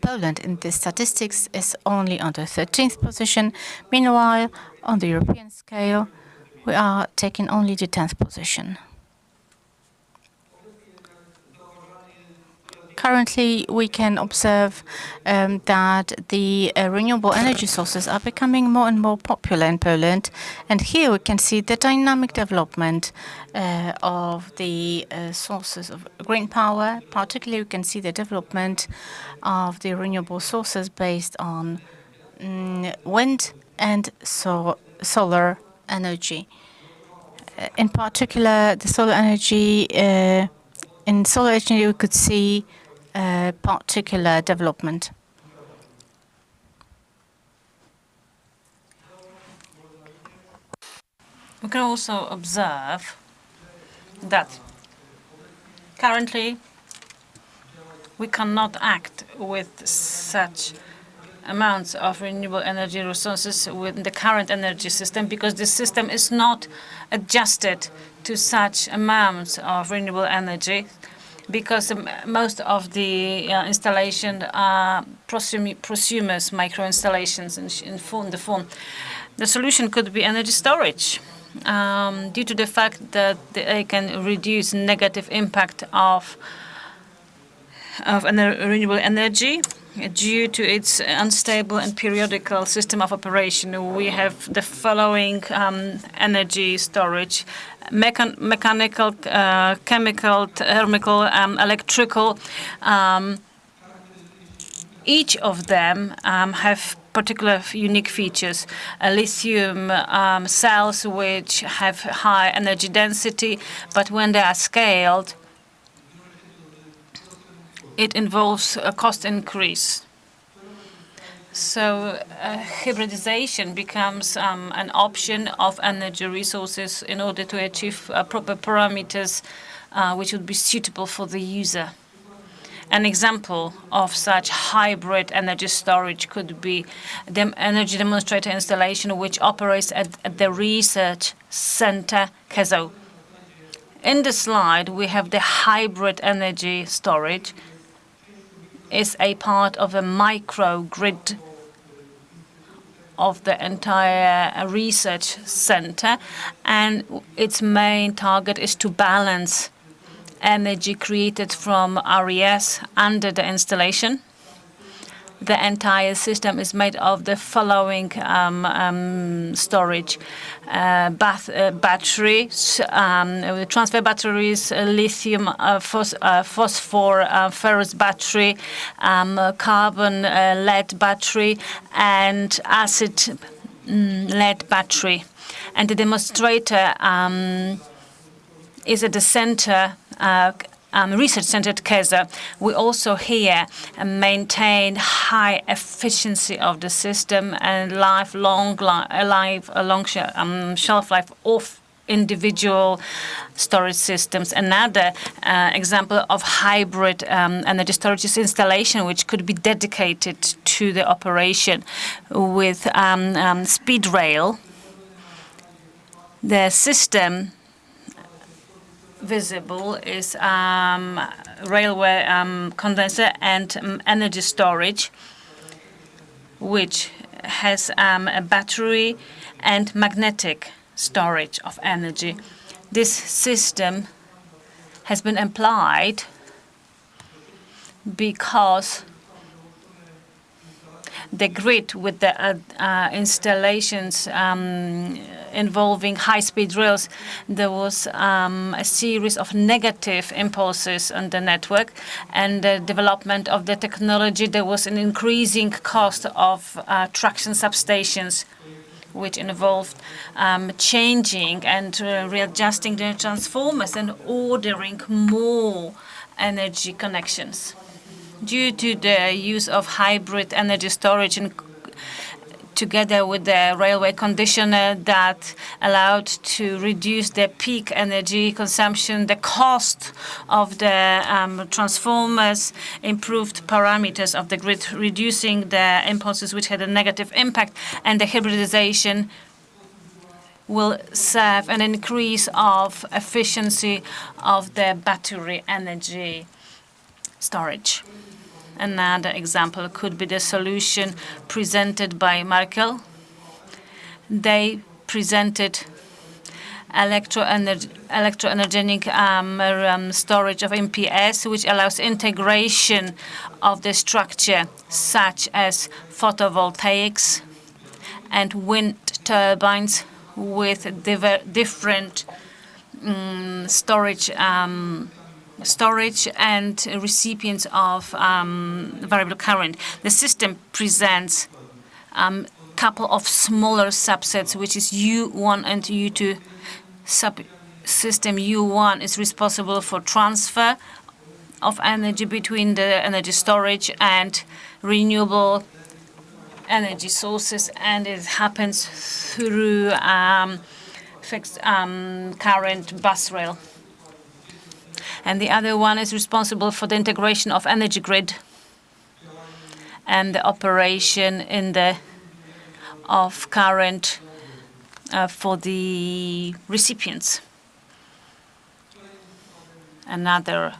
Poland in the statistics is only on the 13th position. Meanwhile, on the European scale, we are taking only the 10th position. Currently, we can observe that the renewable energy sources are becoming more and more popular in Poland. And here we can see the dynamic development of the sources of green power. Particularly, we can see the development of the renewable sources based on wind and solar energy. In particular, the solar energy, in solar energy, we could see particular development. We can also observe that currently we cannot act with such amounts of renewable energy resources within the current energy system, because the system is not adjusted to such amounts of renewable energy, because most of the installation are prosumers, micro installations in the form. The solution could be energy storage, due to the fact that they can reduce negative impact of renewable energy due to its unstable and periodical system of operation. We have the following energy storage: mechanical, chemical, thermal, electrical. Each of them have particular unique features. Lithium cells which have high energy density, but when they are scaled, it involves a cost increase. So hybridization becomes an option of energy resources in order to achieve proper parameters which would be suitable for the user. An example of such hybrid energy storage could be the energy demonstrator installation, which operates at the research center Kezo. In the slide, we have the hybrid energy storage. Is a part of a microgrid of the entire research center, and its main target is to balance energy created from RES under the installation. The entire system is made of the following storage: batteries, transfer batteries, lithium, phosphor, ferrous battery, carbon lead battery, and acid lead battery. And the demonstrator is at the center research-centered CASA. We also here maintain high efficiency of the system and long shelf life of individual storage systems. Another example of hybrid energy storage is installation, which could be dedicated to the operation with speed rail. The system visible is railway condenser and energy storage, which has a battery and magnetic storage of energy. This system has been applied because the grid with the installations involving high-speed rails, there was a series of negative impulses on the network, and the development of the technology, there was an increasing cost of traction substations, which involved changing and readjusting the transformers and ordering more energy connections. Due to the use of hybrid energy storage and together with the railway conditioner that allowed to reduce the peak energy consumption, the cost of the transformers, improved parameters of the grid, reducing the impulses which had a negative impact, and the hybridization will serve an increase of efficiency of the battery energy storage. Another example could be the solution presented by Merkel. They presented electroenergetic storage of MPS, which allows integration of the structure such as photovoltaics and wind turbines with different storage and recipients of variable current. The system presents couple of smaller subsets, which is U1 and U2. Subsystem U1 is responsible for transfer of energy between the energy storage and renewable energy sources, and it happens through fixed current bus rail. And the other one is responsible for the integration of energy grid and the operation of current for the recipients. Another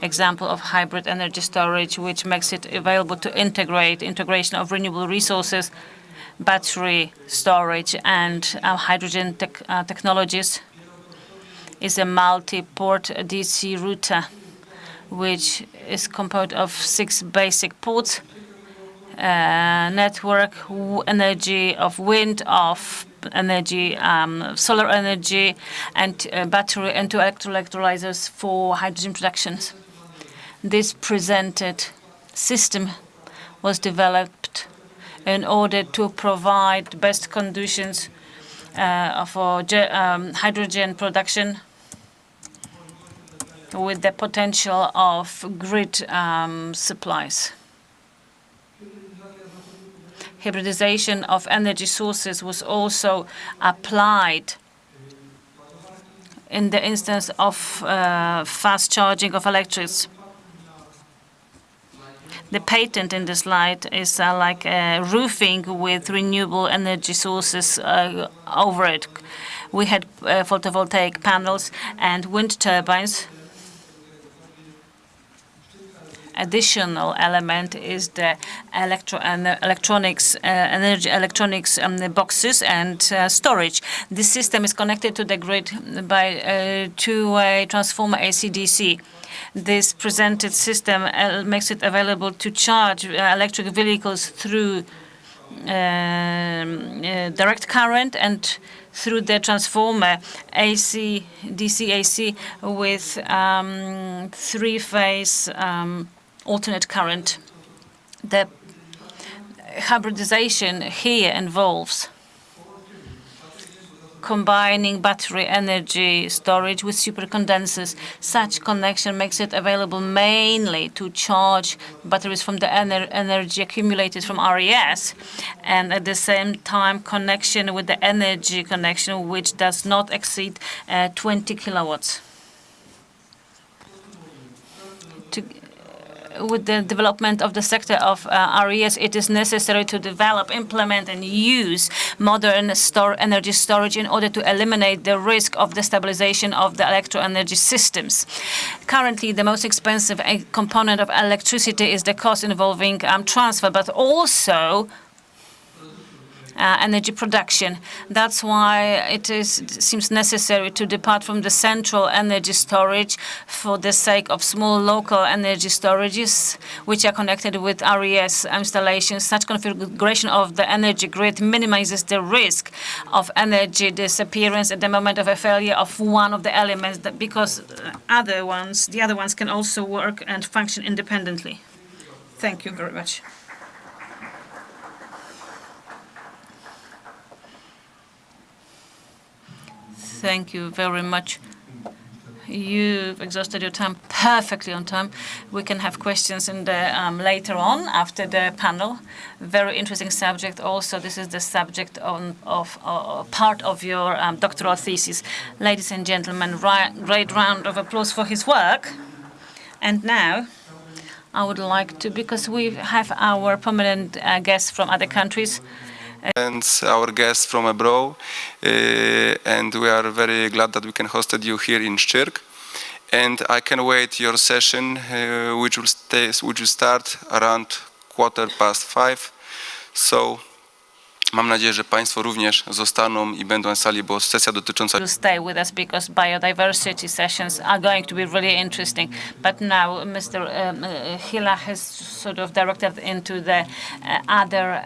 example of hybrid energy storage, which makes it available to integration of renewable resources, battery storage, and hydrogen technologies, is a multi-port DC router, which is composed of 6 basic ports, network, energy of wind, of energy, solar energy, and battery and 2 electrolyzers for hydrogen productions. This presented system was developed in order to provide best conditions for hydrogen production with the potential of grid supplies. Hybridization of energy sources was also applied in the instance of fast charging of electrics. The patent in the slide is like roofing with renewable energy sources over it. We had photovoltaic panels and wind turbines. Additional element is the energy electronics boxes and storage. This system is connected to the grid by a 2-way transformer AC/DC. This presented system makes it available to charge electric vehicles through direct current and through the transformer AC, DC, AC with 3-phase alternate current. The hybridization here involves combining battery energy storage with supercondensers. Such connection makes it available mainly to charge batteries from the energy accumulated from RES, and at the same time connection with the energy connection which does not exceed 20 kilowatts. With the development of the sector of RES, it is necessary to develop, implement, and use modern energy storage in order to eliminate the risk of destabilization of the electro-energy systems. Currently, the most expensive component of electricity is the cost involving transfer, but also energy production. That's why it seems necessary to depart from the central energy storage for the sake of small local energy storages which are connected with RES installations. Such configuration of the energy grid minimizes the risk of energy disappearance at the moment of a failure of one of the elements, because the other ones can also work and function independently. Thank you very much. Thank you very much. You've exhausted your time perfectly on time. We can have questions in the later on after the panel. Very interesting subject. Also, this is the subject of part of your doctoral thesis. Ladies and gentlemen, great round of applause for his work. And now, I would like to, because we have our prominent guests from other countries, and our guests from abroad, and we are very glad that we can host you here in Szczyrk. And I can wait your session, which will start around 5:15. So mam nadzieję, że Państwo również zostaną i będą na sali, bo sesja dotycząca... will stay with us because biodiversity sessions are going to be really interesting. But now Mr. Hilla has sort of directed into the other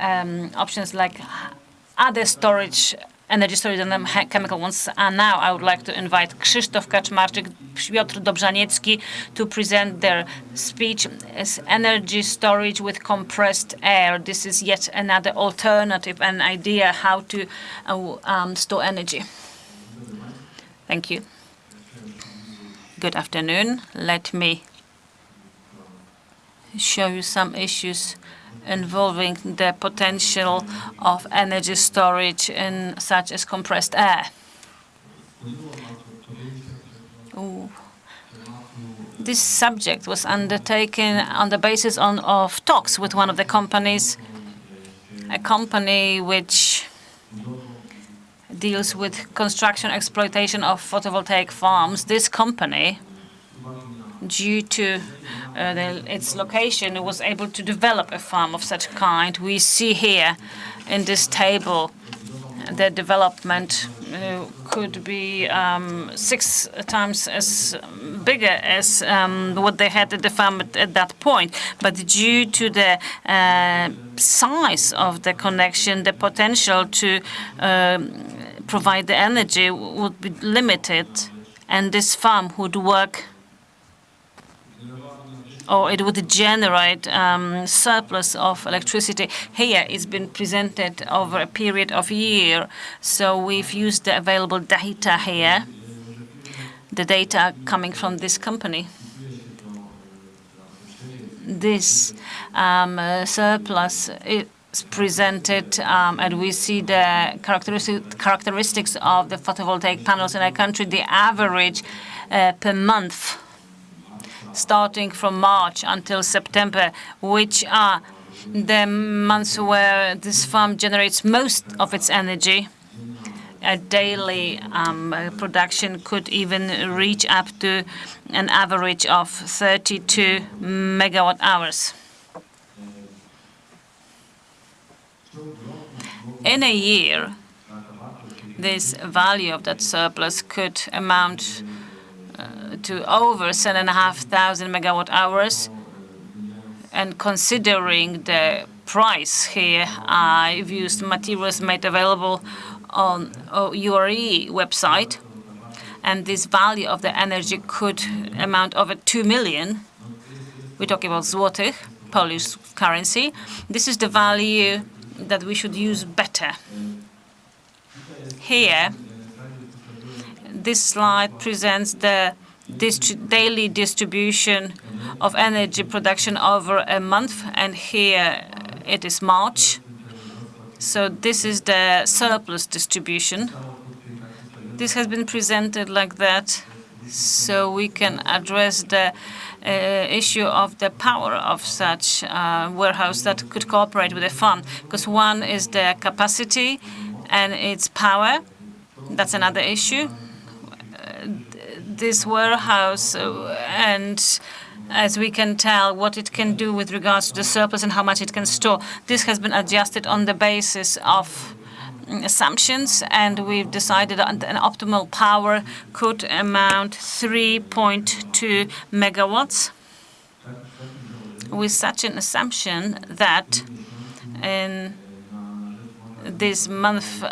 options like other storage, energy storage and chemical ones. And now I would like to invite Krzysztof Kaczmarczyk, Piotr Dobrzaniecki to present their speech as energy storage with compressed air. This is yet another alternative and idea how to store energy. Thank you. Good afternoon. Let me show you some issues involving the potential of energy storage in such as compressed air. This subject was undertaken on the basis of talks with one of the companies, a company which deals with construction exploitation of photovoltaic farms. This company, due to its location, was able to develop a farm of such kind. We see here in this table the development could be 6 times as bigger as what they had at the farm at that point. But due to the size of the connection, the potential to provide the energy would be limited, and this farm would work, or it would generate surplus of electricity. Here it's been presented over a period of a year. So we've used the available data here, the data coming from this company. This surplus is presented, and we see the characteristics of the photovoltaic panels in our country. The average per month, starting from March until September, which are the months where this farm generates most of its energy. A daily production could even reach up to an average of 32 megawatt hours. In a year, this value of that surplus could amount to over 7,500 megawatt hours. And considering the price here, I've used materials made available on URE website, and this value of the energy could amount over 2 million. We're talking about złotych, Polish currency. This is the value that we should use better. Here, This slide presents the daily distribution of energy production over a month, and here it is March. So this is the surplus distribution. This has been presented like that so we can address the issue of the power of such warehouse that could cooperate with the fund. Because one is the capacity and its power. That's another issue. This warehouse and as we can tell what it can do with regards to the surplus and how much it can store. This has been adjusted on the basis of assumptions, and we've decided an optimal power could amount 3.2 megawatts with such an assumption that in this month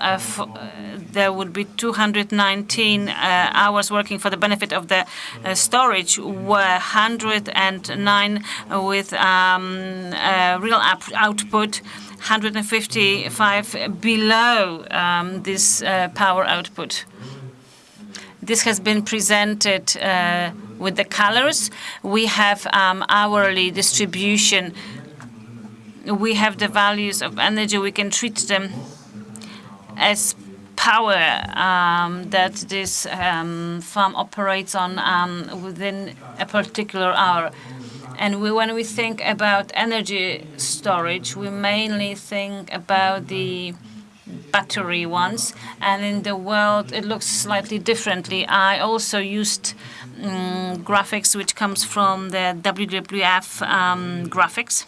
there would be 219 hours working for the benefit of the storage, were 109 with real output, 155 below this power output. This has been presented with the colors. We have hourly distribution. We have the values of energy. We can treat them as power that this farm operates on within a particular hour. And when we think about energy storage, we mainly think about the battery ones. And in the world, it looks slightly differently. I also used graphics which comes from the WWF graphics.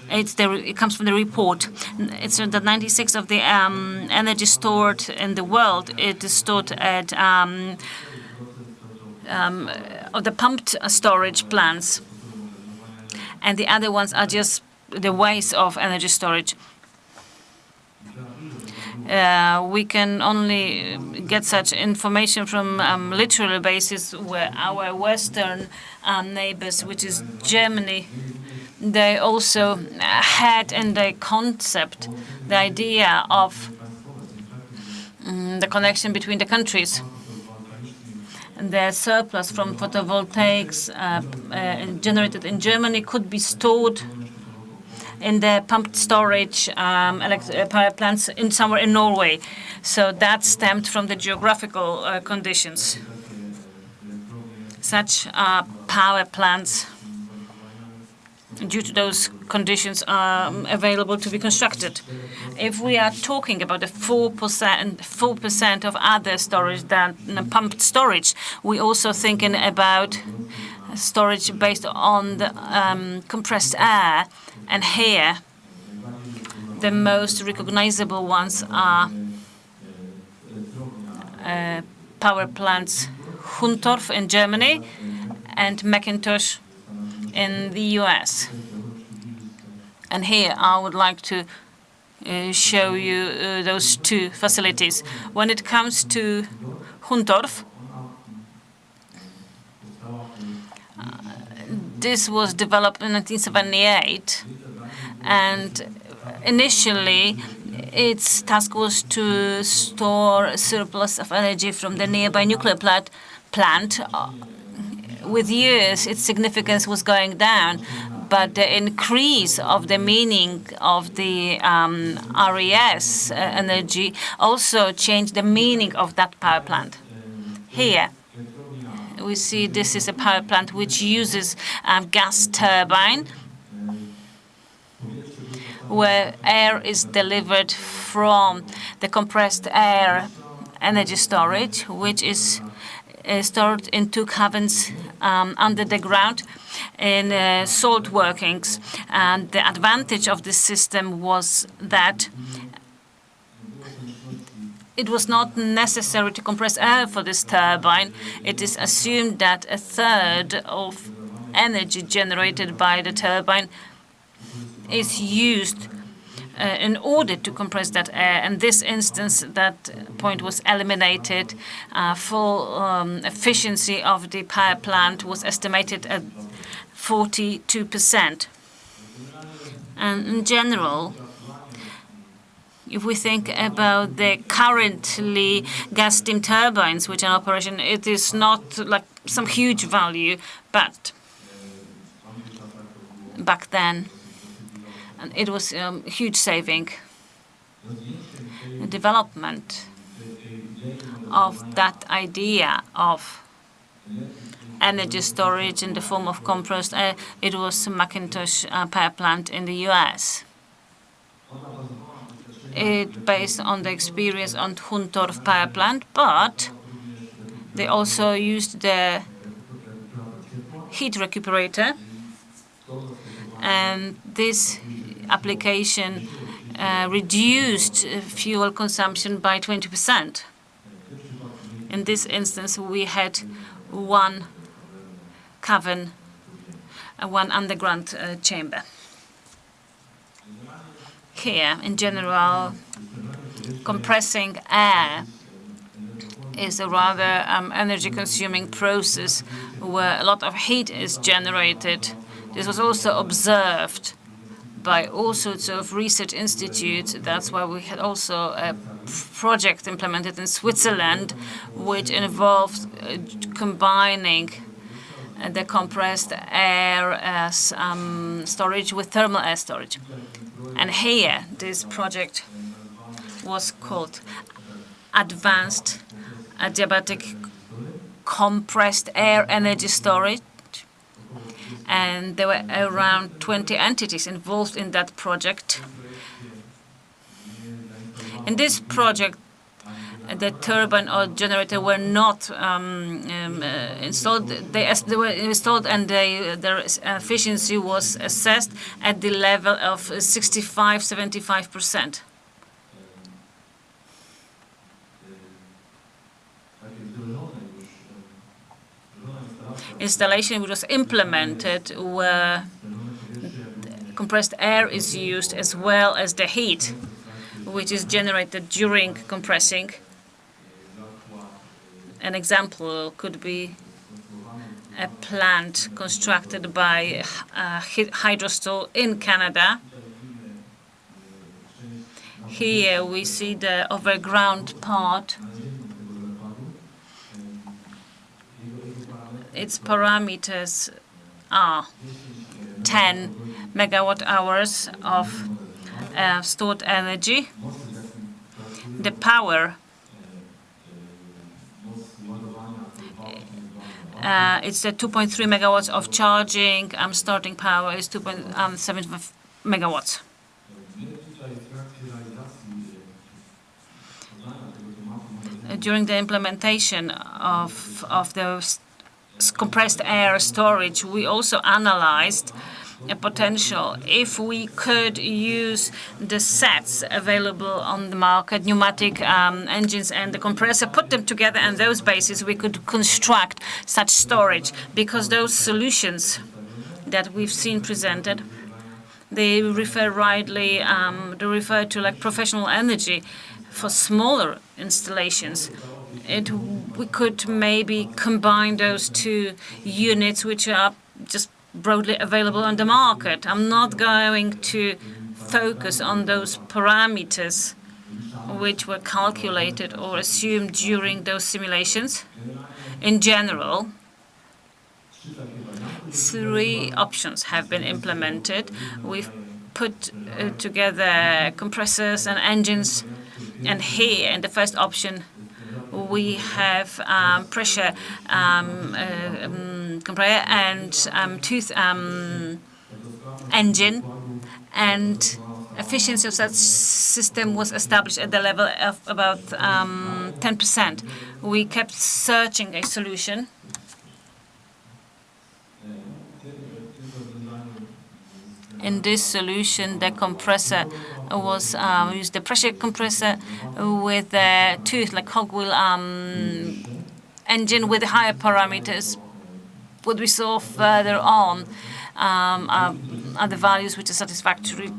It comes from the report. It's the 96% of the energy stored in the world. It is stored at of the pumped storage plants, and the other ones are just the ways of energy storage. We can only get such information from literal basis where our Western neighbors, which is Germany, they also had in the concept the idea of the connection between the countries. And the surplus from photovoltaics generated in Germany could be stored in the pumped storage power plants somewhere in Norway. So that stemmed from the geographical conditions. Such power plants, due to those conditions, are available to be constructed. If we are talking about the 4% of other storage than pumped storage, we also thinking about storage based on the compressed air. And here, the most recognizable ones are power plants Huntorf in Germany and McIntosh in the US. And here I would like to show you those two facilities. When it comes to Huntorf, this was developed in 1978, and initially its task was to store surplus of energy from the nearby nuclear plant. With years, its significance was going down, but the increase of the meaning of the RES energy also changed the meaning of that power plant. Here, we see this is a power plant which uses gas turbine, where air is delivered from the compressed air energy storage, which is stored in two caverns under the ground in salt workings. And the advantage of this system was that it was not necessary to compress air for this turbine. It is assumed that a third of energy generated by the turbine is used in order to compress that air. In this instance, that point was eliminated. Full efficiency of the power plant was estimated at 42%. And in general, If we think about the currently gas steam turbines which are in operation, it is not like some huge value, but back then it was a huge saving. The development of that idea of energy storage in the form of compressed air, it was Macintosh power plant in the US. It based on the experience on Huntorf power plant, but they also used the heat recuperator, and this application reduced fuel consumption by 20%. In this instance, we had one cavern, one underground chamber. Here, in general, compressing air is a rather energy-consuming process where a lot of heat is generated. This was also observed by all sorts of research institutes. That's why we had also a project implemented in Switzerland, which involved combining the compressed air as storage with thermal air storage. And here, this project was called Advanced Adiabatic Compressed Air Energy Storage. And there were around 20 entities involved in that project. In this project, the turbine or generator were not installed. They were installed, and their efficiency was assessed at the level of 65–75%. Installation which was implemented where compressed air is used as well as the heat which is generated during compressing. An example could be a plant constructed by Hydrosteel in Canada. Here we see the overground part. Its parameters are 10 megawatt-hours of stored energy. The power, it's the 2.3 megawatts of charging. Starting power is 2.75 megawatts. During the implementation of the compressed air storage, we also analyzed a potential if we could use the sets available on the market, pneumatic engines and the compressor, put them together, and those bases we could construct such storage, because those solutions that we've seen presented, they refer rightly, they refer to like professional energy for smaller installations. We could maybe combine those two units which are just broadly available on the market. I'm not going to focus on those parameters which were calculated or assumed during those simulations. In general, 3 options have been implemented. We've put together compressors and engines, and here in the first option we have pressure compressor and tooth engine, and efficiency of such system was established at the level of about 10%. We kept searching a solution. In this solution, the compressor was used the pressure compressor with a tooth, like cogwheel engine with higher parameters. What we saw further on are the values which are satisfactory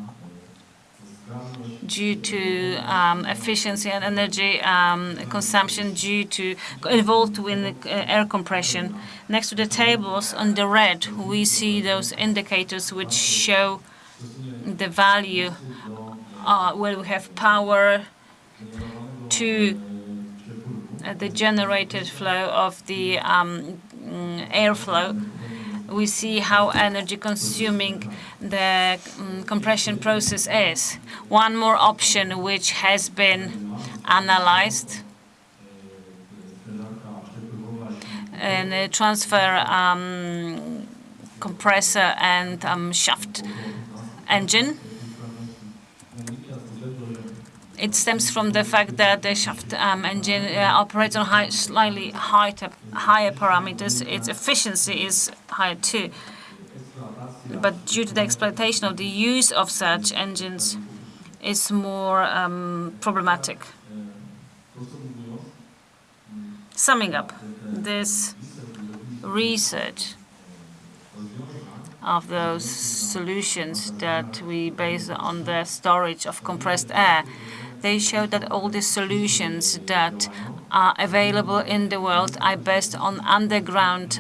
due to efficiency and energy consumption due to involved in air compression. Next to the tables on the red, we see those indicators which show the value where we have power to the generated flow of the airflow. We see how energy consuming the compression process is. One more option which has been analyzed and a transfer compressor and shaft engine. It stems from the fact that the shaft engine operates on slightly higher parameters. Its efficiency is higher too. But due to the exploitation of the use of such engines, it's more problematic. Summing up, this research of those solutions that we base on the storage of compressed air, they show that all the solutions that are available in the world are based on underground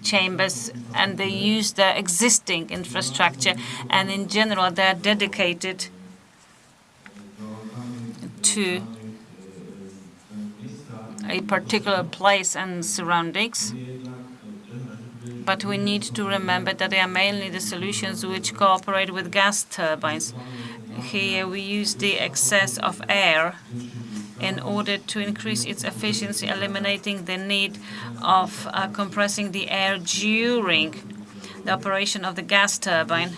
chambers, and they use the existing infrastructure, and in general they are dedicated to a particular place and surroundings. But we need to remember that they are mainly the solutions which cooperate with gas turbines. Here we use the excess of air in order to increase its efficiency, eliminating the need of compressing the air during the operation of the gas turbine.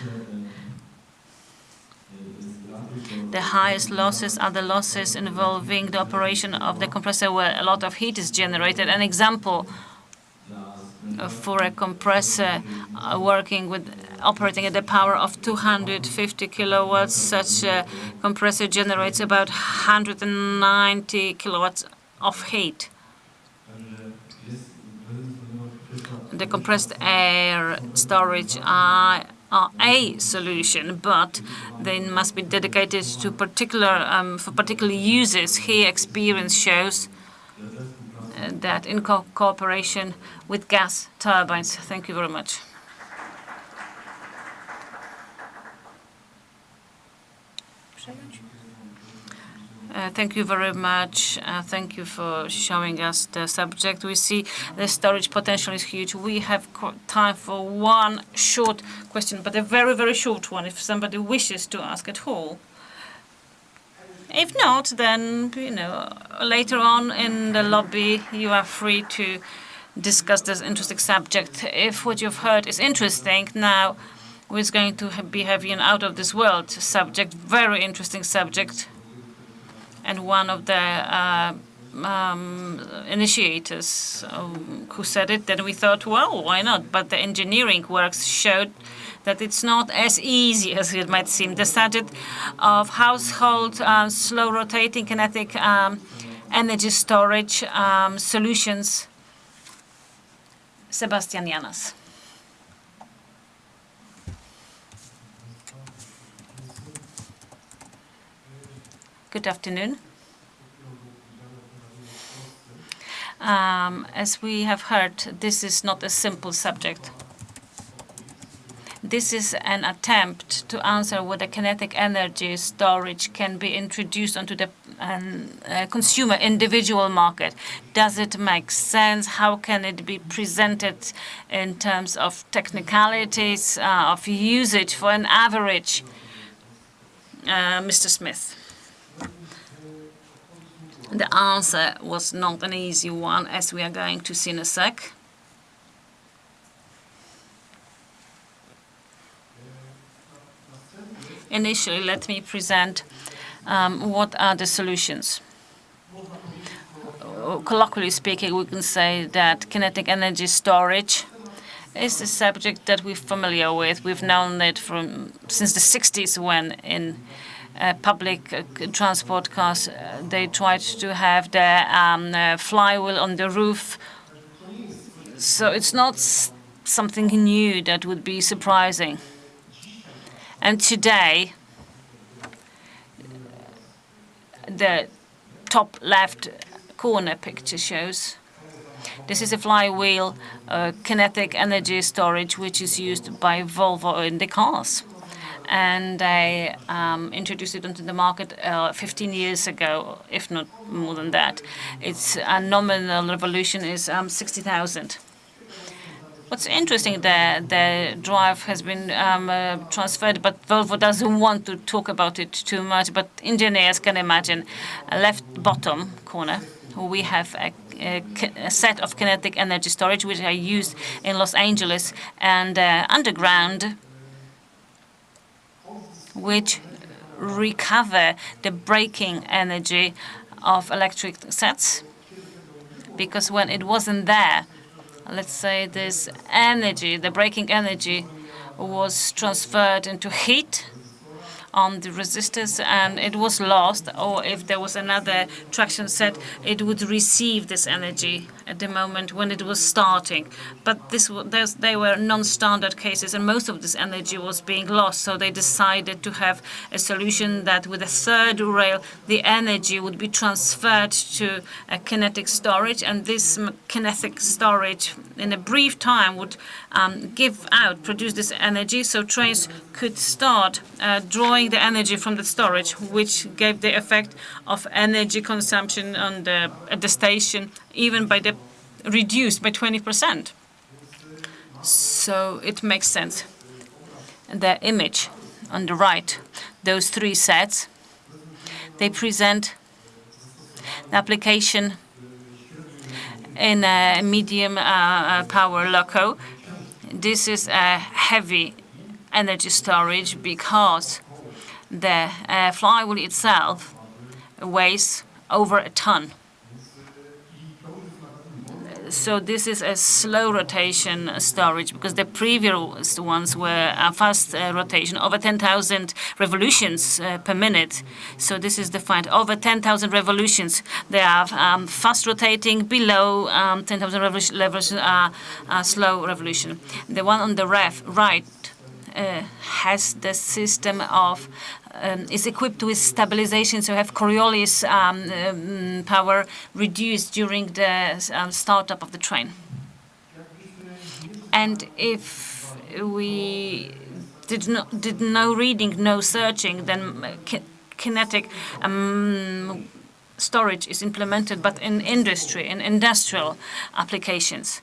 The highest losses are the losses involving the operation of the compressor where a lot of heat is generated. An example for a compressor operating at the power of 250 kilowatts, such a compressor generates about 190 kilowatts of heat. The compressed air storage are a solution, but they must be dedicated to for particular uses. Here, experience shows that in cooperation with gas turbines. Thank you very much. Thank you very much. Thank you for showing us the subject. We see the storage potential is huge. We have time for one short question, but a very, very short one, if somebody wishes to ask at all. If not, then, later on in the lobby, you are free to discuss this interesting subject. If what you've heard is interesting, now we're going to be having an out-of-this-world subject, very interesting subject. And one of the initiators who said it, then we thought, well, why not? But the engineering works showed that it's not as easy as it might seem. The subject of household slow-rotating kinetic energy storage solutions. Sebastian Janas. Good afternoon. As we have heard, this is not a simple subject. This is an attempt to answer whether kinetic energy storage can be introduced onto the consumer individual market. Does it make sense? How can it be presented in terms of technicalities, of usage for an average? Mr. Smith. The answer was not an easy one, as we are going to see in a sec. Initially, let me present what are the solutions. Colloquially speaking, we can say that kinetic energy storage is a subject that we're familiar with. We've known it since the 60s, when in public transport cars they tried to have the flywheel on the roof. So it's not something new that would be surprising. And today, the top left corner picture shows this is a flywheel kinetic energy storage which is used by Volvo in the cars. and they introduced it onto the market 15 years ago, if not more than that. Its nominal revolution is 60,000. What's interesting, the drive has been transferred, but Volvo doesn't want to talk about it too much. But engineers can imagine, left bottom corner, we have a set of kinetic energy storage which are used in Los Angeles and underground, which recover the braking energy of electric sets, because when it wasn't there, let's say this energy, the braking energy, was transferred into heat on the resistors and it was lost, or if there was another traction set, it would receive this energy at the moment when it was starting. But they were non-standard cases, and most of this energy was being lost. So they decided to have a solution that with a third rail, the energy would be transferred to a kinetic storage, and this kinetic storage in a brief time would produce this energy, so trains could start drawing the energy from the storage, which gave the effect of energy consumption at the station even reduced by 20%. So it makes sense. The image on the right, those three sets, they present the application in a medium power loco. This is a heavy energy storage because the flywheel itself weighs over a ton. So this is a slow rotation storage, because the previous ones were a fast rotation, over 10,000 revolutions per minute. So this is defined over 10,000 revolutions. They are fast rotating. Below 10,000 revolutions are slow revolution. The one on the right has the system of is equipped with stabilization, so have Coriolis power reduced during the startup of the train. And if we did no reading, no searching, then kinetic storage is implemented, but in industry, in industrial applications.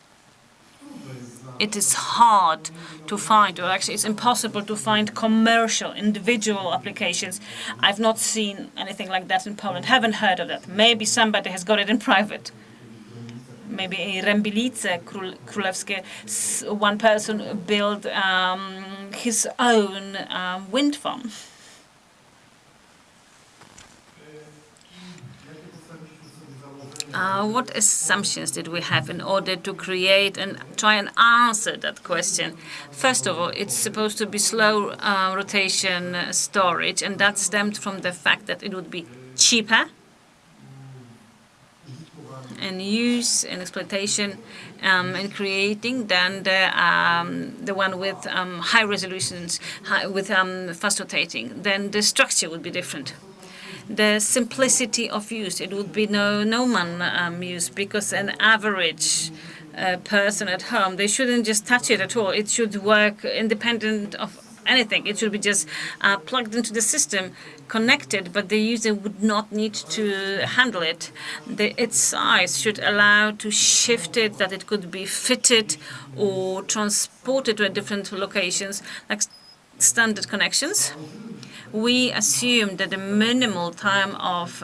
It is hard to find, or actually it's impossible to find commercial, individual applications. I've not seen anything like that in Poland, haven't heard of that. Maybe somebody has got it in private. Maybe in Rembilice Królewskie, one person built his own wind farm. What assumptions did we have in order to create and try and answer that question? First of all, it's supposed to be slow rotation storage, and that stemmed from the fact that it would be cheaper in use and exploitation in creating than the one with high resolutions, with fast rotating. Then the structure would be different. The simplicity of use, it would be no man use, because an average person at home, they shouldn't just touch it at all. It should work independent of anything. It should be just plugged into the system, connected, but the user would not need to handle it. Its size should allow to shift it, that it could be fitted or transported to different locations, like standard connections. We assume that the minimal time of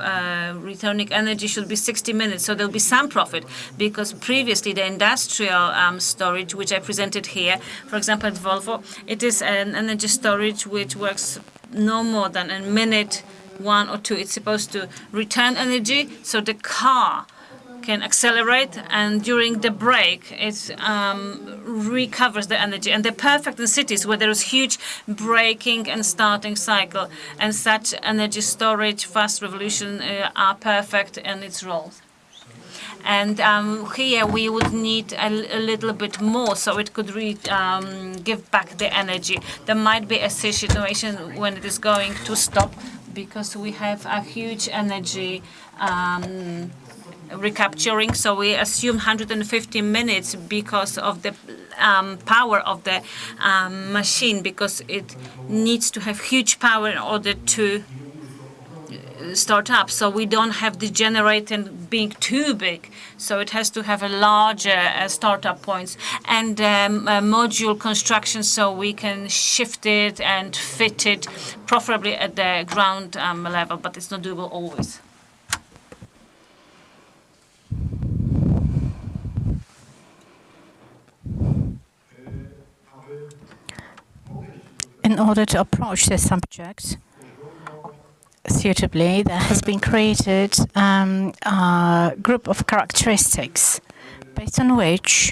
returning energy should be 60 minutes, so there'll be some profit, because previously the industrial storage, which I presented here, for example at Volvo, it is an energy storage which works no more than a minute, 1 or 2. It's supposed to return energy, so the car can accelerate, and during the brake it recovers the energy. And they're perfect in cities where there is huge braking and starting cycle, and such energy storage, fast revolution are perfect in its roles. And here we would need a little bit more, so it could give back the energy. There might be a situation when it is going to stop, because we have a huge energy recapturing, so we assume 150 minutes because of the power of the machine, because it needs to have huge power in order to start up. So we don't have the generator being too big. So it has to have a larger startup points and module construction, so we can shift it and fit it, preferably at the ground level, but it's not doable always. In order to approach this subject suitably, there has been created a group of characteristics based on which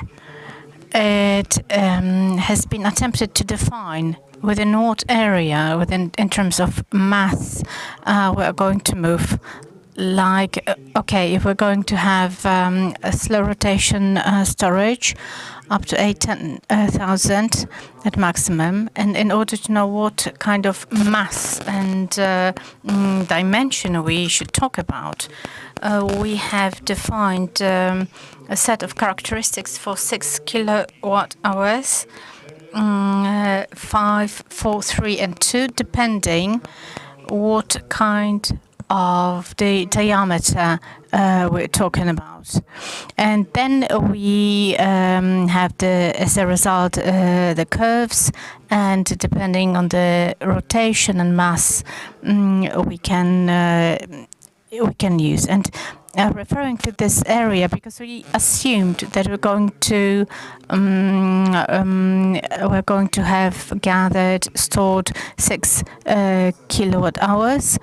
it has been attempted to define within what area, in terms of mass, we are going to move. Like, okay, if we're going to have a slow rotation storage up to 8,000 at maximum, and in order to know what kind of mass and dimension we should talk about, we have defined a set of characteristics for 6 kilowatt hours, 5, 4, 3, and 2, depending what kind of the diameter we're talking about. And then we have as a result the curves, and depending on the rotation and mass we can use. And referring to this area, because we assumed that we're going to have gathered, stored 6 kilowatt hours.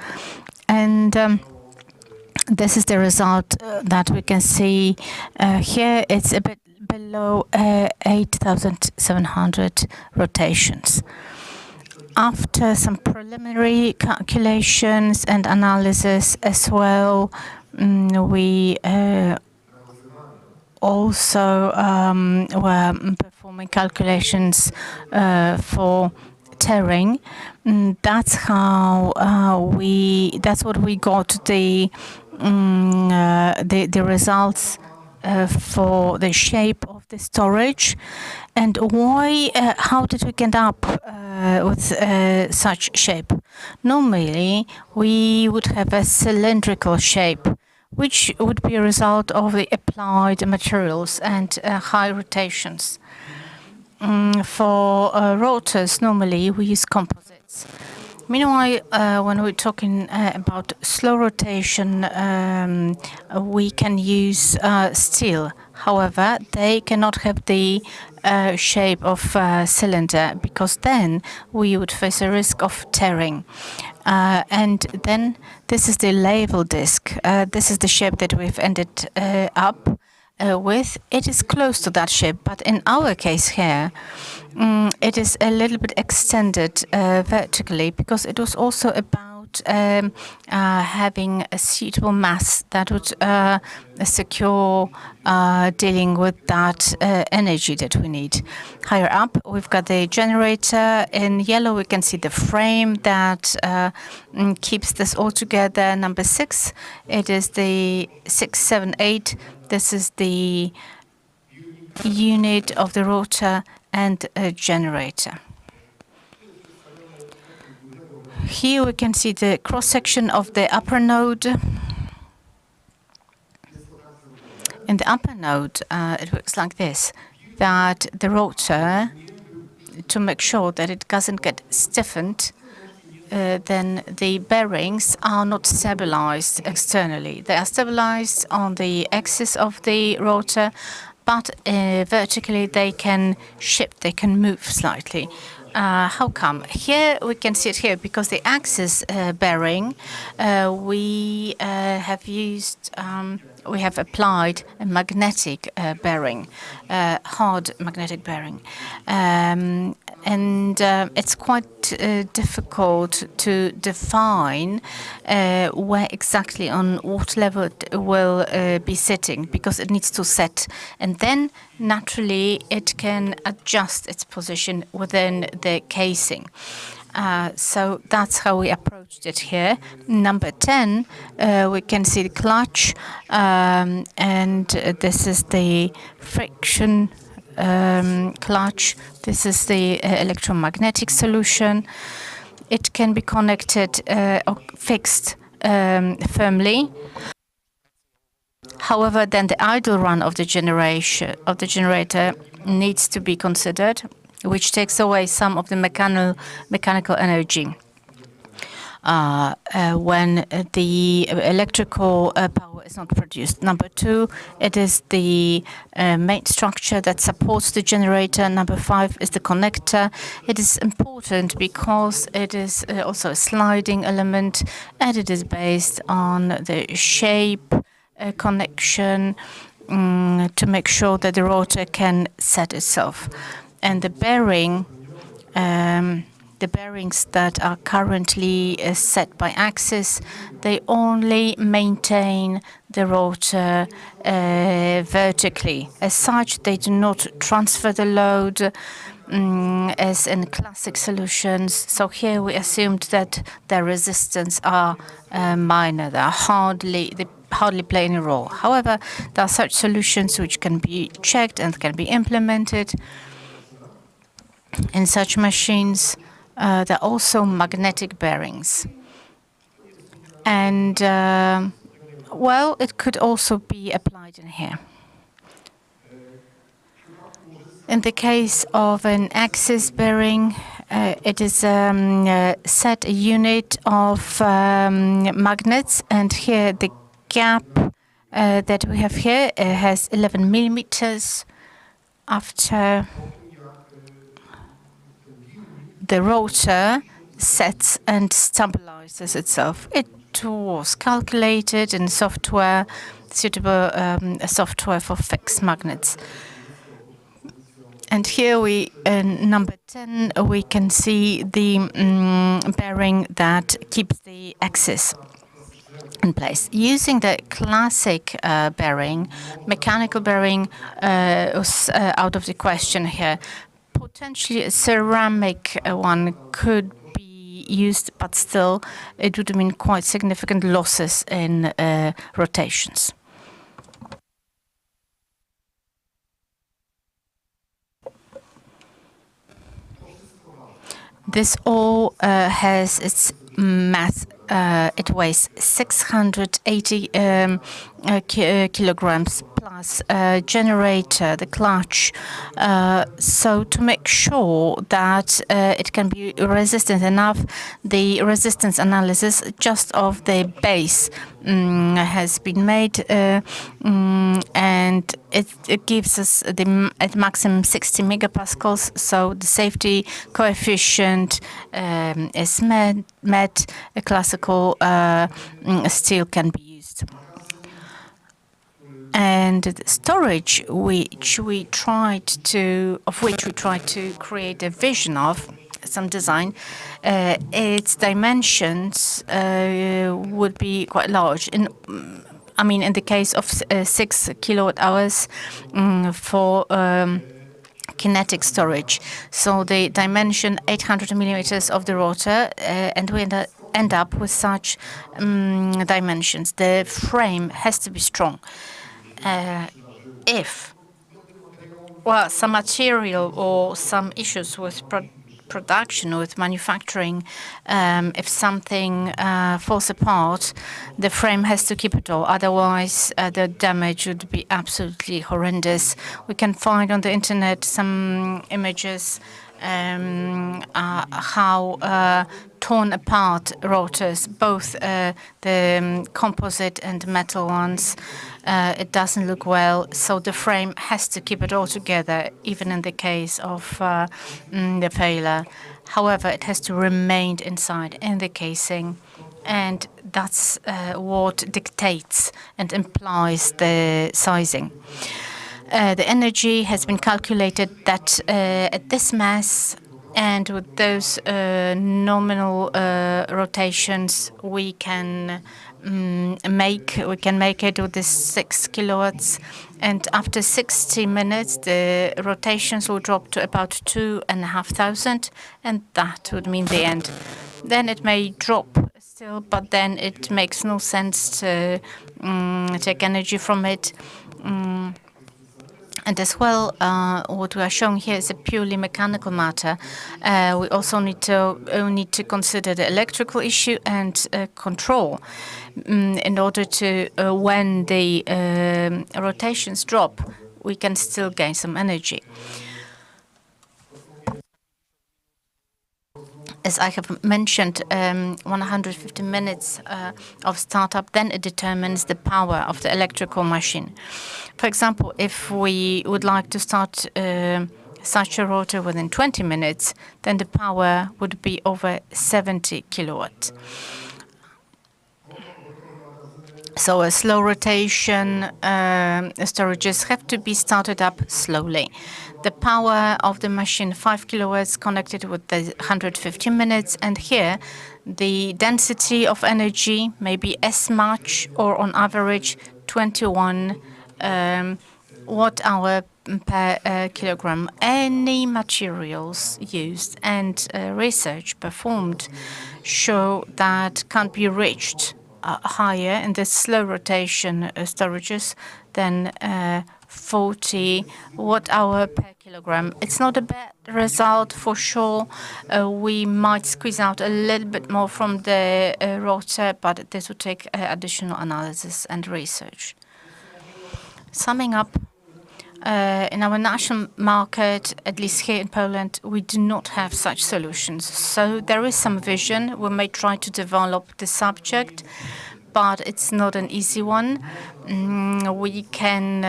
And this is the result that we can see here. It's a bit below 8,700 rotations. After some preliminary calculations and analysis as well, we also were performing calculations for tearing. That's how that's what we got the results for the shape of the storage. And why? How did we get up with such shape? Normally, we would have a cylindrical shape, which would be a result of the applied materials and high rotations. For rotors, normally we use composites. Meanwhile, when we're talking about slow rotation, we can use steel. However, they cannot have the shape of cylinder, because then we would face a risk of tearing. And then this is the level disc. This is the shape that we've ended up with. It is close to that shape, but in our case here, it is a little bit extended vertically, because it was also about having a suitable mass that would secure dealing with that energy that we need. Higher up, we've got the generator. In yellow, we can see the frame that keeps this all together. Number 6, it is the 678. This is the unit of the rotor and a generator. Here we can see the cross-section of the upper node. In the upper node, it works like this, that the rotor, to make sure that it doesn't get stiffened, then the bearings are not stabilized externally. They are stabilized on the axis of the rotor, but vertically they can shift, they can move slightly. How come? Here we can see it here, because the axis bearing, we have used, we have applied a magnetic bearing, hard magnetic bearing. And it's quite difficult to define where exactly on what level it will be sitting, because it needs to set. And then naturally it can adjust its position within the casing. So that's how we approached it here. Number 10, we can see the clutch, and this is the friction clutch. This is the electromagnetic solution. It can be connected or fixed firmly. However, then the idle run of the generator needs to be considered, which takes away some of the mechanical energy. When the electrical power is not produced. Number 2, it is the main structure that supports the generator. Number 5 is the connector. It is important because it is also a sliding element, and it is based on the shape connection to make sure that the rotor can set itself. And the bearing. The bearings that are currently set by axis, they only maintain the rotor vertically. As such, they do not transfer the load as in classic solutions. So here we assumed that their resistance are minor. They hardly play any role. However, there are such solutions which can be checked and can be implemented. In such machines, there are also magnetic bearings. And, well, it could also be applied in here. In the case of an axis bearing, it is set a unit of magnets, and here the gap that we have here has 11 millimeters. After the rotor sets and stabilizes itself. It was calculated in software, suitable software for fixed magnets. And here we, in number 10, we can see the bearing that keeps the axis in place. Using the classic bearing, mechanical bearing was out of the question here. Potentially a ceramic one could be used, but still it would mean quite significant losses in rotations. This all has its mass. It weighs 680 kilograms plus generator, the clutch. So to make sure that it can be resistant enough, the resistance analysis just of the base has been made, and it gives us at maximum 60 megapascals. So the safety coefficient is met. A classical steel can be used. And the storage of which we tried to create a vision of some design, its dimensions would be quite large. In the case of 6 kilowatt hours for kinetic storage. So the dimension 800 millimeters of the rotor, and we end up with such dimensions. The frame has to be strong. If some material or some issues with production, with manufacturing, if something falls apart, the frame has to keep it all. Otherwise, the damage would be absolutely horrendous. We can find on the internet some images how torn apart rotors, both the composite and metal ones. It doesn't look well, so the frame has to keep it all together, even in the case of the failure. However, it has to remain inside in the casing, and that's what dictates and implies the sizing. The energy has been calculated that at this mass and with those nominal rotations, we can make it with this 6 kilowatts, and after 60 minutes, the rotations will drop to about 2,500, and that would mean the end. Then it may drop still, but then it makes no sense to take energy from it. And as well, what we are showing here is a purely mechanical matter. We also need to consider the electrical issue and control in order to, when the rotations drop, we can still gain some energy. As I have mentioned, 150 minutes of startup, then it determines the power of the electrical machine. For example, if we would like to start such a rotor within 20 minutes, then the power would be over 70 kilowatts. So a slow rotation storages have to be started up slowly. The power of the machine, 5 kilowatts, connected with the 150 minutes. And here, the density of energy may be as much, or on average, 21 watt-hour per kilogram. Any materials used and research performed show that can't be reached higher in the slow rotation storages than 40 watt-hour per kilogram. It's not a bad result for sure. We might squeeze out a little bit more from the rotor, but this would take additional analysis and research. Summing up, in our national market, at least here in Poland, we do not have such solutions. So there is some vision. We may try to develop the subject, but it's not an easy one. We can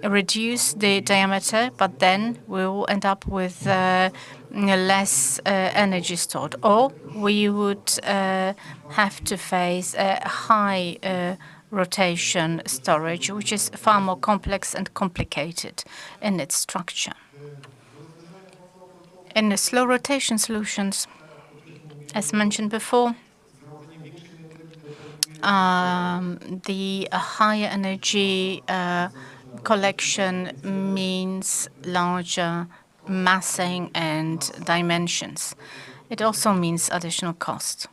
reduce the diameter, but then we will end up with less energy stored. Or we would have to face a high rotation storage, which is far more complex and complicated in its structure. In the slow rotation solutions, as mentioned before, the higher energy collection means larger massing and dimensions. It also means additional cost.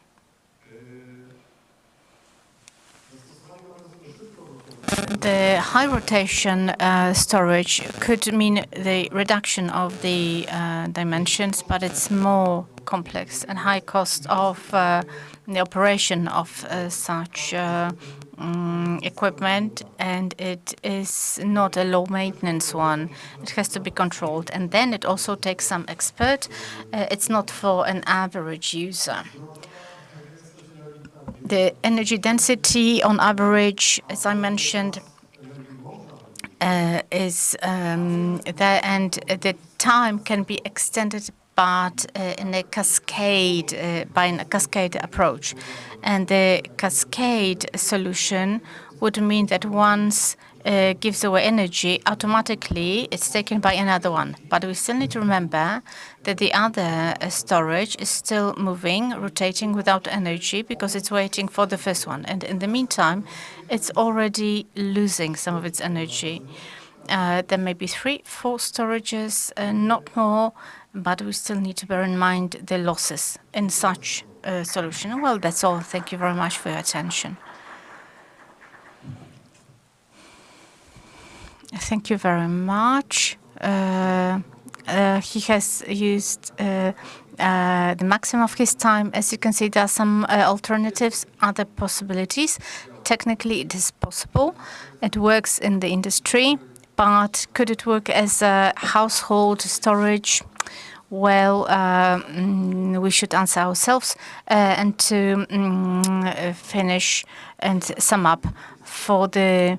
The high rotation storage could mean the reduction of the dimensions, but it's more complex and high cost of the operation of such equipment, and it is not a low maintenance one. It has to be controlled, and then it also takes some expert. It's not for an average user. The energy density on average, as I mentioned, is there, and the time can be extended, but in a cascade, by a cascade approach. And the cascade solution would mean that once gives away energy, automatically it's taken by another one. But we still need to remember that the other storage is still moving, rotating without energy, because it's waiting for the first one. And in the meantime, it's already losing some of its energy. There may be 3, 4 storages, not more, but we still need to bear in mind the losses in such a solution. Well, that's all. Thank you very much for your attention. Thank you very much. He has used the maximum of his time. As you can see, there are some alternatives, other possibilities. Technically, it is possible. It works in the industry, but could it work as a household storage? Well, we should answer ourselves. And to finish and sum up, for the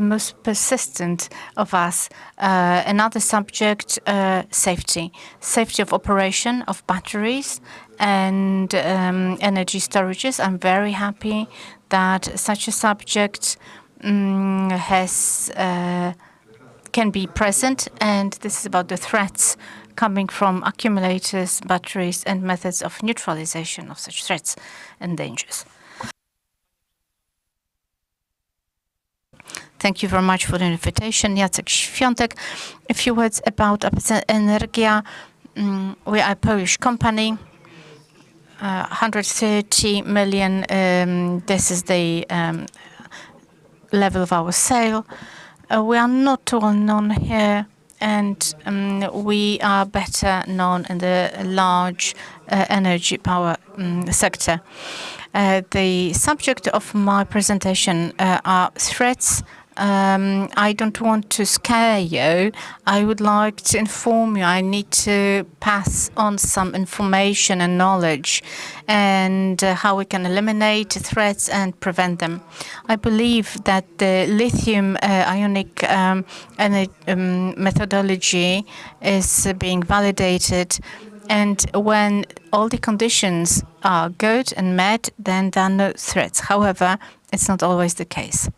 most persistent of us, another subject, safety. Safety of operation of batteries and energy storages. I'm very happy that such a subject can be present, and this is about the threats coming from accumulators, batteries, and methods of neutralization of such threats and dangers. Thank you very much for the invitation. Jacek Świątek. A few words about Energia. We are a Polish company. 130 million, this is the level of our sale. We are not well known here, and we are better known in the large energy power sector. The subject of my presentation are threats. I don't want to scare you. I would like to inform you. I need to pass on some information and knowledge and how we can eliminate threats and prevent them. I believe that the lithium ionic methodology is being validated, and when all the conditions are good and met, then there are no threats. However, it's not always the case.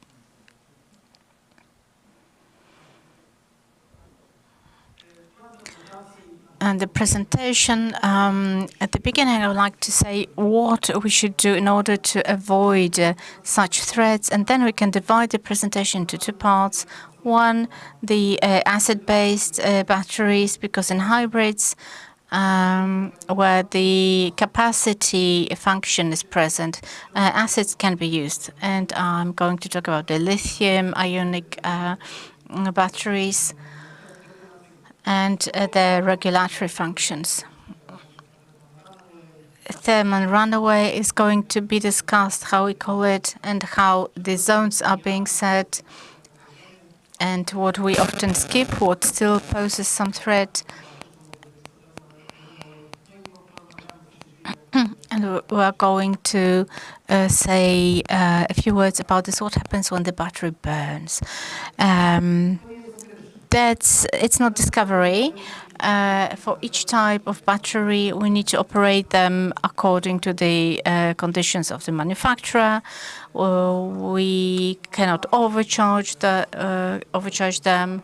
And the presentation, at the beginning, I would like to say what we should do in order to avoid such threats, and then we can divide the presentation into two parts. One, the acid-based batteries, because in hybrids, where the capacity function is present, acids can be used. And I'm going to talk about the lithium ionic batteries and the regulatory functions. Thermal runaway is going to be discussed, how we call it, and how the zones are being set, and what we often skip, what still poses some threat. And we are going to say a few words about this, what happens when the battery burns. It's not discovery. For each type of battery, we need to operate them according to the conditions of the manufacturer. We cannot overcharge them.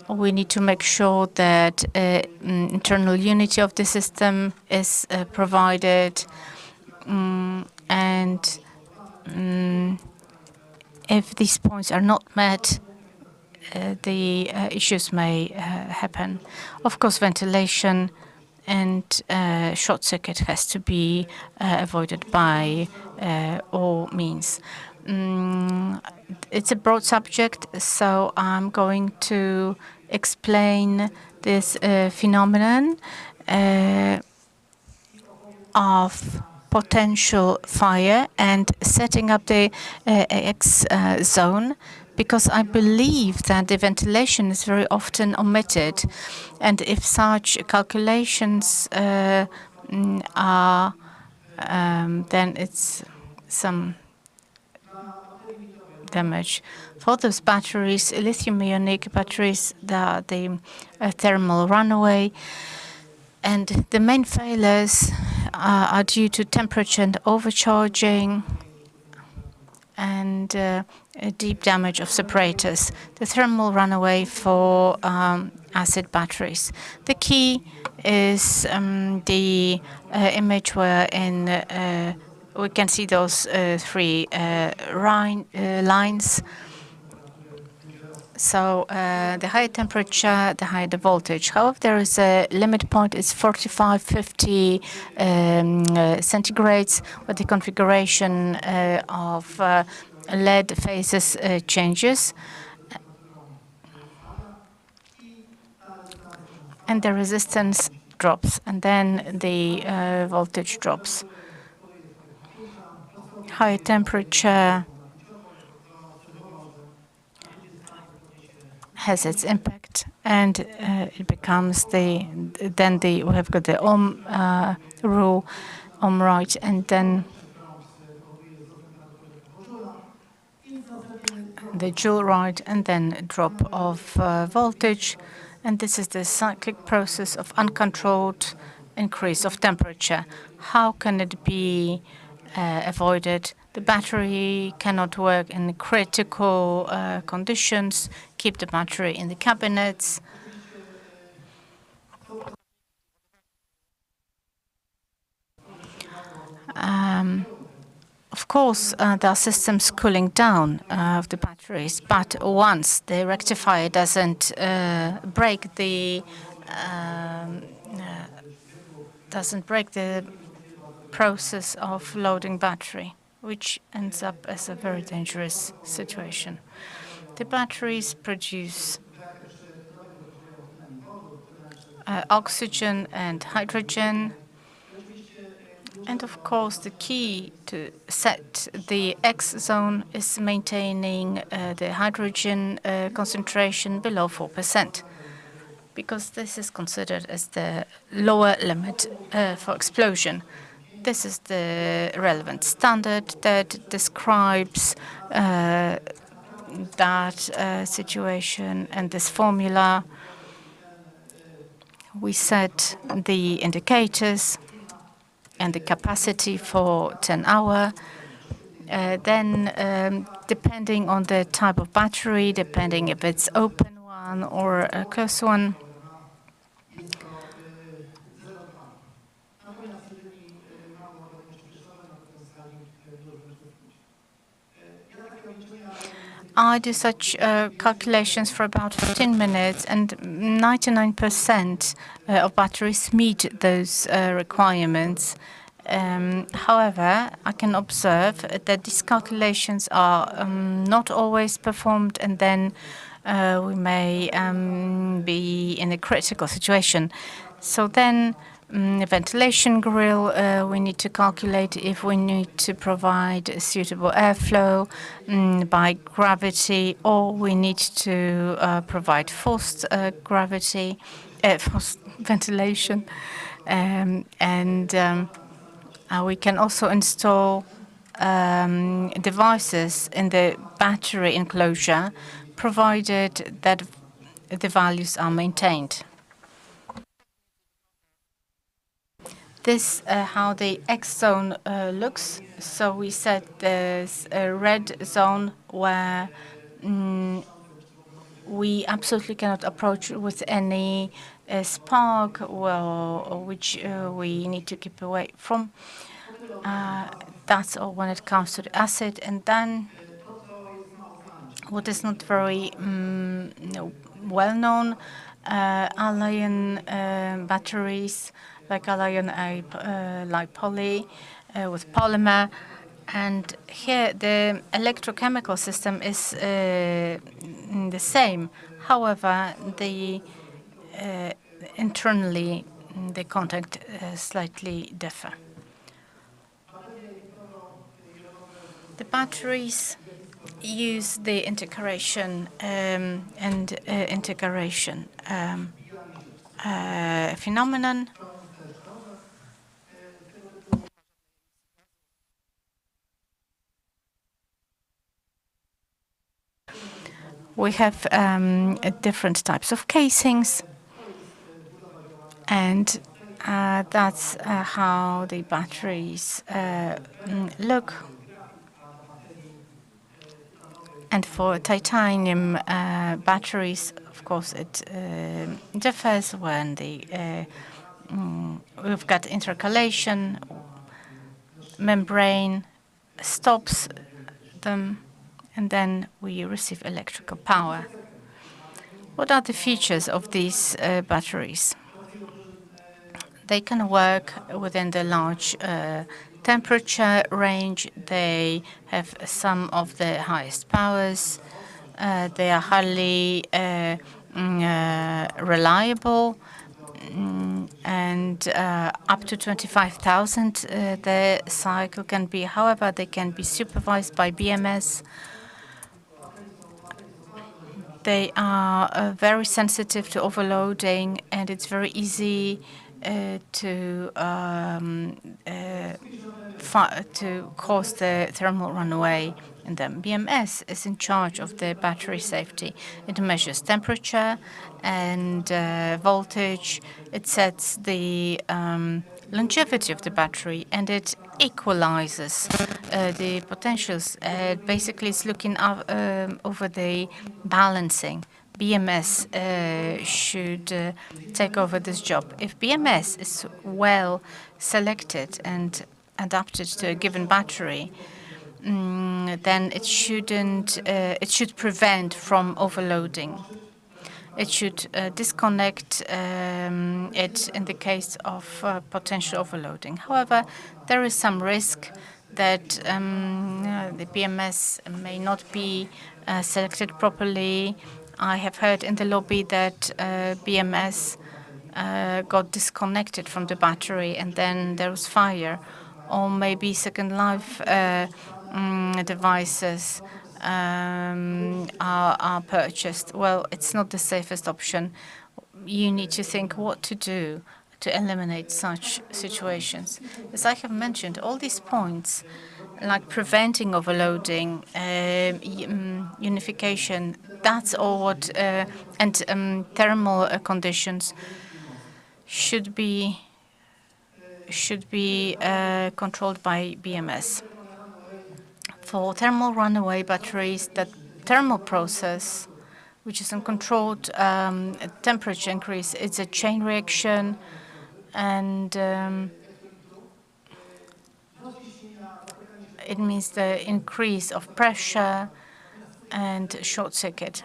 We need to make sure that internal unity of the system is provided, and if these points are not met, the issues may happen. Of course, ventilation and short circuit has to be avoided by all means. It's a broad subject, so I'm going to explain this phenomenon of potential fire and setting up the AX zone, because I believe that the ventilation is very often omitted. And if such calculations are, then it's some damage. For those batteries, lithium ionic batteries, the thermal runaway, and the main failures are due to temperature and overcharging and deep damage of separators. The thermal runaway for acid batteries. The key is the image where we can see those three lines. So the higher temperature, the higher the voltage. However, there is a limit point. It's 45, 50 centigrades, where the configuration of LED phases changes, and the resistance drops, and then the voltage drops. High temperature has its impact, and it becomes we have got the Ohm rule, Ohm right, and then the Joule right, and then a drop of voltage. And this is the cyclic process of uncontrolled increase of temperature. How can it be avoided? The battery cannot work in critical conditions. Keep the battery in the cabinets. Of course, there are systems cooling down of the batteries, but once the rectifier doesn't break the doesn't break the process of loading battery, which ends up as a very dangerous situation. The batteries produce oxygen and hydrogen. And of course, the key to set the X zone is maintaining the hydrogen concentration below 4%, because this is considered as the lower limit for explosion. This is the relevant standard that describes that situation, and this formula. We set the indicators and the capacity for 10 hours. Then, depending on the type of battery, depending if it's open one or a closed one, I do such calculations for about 15 minutes, and 99% of batteries meet those requirements. However, I can observe that these calculations are not always performed, and then we may be in a critical situation. So then, ventilation grill, we need to calculate if we need to provide suitable airflow by gravity, or we need to provide forced gravity, forced ventilation. We can also install devices in the battery enclosure, provided that the values are maintained. This how the X zone looks. So we said there's a red zone where we absolutely cannot approach with any spark, which we need to keep away from. That's all when it comes to the acid. And then what is not very well known, alloy batteries, like alloy like poly with polymer. And here the electrochemical system is the same. However, internally the contact slightly differ. The batteries use the integration phenomenon. We have different types of casings, and that's how the batteries look. And for titanium batteries, of course, it differs when we've got intercalation, membrane stops them, and then we receive electrical power. What are the features of these batteries? They can work within the large temperature range. They have some of the highest powers. They are highly reliable, and up to 25,000 the cycle can be. However, they can be supervised by BMS. They are very sensitive to overloading, and it's very easy to cause the thermal runaway in them. BMS is in charge of the battery safety. It measures temperature and voltage. It sets the longevity of the battery, and it equalizes the potentials. Basically, it's looking over the balancing. BMS should take over this job. If BMS is well selected and adapted to a given battery, then it should prevent from overloading. it should disconnect it in the case of potential overloading. However, there is some risk that the BMS may not be selected properly. I have heard in the lobby that BMS got disconnected from the battery and then there was fire, or maybe Second Life devices are purchased. Well, it's not the safest option. You need to think what to do to eliminate such situations. As I have mentioned, all these points, like preventing overloading, unification, that's all what, and thermal conditions should be controlled by BMS. For thermal runaway batteries, the thermal process, which is a controlled temperature increase, it's a chain reaction, and it means the increase of pressure and short circuit.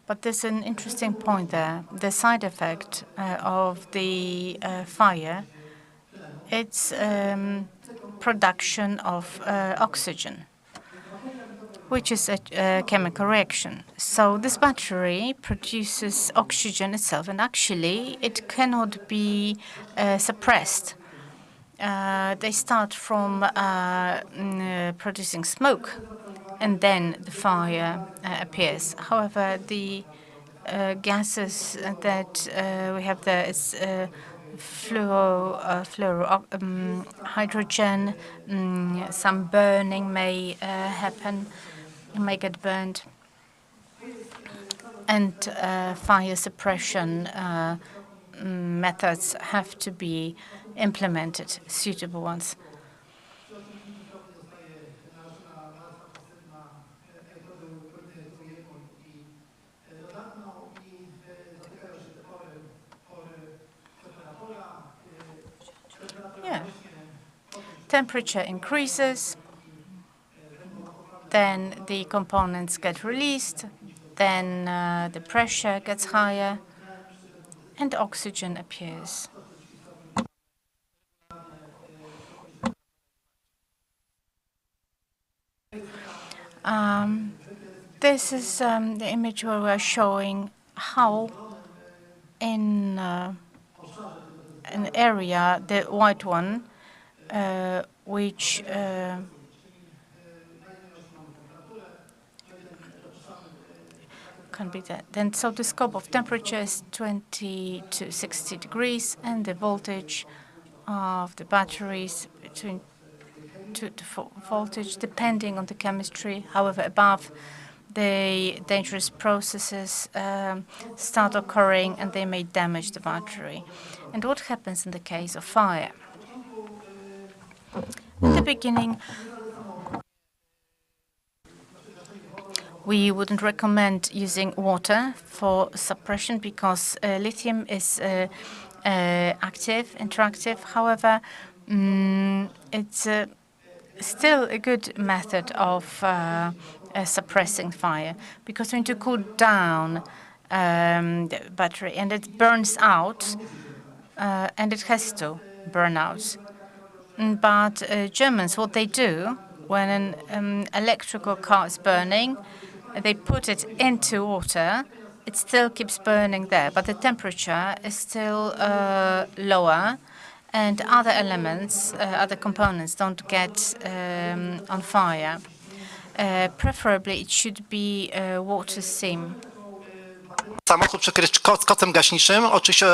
But there's an interesting point there. The side effect of the fire, it's production of oxygen, which is a chemical reaction. So this battery produces oxygen itself, and actually it cannot be suppressed. They start from producing smoke, and then the fire appears. However, the gases that we have there is hydrogen. Some burning may happen, may get burned, and fire suppression methods have to be implemented, suitable ones. Yeah. Temperature increases, then the components get released, then the pressure gets higher, and oxygen appears. This is the image where we are showing how in an area, the white one, which can be that. Then, so the scope of temperature is 20 to 60 degrees, and the voltage of the batteries between 2 to 4 voltage, depending on the chemistry. However, above, the dangerous processes start occurring, and they may damage the battery. And what happens in the case of fire? In the beginning, we wouldn't recommend using water for suppression because lithium is active, interactive. However, it's still a good method of suppressing fire, because we need to cool down the battery, and it burns out, and it has to burn out. But Germans, what they do when an electrical car is burning, they put it into water. It still keeps burning there, but the temperature is still lower, and other elements, other components don't get on fire. Preferably, it should be water sim. Samochód przykryć kocem gaśniczym, oczywiście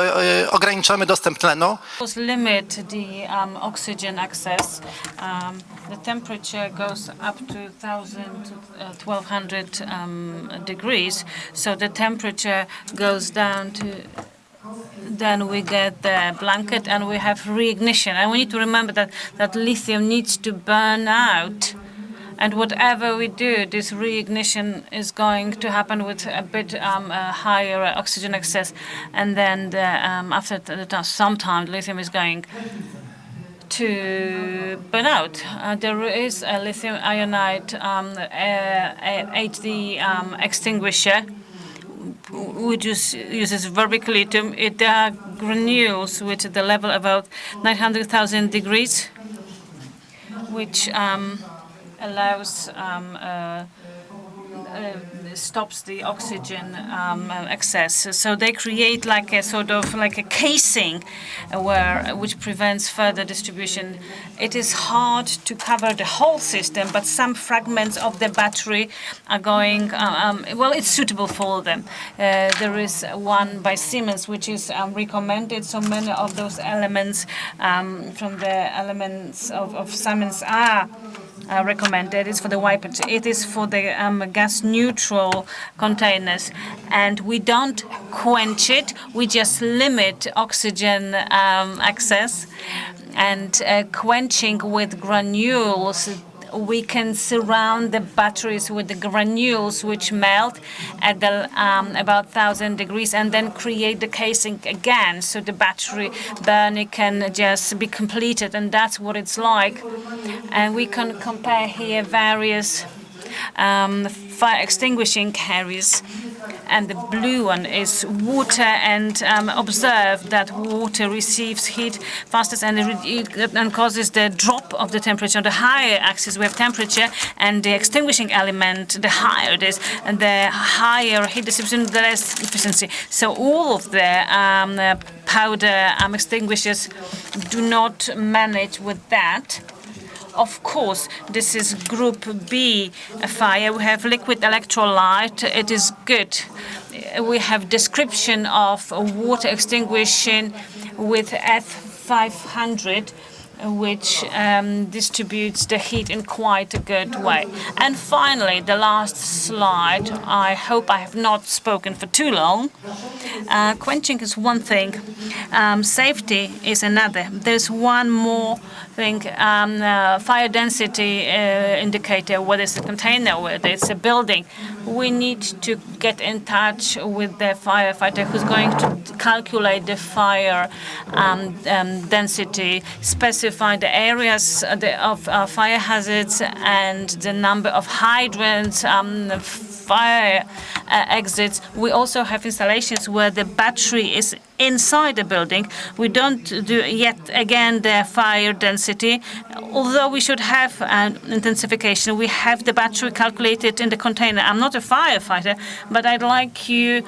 ograniczamy dostęp tlenu. Limit the oxygen access. The temperature goes up to 1,000 to 1,200 degrees. So the temperature goes down to. Then we get the blanket, and we have reignition. And we need to remember that lithium needs to burn out. And whatever we do, this reignition is going to happen with a bit higher oxygen excess. And then after some time, lithium is going to burn out. There is a lithium ionide HD extinguisher which uses vermiculite. There are granules which at the level about 900,000 degrees, which allows stops the oxygen excess. So they create like a sort of like a casing which prevents further distribution. It is hard to cover the whole system, but some fragments of the battery are going, well, it's suitable for them. There is one by Siemens, which is recommended. So many of those elements from the elements of Siemens are recommended. It's for the wipers. It is for the gas neutral containers, and we don't quench it. We just limit oxygen access, and quenching with granules. We can surround the batteries with the granules which melt at the, about 1,000 degrees and then create the casing again. So the battery burning can just be completed, and that's what it's like. And we can compare here various fire extinguishing carriers. And the blue one is water, and observe that water receives heat fastest and causes the drop of the temperature. On the higher axis we have temperature, and the extinguishing element, the higher it is, and the higher heat distribution, the less efficiency. So all of the powder extinguishers do not manage with that. Of course, this is Group B fire. We have liquid electrolyte. It is good. We have description of water extinguishing with F500, which distributes the heat in quite a good way. And finally, the last slide. I hope I have not spoken for too long. Quenching is one thing. Safety is another. There's one more thing. Fire density indicator, whether it's a container, whether it's a building. We need to get in touch with the firefighter who's going to calculate the fire density, specify the areas of fire hazards and the number of hydrants, fire exits. We also have installations where the battery is inside the building. We don't do yet again the fire density, although we should have intensification. We have the battery calculated in the container. I'm not a firefighter, but I'd like you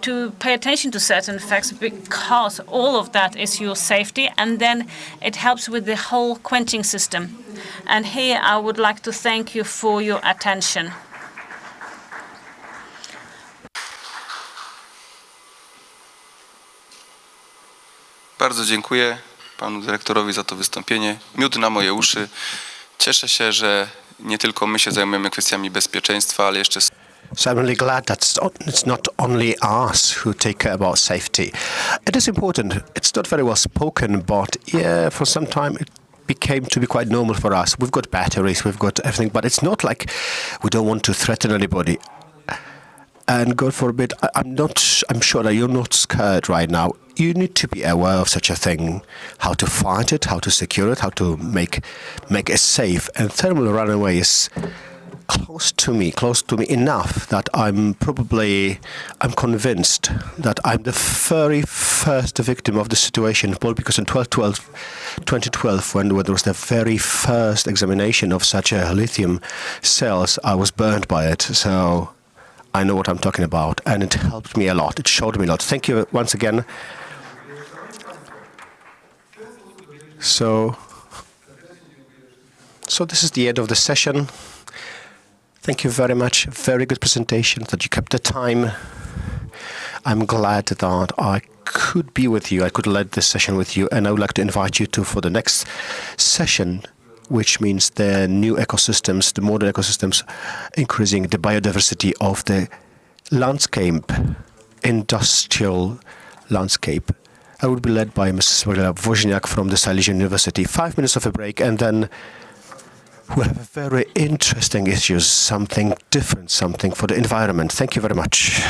to pay attention to certain facts, because all of that is your safety, and then it helps with the whole quenching system. And here I would like to thank you for your attention. Bardzo dziękuję panu dyrektorowi za to wystąpienie. Miód na moje uszy. Cieszę się, że nie tylko my się zajmujemy kwestiami bezpieczeństwa, ale jeszcze... So I'm really glad that it's not only us who take care about safety. It is important. It's not very well spoken, but yeah, for some time it became to be quite normal for us. We've got batteries, we've got everything, but it's not like we don't want to threaten anybody. And God forbid, I'm sure that you're not scared right now. You need to be aware of such a thing, how to fight it, how to secure it, how to make it safe. And thermal runaway is close to me enough that I'm convinced that I'm the very first victim of the situation, because in 2012, when there was the very first examination of such a lithium cells, I was burned by it. So I know what I'm talking about, and it helped me a lot. It showed me a lot. Thank you once again. So this is the end of the session. Thank you very much. Very good presentation, that you kept the time. I'm glad that I could be with you. I could lead this session with you, and I would like to invite you for the next session, which means the new ecosystems, the modern ecosystems, increasing the biodiversity of the landscape, industrial landscape. I will be led by Mrs. Woźniak from the Silesian University. 5 minutes of a break, and then we'll have very interesting issues, something different, something for the environment. Thank you very much.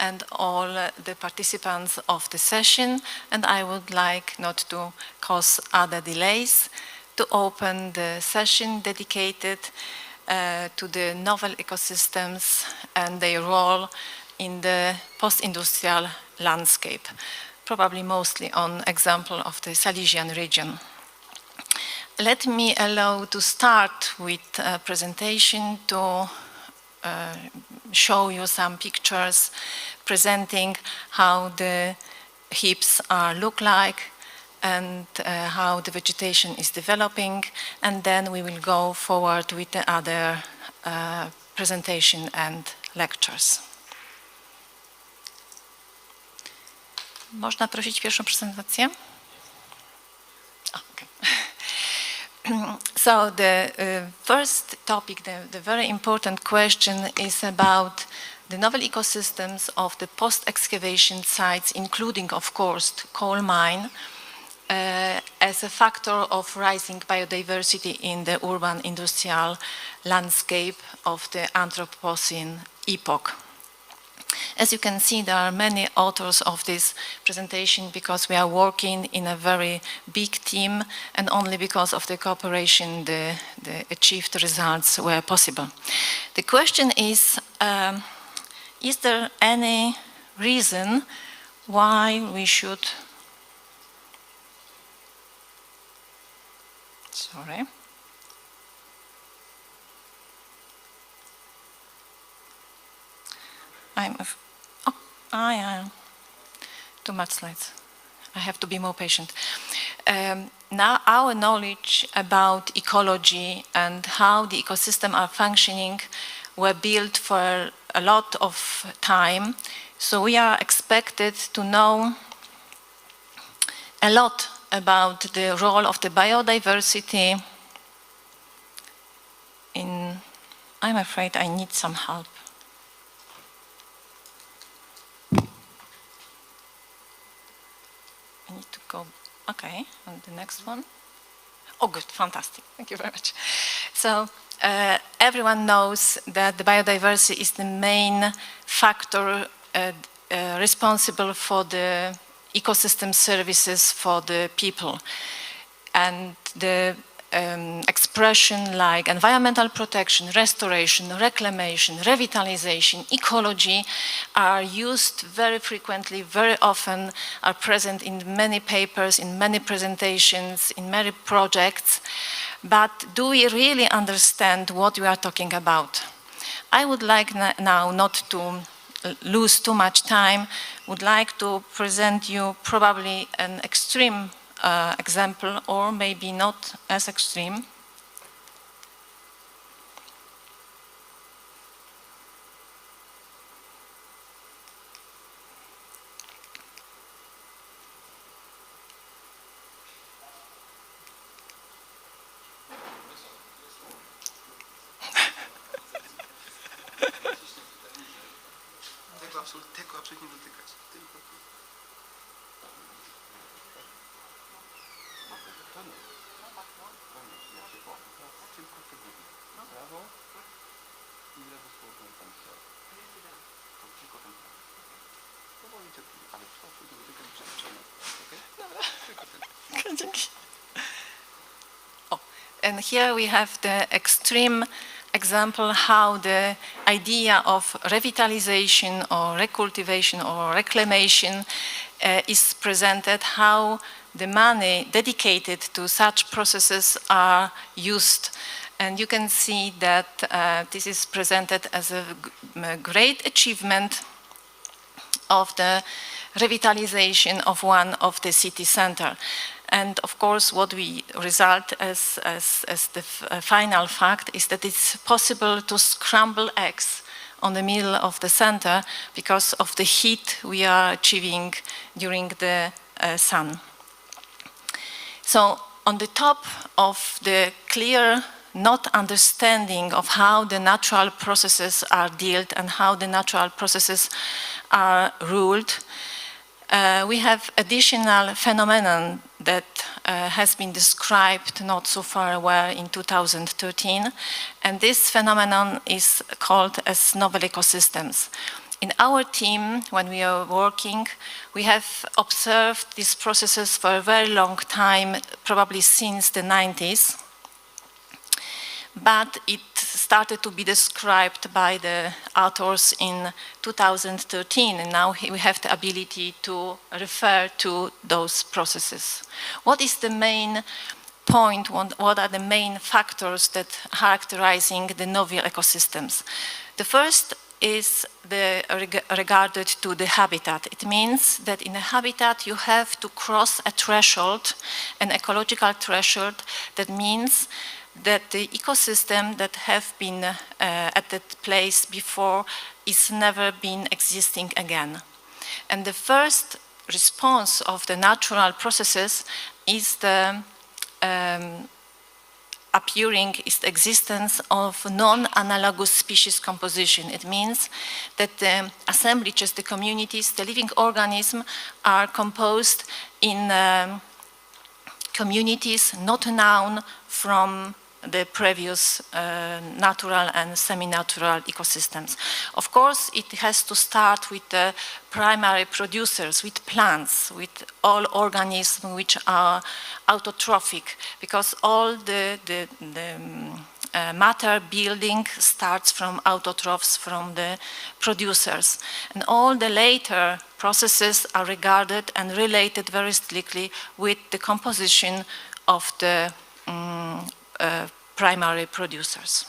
and all the participants of the session. And I would like, not to cause other delays, to open the session dedicated to the novel ecosystems and their role in the post-industrial landscape, probably mostly on example of the Silesian region. Let me allow to start with a presentation to show you some pictures presenting how the heaps look like and how the vegetation is developing, and then we will go forward with the other presentation and lectures. Można prosić pierwszą prezentację? Okay. So the first topic, the very important question is about the novel ecosystems of the post-excavation sites, including, of course, coal mine, as a factor of rising biodiversity in the urban industrial landscape of the Anthropocene epoch. As you can see, there are many authors of this presentation because we are working in a very big team, and only because of the cooperation the achieved results were possible. The question is there any reason why we should... Sorry. I am too much slides. I have to be more patient. Now our knowledge about ecology and how the ecosystem are functioning were built for a lot of time. So we are expected to know a lot about the role of the biodiversity in... I'm afraid I need some help. I need to go, okay, on the next one. Oh, good, fantastic, thank you very much. So everyone knows that the biodiversity is the main factor responsible for the ecosystem services for the people. And the expression like environmental protection, restoration, reclamation, revitalization, ecology are used very frequently, very often, are present in many papers, in many presentations, in many projects. But do we really understand what we are talking about? I would like now not to lose too much time, would like to present you probably an extreme example, or maybe not as extreme. Tego absolutnie nie dotykać. And here we have the extreme example how the idea of revitalization or recultivation or reclamation is presented, how the money dedicated to such processes are used. And you can see that this is presented as a great achievement of the revitalization of one of the city center. And of course, what we result as the final fact is that it's possible to scramble eggs on the middle of the center because of the heat we are achieving during the sun. So on the top of the clear not understanding of how the natural processes are dealt and how the natural processes are ruled, we have additional phenomenon that has been described not so far away in 2013, and this phenomenon is called as novel ecosystems. In our team, when we are working, we have observed these processes for a very long time, probably since the 90s. But it started to be described by the authors in 2013, and now we have the ability to refer to those processes. What is the main point, what are the main factors that characterizing the novel ecosystems? The first is regarded to the habitat. It means that in a habitat you have to cross a threshold, an ecological threshold. That means that the ecosystem that have been at that place before is never been existing again. And the first response of the natural processes is the existence of non-analogous species composition. It means that the assemblages, the communities, the living organisms are composed in communities not known from the previous natural and semi-natural ecosystems. Of course, it has to start with the primary producers, with plants, with all organisms which are autotrophic, because all the matter building starts from autotrophs, from the producers. And all the later processes are regarded and related very strictly with the composition of the primary producers.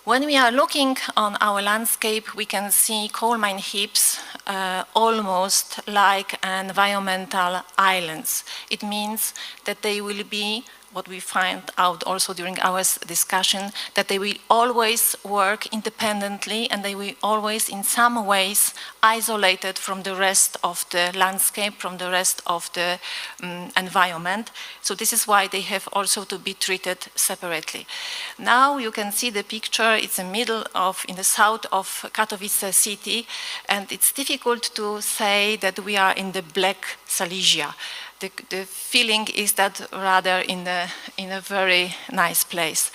When we are looking on our landscape, we can see coal mine heaps almost like environmental islands. It means that they will be, what we find out also during our discussion, that they will always work independently and they will always in some ways isolated from the rest of the landscape, from the rest of the environment. So this is why they have also to be treated separately. Now you can see the picture, it's in the south of Katowice city, and it's difficult to say that we are in the Black Silesia. The feeling is that rather in a very nice place.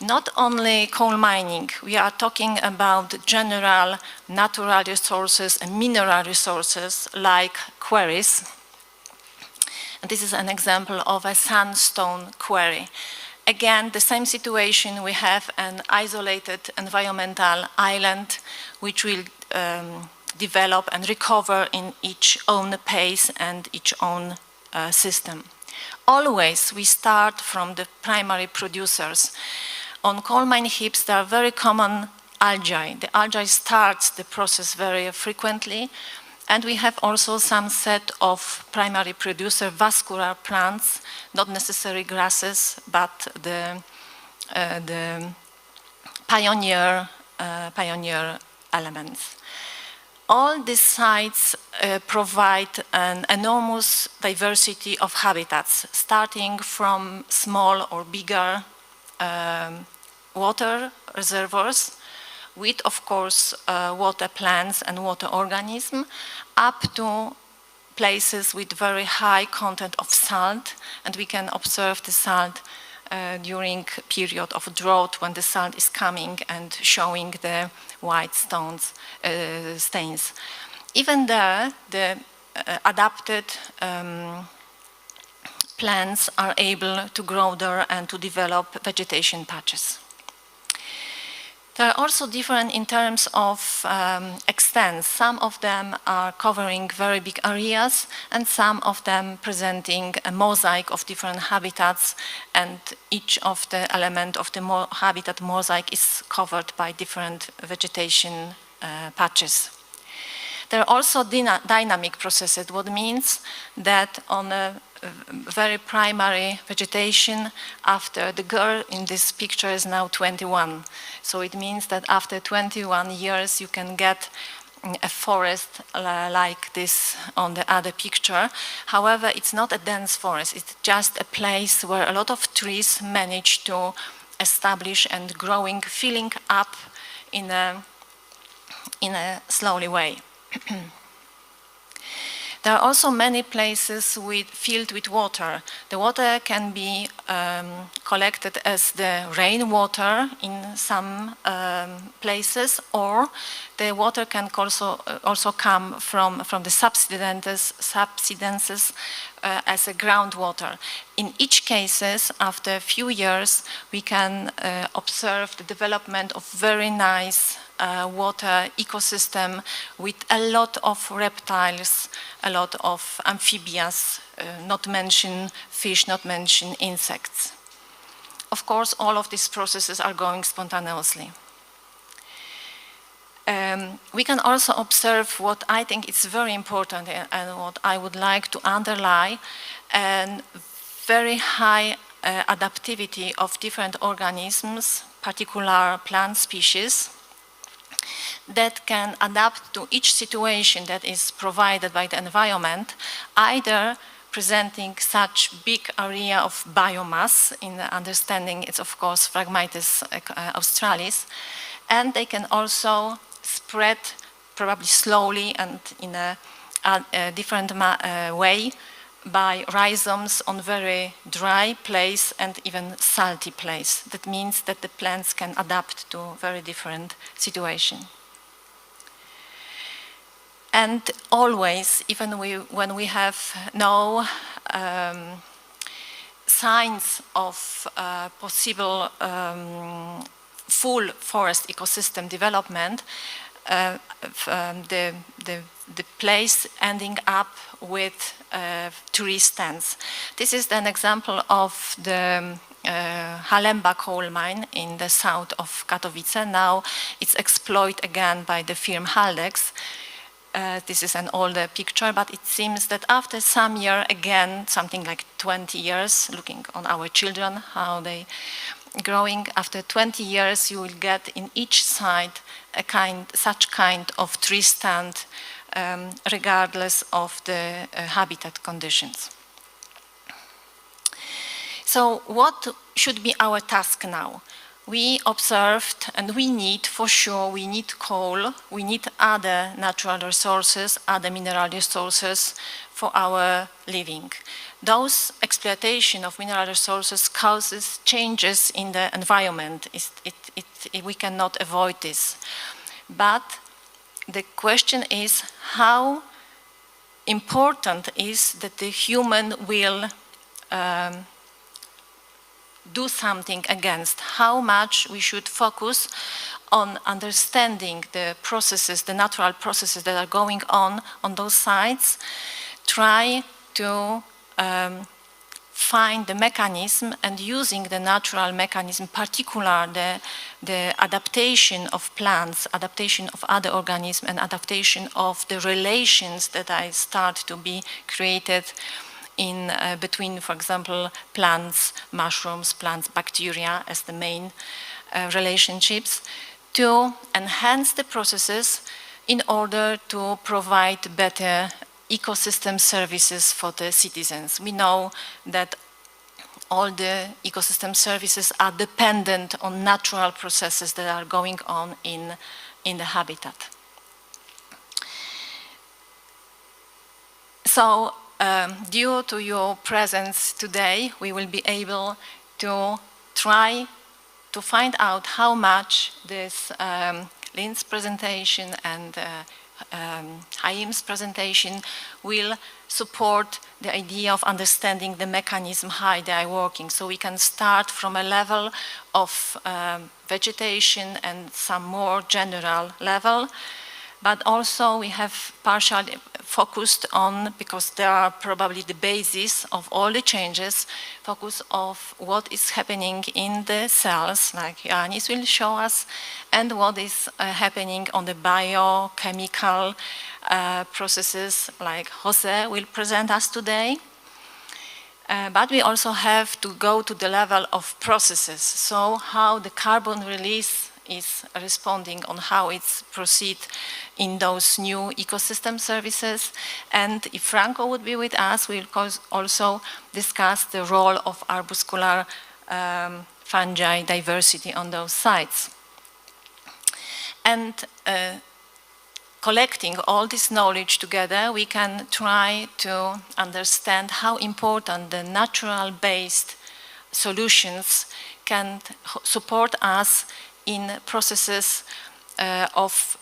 Not only coal mining, we are talking about general natural resources and mineral resources like quarries. And this is an example of a sandstone quarry. Again, the same situation, we have an isolated environmental island which will develop and recover in each own pace and each own system. Always we start from the primary producers. On coal mine heaps there are very common algae. The algae starts the process very frequently, and we have also some set of primary producer vascular plants, not necessarily grasses, but the pioneer elements. All these sites provide an enormous diversity of habitats, starting from small or bigger water reservoirs, with, of course, water plants and water organisms, up to places with very high content of salt, and we can observe the salt during period of drought when the salt is coming and showing the white stains. Even there, the adapted plants are able to grow there and to develop vegetation patches. They are also different in terms of extent. Some of them are covering very big areas, and some of them presenting a mosaic of different habitats, and each of the element of the habitat mosaic is covered by different vegetation patches. There are also dynamic processes, what means that on a very primary vegetation, after the girl in this picture is now 21. So it means that after 21 years you can get a forest like this on the other picture. However, it's not a dense forest, it's just a place where a lot of trees manage to establish and growing, filling up in a slowly way. There are also many places filled with water. The water can be collected as the rainwater in some places, or the water can also come from the subsidences as a groundwater. In each cases, after a few years, we can observe the development of very nice water ecosystem with a lot of reptiles, a lot of amphibians, not mention fish, not mention insects. Of course, all of these processes are going spontaneously. We can also observe what I think is very important and what I would like to underline, and very high adaptivity of different organisms, particular plant species, that can adapt to each situation that is provided by the environment, either presenting such big area of biomass, in the understanding it's of course Phragmites australis, and they can also spread probably slowly and in a different way by rhizomes on very dry place and even salty place. That means that the plants can adapt to very different situation. And always, even when we have no signs of possible full forest ecosystem development, the place ending up with tree stands. This is an example of the Halemba coal mine in the south of Katowice. Now it's exploited again by the firm Haldex. This is an older picture, but it seems that after some year, again, something like 20 years, looking on our children, how they growing, after 20 years, you will get in each side such kind of tree stand, regardless of the habitat conditions. So what should be our task now? We observed, and we need, for sure, we need coal, we need other natural resources, other mineral resources for our living. Those exploitation of mineral resources causes changes in the environment. We cannot avoid this. But the question is how important is that the human will do something against, how much we should focus on understanding the processes, the natural processes that are going on those sites, try to find the mechanism and using the natural mechanism, particularly the adaptation of plants, adaptation of other organisms, and adaptation of the relations that I start to be created in between, for example, plants, mushrooms, plants, bacteria as the main relationships, to enhance the processes in order to provide better ecosystem services for the citizens. We know that all the ecosystem services are dependent on natural processes that are going on in the habitat. So, due to your presence today, we will be able to try to find out how much this Lynn's presentation and Chaim's presentation will support the idea of understanding the mechanism, how they are working. So we can start from a level of vegetation and some more general level, but also we have partially focused on, because they are probably the basis of all the changes, focus of what is happening in the cells, like Yanis will show us, and what is happening on the biochemical processes, like Jose will present us today. But we also have to go to the level of processes, so how the carbon release is responding on how it's proceed in those new ecosystem services. And if Franco would be with us, we'll also discuss the role of arbuscular fungi diversity on those sites. And collecting all this knowledge together, we can try to understand how important the natural-based solutions can support us in processes of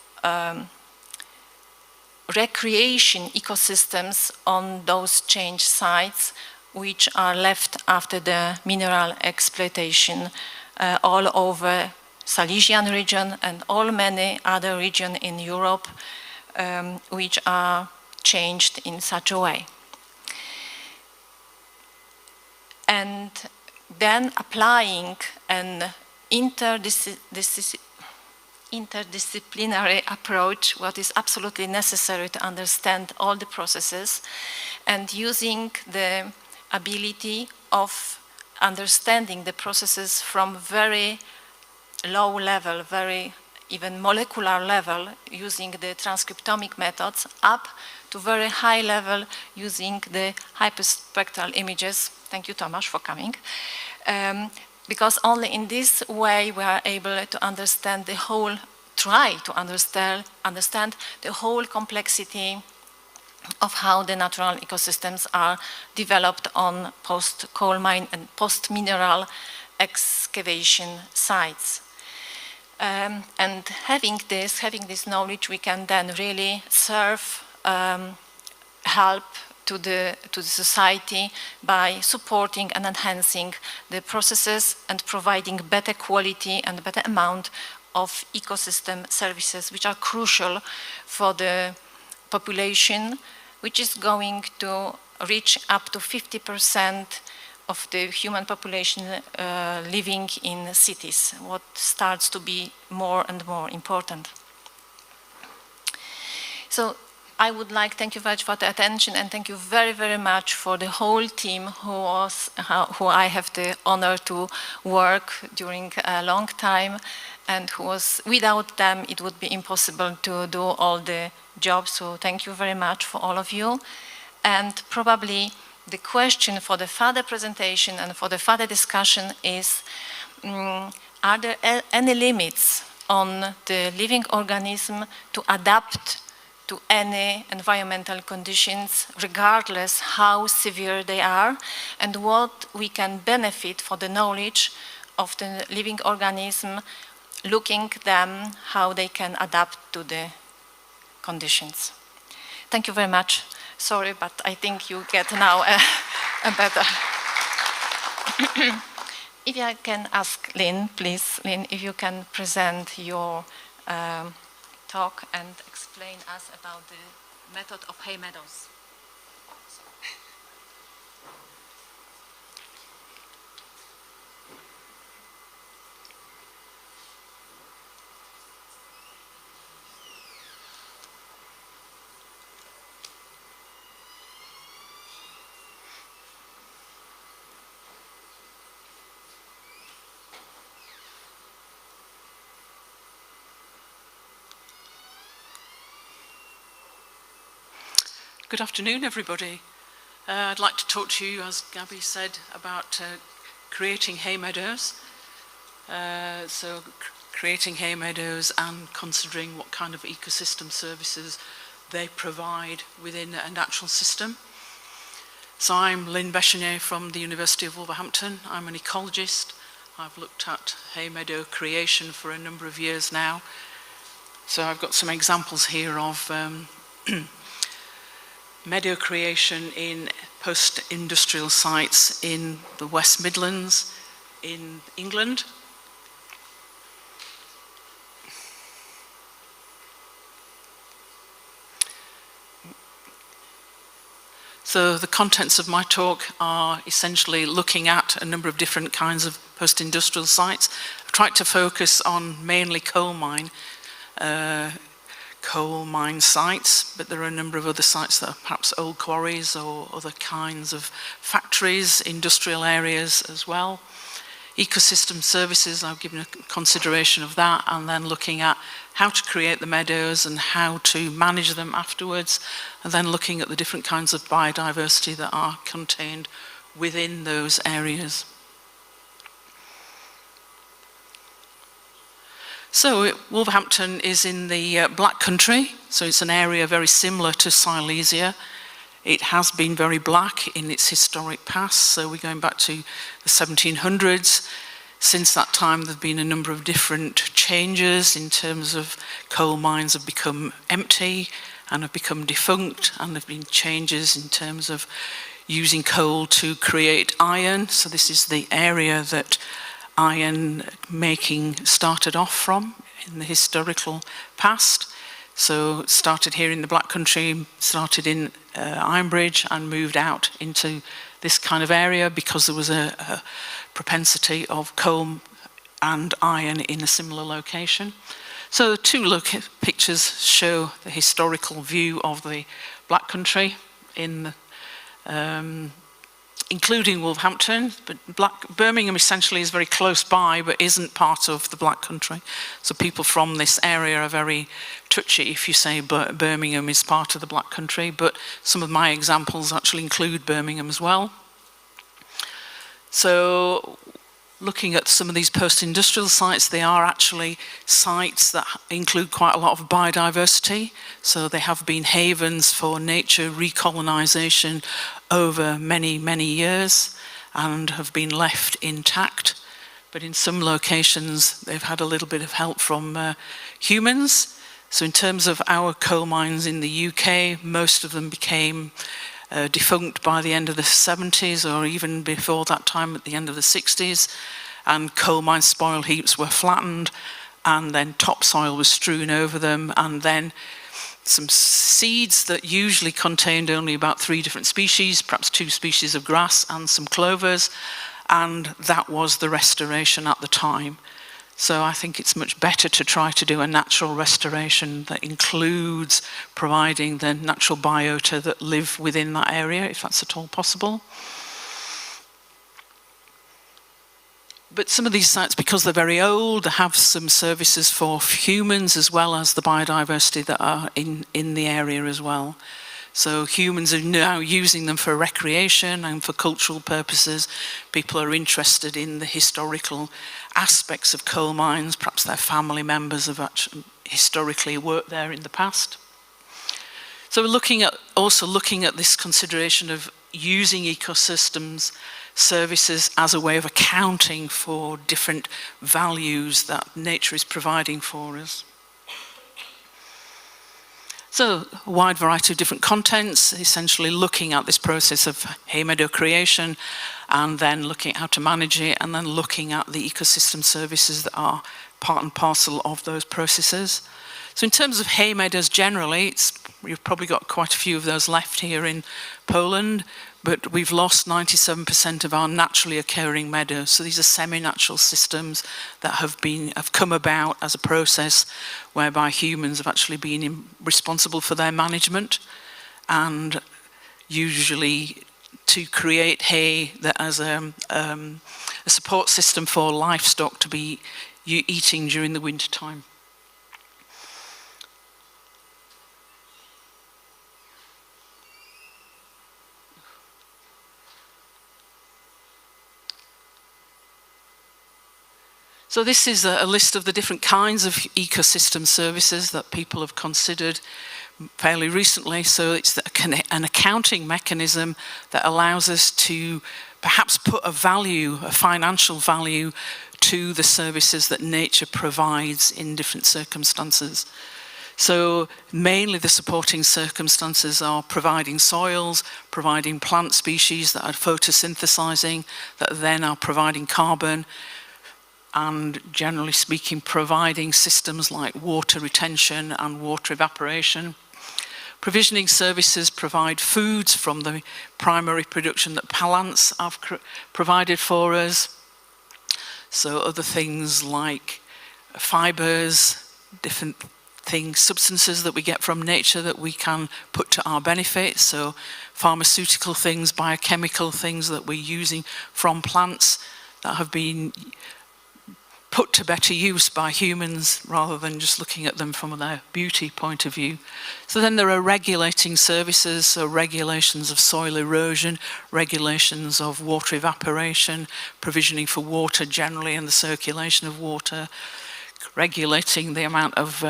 recreation ecosystems on those change sites which are left after the mineral exploitation all over Silesian region and all many other regions in Europe which are changed in such a way. And then applying an interdisciplinary approach, what is absolutely necessary to understand all the processes, and using the ability of understanding the processes from very low level, very even molecular level, using the transcriptomic methods, up to very high level using the hyperspectral images. Thank you, Tomasz, for coming. Because only in this way we are able to understand the whole, try to understand the whole complexity of how the natural ecosystems are developed on post-coal mine and post-mineral excavation sites. And having this knowledge, we can then really serve help to the society by supporting and enhancing the processes and providing better quality and better amount of ecosystem services which are crucial for the population, which is going to reach up to 50% of the human population living in cities, what starts to be more and more important. So I would like to thank you very much for the attention, and thank you very, very much for the whole team who I have the honor to work during a long time, and without them it would be impossible to do all the jobs. So thank you very much for all of you. And probably the question for the further presentation and for the further discussion is, are there any limits on the living organism to adapt to any environmental conditions, regardless how severe they are, and what we can benefit for the knowledge of the living organism, looking them how they can adapt to the conditions. Thank you very much. Sorry, but I think you get now a better. If I can ask Lynn, please, Lynn, if you can present your talk and explain us about the method of hay meadows. Good afternoon, everybody. I'd like to talk to you, as Gabby said, about creating hay meadows. Creating hay meadows and considering what kind of ecosystem services they provide within a natural system. So I'm Lynn Bechenier from the University of Wolverhampton. I'm an ecologist. I've looked at hay meadow creation for a number of years now. So I've got some examples here of meadow creation in post-industrial sites in the West Midlands in England. So the contents of my talk are essentially looking at a number of different kinds of post-industrial sites. I've tried to focus on mainly coal mine sites, but there are a number of other sites that are perhaps old quarries or other kinds of factories, industrial areas as well. Ecosystem services, I've given a consideration of that, and then looking at how to create the meadows and how to manage them afterwards, and then looking at the different kinds of biodiversity that are contained within those areas. So Wolverhampton is in the Black Country, so it's an area very similar to Silesia. It has been very black in its historic past, so we're going back to the 1700s. Since that time, there have been a number of different changes in terms of coal mines have become empty and have become defunct, and there have been changes in terms of using coal to create iron. So this is the area that iron making started off from in the historical past. So it started here in the Black Country, started in Ironbridge and moved out into this kind of area because there was a propensity of coal and iron in a similar location. So the two pictures show the historical view of the Black Country in including Wolverhampton, but Birmingham essentially is very close by but isn't part of the Black Country. So people from this area are very touchy if you say Birmingham is part of the Black Country, but some of my examples actually include Birmingham as well. So looking at some of these post-industrial sites, they are actually sites that include quite a lot of biodiversity. So they have been havens for nature recolonisation over many, many years and have been left intact. But in some locations, they've had a little bit of help from humans. So in terms of our coal mines in the UK, most of them became defunct by the end of the 70s or even before that time at the end of the 60s, and coal mine spoil heaps were flattened and then topsoil was strewn over them, and then some seeds that usually contained only about 3 different species, perhaps 2 species of grass and some clovers, and that was the restoration at the time. So I think it's much better to try to do a natural restoration that includes providing the natural biota that live within that area, if that's at all possible. But some of these sites, because they're very old, have some services for humans as well as the biodiversity that are in the area as well. So humans are now using them for recreation and for cultural purposes. People are interested in the historical aspects of coal mines. Perhaps their family members have actually historically worked there in the past. So we're also looking at this consideration of using ecosystems services as a way of accounting for different values that nature is providing for us. So a wide variety of different contents, essentially looking at this process of hay meadow creation and then looking at how to manage it, and then looking at the ecosystem services that are part and parcel of those processes. So in terms of hay meadows generally, you've probably got quite a few of those left here in Poland, but we've lost 97% of our naturally occurring meadows. So these are semi-natural systems that have come about as a process whereby humans have actually been responsible for their management, and usually to create hay that as a support system for livestock to be eating during the winter time. So this is a list of the different kinds of ecosystem services that people have considered fairly recently. So it's an accounting mechanism that allows us to perhaps put a financial value to the services that nature provides in different circumstances. So mainly the supporting circumstances are providing soils, providing plant species that are photosynthesizing, that then are providing carbon, and generally speaking, providing systems like water retention and water evaporation. Provisioning services provide foods from the primary production that plants have provided for us. So other things like fibers, different things, substances that we get from nature that we can put to our benefit. So pharmaceutical things, biochemical things that we're using from plants that have been put to better use by humans rather than just looking at them from their beauty point of view. So then there are regulating services, so regulations of soil erosion, regulations of water evaporation, provisioning for water generally and the circulation of water, regulating the amount of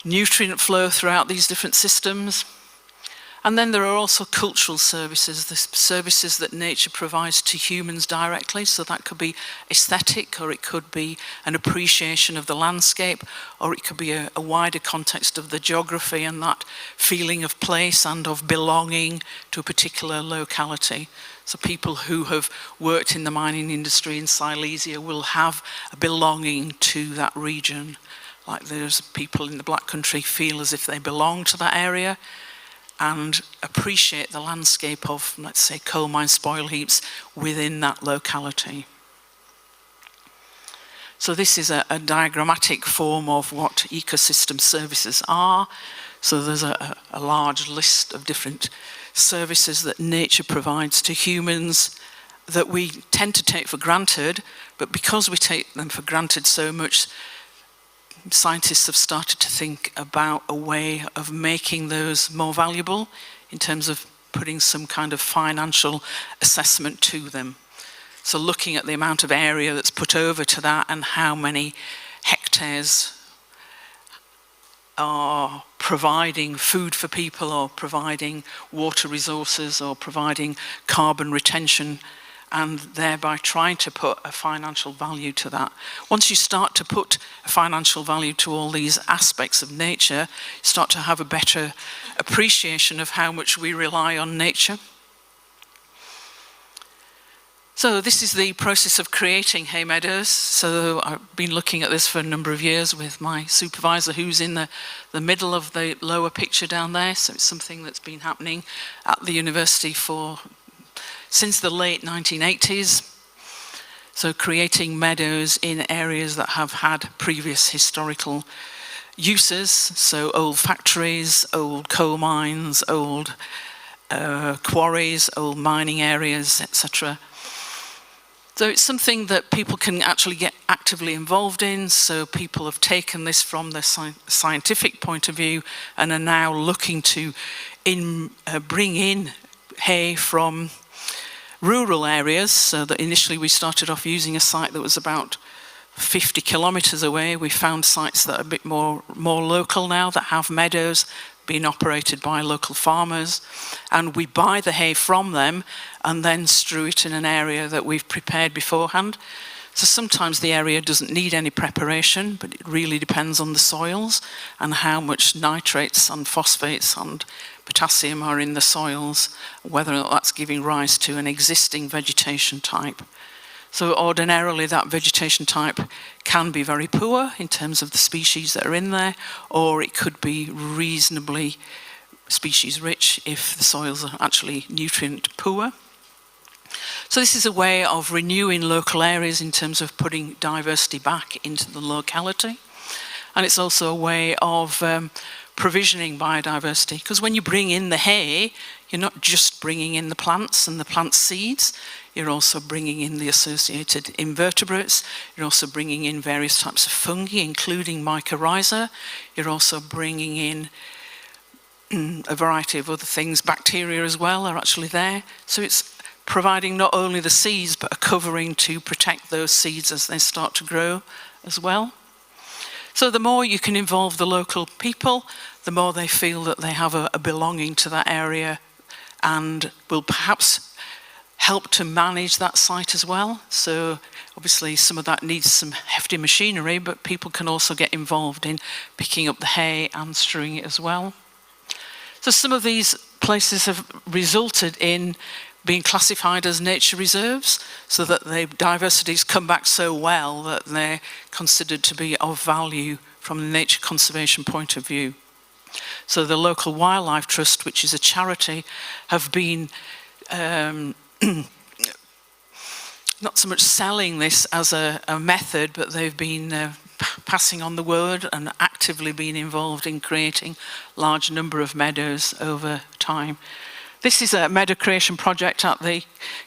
nutrient flow throughout these different systems. And then there are also cultural services, the services that nature provides to humans directly. So that could be aesthetic, or it could be an appreciation of the landscape, or it could be a wider context of the geography and that feeling of place and of belonging to a particular locality. So people who have worked in the mining industry in Silesia will have a belonging to that region. Like there's people in the Black Country feel as if they belong to that area and appreciate the landscape of, let's say, coal mine spoil heaps within that locality. So this is a diagrammatic form of what ecosystem services are. So there's a large list of different services that nature provides to humans that we tend to take for granted, but because we take them for granted so much, scientists have started to think about a way of making those more valuable in terms of putting some kind of financial assessment to them. So looking at the amount of area that's put over to that and how many hectares are providing food for people, or providing water resources, or providing carbon retention, and thereby trying to put a financial value to that. Once you start to put a financial value to all these aspects of nature, you start to have a better appreciation of how much we rely on nature. So this is the process of creating hay meadows. So I've been looking at this for a number of years with my supervisor, who's in the middle of the lower picture down there. So it's something that's been happening at the university since the late 1980s. So creating meadows in areas that have had previous historical uses. So old factories, old coal mines, old quarries, old mining areas, etc. So it's something that people can actually get actively involved in. So people have taken this from the scientific point of view and are now looking to bring in hay from rural areas. So that initially we started off using a site that was about 50 kilometres away. We found sites that are a bit more local now, that have meadows being operated by local farmers, and we buy the hay from them and then strew it in an area that we've prepared beforehand. So sometimes the area doesn't need any preparation, but it really depends on the soils and how much nitrates and phosphates and potassium are in the soils, whether or not that's giving rise to an existing vegetation type. So ordinarily that vegetation type can be very poor in terms of the species that are in there, or it could be reasonably species rich if the soils are actually nutrient poor. So this is a way of renewing local areas in terms of putting diversity back into the locality. And it's also a way of provisioning biodiversity, because when you bring in the hay, you're not just bringing in the plants and the plant seeds, you're also bringing in the associated invertebrates, you're also bringing in various types of fungi, including mycorrhiza, you're also bringing in a variety of other things, bacteria as well are actually there. So it's providing not only the seeds, but a covering to protect those seeds as they start to grow as well. So the more you can involve the local people, the more they feel that they have a belonging to that area and will perhaps help to manage that site as well. So obviously some of that needs some hefty machinery, but people can also get involved in picking up the hay and strewing it as well. So some of these places have resulted in being classified as nature reserves, so that the diversities come back so well that they're considered to be of value from a nature conservation point of view. So the local Wildlife Trust, which is a charity, have been not so much selling this as a method, but they've been passing on the word and actively being involved in creating a large number of meadows over time. This is a meadow creation project at the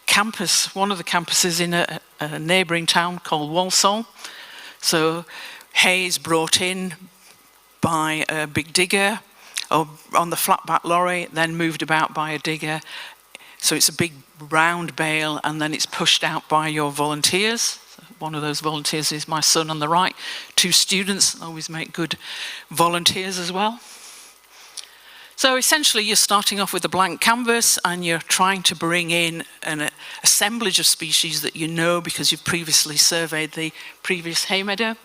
campus, one of the campuses in a neighbouring town called Walsall. So hay is brought in by a big digger or on the flatback lorry, then moved about by a digger. So it's a big round bale, and then it's pushed out by your volunteers. One of those volunteers is my son on the right. 2 students always make good volunteers as well. So essentially you're starting off with a blank canvas and you're trying to bring in an assemblage of species that you know because you've previously surveyed the previous hay meadow.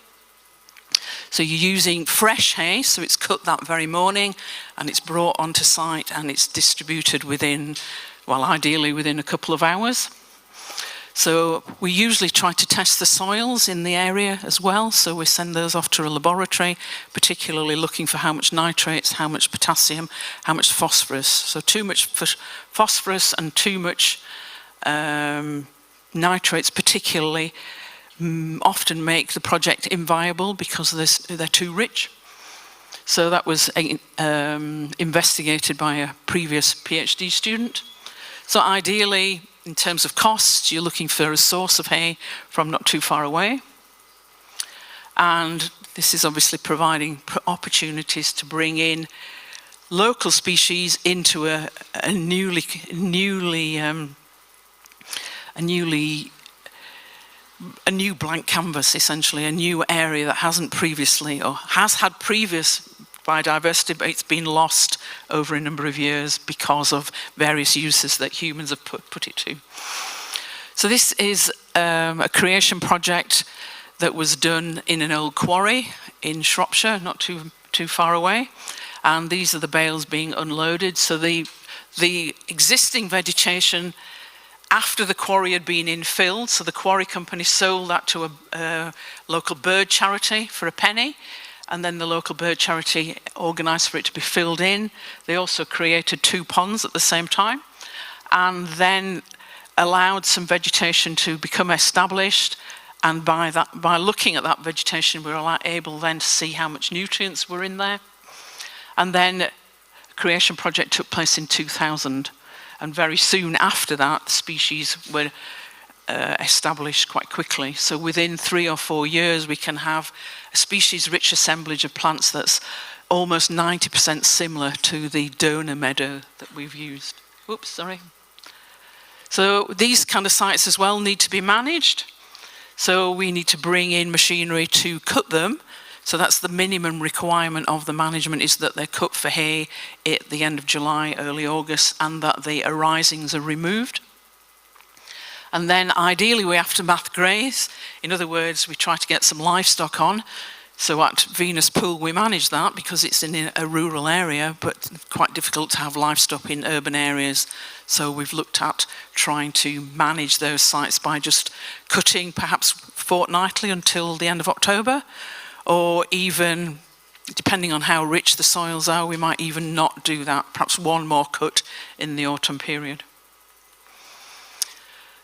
So you're using fresh hay, so it's cut that very morning and it's brought onto site and it's distributed within, well, ideally within a couple of hours. So we usually try to test the soils in the area as well. So we send those off to a laboratory, particularly looking for how much nitrates, how much potassium, how much phosphorus. So too much phosphorus and too much nitrates particularly often make the project inviable because they're too rich. So that was investigated by a previous PhD student. So ideally, in terms of costs, you're looking for a source of hay from not too far away. And this is obviously providing opportunities to bring in local species into a new blank canvas, essentially, a new area that hasn't previously, or has had previous biodiversity, but it's been lost over a number of years because of various uses that humans have put it to. So this is a creation project that was done in an old quarry in Shropshire, not too far away. And these are the bales being unloaded. So the existing vegetation after the quarry had been infilled, so the quarry company sold that to a local bird charity for a penny, and then the local bird charity organised for it to be filled in. They also created 2 ponds at the same time, and then allowed some vegetation to become established. And by looking at that vegetation, we were able then to see how much nutrients were in there. And then a creation project took place in 2000. And very soon after that, the species were established quite quickly. So within 3 or 4 years, we can have a species-rich assemblage of plants that's almost 90% similar to the donor meadow that we've used. Oops, sorry. So these kind of sites as well need to be managed. So we need to bring in machinery to cut them. So that's the minimum requirement of the management, is that they're cut for hay at the end of July, early August, and that the arisings are removed. And then ideally we aftermath graze. In other words, we try to get some livestock on. So at Venus Pool we manage that because it's in a rural area, but quite difficult to have livestock in urban areas. So we've looked at trying to manage those sites by just cutting perhaps fortnightly until the end of October, or even, depending on how rich the soils are, we might even not do that, perhaps one more cut in the autumn period.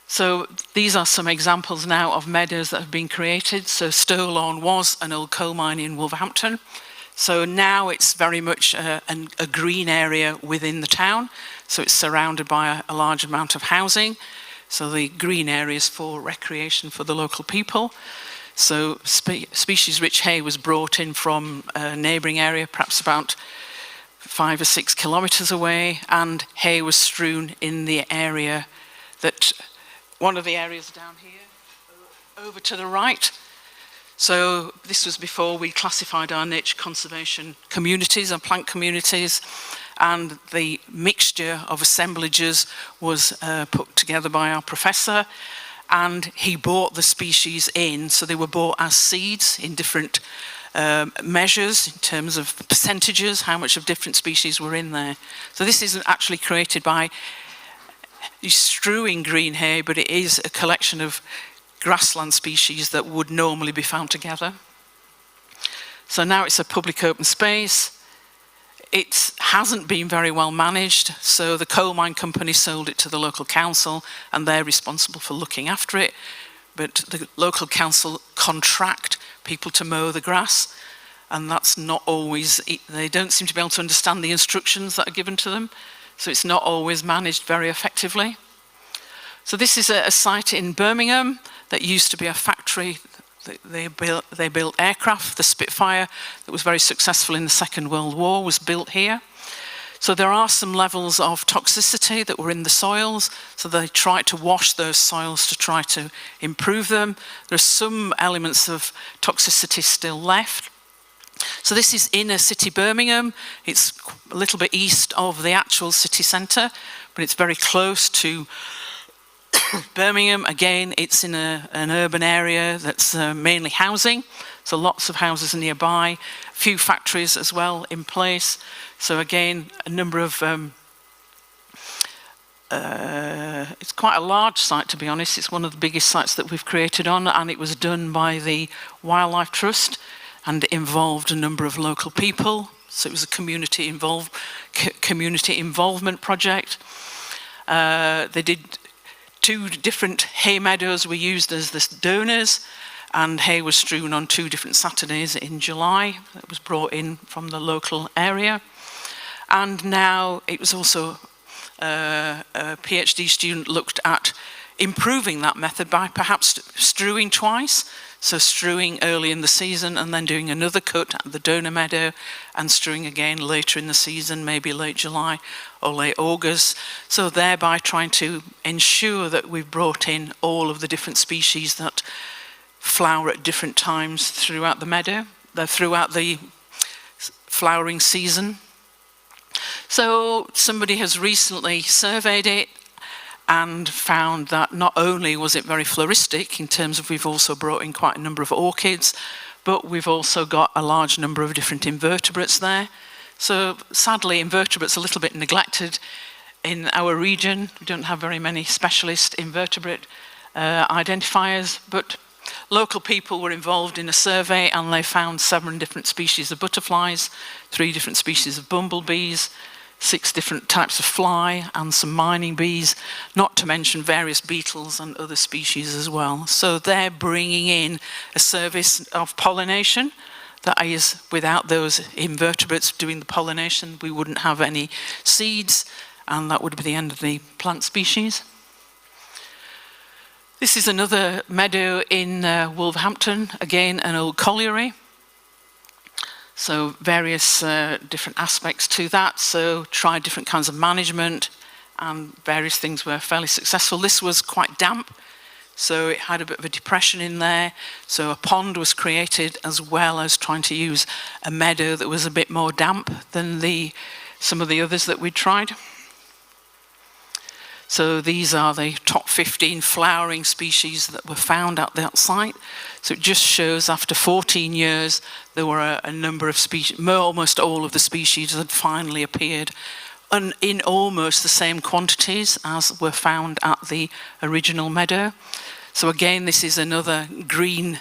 So these are some examples now of meadows that have been created. So Stowlawn was an old coal mine in Wolverhampton. So now it's very much a green area within the town. So it's surrounded by a large amount of housing. So the green areas for recreation for the local people. So species-rich hay was brought in from a neighbouring area, perhaps about 5 or 6 kilometres away, and hay was strewn in the area that, one of the areas down here, over to the right. So this was before we classified our nature conservation communities and plant communities, and the mixture of assemblages was put together by our professor, and he bought the species in, so they were bought as seeds in different measures in terms of percentages, how much of different species were in there. So this isn't actually created by strewing green hay, but it is a collection of grassland species that would normally be found together. So now it's a public open space. It hasn't been very well managed, so the coal mine company sold it to the local council and they're responsible for looking after it, but the local council contract people to mow the grass, and that's not always, they don't seem to be able to understand the instructions that are given to them, so it's not always managed very effectively. So this is a site in Birmingham that used to be a factory. They built aircraft. The Spitfire, that was very successful in the Second World War, was built here. So there are some levels of toxicity that were in the soils, so they tried to wash those soils to try to improve them. There's some elements of toxicity still left. So this is inner city Birmingham. It's a little bit east of the actual city centre, but it's very close to Birmingham. Again, it's in an urban area that's mainly housing, so lots of houses nearby, a few factories as well in place. So again, a number of, it's quite a large site, to be honest. It's one of the biggest sites that we've created on, and it was done by the Wildlife Trust, and it involved a number of local people. So it was a community involvement project. They did 2 different hay meadows were used as the donors, and hay was strewn on 2 different Saturdays in July. It was brought in from the local area. And now it was also a PhD student looked at improving that method by perhaps strewing twice. So strewing early in the season and then doing another cut at the donor meadow and strewing again later in the season, maybe late July or late August. So thereby trying to ensure that we've brought in all of the different species that flower at different times throughout the meadow, throughout the flowering season. So somebody has recently surveyed it and found that not only was it very floristic in terms of we've also brought in quite a number of orchids, but we've also got a large number of different invertebrates there. So sadly, invertebrates are a little bit neglected in our region. We don't have very many specialist invertebrate identifiers, but local people were involved in a survey and they found 7 different species of butterflies, 3 different species of bumblebees, 6 different types of fly and some mining bees, not to mention various beetles and other species as well. So they're bringing in a service of pollination that is, without those invertebrates doing the pollination, we wouldn't have any seeds, and that would be the end of the plant species. This is another meadow in Wolverhampton, again an old colliery. So various different aspects to that. So tried different kinds of management and various things were fairly successful. This was quite damp, so it had a bit of a depression in there. So a pond was created as well as trying to use a meadow that was a bit more damp than some of the others that we tried. So these are the top 15 flowering species that were found at that site. So it just shows after 14 years, there were a number of species, almost all of the species had finally appeared and in almost the same quantities as were found at the original meadow. So again, this is another green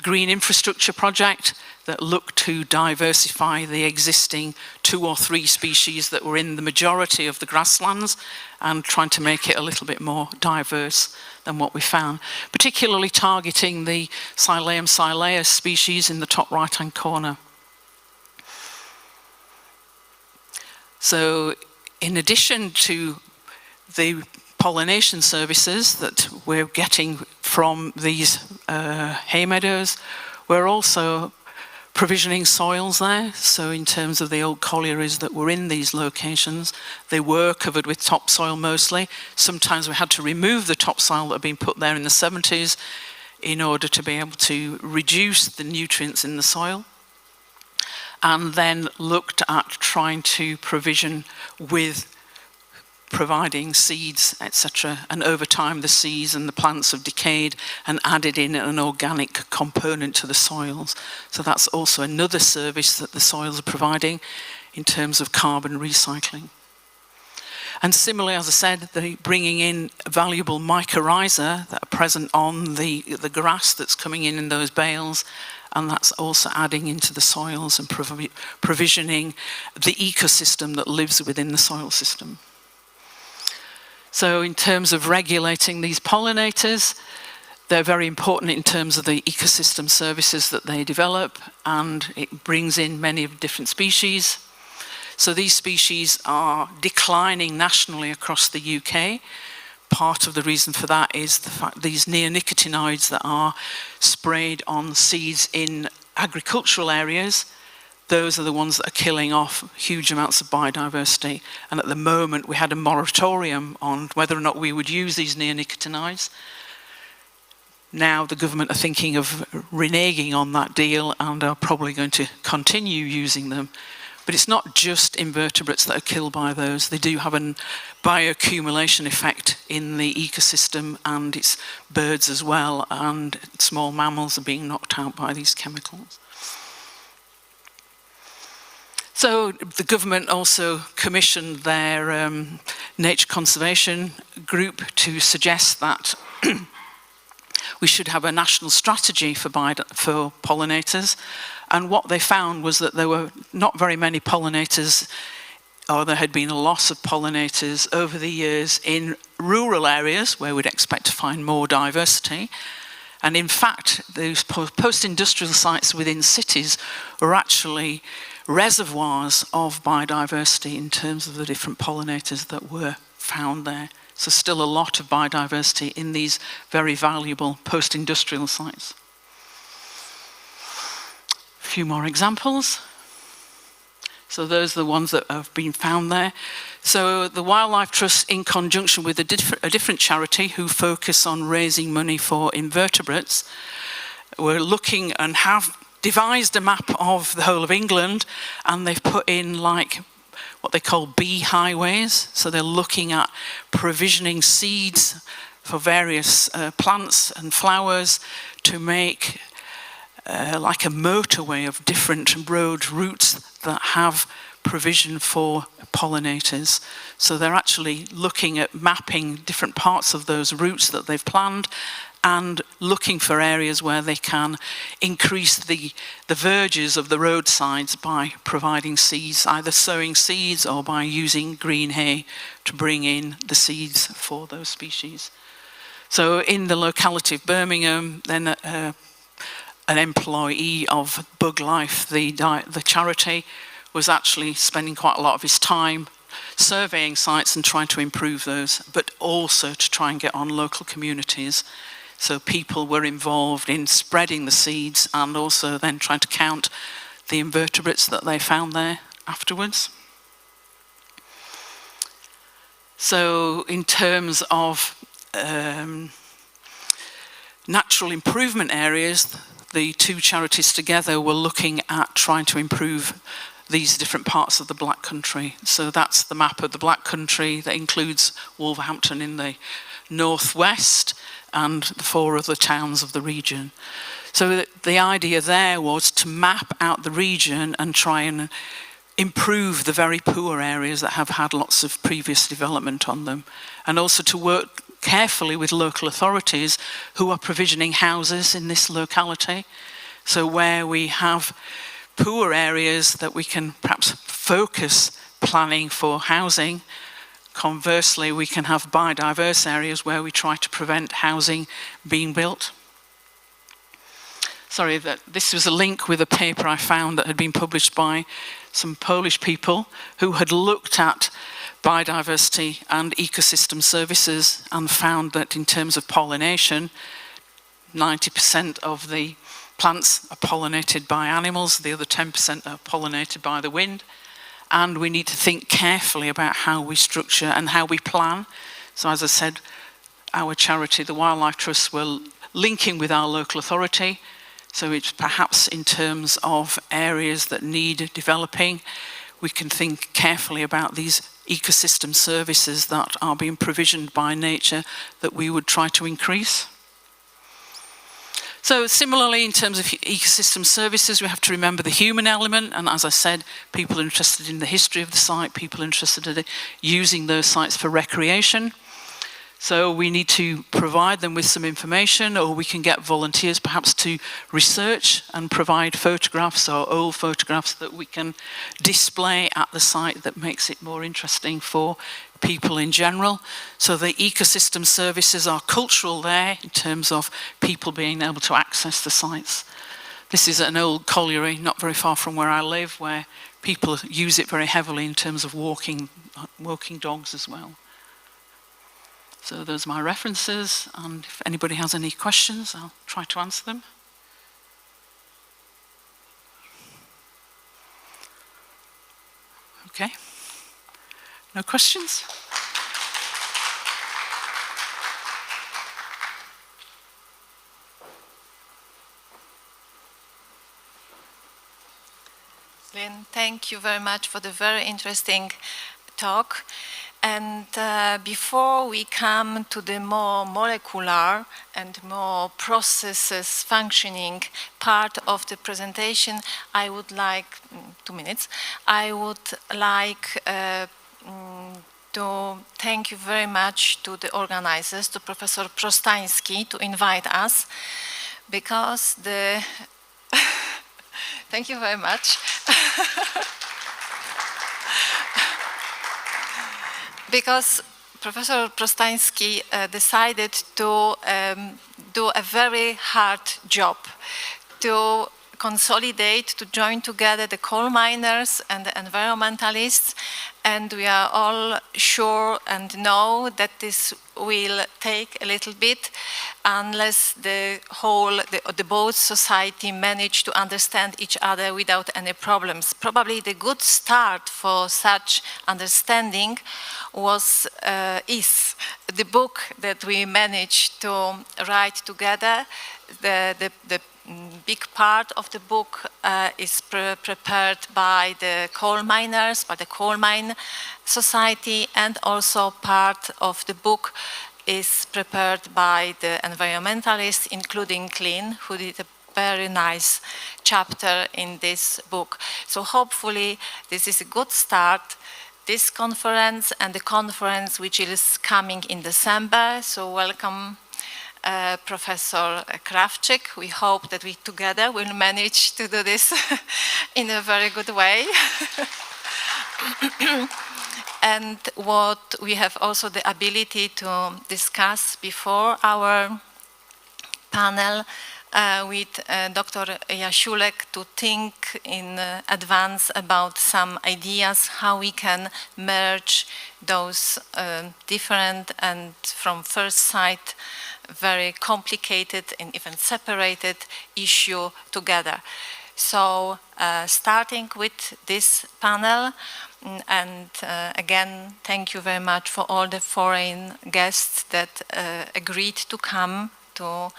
infrastructure project that looked to diversify the existing 2 or 3 species that were in the majority of the grasslands and trying to make it a little bit more diverse than what we found, particularly targeting the Psylleum psylleus species in the top right-hand corner. So in addition to the pollination services that we're getting from these hay meadows, we're also provisioning soils there. So in terms of the old collieries that were in these locations, they were covered with topsoil mostly. Sometimes we had to remove the topsoil that had been put there in the 70s in order to be able to reduce the nutrients in the soil, and then looked at trying to provision with providing seeds, etc. And over time, the seeds and the plants have decayed and added in an organic component to the soils. So that's also another service that the soils are providing in terms of carbon recycling. And similarly, as I said, they're bringing in valuable mycorrhiza that are present on the grass that's coming in those bales, and that's also adding into the soils and provisioning the ecosystem that lives within the soil system. So in terms of regulating these pollinators, they're very important in terms of the ecosystem services that they develop, and it brings in many different species. So these species are declining nationally across the UK. Part of the reason for that is the fact these neonicotinoids that are sprayed on seeds in agricultural areas, those are the ones that are killing off huge amounts of biodiversity. And at the moment, we had a moratorium on whether or not we would use these neonicotinoids. Now the government are thinking of reneging on that deal and are probably going to continue using them. But it's not just invertebrates that are killed by those. They do have a bioaccumulation effect in the ecosystem, and it's birds as well, and small mammals are being knocked out by these chemicals. So the government also commissioned their nature conservation group to suggest that we should have a national strategy for pollinators. And what they found was that there were not very many pollinators, or there had been a loss of pollinators over the years in rural areas where we'd expect to find more diversity. And in fact, those post-industrial sites within cities were actually reservoirs of biodiversity in terms of the different pollinators that were found there. So still a lot of biodiversity in these very valuable post-industrial sites. A few more examples. So those are the ones that have been found there. So the Wildlife Trust, in conjunction with a different charity who focus on raising money for invertebrates, were looking and have devised a map of the whole of England, and they've put in like what they call bee highways. So they're looking at provisioning seeds for various plants and flowers to make like a motorway of different road routes that have provision for pollinators. So they're actually looking at mapping different parts of those routes that they've planned and looking for areas where they can increase the verges of the roadsides by providing seeds, either sowing seeds or by using green hay to bring in the seeds for those species. So in the locality of Birmingham, then an employee of Bug Life, the charity, was actually spending quite a lot of his time surveying sites and trying to improve those, but also to try and get on local communities. So people were involved in spreading the seeds and also then trying to count the invertebrates that they found there afterwards. So in terms of natural improvement areas, the two charities together were looking at trying to improve these different parts of the Black Country. So that's the map of the Black Country that includes Wolverhampton in the northwest and the 4 other towns of the region. So the idea there was to map out the region and try and improve the very poor areas that have had lots of previous development on them, and also to work carefully with local authorities who are provisioning houses in this locality. So where we have poor areas that we can perhaps focus planning for housing. Conversely, we can have biodiverse areas where we try to prevent housing being built. Sorry, this was a link with a paper I found that had been published by some Polish people who had looked at biodiversity and ecosystem services and found that in terms of pollination, 90% of the plants are pollinated by animals, the other 10% are pollinated by the wind. And we need to think carefully about how we structure and how we plan. So as I said, our charity, the Wildlife Trust, were linking with our local authority. So it's perhaps in terms of areas that need developing, we can think carefully about these ecosystem services that are being provisioned by nature that we would try to increase. So similarly, in terms of ecosystem services, we have to remember the human element. And as I said, people interested in the history of the site, people interested in using those sites for recreation. So we need to provide them with some information, or we can get volunteers perhaps to research and provide photographs or old photographs that we can display at the site that makes it more interesting for people in general. So the ecosystem services are cultural there in terms of people being able to access the sites. This is an old colliery not very far from where I live, where people use it very heavily in terms of walking dogs as well. So those are my references, and if anybody has any questions, I'll try to answer them. Okay. No questions? Lynn, thank you very much for the very interesting talk. And before we come to the more molecular and more processes functioning part of the presentation, I would like, 2 minutes, I would like to thank you very much to the organizers, to Professor Prostański, to invite us, because the... Thank you very much. Because Professor Prostański decided to do a very hard job, to consolidate, to join together the coal miners and the environmentalists, and we are all sure and know that this will take a little bit unless the both society manage to understand each other without any problems. Probably the good start for such understanding is the book that we managed to write together. The big part of the book is prepared by the coal miners, by the coal mine society, and also part of the book is prepared by the environmentalists, including Lynn, who did a very nice chapter in this book. So hopefully this is a good start, this conference and the conference which is coming in December. So welcome, Professor Krawczyk. We hope that we together will manage to do this in a very good way. And what we have also the ability to discuss before our panel with Dr. Jasiulek, to think in advance about some ideas how we can merge those different and from first sight very complicated and even separated issue together. So starting with this panel, and again, thank you very much for all the foreign guests that agreed to come to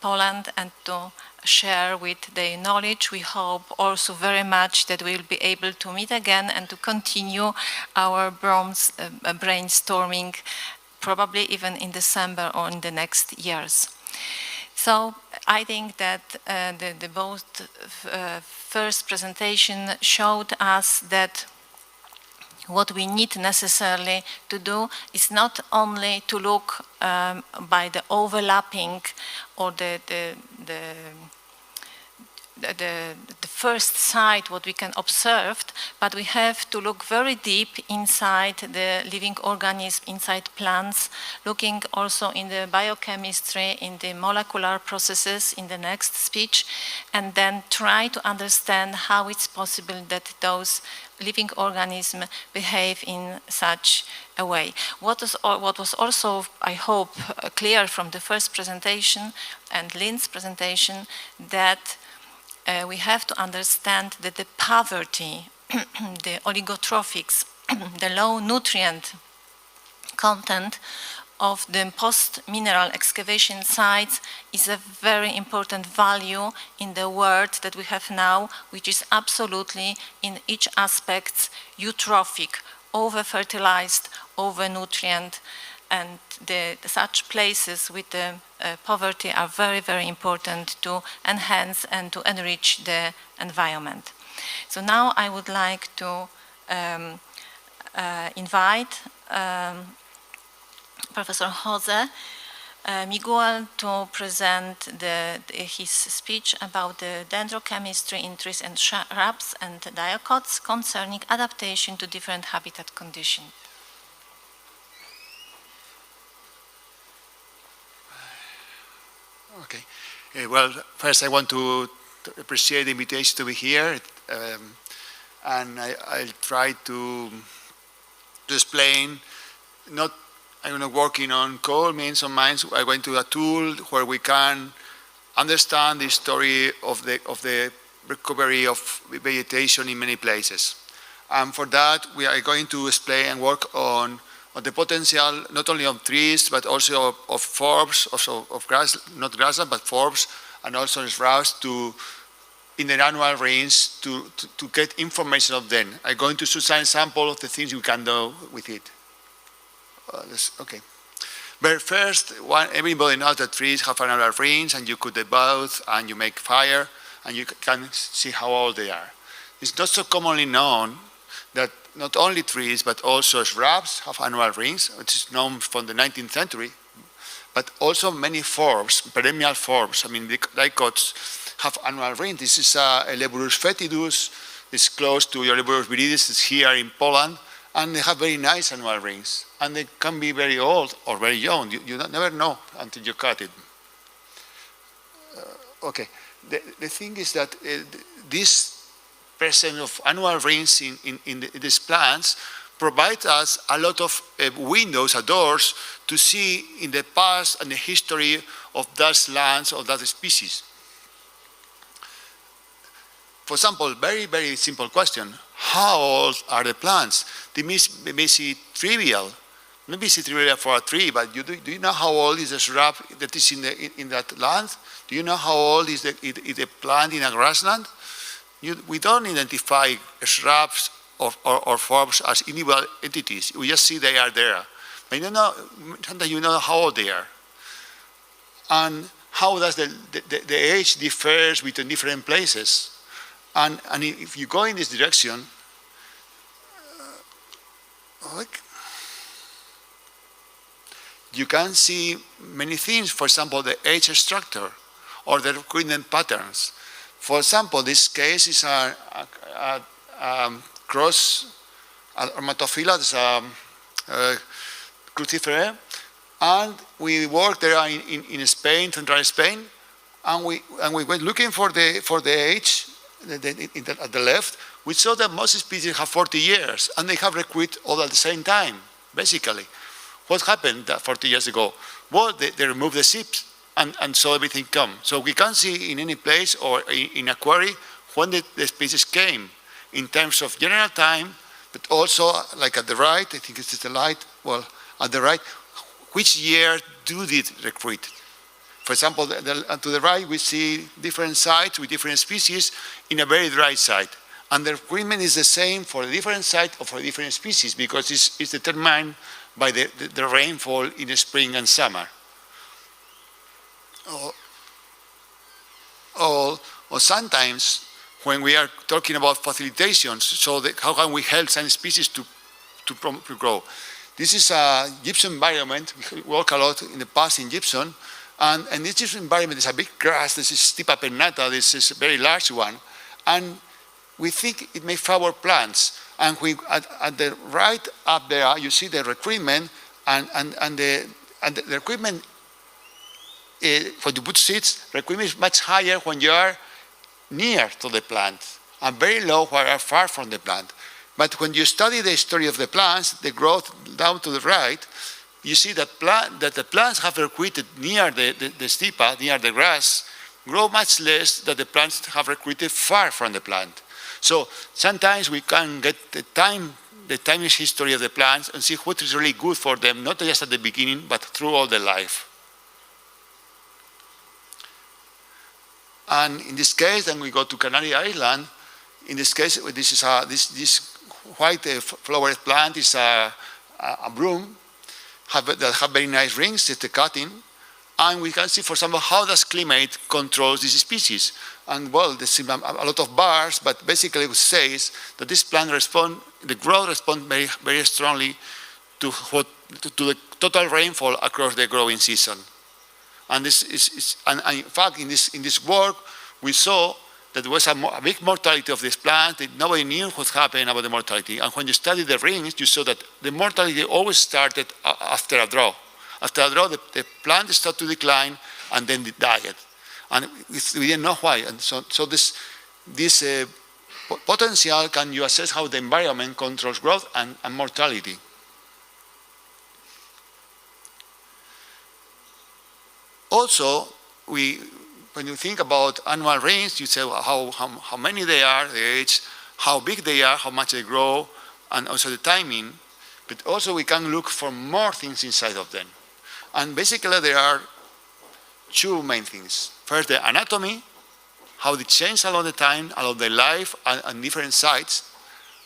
Poland and to share with their knowledge. We hope also very much that we'll be able to meet again and to continue our brainstorming, probably even in December or in the next years. So I think that the both first presentation showed us that what we need necessarily to do is not only to look by the overlapping or the first sight what we can observe, but we have to look very deep inside the living organism, inside plants, looking also in the biochemistry, in the molecular processes in the next speech, and then try to understand how it's possible that those living organisms behave in such a way. What was also, I hope, clear from the first presentation and Lynn's presentation, that we have to understand that the poverty, the oligotrophics, the low nutrient content of the post-mineral excavation sites is a very important value in the world that we have now, which is absolutely in each aspect eutrophic, over-fertilized, over-nutrient, and such places with the poverty are very, very important to enhance and to enrich the environment. So now I would like to invite Professor Jose Miguel to present his speech about the dendrochemistry in trees and shrubs and diocots concerning adaptation to different habitat conditions. Okay. Well, first I want to appreciate the invitation to be here, and I'll try to explain. I'm not working on coal means on mines. I went to a tool where we can understand the story of the recovery of vegetation in many places. And for that, we are going to explain and work on the potential, not only of trees, but also of forbs, also of grass, not grassland, but forbs, and also shrubs in the annual rains to get information of them. I'm going to show some sample of the things you can do with it. Okay. But first, everybody knows that trees have annual rains, and you could debouch, and you make fire, and you can see how old they are. It's not so commonly known that not only trees, but also shrubs have annual rings, which is known from the 19th century, but also many forbs, perennial forbs. I mean, the dicots have annual rings. This is Eleburus fetidus. It's close to Eleburus viridis. It's here in Poland, and they have very nice annual rings. And they can be very old or very young. You never know until you cut it. Okay. The thing is that this presence of annual rings in these plants provides us a lot of windows, doors, to see in the past and the history of those lands or that species. For example, very, very simple question. How old are the plants? They may seem trivial. Maybe it's trivial for a tree, but do you know how old is a shrub that is in that land? Do you know how old is the plant in a grassland? We don't identify shrubs or forbs as individual entities. We just see they are there. But sometimes you know how old they are. And how does the age differs between different places. And if you go in this direction, you can see many things. For example, the age structure or the recruitment patterns. For example, this case is a cross Armatophylla, cruciferae, and we worked there in Spain, central Spain, and we went looking for the age at the left. We saw that most species have 40 years, and they have recruited all at the same time, basically. What happened 40 years ago? Well, they removed the seeds, and so everything come. So we can see in any place or in a quarry when the species came in terms of general time, but also like at the right, I think it's the light, well, at the right, which year do they recruit? For example, to the right, we see different sites with different species in a very dry site. And the recruitment is the same for a different site or for different species because it's determined by the rainfall in the spring and summer. Or sometimes when we are talking about facilitations, so how can we help some species to grow? This is a gypsum environment. We work a lot in the past in gypsum. And this gypsum environment is a big grass. This is Stipa pennata. This is a very large one. And we think it may favor plants. And at the right up there, you see the recruitment, and the recruitment, when you put seeds, recruitment is much higher when you are near to the plant, and very low when you are far from the plant. But when you study the history of the plants, the growth down to the right, you see that the plants have recruited near the stipa, near the grass, grow much less than the plants have recruited far from the plant. So sometimes we can get the time history of the plants and see what is really good for them, not just at the beginning, but through all their life. And in this case, then we go to Canary Island. In this case, this is this white flowered plant is a broom that have very nice rings. It's the cutting. And we can see, for example, how does climate controls this species. And well, there's a lot of bars, but basically it says that this plant the growth responds very, very strongly to the total rainfall across the growing season. And this is and in fact, in this work, we saw that there was a big mortality of this plant. Nobody knew what happened about the mortality. And when you study the rings, you saw that the mortality always started after a drought. After a drought, the plant started to decline and then it died. And we didn't know why. And so this potential, can you assess how the environment controls growth and mortality? Also, when you think about annual rains, you say how many they are, the age, how big they are, how much they grow, and also the timing. But also we can look for more things inside of them. And basically there are two main things. First, the anatomy, how they change along the time, along their life, and different sites,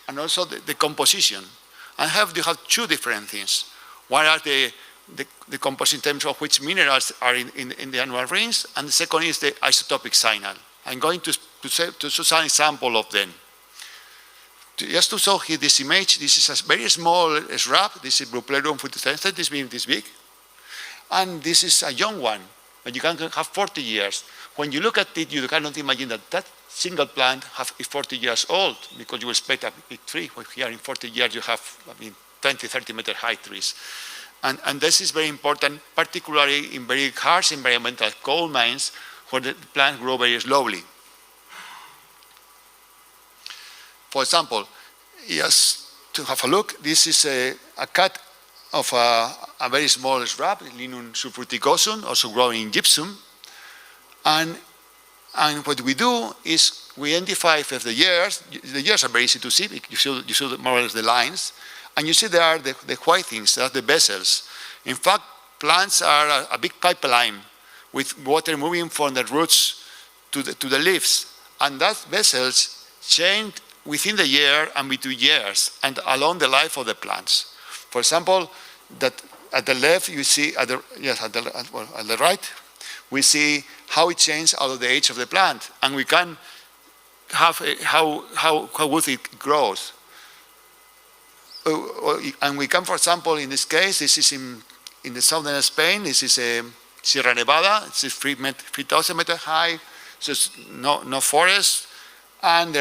and also the composition. And you have two different things. One are the composition in terms of which minerals are in the annual rings, and the second is the isotopic signal. I'm going to show some example of them. Just to show here this image, this is a very small shrub. This is Bupleurum fructicensis, this being this big. And this is a young one, but you can have 40 years. When you look at it, you cannot imagine that single plant is 40 years old, because you expect a big tree. Here in 40 years, you have 20, 30 meter high trees. And this is very important, particularly in very harsh environmental coal mines, where the plants grow very slowly. For example, just to have a look, this is a cut of a very small shrub, Linum subfruticosum, also growing in gypsum. And what we do is we identify if the years are very easy to see. You see more or less the lines. And you see there are the white things, they are the vessels. In fact, plants are a big pipeline with water moving from the roots to the leaves. And that vessels change within the year and between years and along the life of the plants. For example, that at the left you see, at the right, we see how it changes out of the age of the plant, and we can have how wood it grows. And we can, for example, in this case, this is in the southern Spain. This is Sierra Nevada. It's 3,000 meters high, so it's no forest, and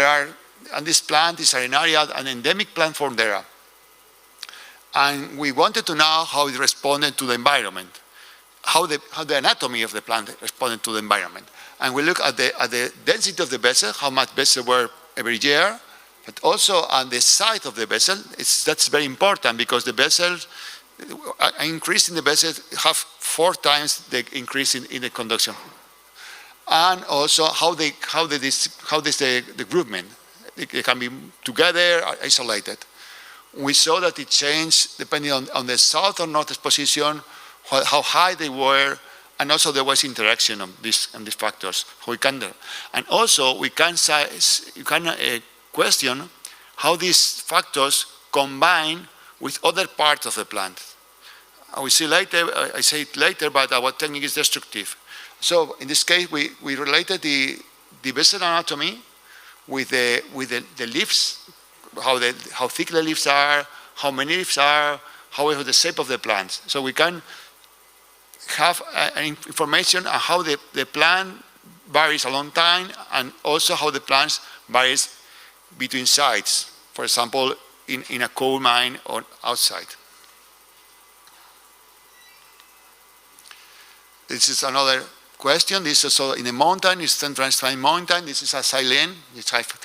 this plant is an endemic plant from there. And we wanted to know how it responded to the environment, how the anatomy of the plant responded to the environment. And we look at the density of the vessel, how much vessels were every year, but also on the size of the vessel. That's very important, because the vessels, an increase in the vessel have 4 times the increase in the conduction. And also how this the groupment. They can be together or isolated. We saw that it changed depending on the south or north position, how high they were, and also there was interaction of these factors. And also we can question how these factors combine with other parts of the plant. I say it later, but our technique is destructive. So in this case, we related the vessel anatomy with the leaves, how thick the leaves are, how many leaves are, how the shape of the plants. So we can have information on how the plant varies a long time, and also how the plants varies between sites. For example, in a coal mine or outside. This is another question. This is also in a mountain. It's Central Spain mountain. This is a silene.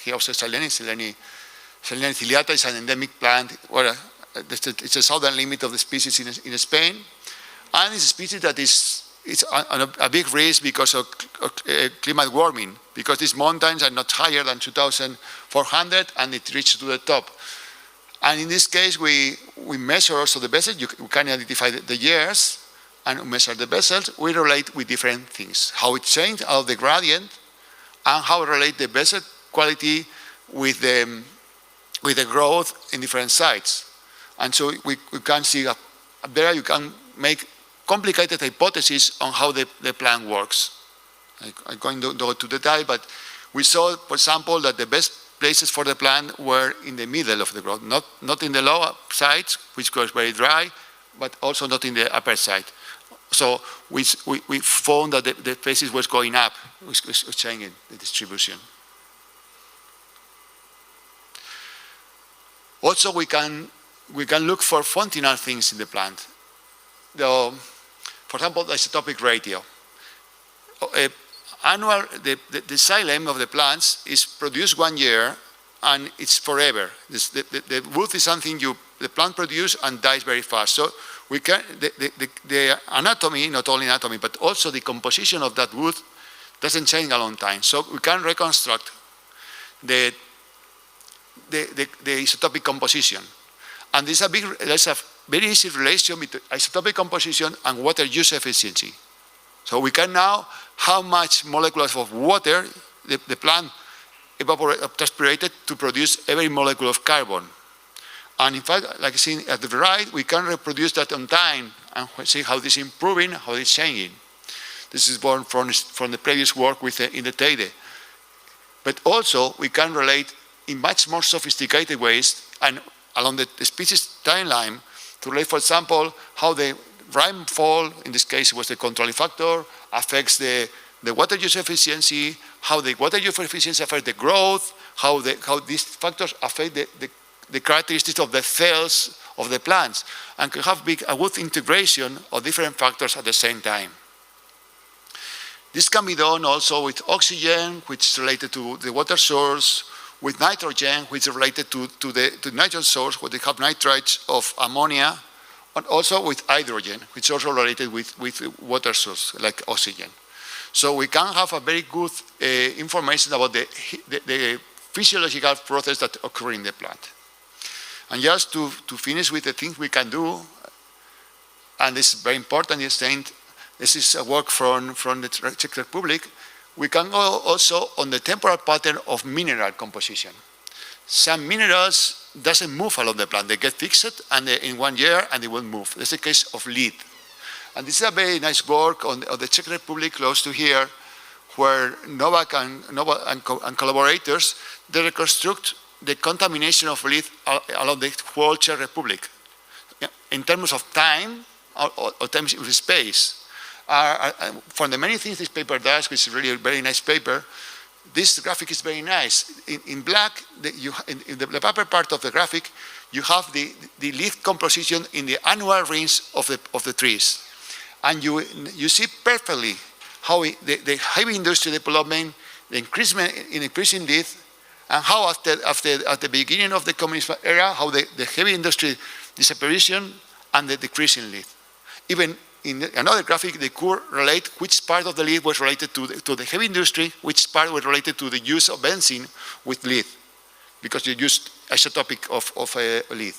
Here also silene. Silene ciliata is an endemic plant. It's a southern limit of the species in Spain, and it's a species that is on a big risk because of climate warming. Because these mountains are not higher than 2,400, and it reaches to the top. And in this case, we measure also the vessels. We can identify the years and measure the vessels. We relate with different things. How it changed out of the gradient, and how it relate the vessel quality with the growth in different sites. And so we can see there you can make complicated hypotheses on how the plant works. I'm going to go to detail, but we saw, for example, that the best places for the plant were in the middle of the growth, not in the lower sides, which was very dry, but also not in the upper side. So we found that the places was going up, was changing the distribution. Also, we can look for functional things in the plant. For example, the isotopic ratio. The xylem of the plants is produced 1 year, and it's forever. The wood is something the plant produces and dies very fast. So we can the anatomy, not only anatomy, but also the composition of that wood doesn't change a long time. So we can reconstruct the the isotopic composition. And there's a very easy relation between isotopic composition and water use efficiency. So we can know how much molecules of water the plant transpirated to produce every molecule of carbon. And in fact, like seen at the right, we can reproduce that on time and see how this is improving, how it's changing. This is born from the previous work in the Teide. But also, we can relate in much more sophisticated ways and along the species timeline to relate, for example, how the rainfall, in this case was the controlling factor, affects the water use efficiency, how the water use efficiency affects the growth, how these factors affect the characteristics of the cells of the plants, and can have a good integration of different factors at the same time. This can be done also with oxygen, which is related to the water source, with nitrogen, which is related to the nitrogen source, where they have nitrites of ammonia, and also with hydrogen, which is also related with water source, like oxygen. So we can have a very good information about the physiological process that occur in the plant. And just to finish with the things we can do, and this is very important, this is a work from the Czech Republic, we can go also on the temporal pattern of mineral composition. Some minerals doesn't move along the plant. They get fixed and in 1 year and they won't move. That's the case of lead. And this is a very nice work on the Czech Republic close to here, where Novak and collaborators, they reconstruct the contamination of lead along the whole Czech Republic. In terms of time or terms of space. For the many things this paper does, which is really a very nice paper, this graphic is very nice. In black, in the upper part of the graphic, you have the leaf composition in the annual rings of the trees. And you see perfectly how the heavy industry development, the increasing leaf, and how at the beginning of the communist era, how the heavy industry disapparition and the decreasing leaf. Even in another graphic, they could relate which part of the lead was related to the heavy industry, which part was related to the use of benzene with lead, because you used isotopic of a lead.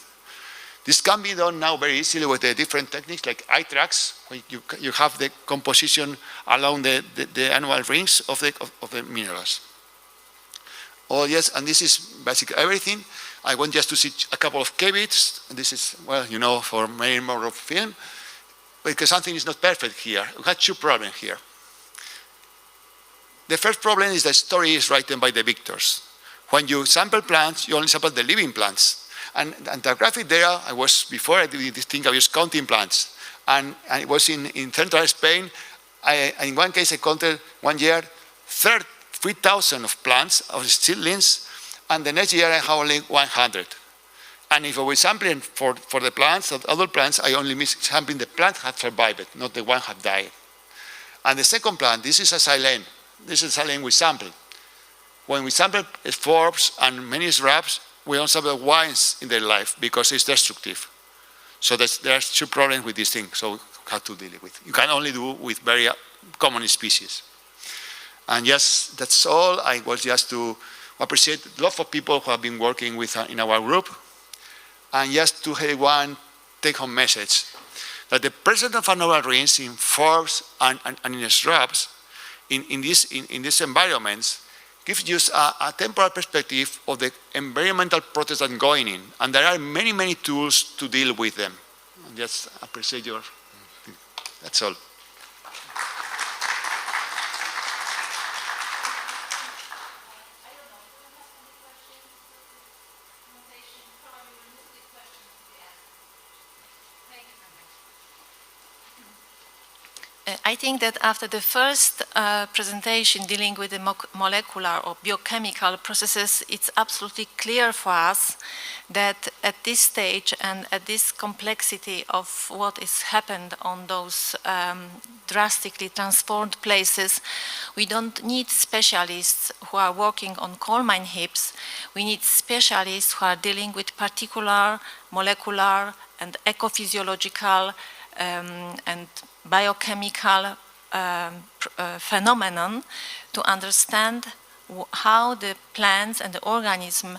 This can be done now very easily with the different techniques like eye tracks, where you have the composition along the annual rings of the minerals. Oh yes, and this is basically everything. I want just to see a couple of caveats. This is, well, you know, for many more of film, because something is not perfect here. We had two problems here. The first problem is the story is written by the victors. When you sample plants, you only sample the living plants. And the graphic there, before I did this thing, I was counting plants. And it was in central Spain. In one case, I counted 1 year 3,000 of plants, of seedlings, and the next year I have only 100. And if I was sampling for the plants, the other plants, I only miss sampling the plant had survived, not the one had died. And the second plant, this is a silene. This is a silene we sampled. When we sample forbs and many shrubs, we don't sample once in their life because it's destructive. So there's two problems with this thing, so we have to deal with. You can only do with very common species. And yes, that's all. I was just to appreciate a lot of people who have been working with in our group. And just to have one take-home message, that the presence of annual rings in forbs and in shrubs in these environments gives you a temporal perspective of the environmental process that's going in. And there are many, many tools to deal with them. And just appreciate your, that's all. I think that after the first presentation dealing with the molecular or biochemical processes, it's absolutely clear for us that at this stage and at this complexity of what is happened on those drastically transformed places, we don't need specialists who are working on coal mine heaps. We need specialists who are dealing with particular molecular and ecophysiological and biochemical phenomenon to understand how the plants and the organism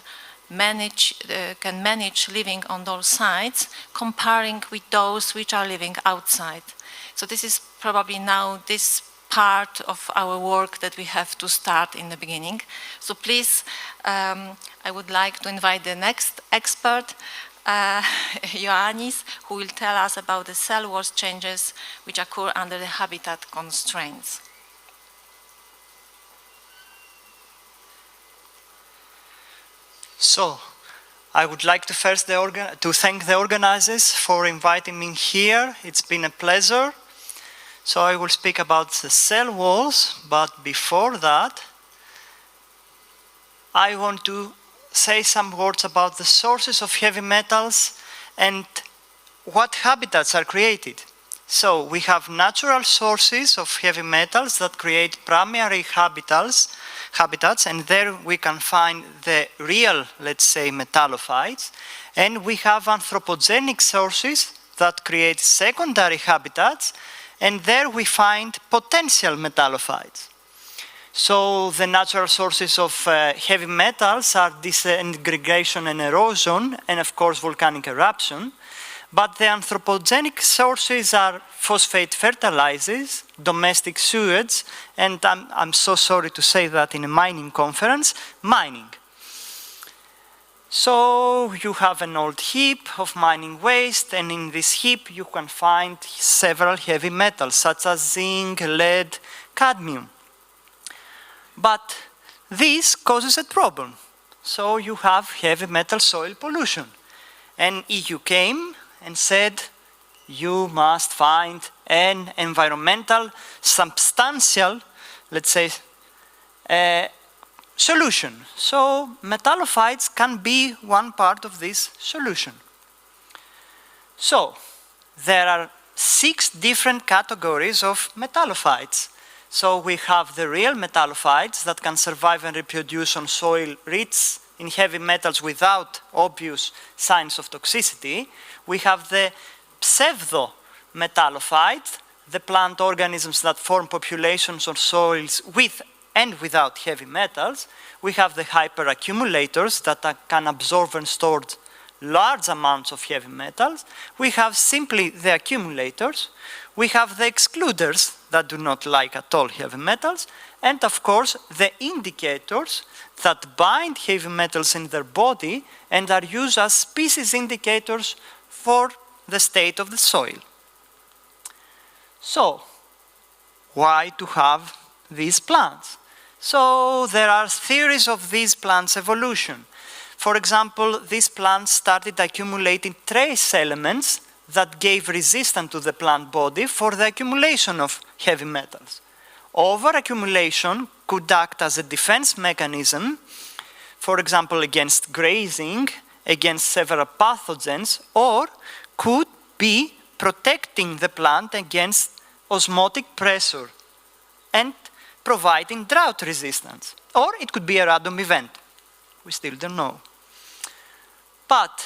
can manage living on those sites, comparing with those which are living outside. So this is probably now this part of our work that we have to start in the beginning. So please, I would like to invite the next expert, Ioannis, who will tell us about the cell walls changes which occur under the habitat constraints. So, I would like to first thank the organizers for inviting me here. It's been a pleasure. So I will speak about the cell walls, but before that, I want to say some words about the sources of heavy metals and what habitats are created. So we have natural sources of heavy metals that create primary habitats, and there we can find the real, let's say, metallophytes. And we have anthropogenic sources that create secondary habitats, and there we find potential metallophytes. So the natural sources of heavy metals are disintegration and erosion, and of course volcanic eruption. But the anthropogenic sources are phosphate fertilizers, domestic sewage, and I'm so sorry to say that in a mining conference, mining. So you have an old heap of mining waste, and in this heap you can find several heavy metals such as zinc, lead, cadmium. But this causes a problem. So you have heavy metal soil pollution. And EU came and said, you must find an environmental, substantial, let's say, solution. So metallophytes can be one part of this solution. So there are 6 different categories of metallophytes. So we have the real metallophytes that can survive and reproduce on soil rich in heavy metals without obvious signs of toxicity. We have the pseudo-metallophytes, the plant organisms that form populations on soils with and without heavy metals. We have the hyperaccumulators that can absorb and store large amounts of heavy metals. We have simply the accumulators. We have the excluders that do not like at all heavy metals. And of course, the indicators that bind heavy metals in their body and are used as species indicators for the state of the soil. So, why to have these plants? So there are theories of these plants' evolution. For example, these plants started accumulating trace elements that gave resistance to the plant body for the accumulation of heavy metals. Overaccumulation could act as a defense mechanism, for example, against grazing, against several pathogens, or could be protecting the plant against osmotic pressure and providing drought resistance. Or it could be a random event. We still don't know. But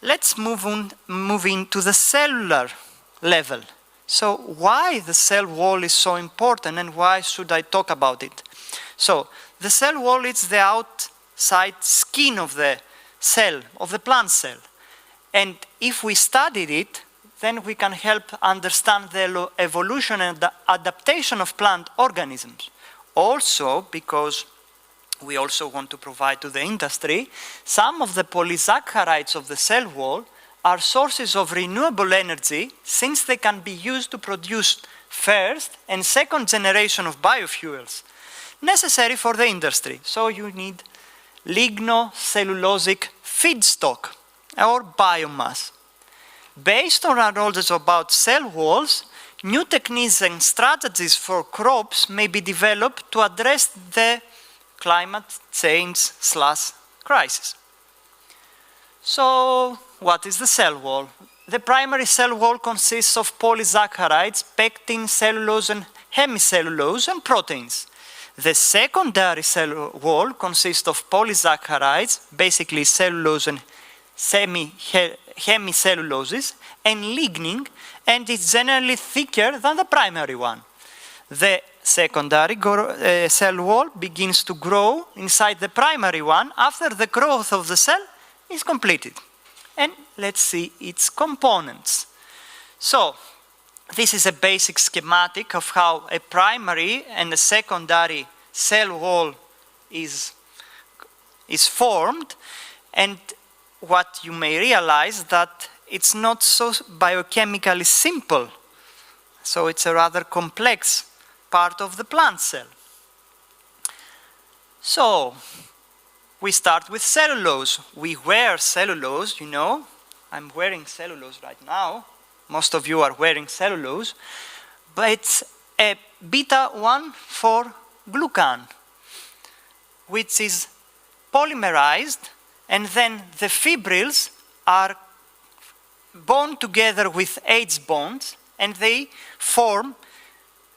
let's move into the cellular level. So why the cell wall is so important and why should I talk about it? So the cell wall is the outside skin of the cell, of the plant cell. And if we studied it, then we can help understand the evolution and the adaptation of plant organisms. Also, because we also want to provide to the industry, some of the polysaccharides of the cell wall are sources of renewable energy since they can be used to produce first and second generation of biofuels necessary for the industry. So you need lignocellulosic feedstock or biomass. Based on our knowledge about cell walls, new techniques and strategies for crops may be developed to address the climate change / crisis. So, what is the cell wall? The primary cell wall consists of polysaccharides, pectin, cellulose, and hemicellulose, and proteins. The secondary cell wall consists of polysaccharides, basically cellulose and hemicelluloses, and lignin, and is generally thicker than the primary one. The secondary cell wall begins to grow inside the primary one after the growth of the cell is completed. And let's see its components. So this is a basic schematic of how a primary and a secondary cell wall is formed, and what you may realize that it's not so biochemically simple. So it's a rather complex part of the plant cell. So we start with cellulose. We wear cellulose, you know. I'm wearing cellulose right now. Most of you are wearing cellulose. But it's a beta-1,4-glucan, which is polymerized, and then the fibrils are bound together with H bonds, and they form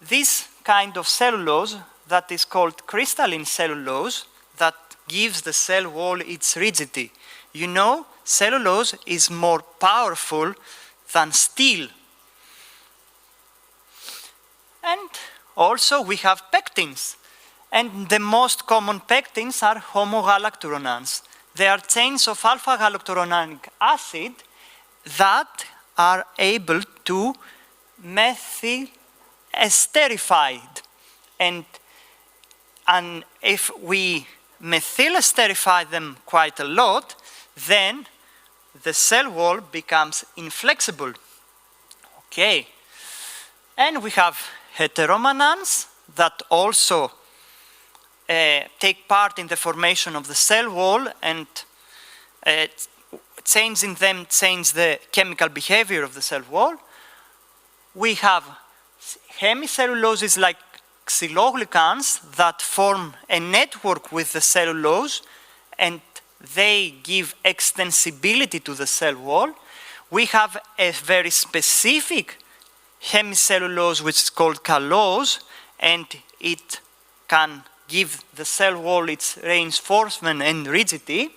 this kind of cellulose that is called crystalline cellulose that gives the cell wall its rigidity. You know, cellulose is more powerful than steel. And also we have pectins. And the most common pectins are homogalacturonans. They are chains of alpha-galacturonic acid that are able to methyl esterified. And if we methyl esterify them quite a lot, then the cell wall becomes inflexible. Okay. And we have heteromanans that also take part in the formation of the cell wall, and changing them change the chemical behavior of the cell wall. We have hemicelluloses like xyloglucans that form a network with the cellulose, and they give extensibility to the cell wall. We have a very specific hemicellulose which is called callose, and it can give the cell wall its reinforcement and rigidity.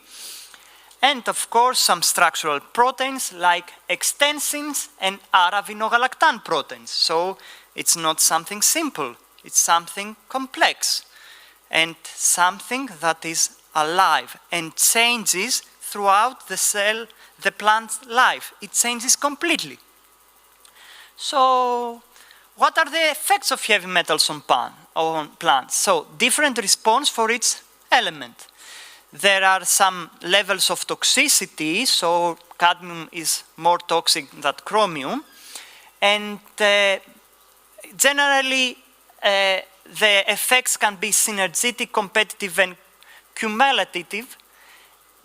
And of course some structural proteins like extensins and aravinogalactan proteins. So it's not something simple, it's something complex and something that is alive and changes throughout the plant life. It changes completely. So what are the effects of heavy metals on plants? So different response for each element. There are some levels of toxicity, so cadmium is more toxic than chromium, and generally the effects can be synergetic, competitive, and cumulative,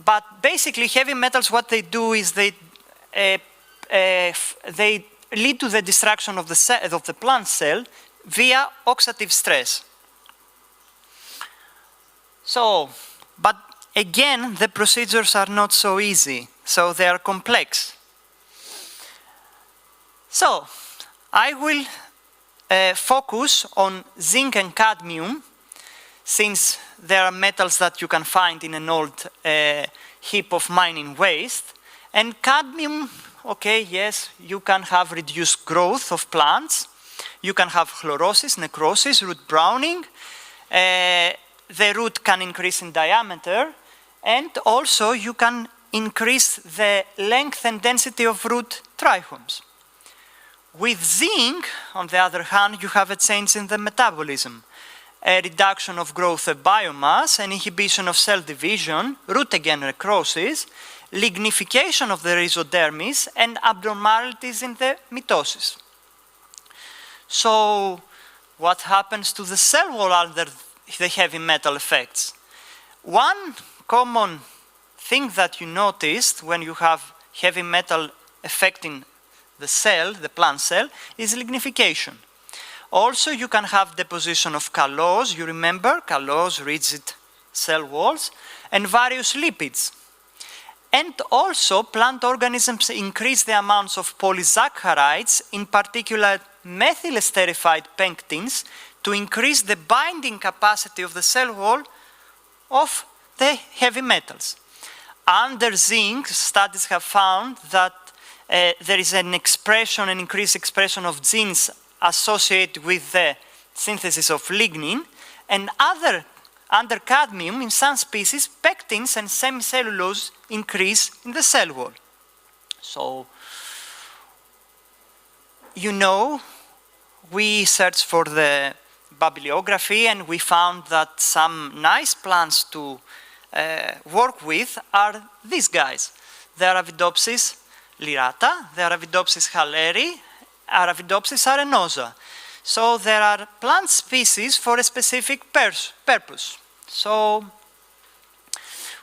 but basically heavy metals, what they do is they lead to the destruction of the plant cell via oxidative stress. So, but again, the procedures are not so easy, so they are complex. So, I will focus on zinc and cadmium, since there are metals that you can find in an old heap of mining waste. And cadmium, okay, yes, you can have reduced growth of plants. You can have chlorosis, necrosis, root browning. The root can increase in diameter. And also you can increase the length and density of root trichomes. With zinc, on the other hand, you have a change in the metabolism. A reduction of growth of biomass, an inhibition of cell division, root again necrosis, lignification of the rhizodermis, and abnormalities in the mitosis. So, what happens to the cell wall under the heavy metal effects? One common thing that you noticed when you have heavy metal affecting the cell, the plant cell, is lignification. Also, you can have deposition of callose, you remember, callose, rigid cell walls, and various lipids. And also, plant organisms increase the amounts of polysaccharides, in particular methyl esterified pectins, to increase the binding capacity of the cell wall of the heavy metals. Under zinc, studies have found that there is an increased expression of genes associated with the synthesis of lignin, and under cadmium, in some species, pectins and semicellulose increase in the cell wall. So, you know, we searched for the bibliography and we found that some nice plants to work with are these guys. The Arabidopsis lyrata, the Arabidopsis halleri, Arabidopsis arenosa. So there are plant species for a specific purpose. So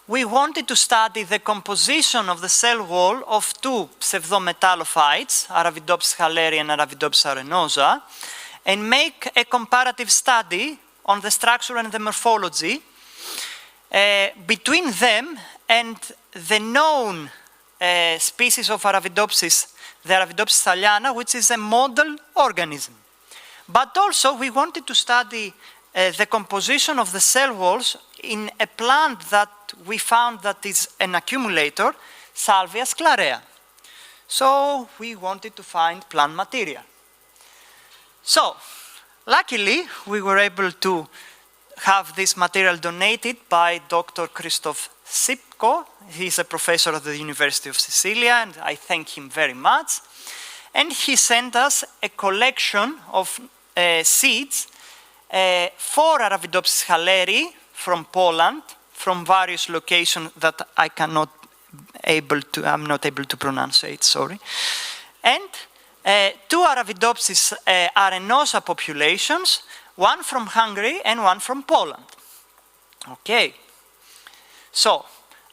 we wanted to study the composition of the cell wall of two pseudometallophytes, Arabidopsis halleri and Arabidopsis arenosa, and make a comparative study on the structure and the morphology between them and the known species of Arabidopsis, the Arabidopsis thaliana, which is a model organism. But also we wanted to study the composition of the cell walls in a plant that we found that is an accumulator, Salvia sclarea. So we wanted to find plant material. So, luckily, we were able to have this material donated by Dr. Krzysztof Sipko. He's a professor at the University of Sicilia, and I thank him very much. And he sent us a collection of seeds for Arabidopsis halleri from Poland, from various locations that I'm not able to pronunciate, sorry. And two Arabidopsis arenosa populations, one from Hungary and one from Poland. Okay, so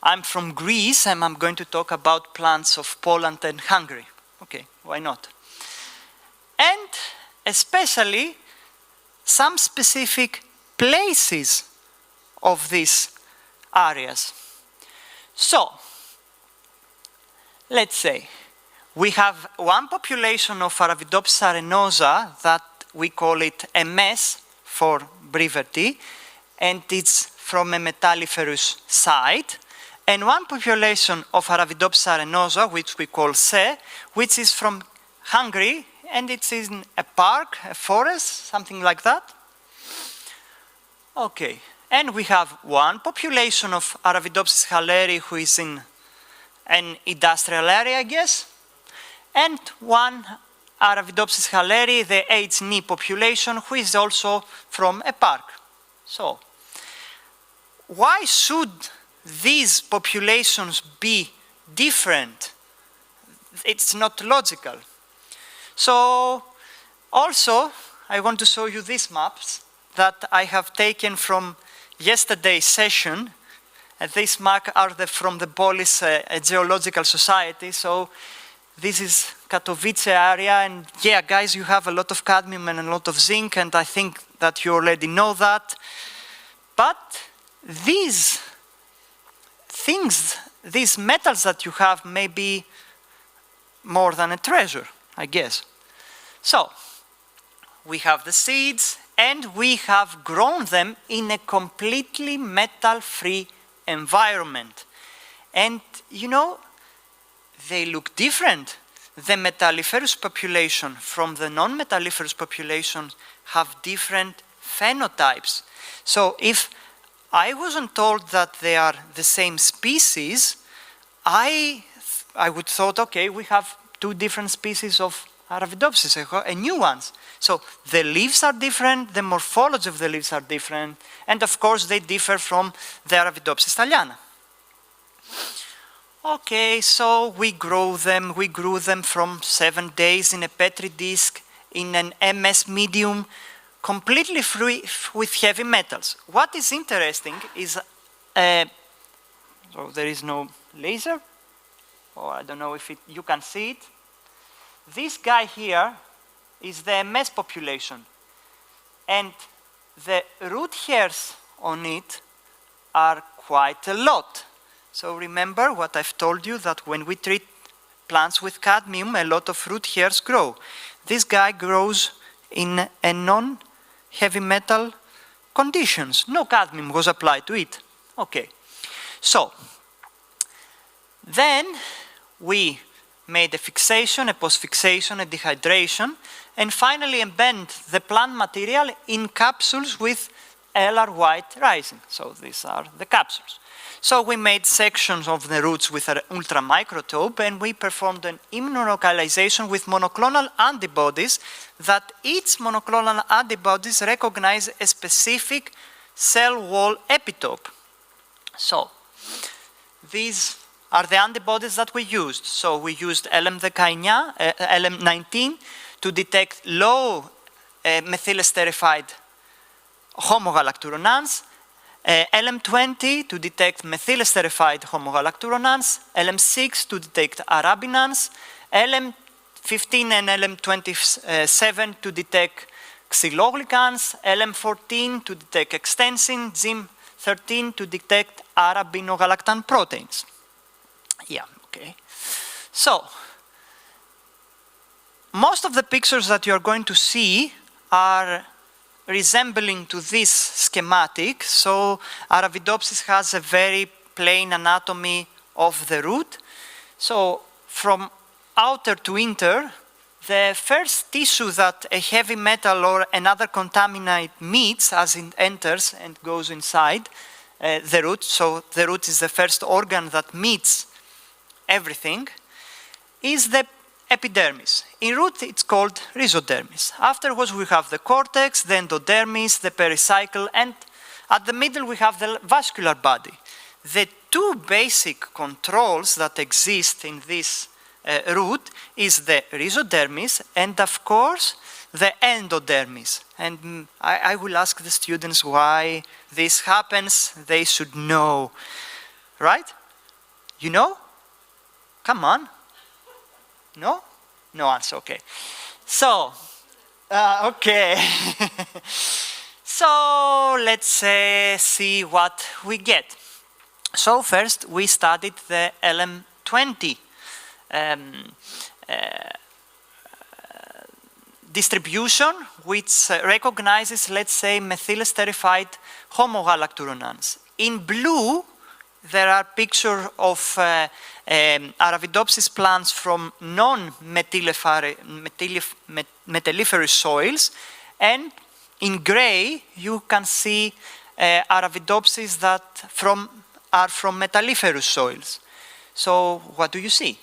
I'm from Greece and I'm going to talk about plants of Poland and Hungary. Okay, why not? And especially some specific places of these areas. So, let's say, we have one population of Arabidopsis arenosa that we call it MS for brevity, and it's from a metalliferous site, and one population of Arabidopsis arenosa, which we call SE, which is from Hungary, and it's in a park, a forest, something like that. Okay, and we have one population of Arabidopsis halleri who is in an industrial area, I guess, and one Arabidopsis halleri, the HNI population, who is also from a park. So, why should these populations be different? It's not logical. So, also, I want to show you these maps that I have taken from yesterday's session. These maps are from the Polish Geological Society. So, this is Katowice area, and yeah, guys, you have a lot of cadmium and a lot of zinc, and I think that you already know that. But these things, these metals that you have may be more than a treasure, I guess. So, we have the seeds, and we have grown them in a completely metal-free environment. And, you know, they look different. The metalliferous population from the non-metalliferous population have different phenotypes. So if I wasn't told that they are the same species, I would thought, okay, we have two different species of Arabidopsis, and new ones. So the leaves are different, the morphology of the leaves are different, and of course they differ from the Arabidopsis thaliana. Okay, so we grew them from 7 days in a Petri dish in an MS medium, completely free with heavy metals. What is interesting is, so there is no laser, or I don't know if you can see it. This guy here is the MS population, and the root hairs on it are quite a lot. So remember what I've told you, that when we treat plants with cadmium, a lot of root hairs grow. This guy grows in a non-heavy metal conditions. No cadmium was applied to it. Okay. So, then we made a fixation, a post-fixation, a dehydration, and finally embed the plant material in capsules with LR white rising. So these are the capsules. So we made sections of the roots with an ultramicrotope, and we performed an immunolocalization with monoclonal antibodies that each monoclonal antibodies recognize a specific cell wall epitope. So these are the antibodies that we used. So we used LM19 to detect low methylesterified homogalacturonans, LM20 to detect methylesterified homogalacturonans, LM6 to detect arabinans, LM15 and LM27 to detect xyloglycans, LM14 to detect extensin, ZIM13 to detect arabinogalactan proteins. Yeah, okay. So, most of the pictures that you're going to see are resembling to this schematic. So Arabidopsis has a very plain anatomy of the root. So from outer to inner, the first tissue that a heavy metal or another contaminant meets as it enters and goes inside the root, so the root is the first organ that meets everything, is the epidermis. In root, it's called rhizodermis. Afterwards, we have the cortex, the endodermis, the pericycle, and at the middle, we have the vascular body. The two basic controls that exist in this root is the rhizodermis and, of course, the endodermis. And I will ask the students why this happens. They should know, right? You know? Come on. No? No answer, okay. So, okay. So, let's see what we get. So, first, we studied the LM20 distribution, which recognizes, let's say, methylesterified homogalacturonans. In blue, there are pictures of Arabidopsis plants from non-metalliferous soils, and in gray you can see Arabidopsis that are from metalliferous soils. So what do you see?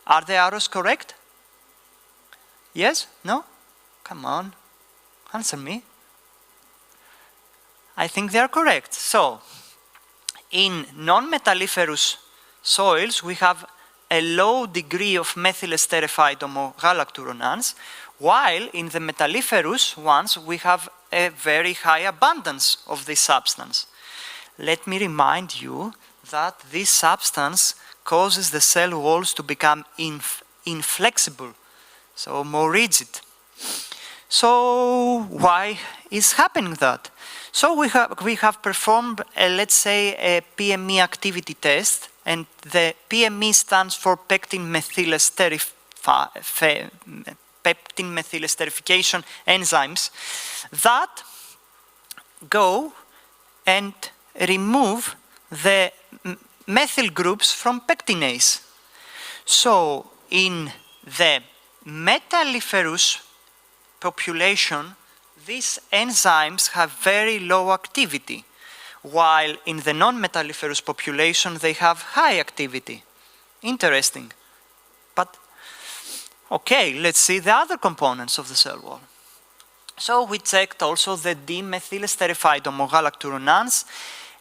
Are the arrows correct? Yes? No? Come on, answer me. I think they are correct. So, in non-metalliferous soils, we have a low degree of methylesterified homogalacturonans, while in the metalliferous ones, we have a very high abundance of this substance. Let me remind you that this substance causes the cell walls to become inflexible, so more rigid. So, why is happening that? So we have performed, let's say, a PME activity test, and the PME stands for pectin methylesterification enzymes that go and remove the methyl groups from pectinase. So in the metalliferous population, these enzymes have very low activity, while in the non-metalliferous population, they have high activity. Interesting. But, okay, let's see the other components of the cell wall. So we checked also the demethylesterified homogalacturonans,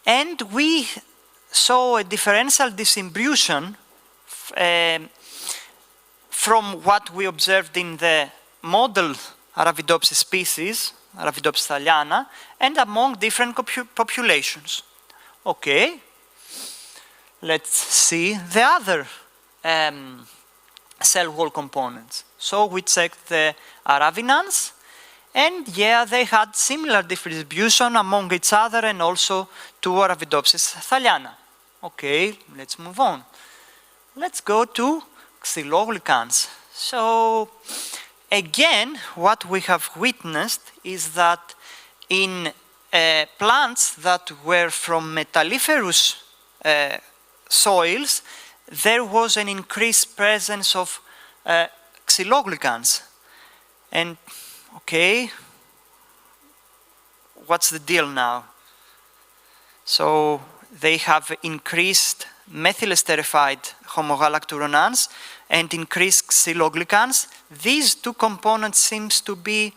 and we saw a differential distribution from what we observed in the model Arabidopsis species, Arabidopsis thaliana, and among different populations. Okay, let's see the other cell wall components. So we checked the arabinans, and yeah, they had similar distribution among each other and also to Arabidopsis thaliana. Okay, let's move on. Let's go to xyloglycans. So, again, what we have witnessed is that in plants that were from metalliferous soils, there was an increased presence of xyloglycans. And, okay, what's the deal now? So they have increased methylesterified homogalacturonans and increased xyloglycans. These two components seems to be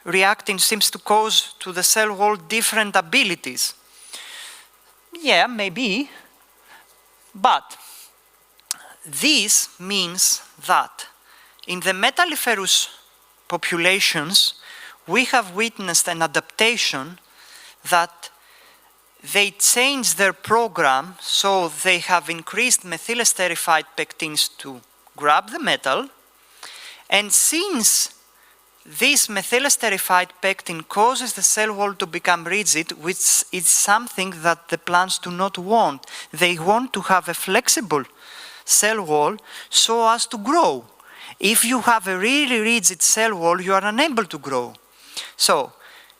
reacting, seems to cause to the cell wall different abilities. Yeah, maybe, but this means that in the metalliferous populations, we have witnessed an adaptation that they change their program, so they have increased methylesterified pectins to grab the metal, and since this methylesterified pectin causes the cell wall to become rigid, which is something that the plants do not want. They want to have a flexible cell wall so as to grow. If you have a really rigid cell wall, you are unable to grow. So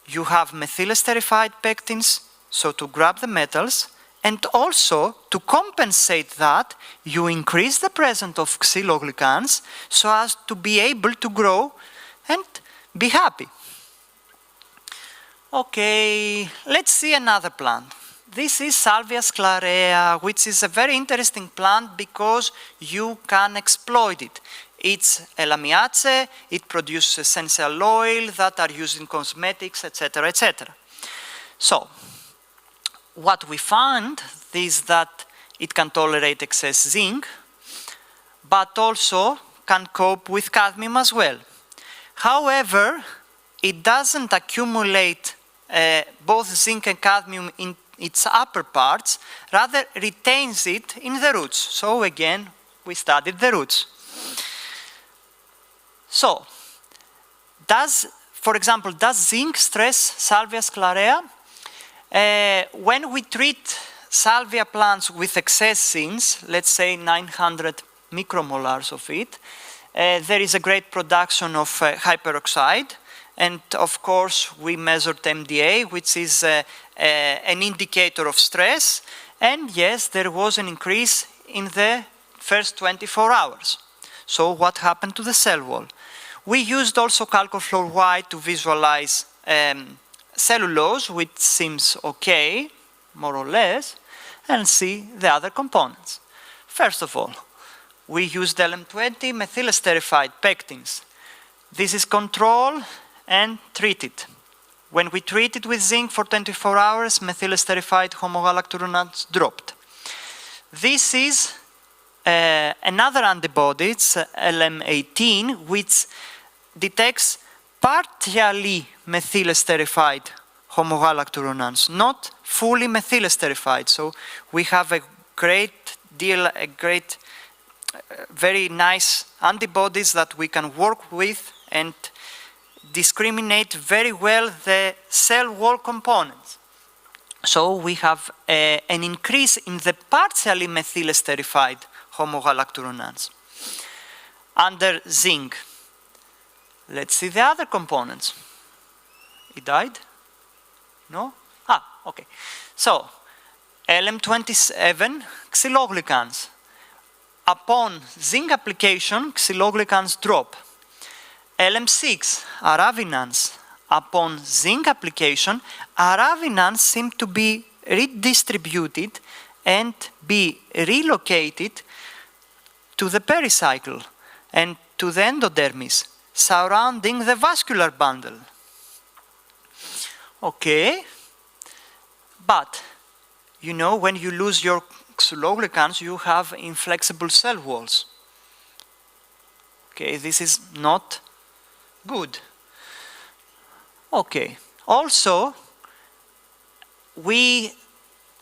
you have methylesterified pectins, so to grab the metals, and also to compensate that, you increase the presence of xyloglycans so as to be able to grow and be happy. Okay, let's see another plant. This is Salvia sclarea, which is a very interesting plant because you can exploit it. It's a lamiace, it produces essential oil that are used in cosmetics, etc., etc. So, what we found is that it can tolerate excess zinc, but also can cope with cadmium as well. However, it doesn't accumulate both zinc and cadmium in its upper parts, rather retains it in the roots. So again, we studied the roots. So, for example, does zinc stress Salvia sclarea? When we treat salvia plants with excess zinc, let's say 900 micromolars of it, there is a great production of hyperoxide, and of course we measured MDA, which is an indicator of stress, and yes, there was an increase in the first 24 hours. So what happened to the cell wall? We used also calcofluor white to visualize cellulose, which seems okay, more or less, and see the other components. First of all, we used LM20 methylesterified pectins. This is controlled and treated. When we treated with zinc for 24 hours, methylesterified homogalacturonans dropped. This is another antibody, it's LM18, which detects partially methylesterified homogalacturonans, not fully methylesterified. So we have a great deal, very nice antibodies that we can work with and discriminate very well the cell wall components. So we have an increase in the partially methylesterified homogalacturonans. Under zinc, let's see the other components. It died? No? Ah, okay. So, LM27 xyloglycans. Upon zinc application, xyloglycans drop. LM6 aravinans. Upon zinc application, aravinans seem to be redistributed and be relocated to the pericycle and to the endodermis surrounding the vascular bundle. Okay, but you know, when you lose your xyloglycans, you have inflexible cell walls. Okay, this is not good. Okay, also we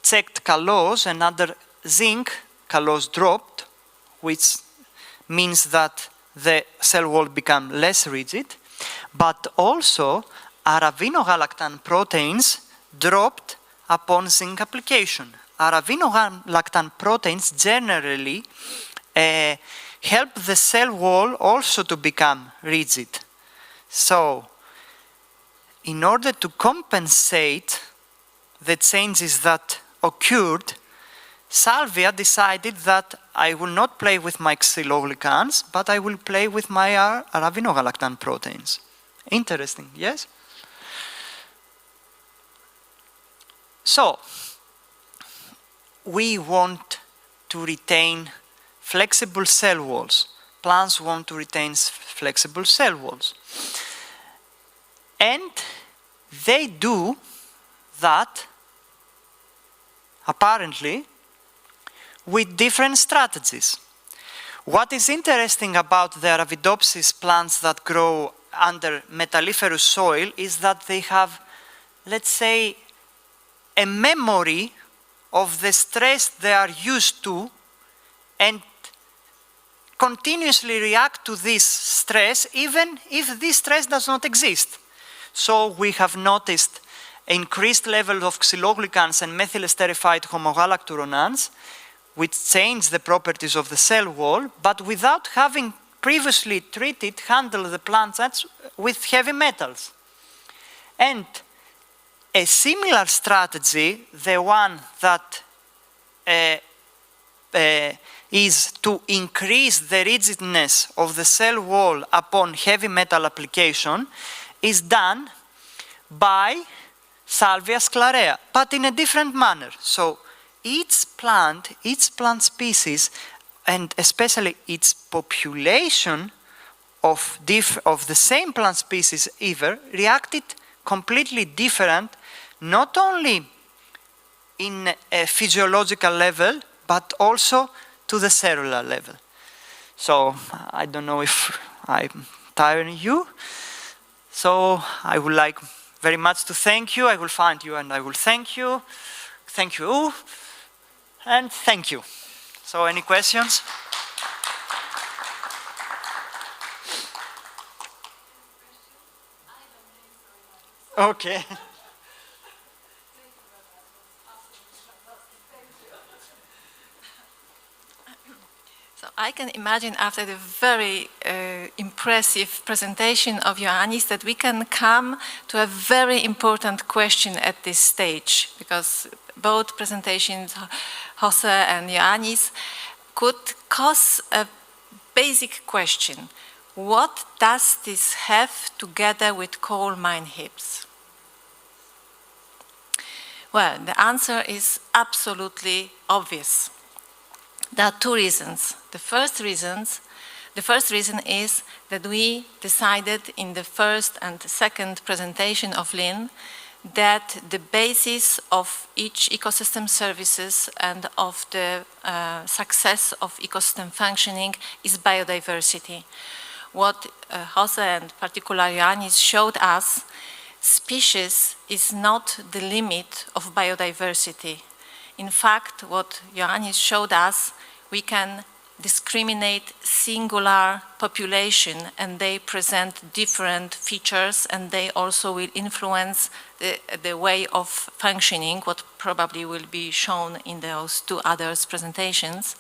checked calose and under zinc, calose dropped, which means that the cell wall become less rigid, but also aravinogalactan proteins dropped upon zinc application. Aravinogalactan proteins generally help the cell wall also to become rigid. So, in order to compensate the changes that occurred, Salvia decided that I will not play with my xyloglycans, but I will play with my arabinogalactan proteins. Interesting, yes? So, we want to retain flexible cell walls. Plants want to retain flexible cell walls. And they do that, apparently, with different strategies. What is interesting about the Arabidopsis plants that grow under metalliferous soil is that they have, let's say, a memory of the stress they are used to and continuously react to this stress even if this stress does not exist. So we have noticed increased level of xyloglycans and methylesterified homogalacturonans, which change the properties of the cell wall, but without having previously handled the plants with heavy metals. And a similar strategy, the one that is to increase the rigidness of the cell wall upon heavy metal application, is done by Salvia sclarea, but in a different manner. So each plant species, and especially its population of the same plant species either, reacted completely different, not only in a physiological level, but also to the cellular level. So I don't know if I'm tiring you. So I would like very much to thank you. I will find you and I will thank you. Thank you. And thank you. So any questions? Okay. So I can imagine after the very impressive presentation of Ioannis that we can come to a very important question at this stage, because both presentations, Jose and Ioannis, could cause a basic question. What does this have together with coal mine heaps? Well, the answer is absolutely obvious. There are two reasons. The first reason is that we decided in the first and second presentation of Lynn that the basis of each ecosystem services and of the success of ecosystem functioning is biodiversity. What Jose and particularly Ioannis showed us, species is not the limit of biodiversity. In fact, what Ioannis showed us, we can discriminate singular population and they present different features and they also will influence the way of functioning, what probably will be shown in those two others presentations.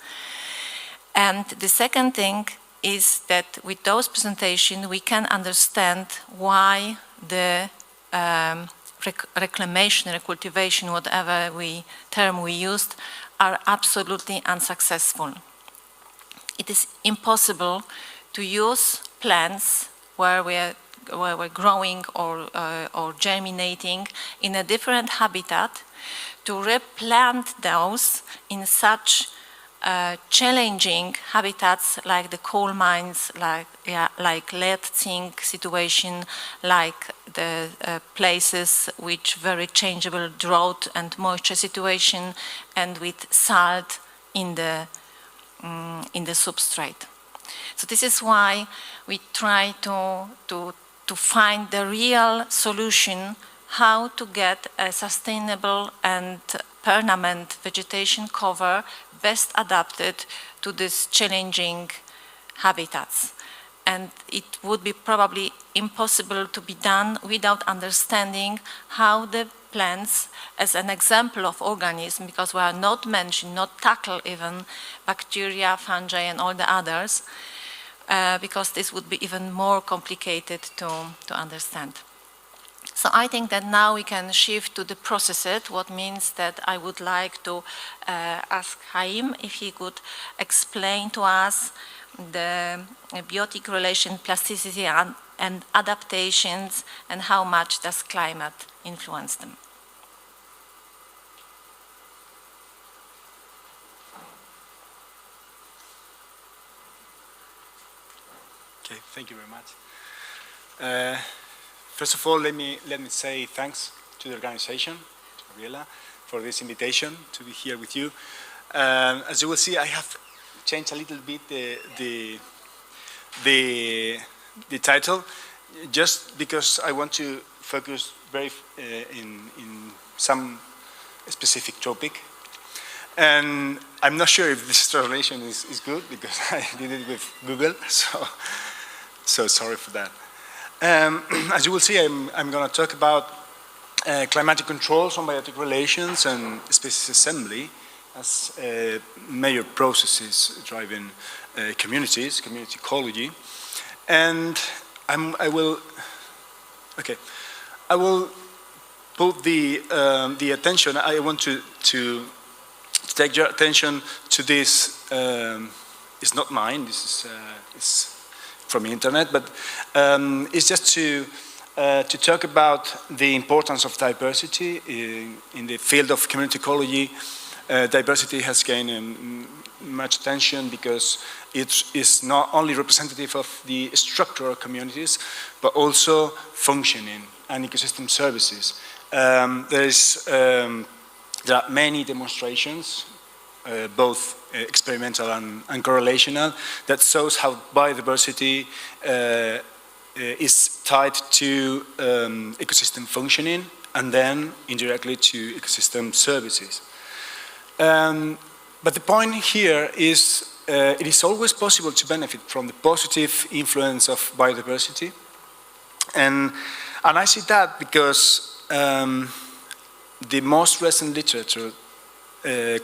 And the second thing is that with those presentations we can understand why the reclamation, recultivation, whatever term we used, are absolutely unsuccessful. It is impossible to use plants where we're growing or germinating in a different habitat to replant those in such challenging habitats like the coal mines, like lead zinc situation, like the places which very changeable drought and moisture situation, and with salt in the substrate. So this is why we try to find the real solution how to get a sustainable and permanent vegetation cover best adapted to these challenging habitats. And it would be probably impossible to be done without understanding how the plants, as an example of organism, because we are not mentioned, not tackle even bacteria, fungi, and all the others, because this would be even more complicated to understand. So I think that now we can shift to the processes, what means that I would like to ask Haim if he could explain to us the biotic relation, plasticity and adaptations, and how much does climate influence them. Okay, thank you very much. First of all, let me say thanks to the organization, to Gabriela, for this invitation to be here with you. As you will see, I have changed a little bit the title, just because I want to focus very in some specific topic. And I'm not sure if this translation is good, because I did it with Google, so sorry for that. As you will see, I'm going to talk about climatic controls on biotic relations and species assembly as major processes driving communities, community ecology. And I will put the attention. I want to take your attention to this. It's not mine. This is from the internet, but it's just to talk about the importance of diversity in the field of community ecology. Diversity has gained much attention because it is not only representative of the structural communities, but also functioning and ecosystem services. There are many demonstrations, both experimental and correlational, that shows how biodiversity is tied to ecosystem functioning and then indirectly to ecosystem services. But the point here is it is always possible to benefit from the positive influence of biodiversity. And I see that because the most recent literature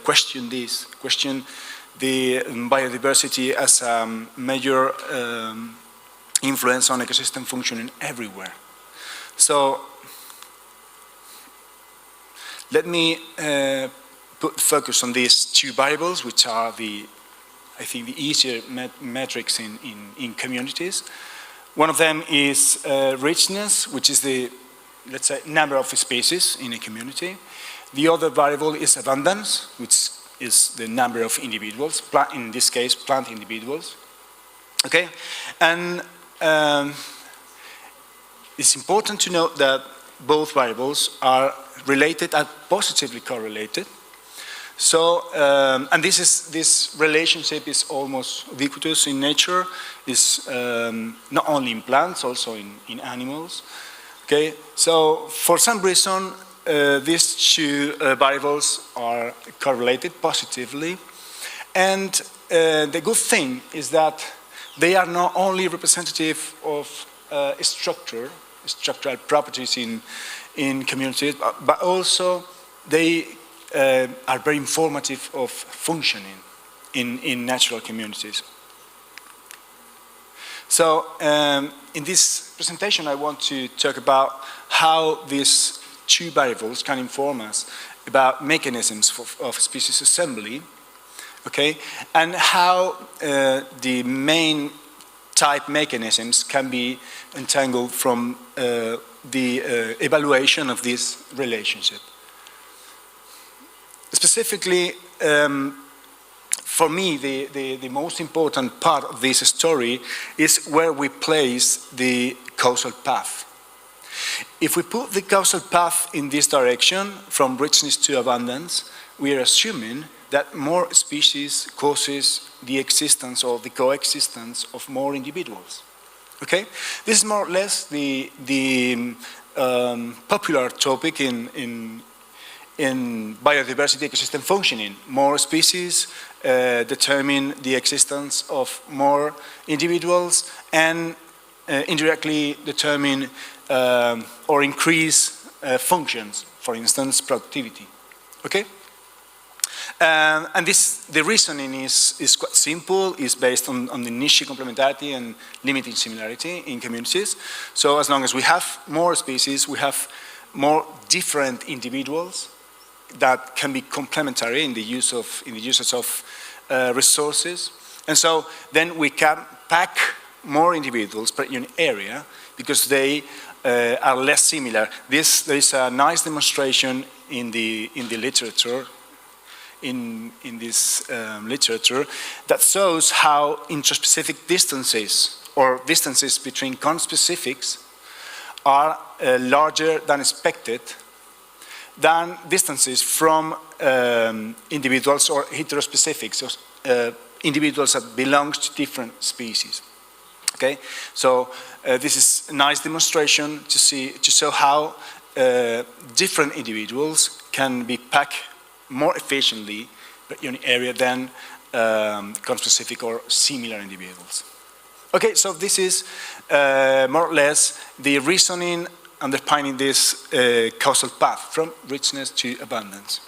question the biodiversity as a major influence on ecosystem functioning everywhere. So let me put focus on these two variables, which are I think the easier metrics in communities. One of them is richness, which is the, let's say, number of species in a community. The other variable is abundance, which is the number of individuals, in this case, plant individuals. Okay? And it's important to note that both variables are related and positively correlated. So, and this relationship is almost ubiquitous in nature, is not only in plants, also in animals. Okay? So, for some reason, these two variables are correlated positively. And the good thing is that they are not only representative of structural properties in communities, but also they are very informative of functioning in natural communities. So in this presentation, I want to talk about how these two variables can inform us about mechanisms of species assembly, okay, and how the main type mechanisms can be entangled from the evaluation of this relationship. Specifically, for me, the most important part of this story is where we place the causal path. If we put the causal path in this direction, from richness to abundance, we are assuming that more species causes the existence or the coexistence of more individuals. Okay? This is more or less the popular topic in biodiversity ecosystem functioning. More species determine the existence of more individuals and indirectly determine or increase functions, for instance, productivity. Okay? And the reasoning is quite simple. It's based on the niche complementarity and limiting similarity in communities. So as long as we have more species, we have more different individuals that can be complementary in the uses of resources. And so then we can pack more individuals per unit area because they are less similar. There is a nice demonstration in the literature, in this literature, that shows how intraspecific distances or distances between conspecifics are larger than expected than distances from individuals or heterospecifics, or individuals that belong to different species. Okay, so this is a nice demonstration to show how different individuals can be packed more efficiently per unit area than conspecific or similar individuals. Okay, so this is more or less the reasoning underpinning this causal path from richness to abundance.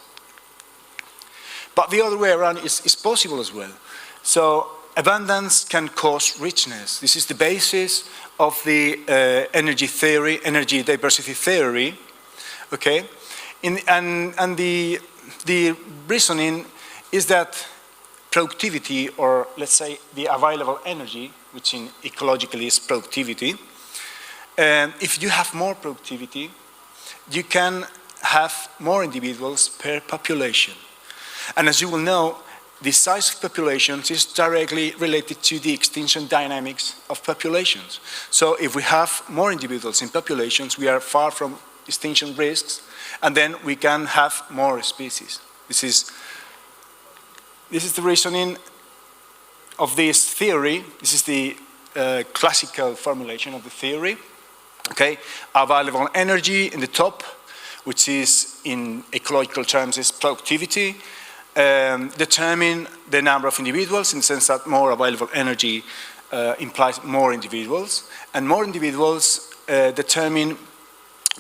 But the other way around is possible as well. So abundance can cause richness. This is the basis of the energy theory, energy diversity theory. Okay, and the reasoning is that productivity, or let's say the available energy, which ecologically is productivity, if you have more productivity, you can have more individuals per population. And as you will know, the size of populations is directly related to the extinction dynamics of populations. So if we have more individuals in populations, we are far from extinction risks, and then we can have more species. This is the reasoning of this theory. This is the classical formulation of the theory. Okay, available energy in the top, which is in ecological terms is productivity, determine the number of individuals in the sense that more available energy implies more individuals, and more individuals determine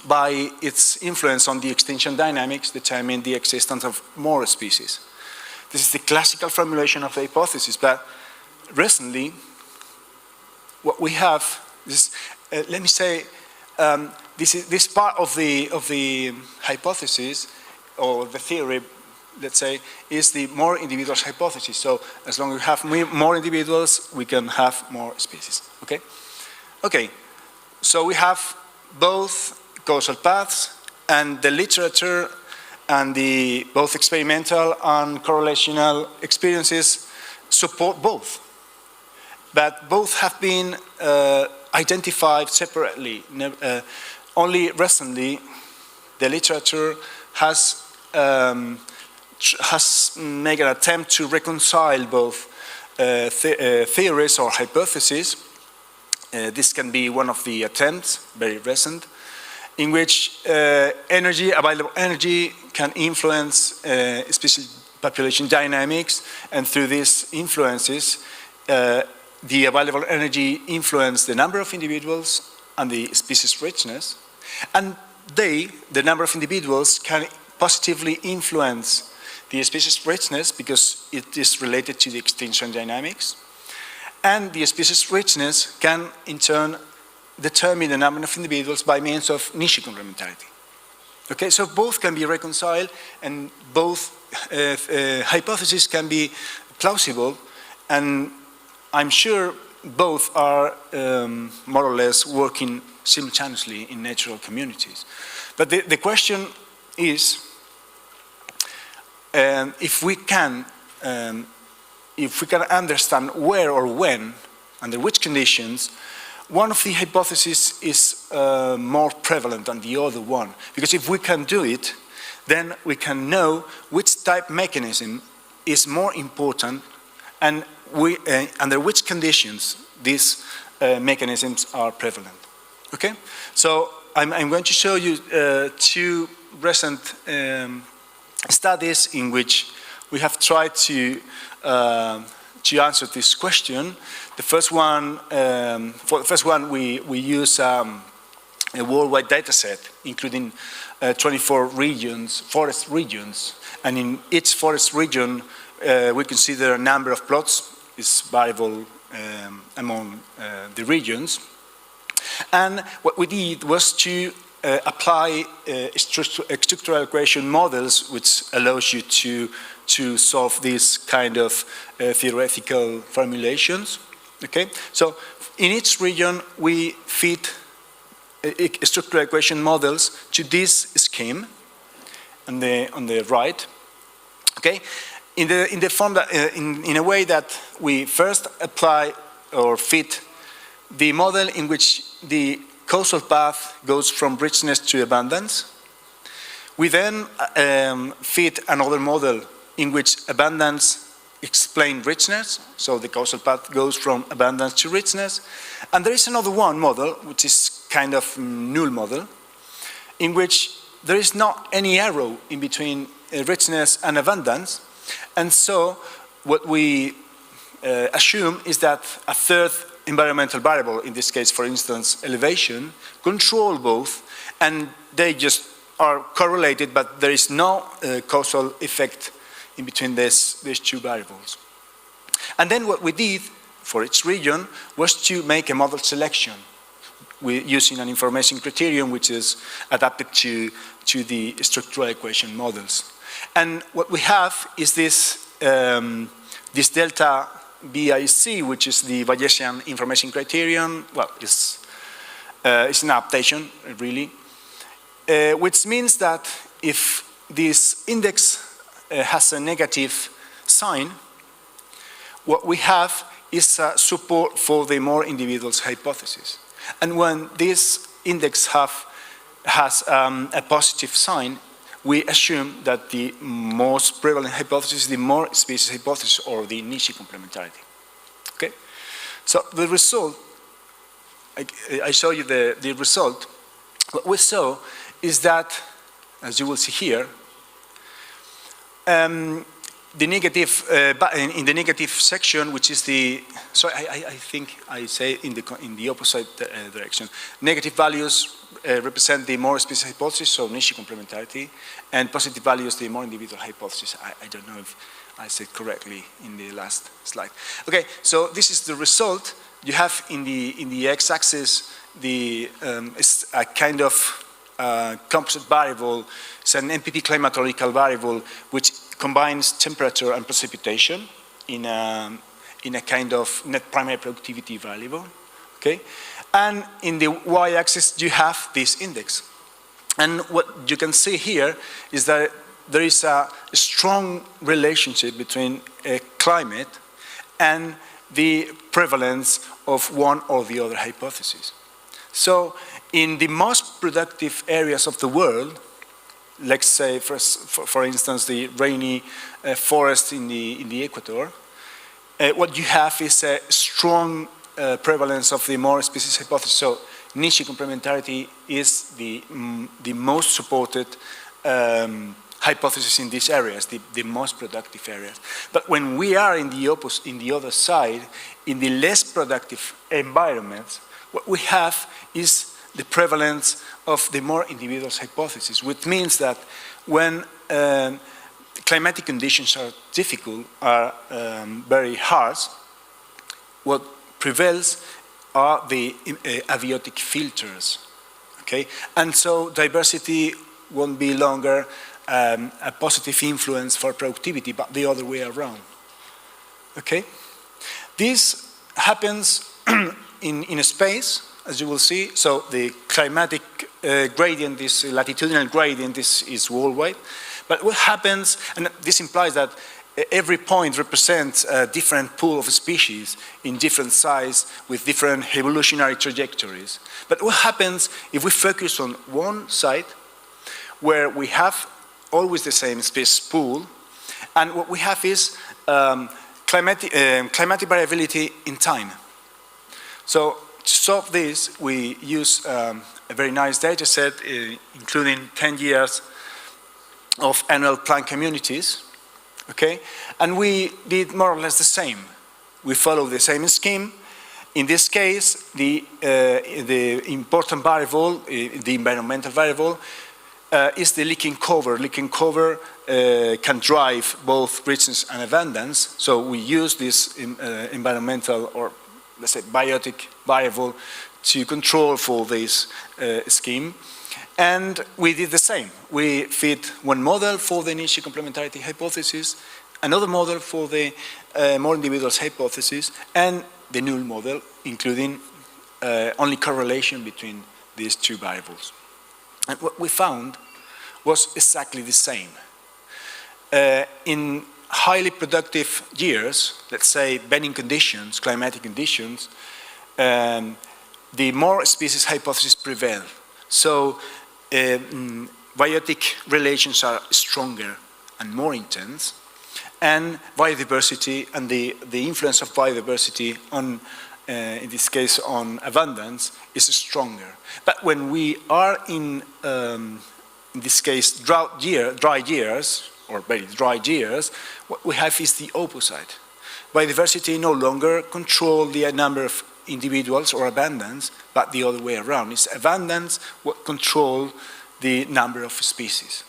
by its influence on the extinction dynamics, determine the existence of more species. This is the classical formulation of the hypothesis, but recently what we have is, let me say, this part of the hypothesis, or the theory, let's say, is the more individuals hypothesis. So as long as we have more individuals, we can have more species. Okay? Okay, so we have both causal paths, and the literature and the both experimental and correlational experiences support both. But both have been identified separately. Only recently, the literature has made an attempt to reconcile both theories or hypotheses. This can be one of the attempts, very recent, in which available energy can influence species population dynamics, and through these influences, the available energy influence the number of individuals and the species richness, and the number of individuals can positively influence the species richness because it is related to the extinction dynamics, and the species richness can in turn determine the number of individuals by means of niche complementarity. Okay, so both can be reconciled, and both hypotheses can be plausible, and I'm sure both are more or less working simultaneously in natural communities. But the question is, if we can understand where or when, under which conditions, one of the hypotheses is more prevalent than the other one. Because if we can do it, then we can know which type mechanism is more important, and under which conditions these mechanisms are prevalent. Okay? So I'm going to show you two recent studies in which we have tried to answer this question. The first one, for the first one, we use a worldwide data set, including 24 regions, forest regions. And in each forest region, we consider a number of plots is variable among the regions. And what we did was to apply structural equation models, which allows you to solve these kind of theoretical formulations. Okay, so in each region we fit structural equation models to this scheme on the right. Okay, in the form that in a way that we first apply or fit the model in which the causal path goes from richness to abundance. We then fit another model in which abundance explains richness, so the causal path goes from abundance to richness. And there is another one model, which is kind of null model, in which there is not any arrow in between richness and abundance. And so what we assume is that a third environmental variable, in this case, for instance, elevation, control both, and they just are correlated, but there is no causal effect in between these two variables. And then what we did for each region was to make a model selection using an information criterion which is adapted to the structural equation models. And what we have is this delta BIC, which is the Bayesian information criterion. Well, it's an adaptation, really, which means that if this index has a negative sign, what we have is support for the more individuals hypothesis. And when this index has a positive sign, we assume that the most prevalent hypothesis is the more species hypothesis, or the niche complementarity. Okay? So the result, I show you the result. What we saw is that, as you will see here, the negative, in the negative section, which is the, so I think I say in the opposite direction. Negative values represent the more species hypothesis, so niche complementarity, and positive values the more individual hypothesis. I don't know if I said correctly in the last slide. Okay, so this is the result. You have in the x-axis it's a kind of composite variable. It's an MPP climatological variable which combines temperature and precipitation in a kind of net primary productivity variable. Okay, and in the y-axis you have this index. And what you can see here is that there is a strong relationship between climate and the prevalence of one or the other hypothesis. So in the most productive areas of the world, let's say for instance the rainy forest in the equator, what you have is a strong prevalence of the more species hypothesis. So niche complementarity is the most supported hypothesis in these areas, the most productive areas. But when we are in the other side, in the less productive environments, what we have is the prevalence of the more individuals hypothesis, which means that when climatic conditions are difficult, are very harsh, what prevails are the abiotic filters, okay? And so diversity won't be longer a positive influence for productivity, but the other way around, okay? This happens in a space, as you will see. So the climatic gradient, this latitudinal gradient is worldwide. But what happens, and this implies that every point represents a different pool of species in different size with different evolutionary trajectories. But what happens if we focus on one site where we have always the same species pool, and what we have is climatic variability in time. So to solve this, we use a very nice data set, including 10 years of annual plant communities, okay? And we did more or less the same. We followed the same scheme, In this case, the important variable, the environmental variable, is the leaking cover. Leaking cover can drive both richness and abundance. So we use this environmental, or let's say biotic variable, to control for this scheme. And we did the same. We fit one model for the niche complementarity hypothesis, another model for the more individuals hypothesis, and the null model, including only correlation between these two variables. And what we found was exactly the same. In highly productive years, let's say bedding conditions, climatic conditions, the more species hypothesis prevail. So biotic relations are stronger and more intense, and biodiversity and the influence of biodiversity on, in this case, on abundance is stronger. But when we are in this case, dry years, or very dry years, what we have is the opposite. Biodiversity no longer controls the number of individuals or abundance, but the other way around. It's abundance what controls the number of species.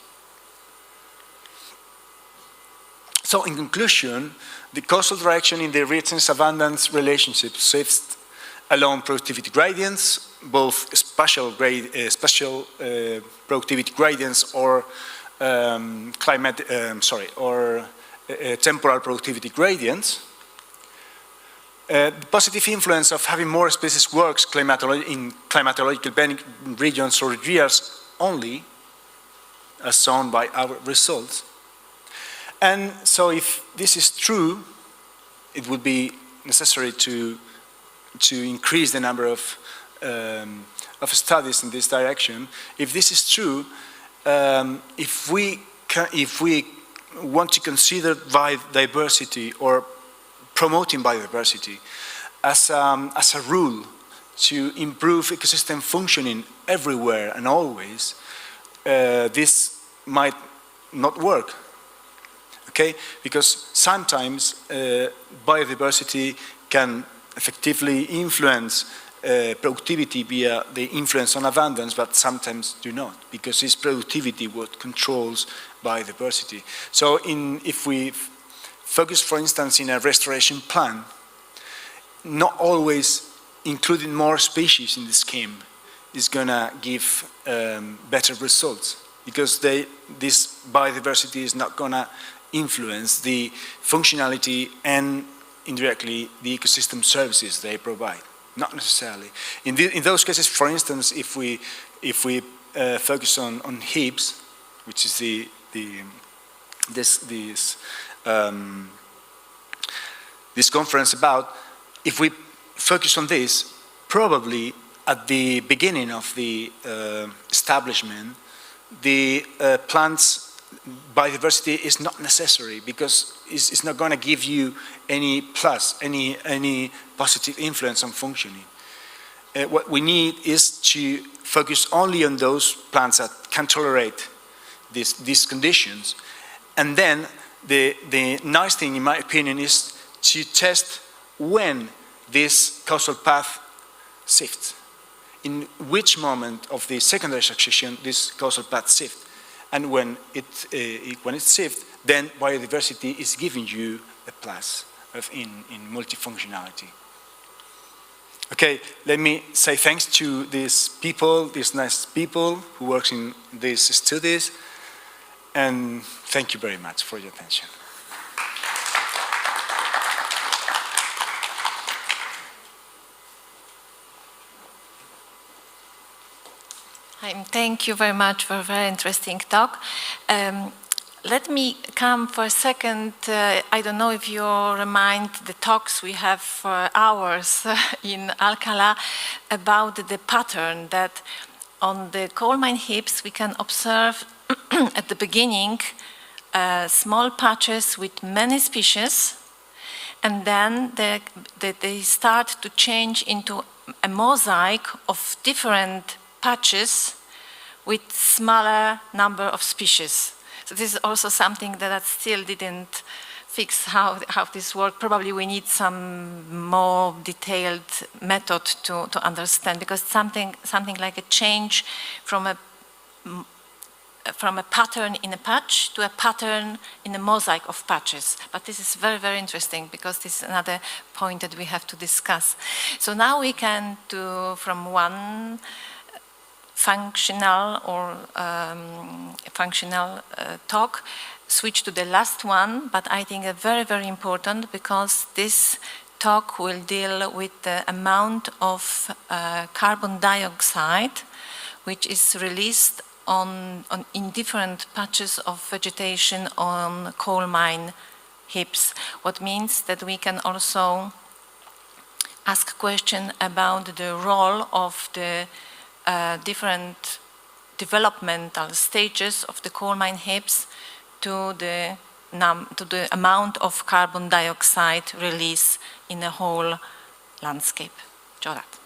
So in conclusion, the causal direction in the richness-abundance relationship shifts along productivity gradients, both spatial productivity gradients or temporal productivity gradients. The positive influence of having more species works in climatological regions or years only, as shown by our results. And so if this is true, it would be necessary to increase the number of studies in this direction. If this is true, if we want to consider biodiversity or promoting biodiversity as a rule to improve ecosystem functioning everywhere and always, this might not work. Okay? Because sometimes biodiversity can effectively influence productivity via the influence on abundance, but sometimes do not, because it's productivity what controls biodiversity. So if we focus, for instance, in a restoration plan, not always including more species in the scheme is going to give better results, because this biodiversity is not going to influence the functionality and indirectly the ecosystem services they provide. Not necessarily. In those cases, for instance, if we focus on heaps, which is this conference about, if we focus on this, probably at the beginning of the establishment, the plants biodiversity is not necessary, because it's not going to give you any positive influence on functioning. What we need is to focus only on those plants that can tolerate these conditions. And then the nice thing, in my opinion, is to test when this causal path shifts. In which moment of the secondary succession this causal path shifts. And when it shifts, then biodiversity is giving you a plus in multifunctionality. Okay, let me say thanks to these people, these nice people who work in these studies, and thank you very much for your attention. Thank you very much for a very interesting talk. Let me come for a second. I don't know if you remind the talks we have for hours in Alcalá about the pattern that on the coal mine heaps we can observe at the beginning small patches with many species, and then they start to change into a mosaic of different patches with smaller number of species. So this is also something that I still didn't fix how this works. Probably we need some more detailed method to understand, because something like a change from a pattern in a patch to a pattern in a mosaic of patches. But this is very, very interesting, because this is another point that we have to discuss. So now we can do from one functional or talk, switch to the last one, but I think very, very important, because this talk will deal with the amount of carbon dioxide which is released in different patches of vegetation on coal mine heaps. What means that we can also ask question about the role of the different developmental stages of the coal mine heaps to the amount of carbon dioxide release in the whole landscape. Jorat.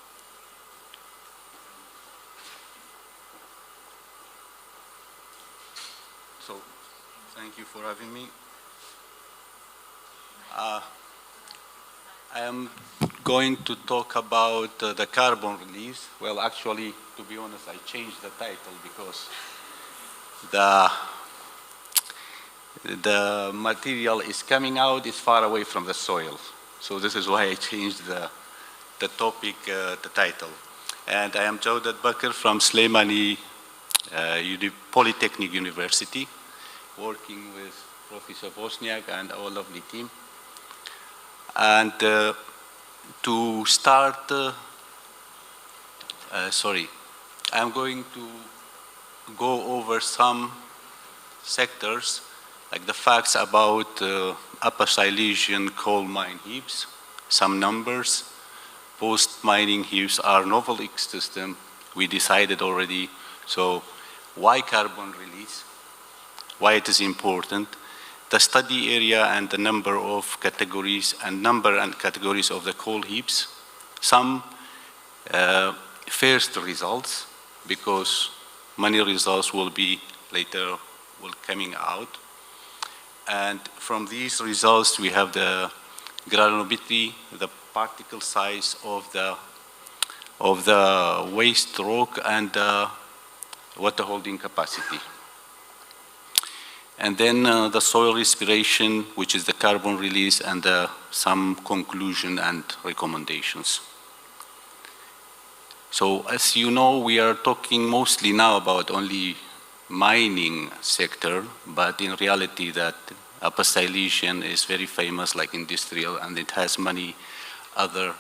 So, thank you for having me. I am going to talk about the carbon release. Well, actually, to be honest, I changed the title because the material is coming out, is far away from the soil. So this is why I changed the topic, the title. And I am Jawdat Bakr from Slimani Polytechnic University, working with Professor Bosniak and our lovely team. And to start, I'm going to go over some sectors, like the facts about Upper Silesian coal mine heaps, some numbers. Post-mining heaps are novel ecosystem, we decided already. So why carbon release? Why it is important? The study area and the number of categories and categories of the coal heaps. Some first results, because many results will be later coming out. And from these results, we have the granulometry, the particle size of the waste rock, and water holding capacity. And then the soil respiration, which is the carbon release, and some conclusion and recommendations. So as you know, we are talking mostly now about only mining sector, but in reality that Upper Silesian is very famous, like industrial, and it has many other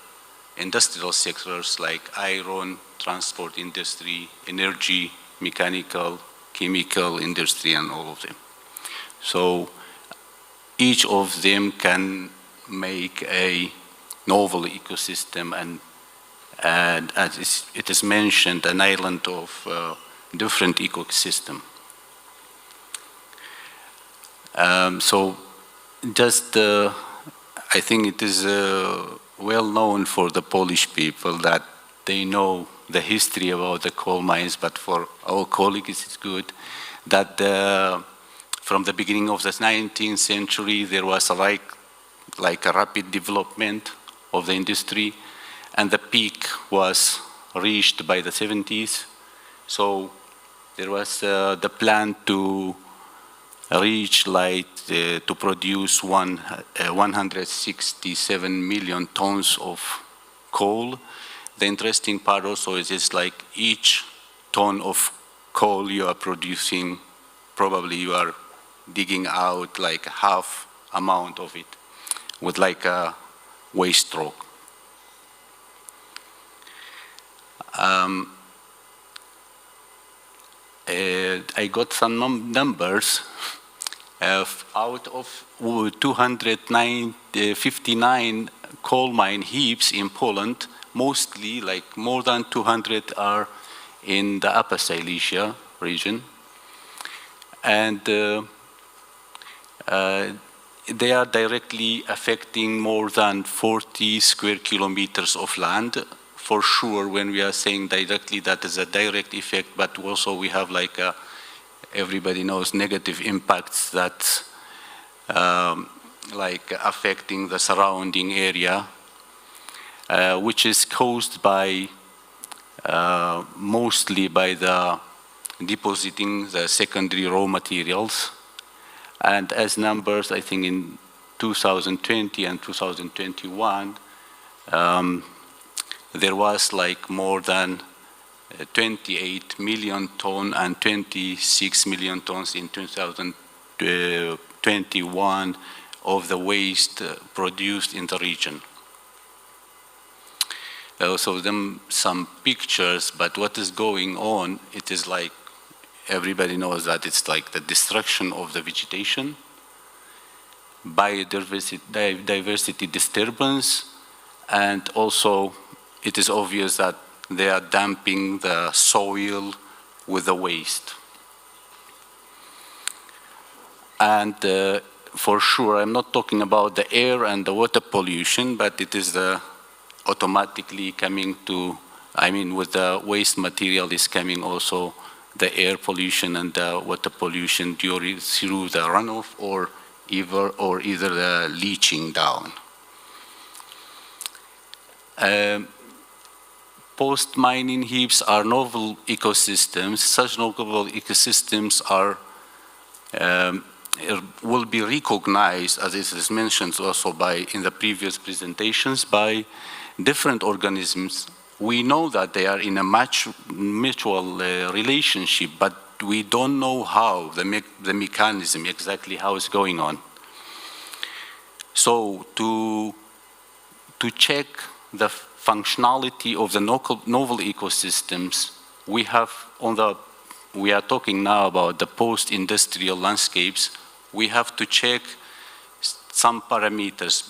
industrial sectors like iron, transport industry, energy, mechanical, chemical industry, and all of them. So each of them can make a novel ecosystem, and as it is mentioned, an island of different ecosystem. So just, I think it is well known for the Polish people that they know the history about the coal mines, but for our colleagues it's good that from the beginning of the 19th century there was like a rapid development of the industry, and the peak was reached by the 70s. So there was the plan to reach to produce 167 million tons of coal. The interesting part also is like each ton of coal you are producing, probably you are digging out like half amount of it with like a waste rock. I got some numbers. Out of 259 coal mine heaps in Poland, mostly like more than 200 are in the Upper Silesia region. And they are directly affecting more than 40 square kilometers of land. For sure, when we are saying directly, that is a direct effect, but also we have everybody knows negative impacts that like affecting the surrounding area, which is caused by mostly by the depositing the secondary raw materials. And as numbers, I think in 2020 and 2021, there was like more than 28 million tons and 26 million tons in 2021 of the waste produced in the region. So them some pictures, but what is going on, it is like everybody knows that it's like the destruction of the vegetation, biodiversity disturbance, and also it is obvious that they are dumping the soil with the waste. And for sure, I'm not talking about the air and the water pollution, but it is the automatically coming to, I mean, with the waste material is coming also the air pollution and the water pollution through the runoff or either the leaching down. Post-mining heaps are novel ecosystems. Such novel ecosystems are will be recognized, as it is mentioned also in the previous presentations, by different organisms. We know that they are in a mutual relationship, but we don't know how, the mechanism exactly how it's going on. So to check the functionality of the novel ecosystems, we are talking now about the post-industrial landscapes. We have to check some parameters: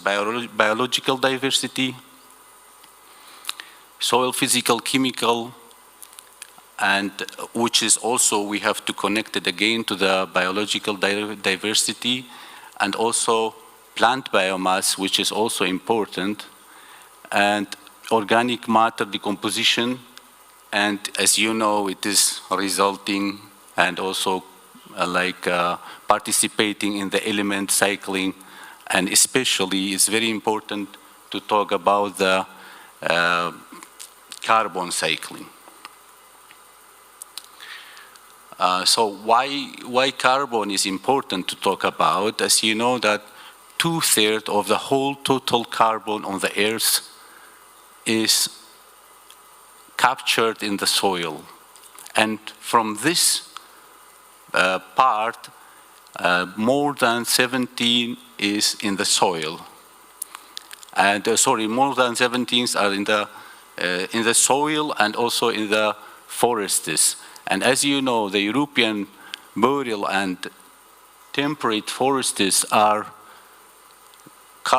biological diversity, soil physical, chemical, and which is also, we have to connect it again to the biological diversity, and also plant biomass, which is also important, and organic matter decomposition. And as you know, it is resulting and also participating in the element cycling, and especially it's very important to talk about the carbon cycling. So why carbon is important to talk about? As you know that 2/3 of the whole total carbon on the earth is captured in the soil. And from this part, more than 17 is in the soil. And more than 17 are in the soil and also in the forests. And as you know, the European boreal and temperate forests are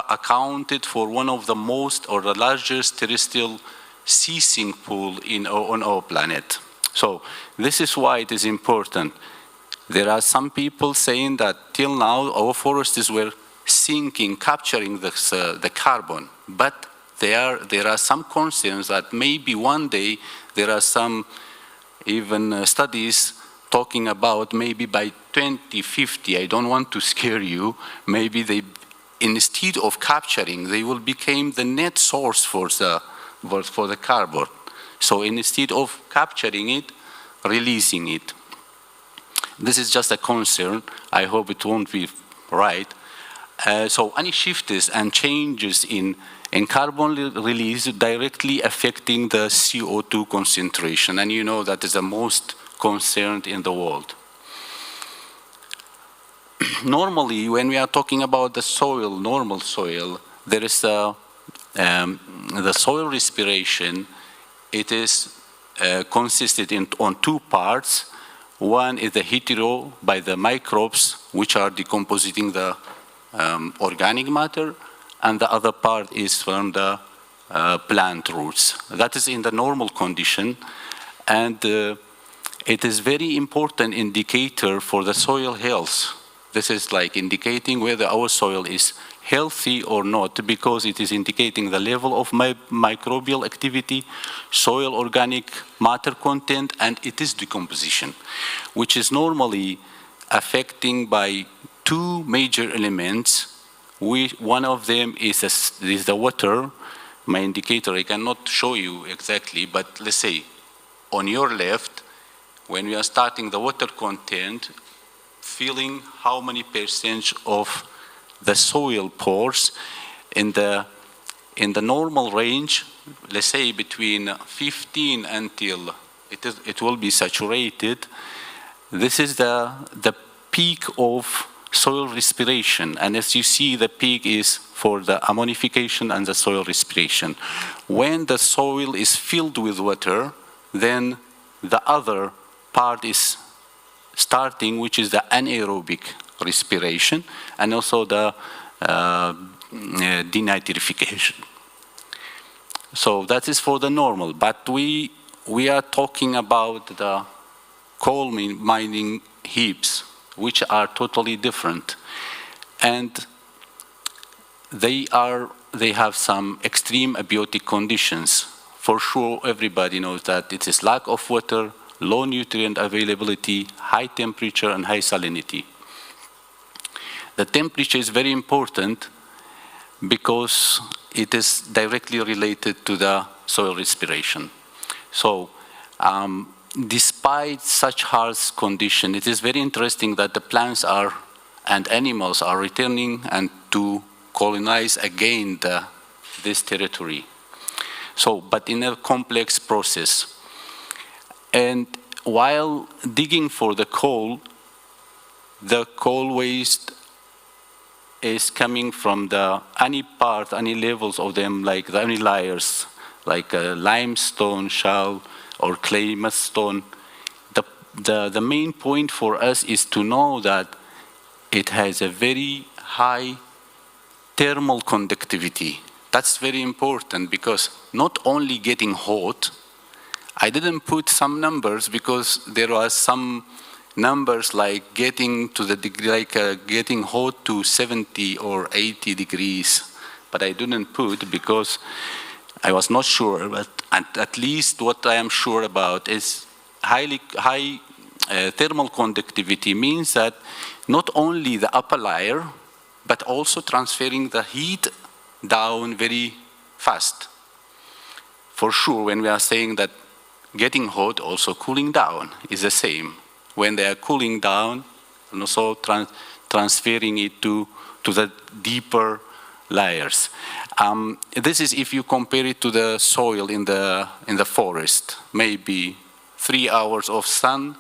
accounted for one of the most or the largest terrestrial ceasing pool on our planet. So this is why it is important. There are some people saying that till now our forests were sinking, capturing the carbon, but there are some concerns that maybe one day there are some even studies talking about maybe by 2050, I don't want to scare you, maybe they, instead of capturing, they will become the net source for the carbon. So instead of capturing it, releasing it. This is just a concern. I hope it won't be right. So any shifts and changes in carbon release directly affecting the CO2 concentration, and you know that is the most concerned in the world. Normally, when we are talking about the soil, normal soil, there is the soil respiration. It is consisted on two parts. One is the hetero by the microbes, which are decomposing the organic matter, and the other part is from the plant roots. That is in the normal condition, and it is very important indicator for the soil health. This is like indicating whether our soil is healthy or not, because it is indicating the level of microbial activity, soil organic matter content, and it is decomposition, which is normally affecting by two major elements. One of them is the water. My indicator, I cannot show you exactly, but let's say on your left, when we are starting the water content, feeling how many percent of the soil pores in the normal range, let's say between 15 until it will be saturated. This is the peak of soil respiration, and as you see, the peak is for the ammonification and the soil respiration. When the soil is filled with water, then the other part is starting, which is the anaerobic respiration, and also the denitrification. So that is for the normal, but we are talking about the coal mining heaps, which are totally different, and they have some extreme abiotic conditions. For sure, everybody knows that it is lack of water, low nutrient availability, high temperature, and high salinity. The temperature is very important because it is directly related to the soil respiration. So, despite such harsh condition, it is very interesting that the plants and animals are returning and to colonize again this territory. So, but in a complex process. And while digging for the coal waste is coming from any levels of them, like any layers, like limestone, shale, or clay mudstone. The main point for us is to know that it has a very high thermal conductivity. That's very important because not only getting hot, I didn't put some numbers because there was some numbers like getting to the degree, like getting hot to 70 or 80 degrees, but I didn't put because I was not sure, but at least what I am sure about is high thermal conductivity means that not only the upper layer, but also transferring the heat down very fast. For sure, when we are saying that getting hot, also cooling down is the same. When they are cooling down, and also transferring it to the deeper layers. This is if you compare it to the soil in the forest. Maybe 3 hours of sun,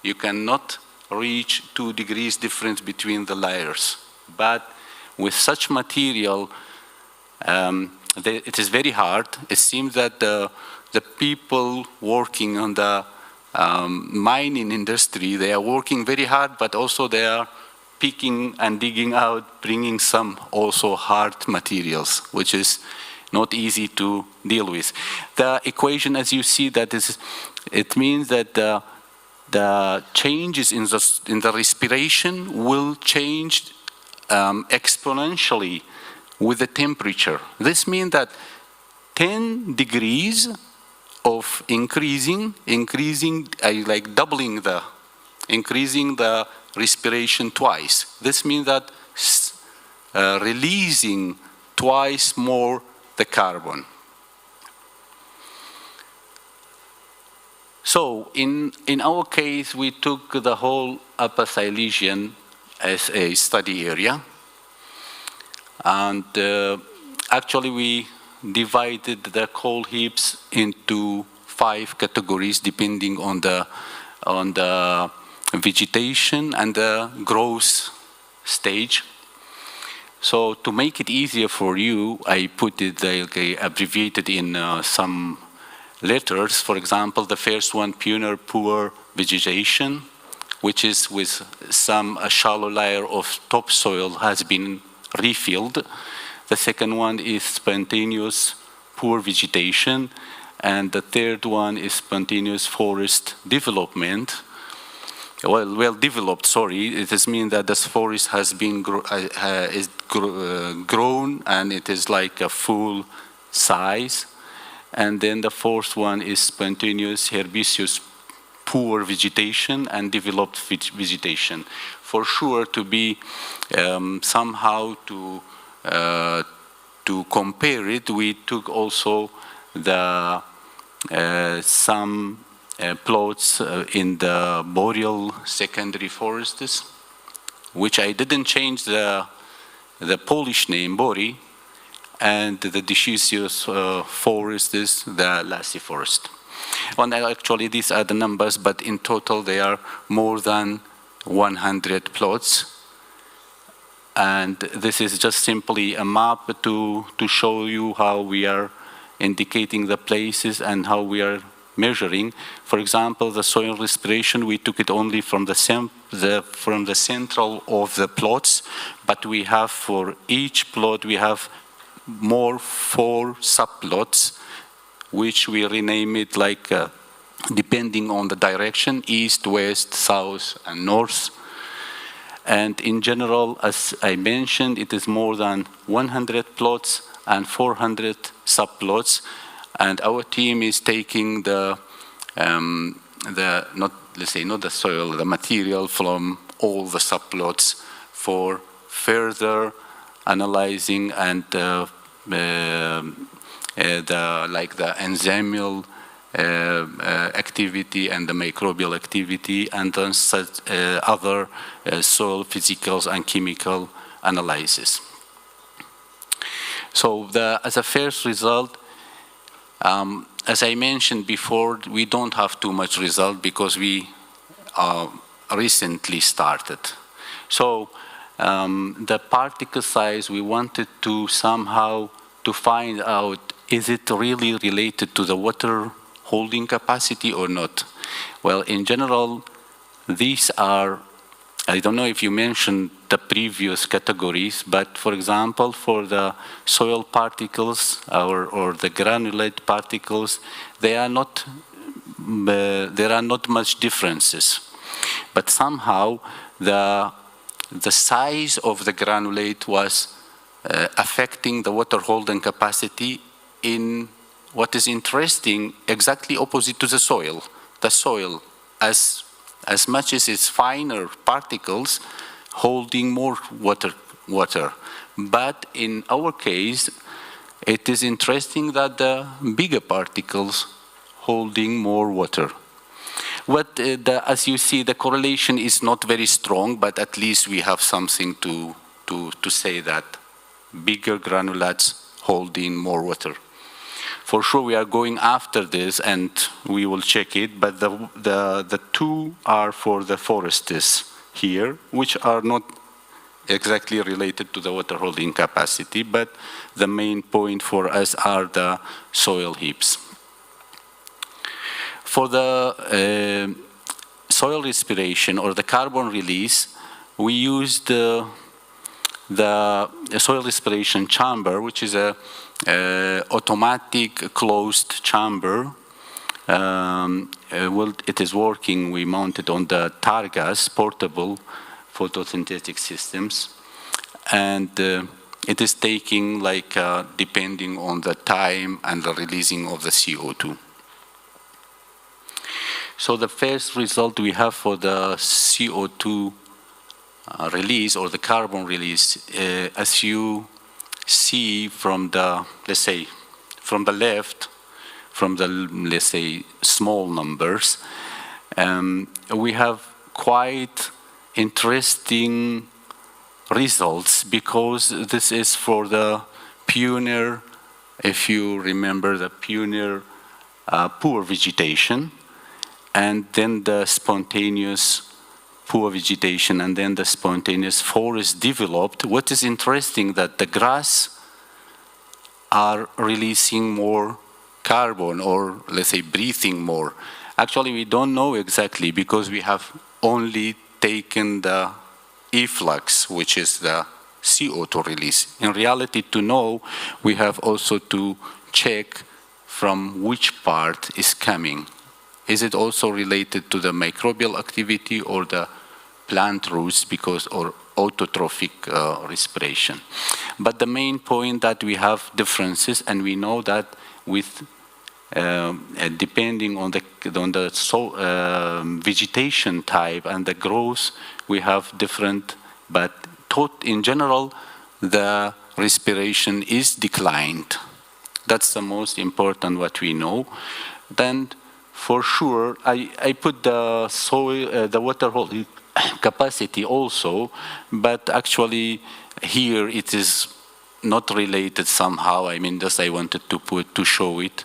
you cannot reach 2 degrees difference between the layers. But with such material, it is very hard. It seems that the people working on the mining industry, they are working very hard, but also they are picking and digging out, bringing some also hard materials, which is not easy to deal with. The equation, as you see, it means that the changes in the respiration will change exponentially with the temperature. This means that 10 degrees of increasing, like doubling increasing the respiration twice. This means that releasing twice more the carbon. So in our case, we took the whole Upper Silesian as a study area, and actually we divided the coal heaps into 5 categories depending on the vegetation and the growth stage. So to make it easier for you, I put it abbreviated in some letters. For example, the first one, pioneer poor vegetation, which is with some shallow layer of topsoil has been refilled. The second one is spontaneous poor vegetation, and the third one is spontaneous forest development. Well developed, sorry. It is mean that this forest has been grown and it is like a full size. And then the fourth one is spontaneous herbaceous poor vegetation and developed vegetation. For sure, to be somehow to compare it, we took also the some plots in the boreal secondary forests, which I didn't change the Polish name, Bori, and the deciduous forest is the lassie forest. And actually, these are the numbers, but in total, they are more than 100 plots. And this is just simply a map to show you how we are indicating the places and how we are measuring. For example, the soil respiration, we took it only from the central of the plots, but we have for each plot, we have 4 subplots, which we rename it like depending on the direction, east, west, south, and north. And in general, as I mentioned, it is more than 100 plots and 400 subplots. And our team is taking not the soil, the material from all the subplots for further analyzing and the enzymal activity and the microbial activity, and then other soil physical and chemical analysis. So as a first result, as I mentioned before, we don't have too much result because we recently started. So the particle size, we wanted to somehow to find out, is it really related to the water holding capacity or not? Well, in general, these are, I don't know if you mentioned the previous categories, but for example, for the soil particles or the granulate particles, there are not much differences. But somehow the size of the granulate was affecting the water holding capacity in what is interesting, exactly opposite to the soil. The soil, as much as its finer particles, holding more water. But in our case, it is interesting that the bigger particles holding more water. As you see, the correlation is not very strong, but at least we have something to say that bigger granulates holding more water. For sure, we are going after this, and we will check it. But the two are for the forests here, which are not exactly related to the water holding capacity. But the main point for us are the soil heaps. For the soil respiration or the carbon release, we used the soil respiration chamber, which is a automatic closed chamber. It is working. We mounted on the Targas portable photosynthetic systems, and it is taking depending on the time and the releasing of the CO2. So the first result we have for the CO2 release or the carbon release, as you see from the, let's say, from the left, from the, let's say, small numbers, we have quite interesting results because this is for the pioneer, if you remember the pioneer poor vegetation, and then the spontaneous poor vegetation, and then the spontaneous forest developed. What is interesting that the grass are releasing more carbon, or let's say breathing more. Actually, we don't know exactly because we have only taken the efflux, which is the CO2 release. In reality, to know, we have also to check from which part is coming. Is it also related to the microbial activity or the plant roots or autotrophic respiration? But the main point that we have differences, and we know that with depending on the vegetation type and the growth, we have different, but in general, the respiration is declined. That's the most important what we know. Then, for sure, I put the soil, the water holding capacity also, but actually here it is not related somehow. I mean, just I wanted to show it.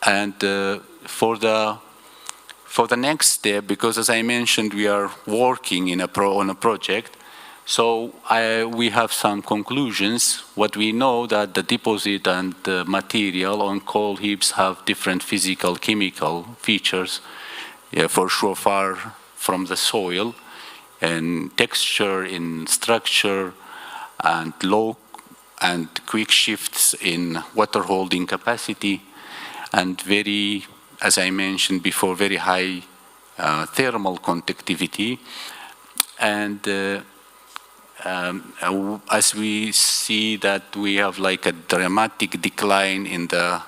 And for the next step, because as I mentioned, we are working on a project. So we have some conclusions. What we know that the deposit and the material on coal heaps have different physical, chemical features, for sure far from the soil, and texture in structure, and low and quick shifts in water holding capacity, and very, as I mentioned before, very high thermal conductivity. And as we see that we have like a dramatic decline in the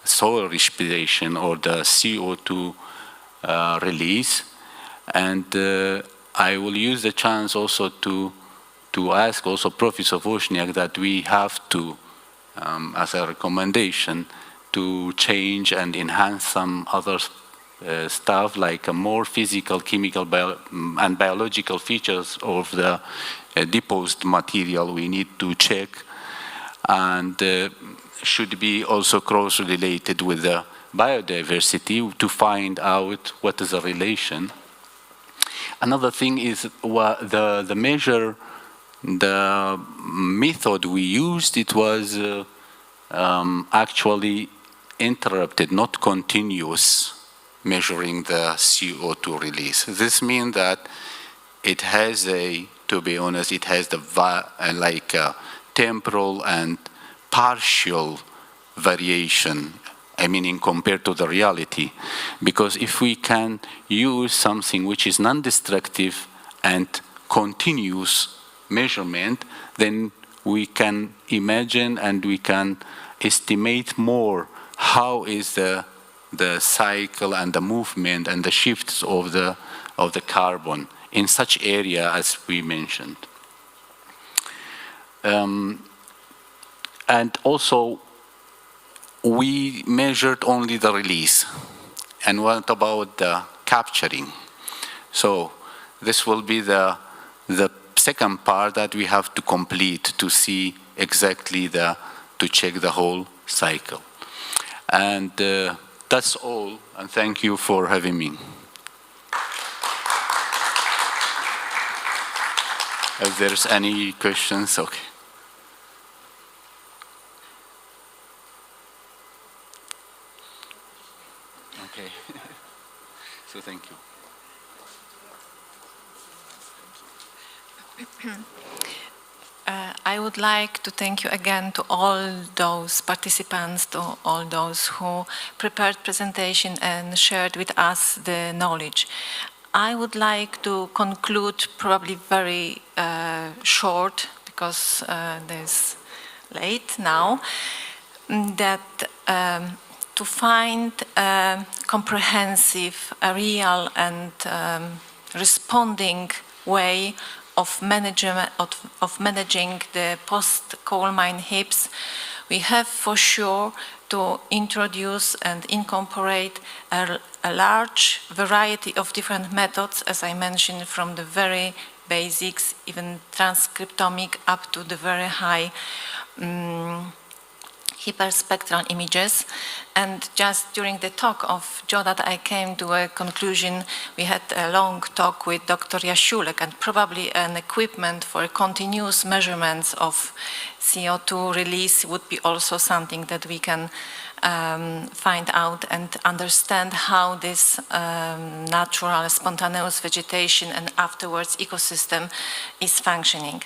soil respiration or the CO2 release. And I will use the chance also to ask also Professor Wozniak that we have to, as a recommendation, to change and enhance some other stuff like a more physical, chemical, and biological features of the deposed material we need to check, and should be also closely related with the biodiversity to find out what is the relation. Another thing is the measure, the method we used, it was actually interrupted, not continuous measuring the CO2 release. This means that it has to be honest, it has the temporal and partial variation, I mean, in compared to the reality. Because if we can use something which is non-destructive and continuous measurement, then we can imagine and we can estimate more how is the cycle and the movement and the shifts of the carbon in such area as we mentioned. And also, we measured only the release. And what about the capturing? So this will be the second part that we have to complete to see exactly to check the whole cycle. And that's all, and thank you for having me. If there's any questions, okay. Okay. So thank you. I would like to thank you again to all those participants, to all those who prepared presentation and shared with us the knowledge. I would like to conclude probably very short, because it's late now, that to find a comprehensive, real and responding way of managing the post-coal mine heaps, we have for sure to introduce and incorporate a large variety of different methods, as I mentioned, from the very basics, even transcriptomic, up to the very high hyperspectral images. And just during the talk of Joe that I came to a conclusion, we had a long talk with Dr. Jasiulek, and probably an equipment for continuous measurements of CO2 release would be also something that we can find out and understand how this natural spontaneous vegetation and afterwards ecosystem is functioning.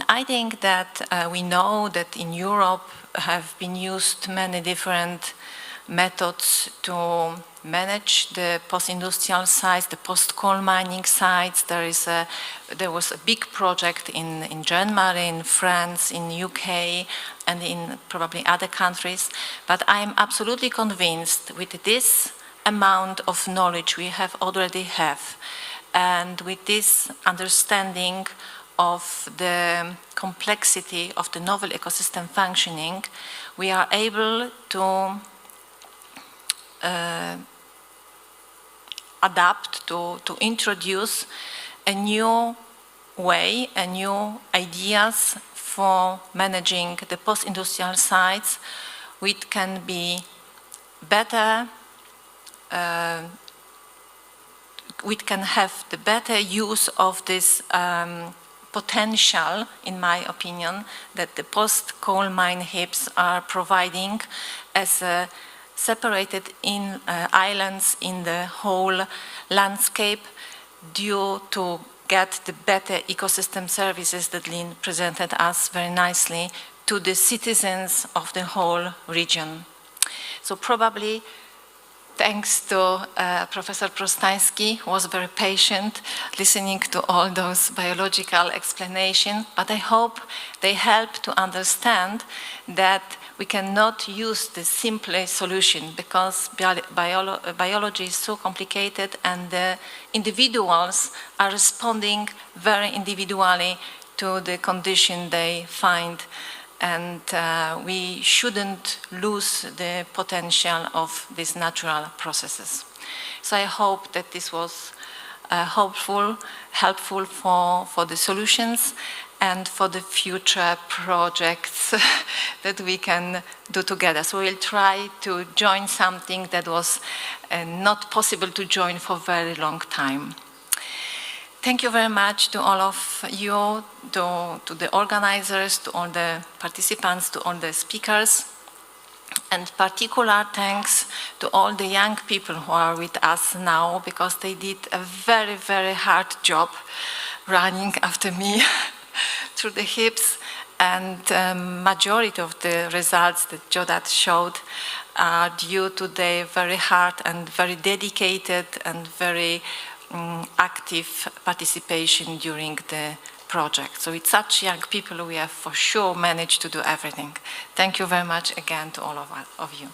I think that we know that in Europe have been used many different methods to manage the post-industrial sites, the post-coal mining sites. There was a big project in Germany, in France, in UK, and in probably other countries. But I am absolutely convinced with this amount of knowledge we already have, and with this understanding of the complexity of the novel ecosystem functioning, we are able to adapt, to introduce a new way, new ideas for managing the post-industrial sites, which can be better, we can have the better use of this potential, in my opinion, that the post-coal mine heaps are providing as separated islands in the whole landscape, due to get the better ecosystem services that Lynn presented us very nicely to the citizens of the whole region. So probably thanks to Professor Prostański, who was very patient listening to all those biological explanations, but I hope they help to understand that we cannot use the simple solution, because biology is so complicated and the individuals are responding very individually to the condition they find, and we shouldn't lose the potential of these natural processes. So I hope that this was helpful for the solutions and for the future projects that we can do together. So we'll try to join something that was not possible to join for a very long time. Thank you very much to all of you, to the organizers, to all the participants, to all the speakers, and particular thanks to all the young people who are with us now, because they did a very, very hard job running after me through the hips, and majority of the results that Jodat showed are due to their very hard and very dedicated and very active participation during the project. So with such young people, we have for sure managed to do everything. Thank you very much again to all of you.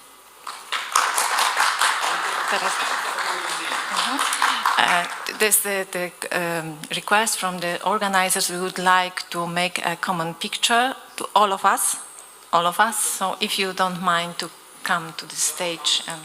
There's the request from the organizers. We would like to make a common picture to all of us. So if you don't mind to come to the stage and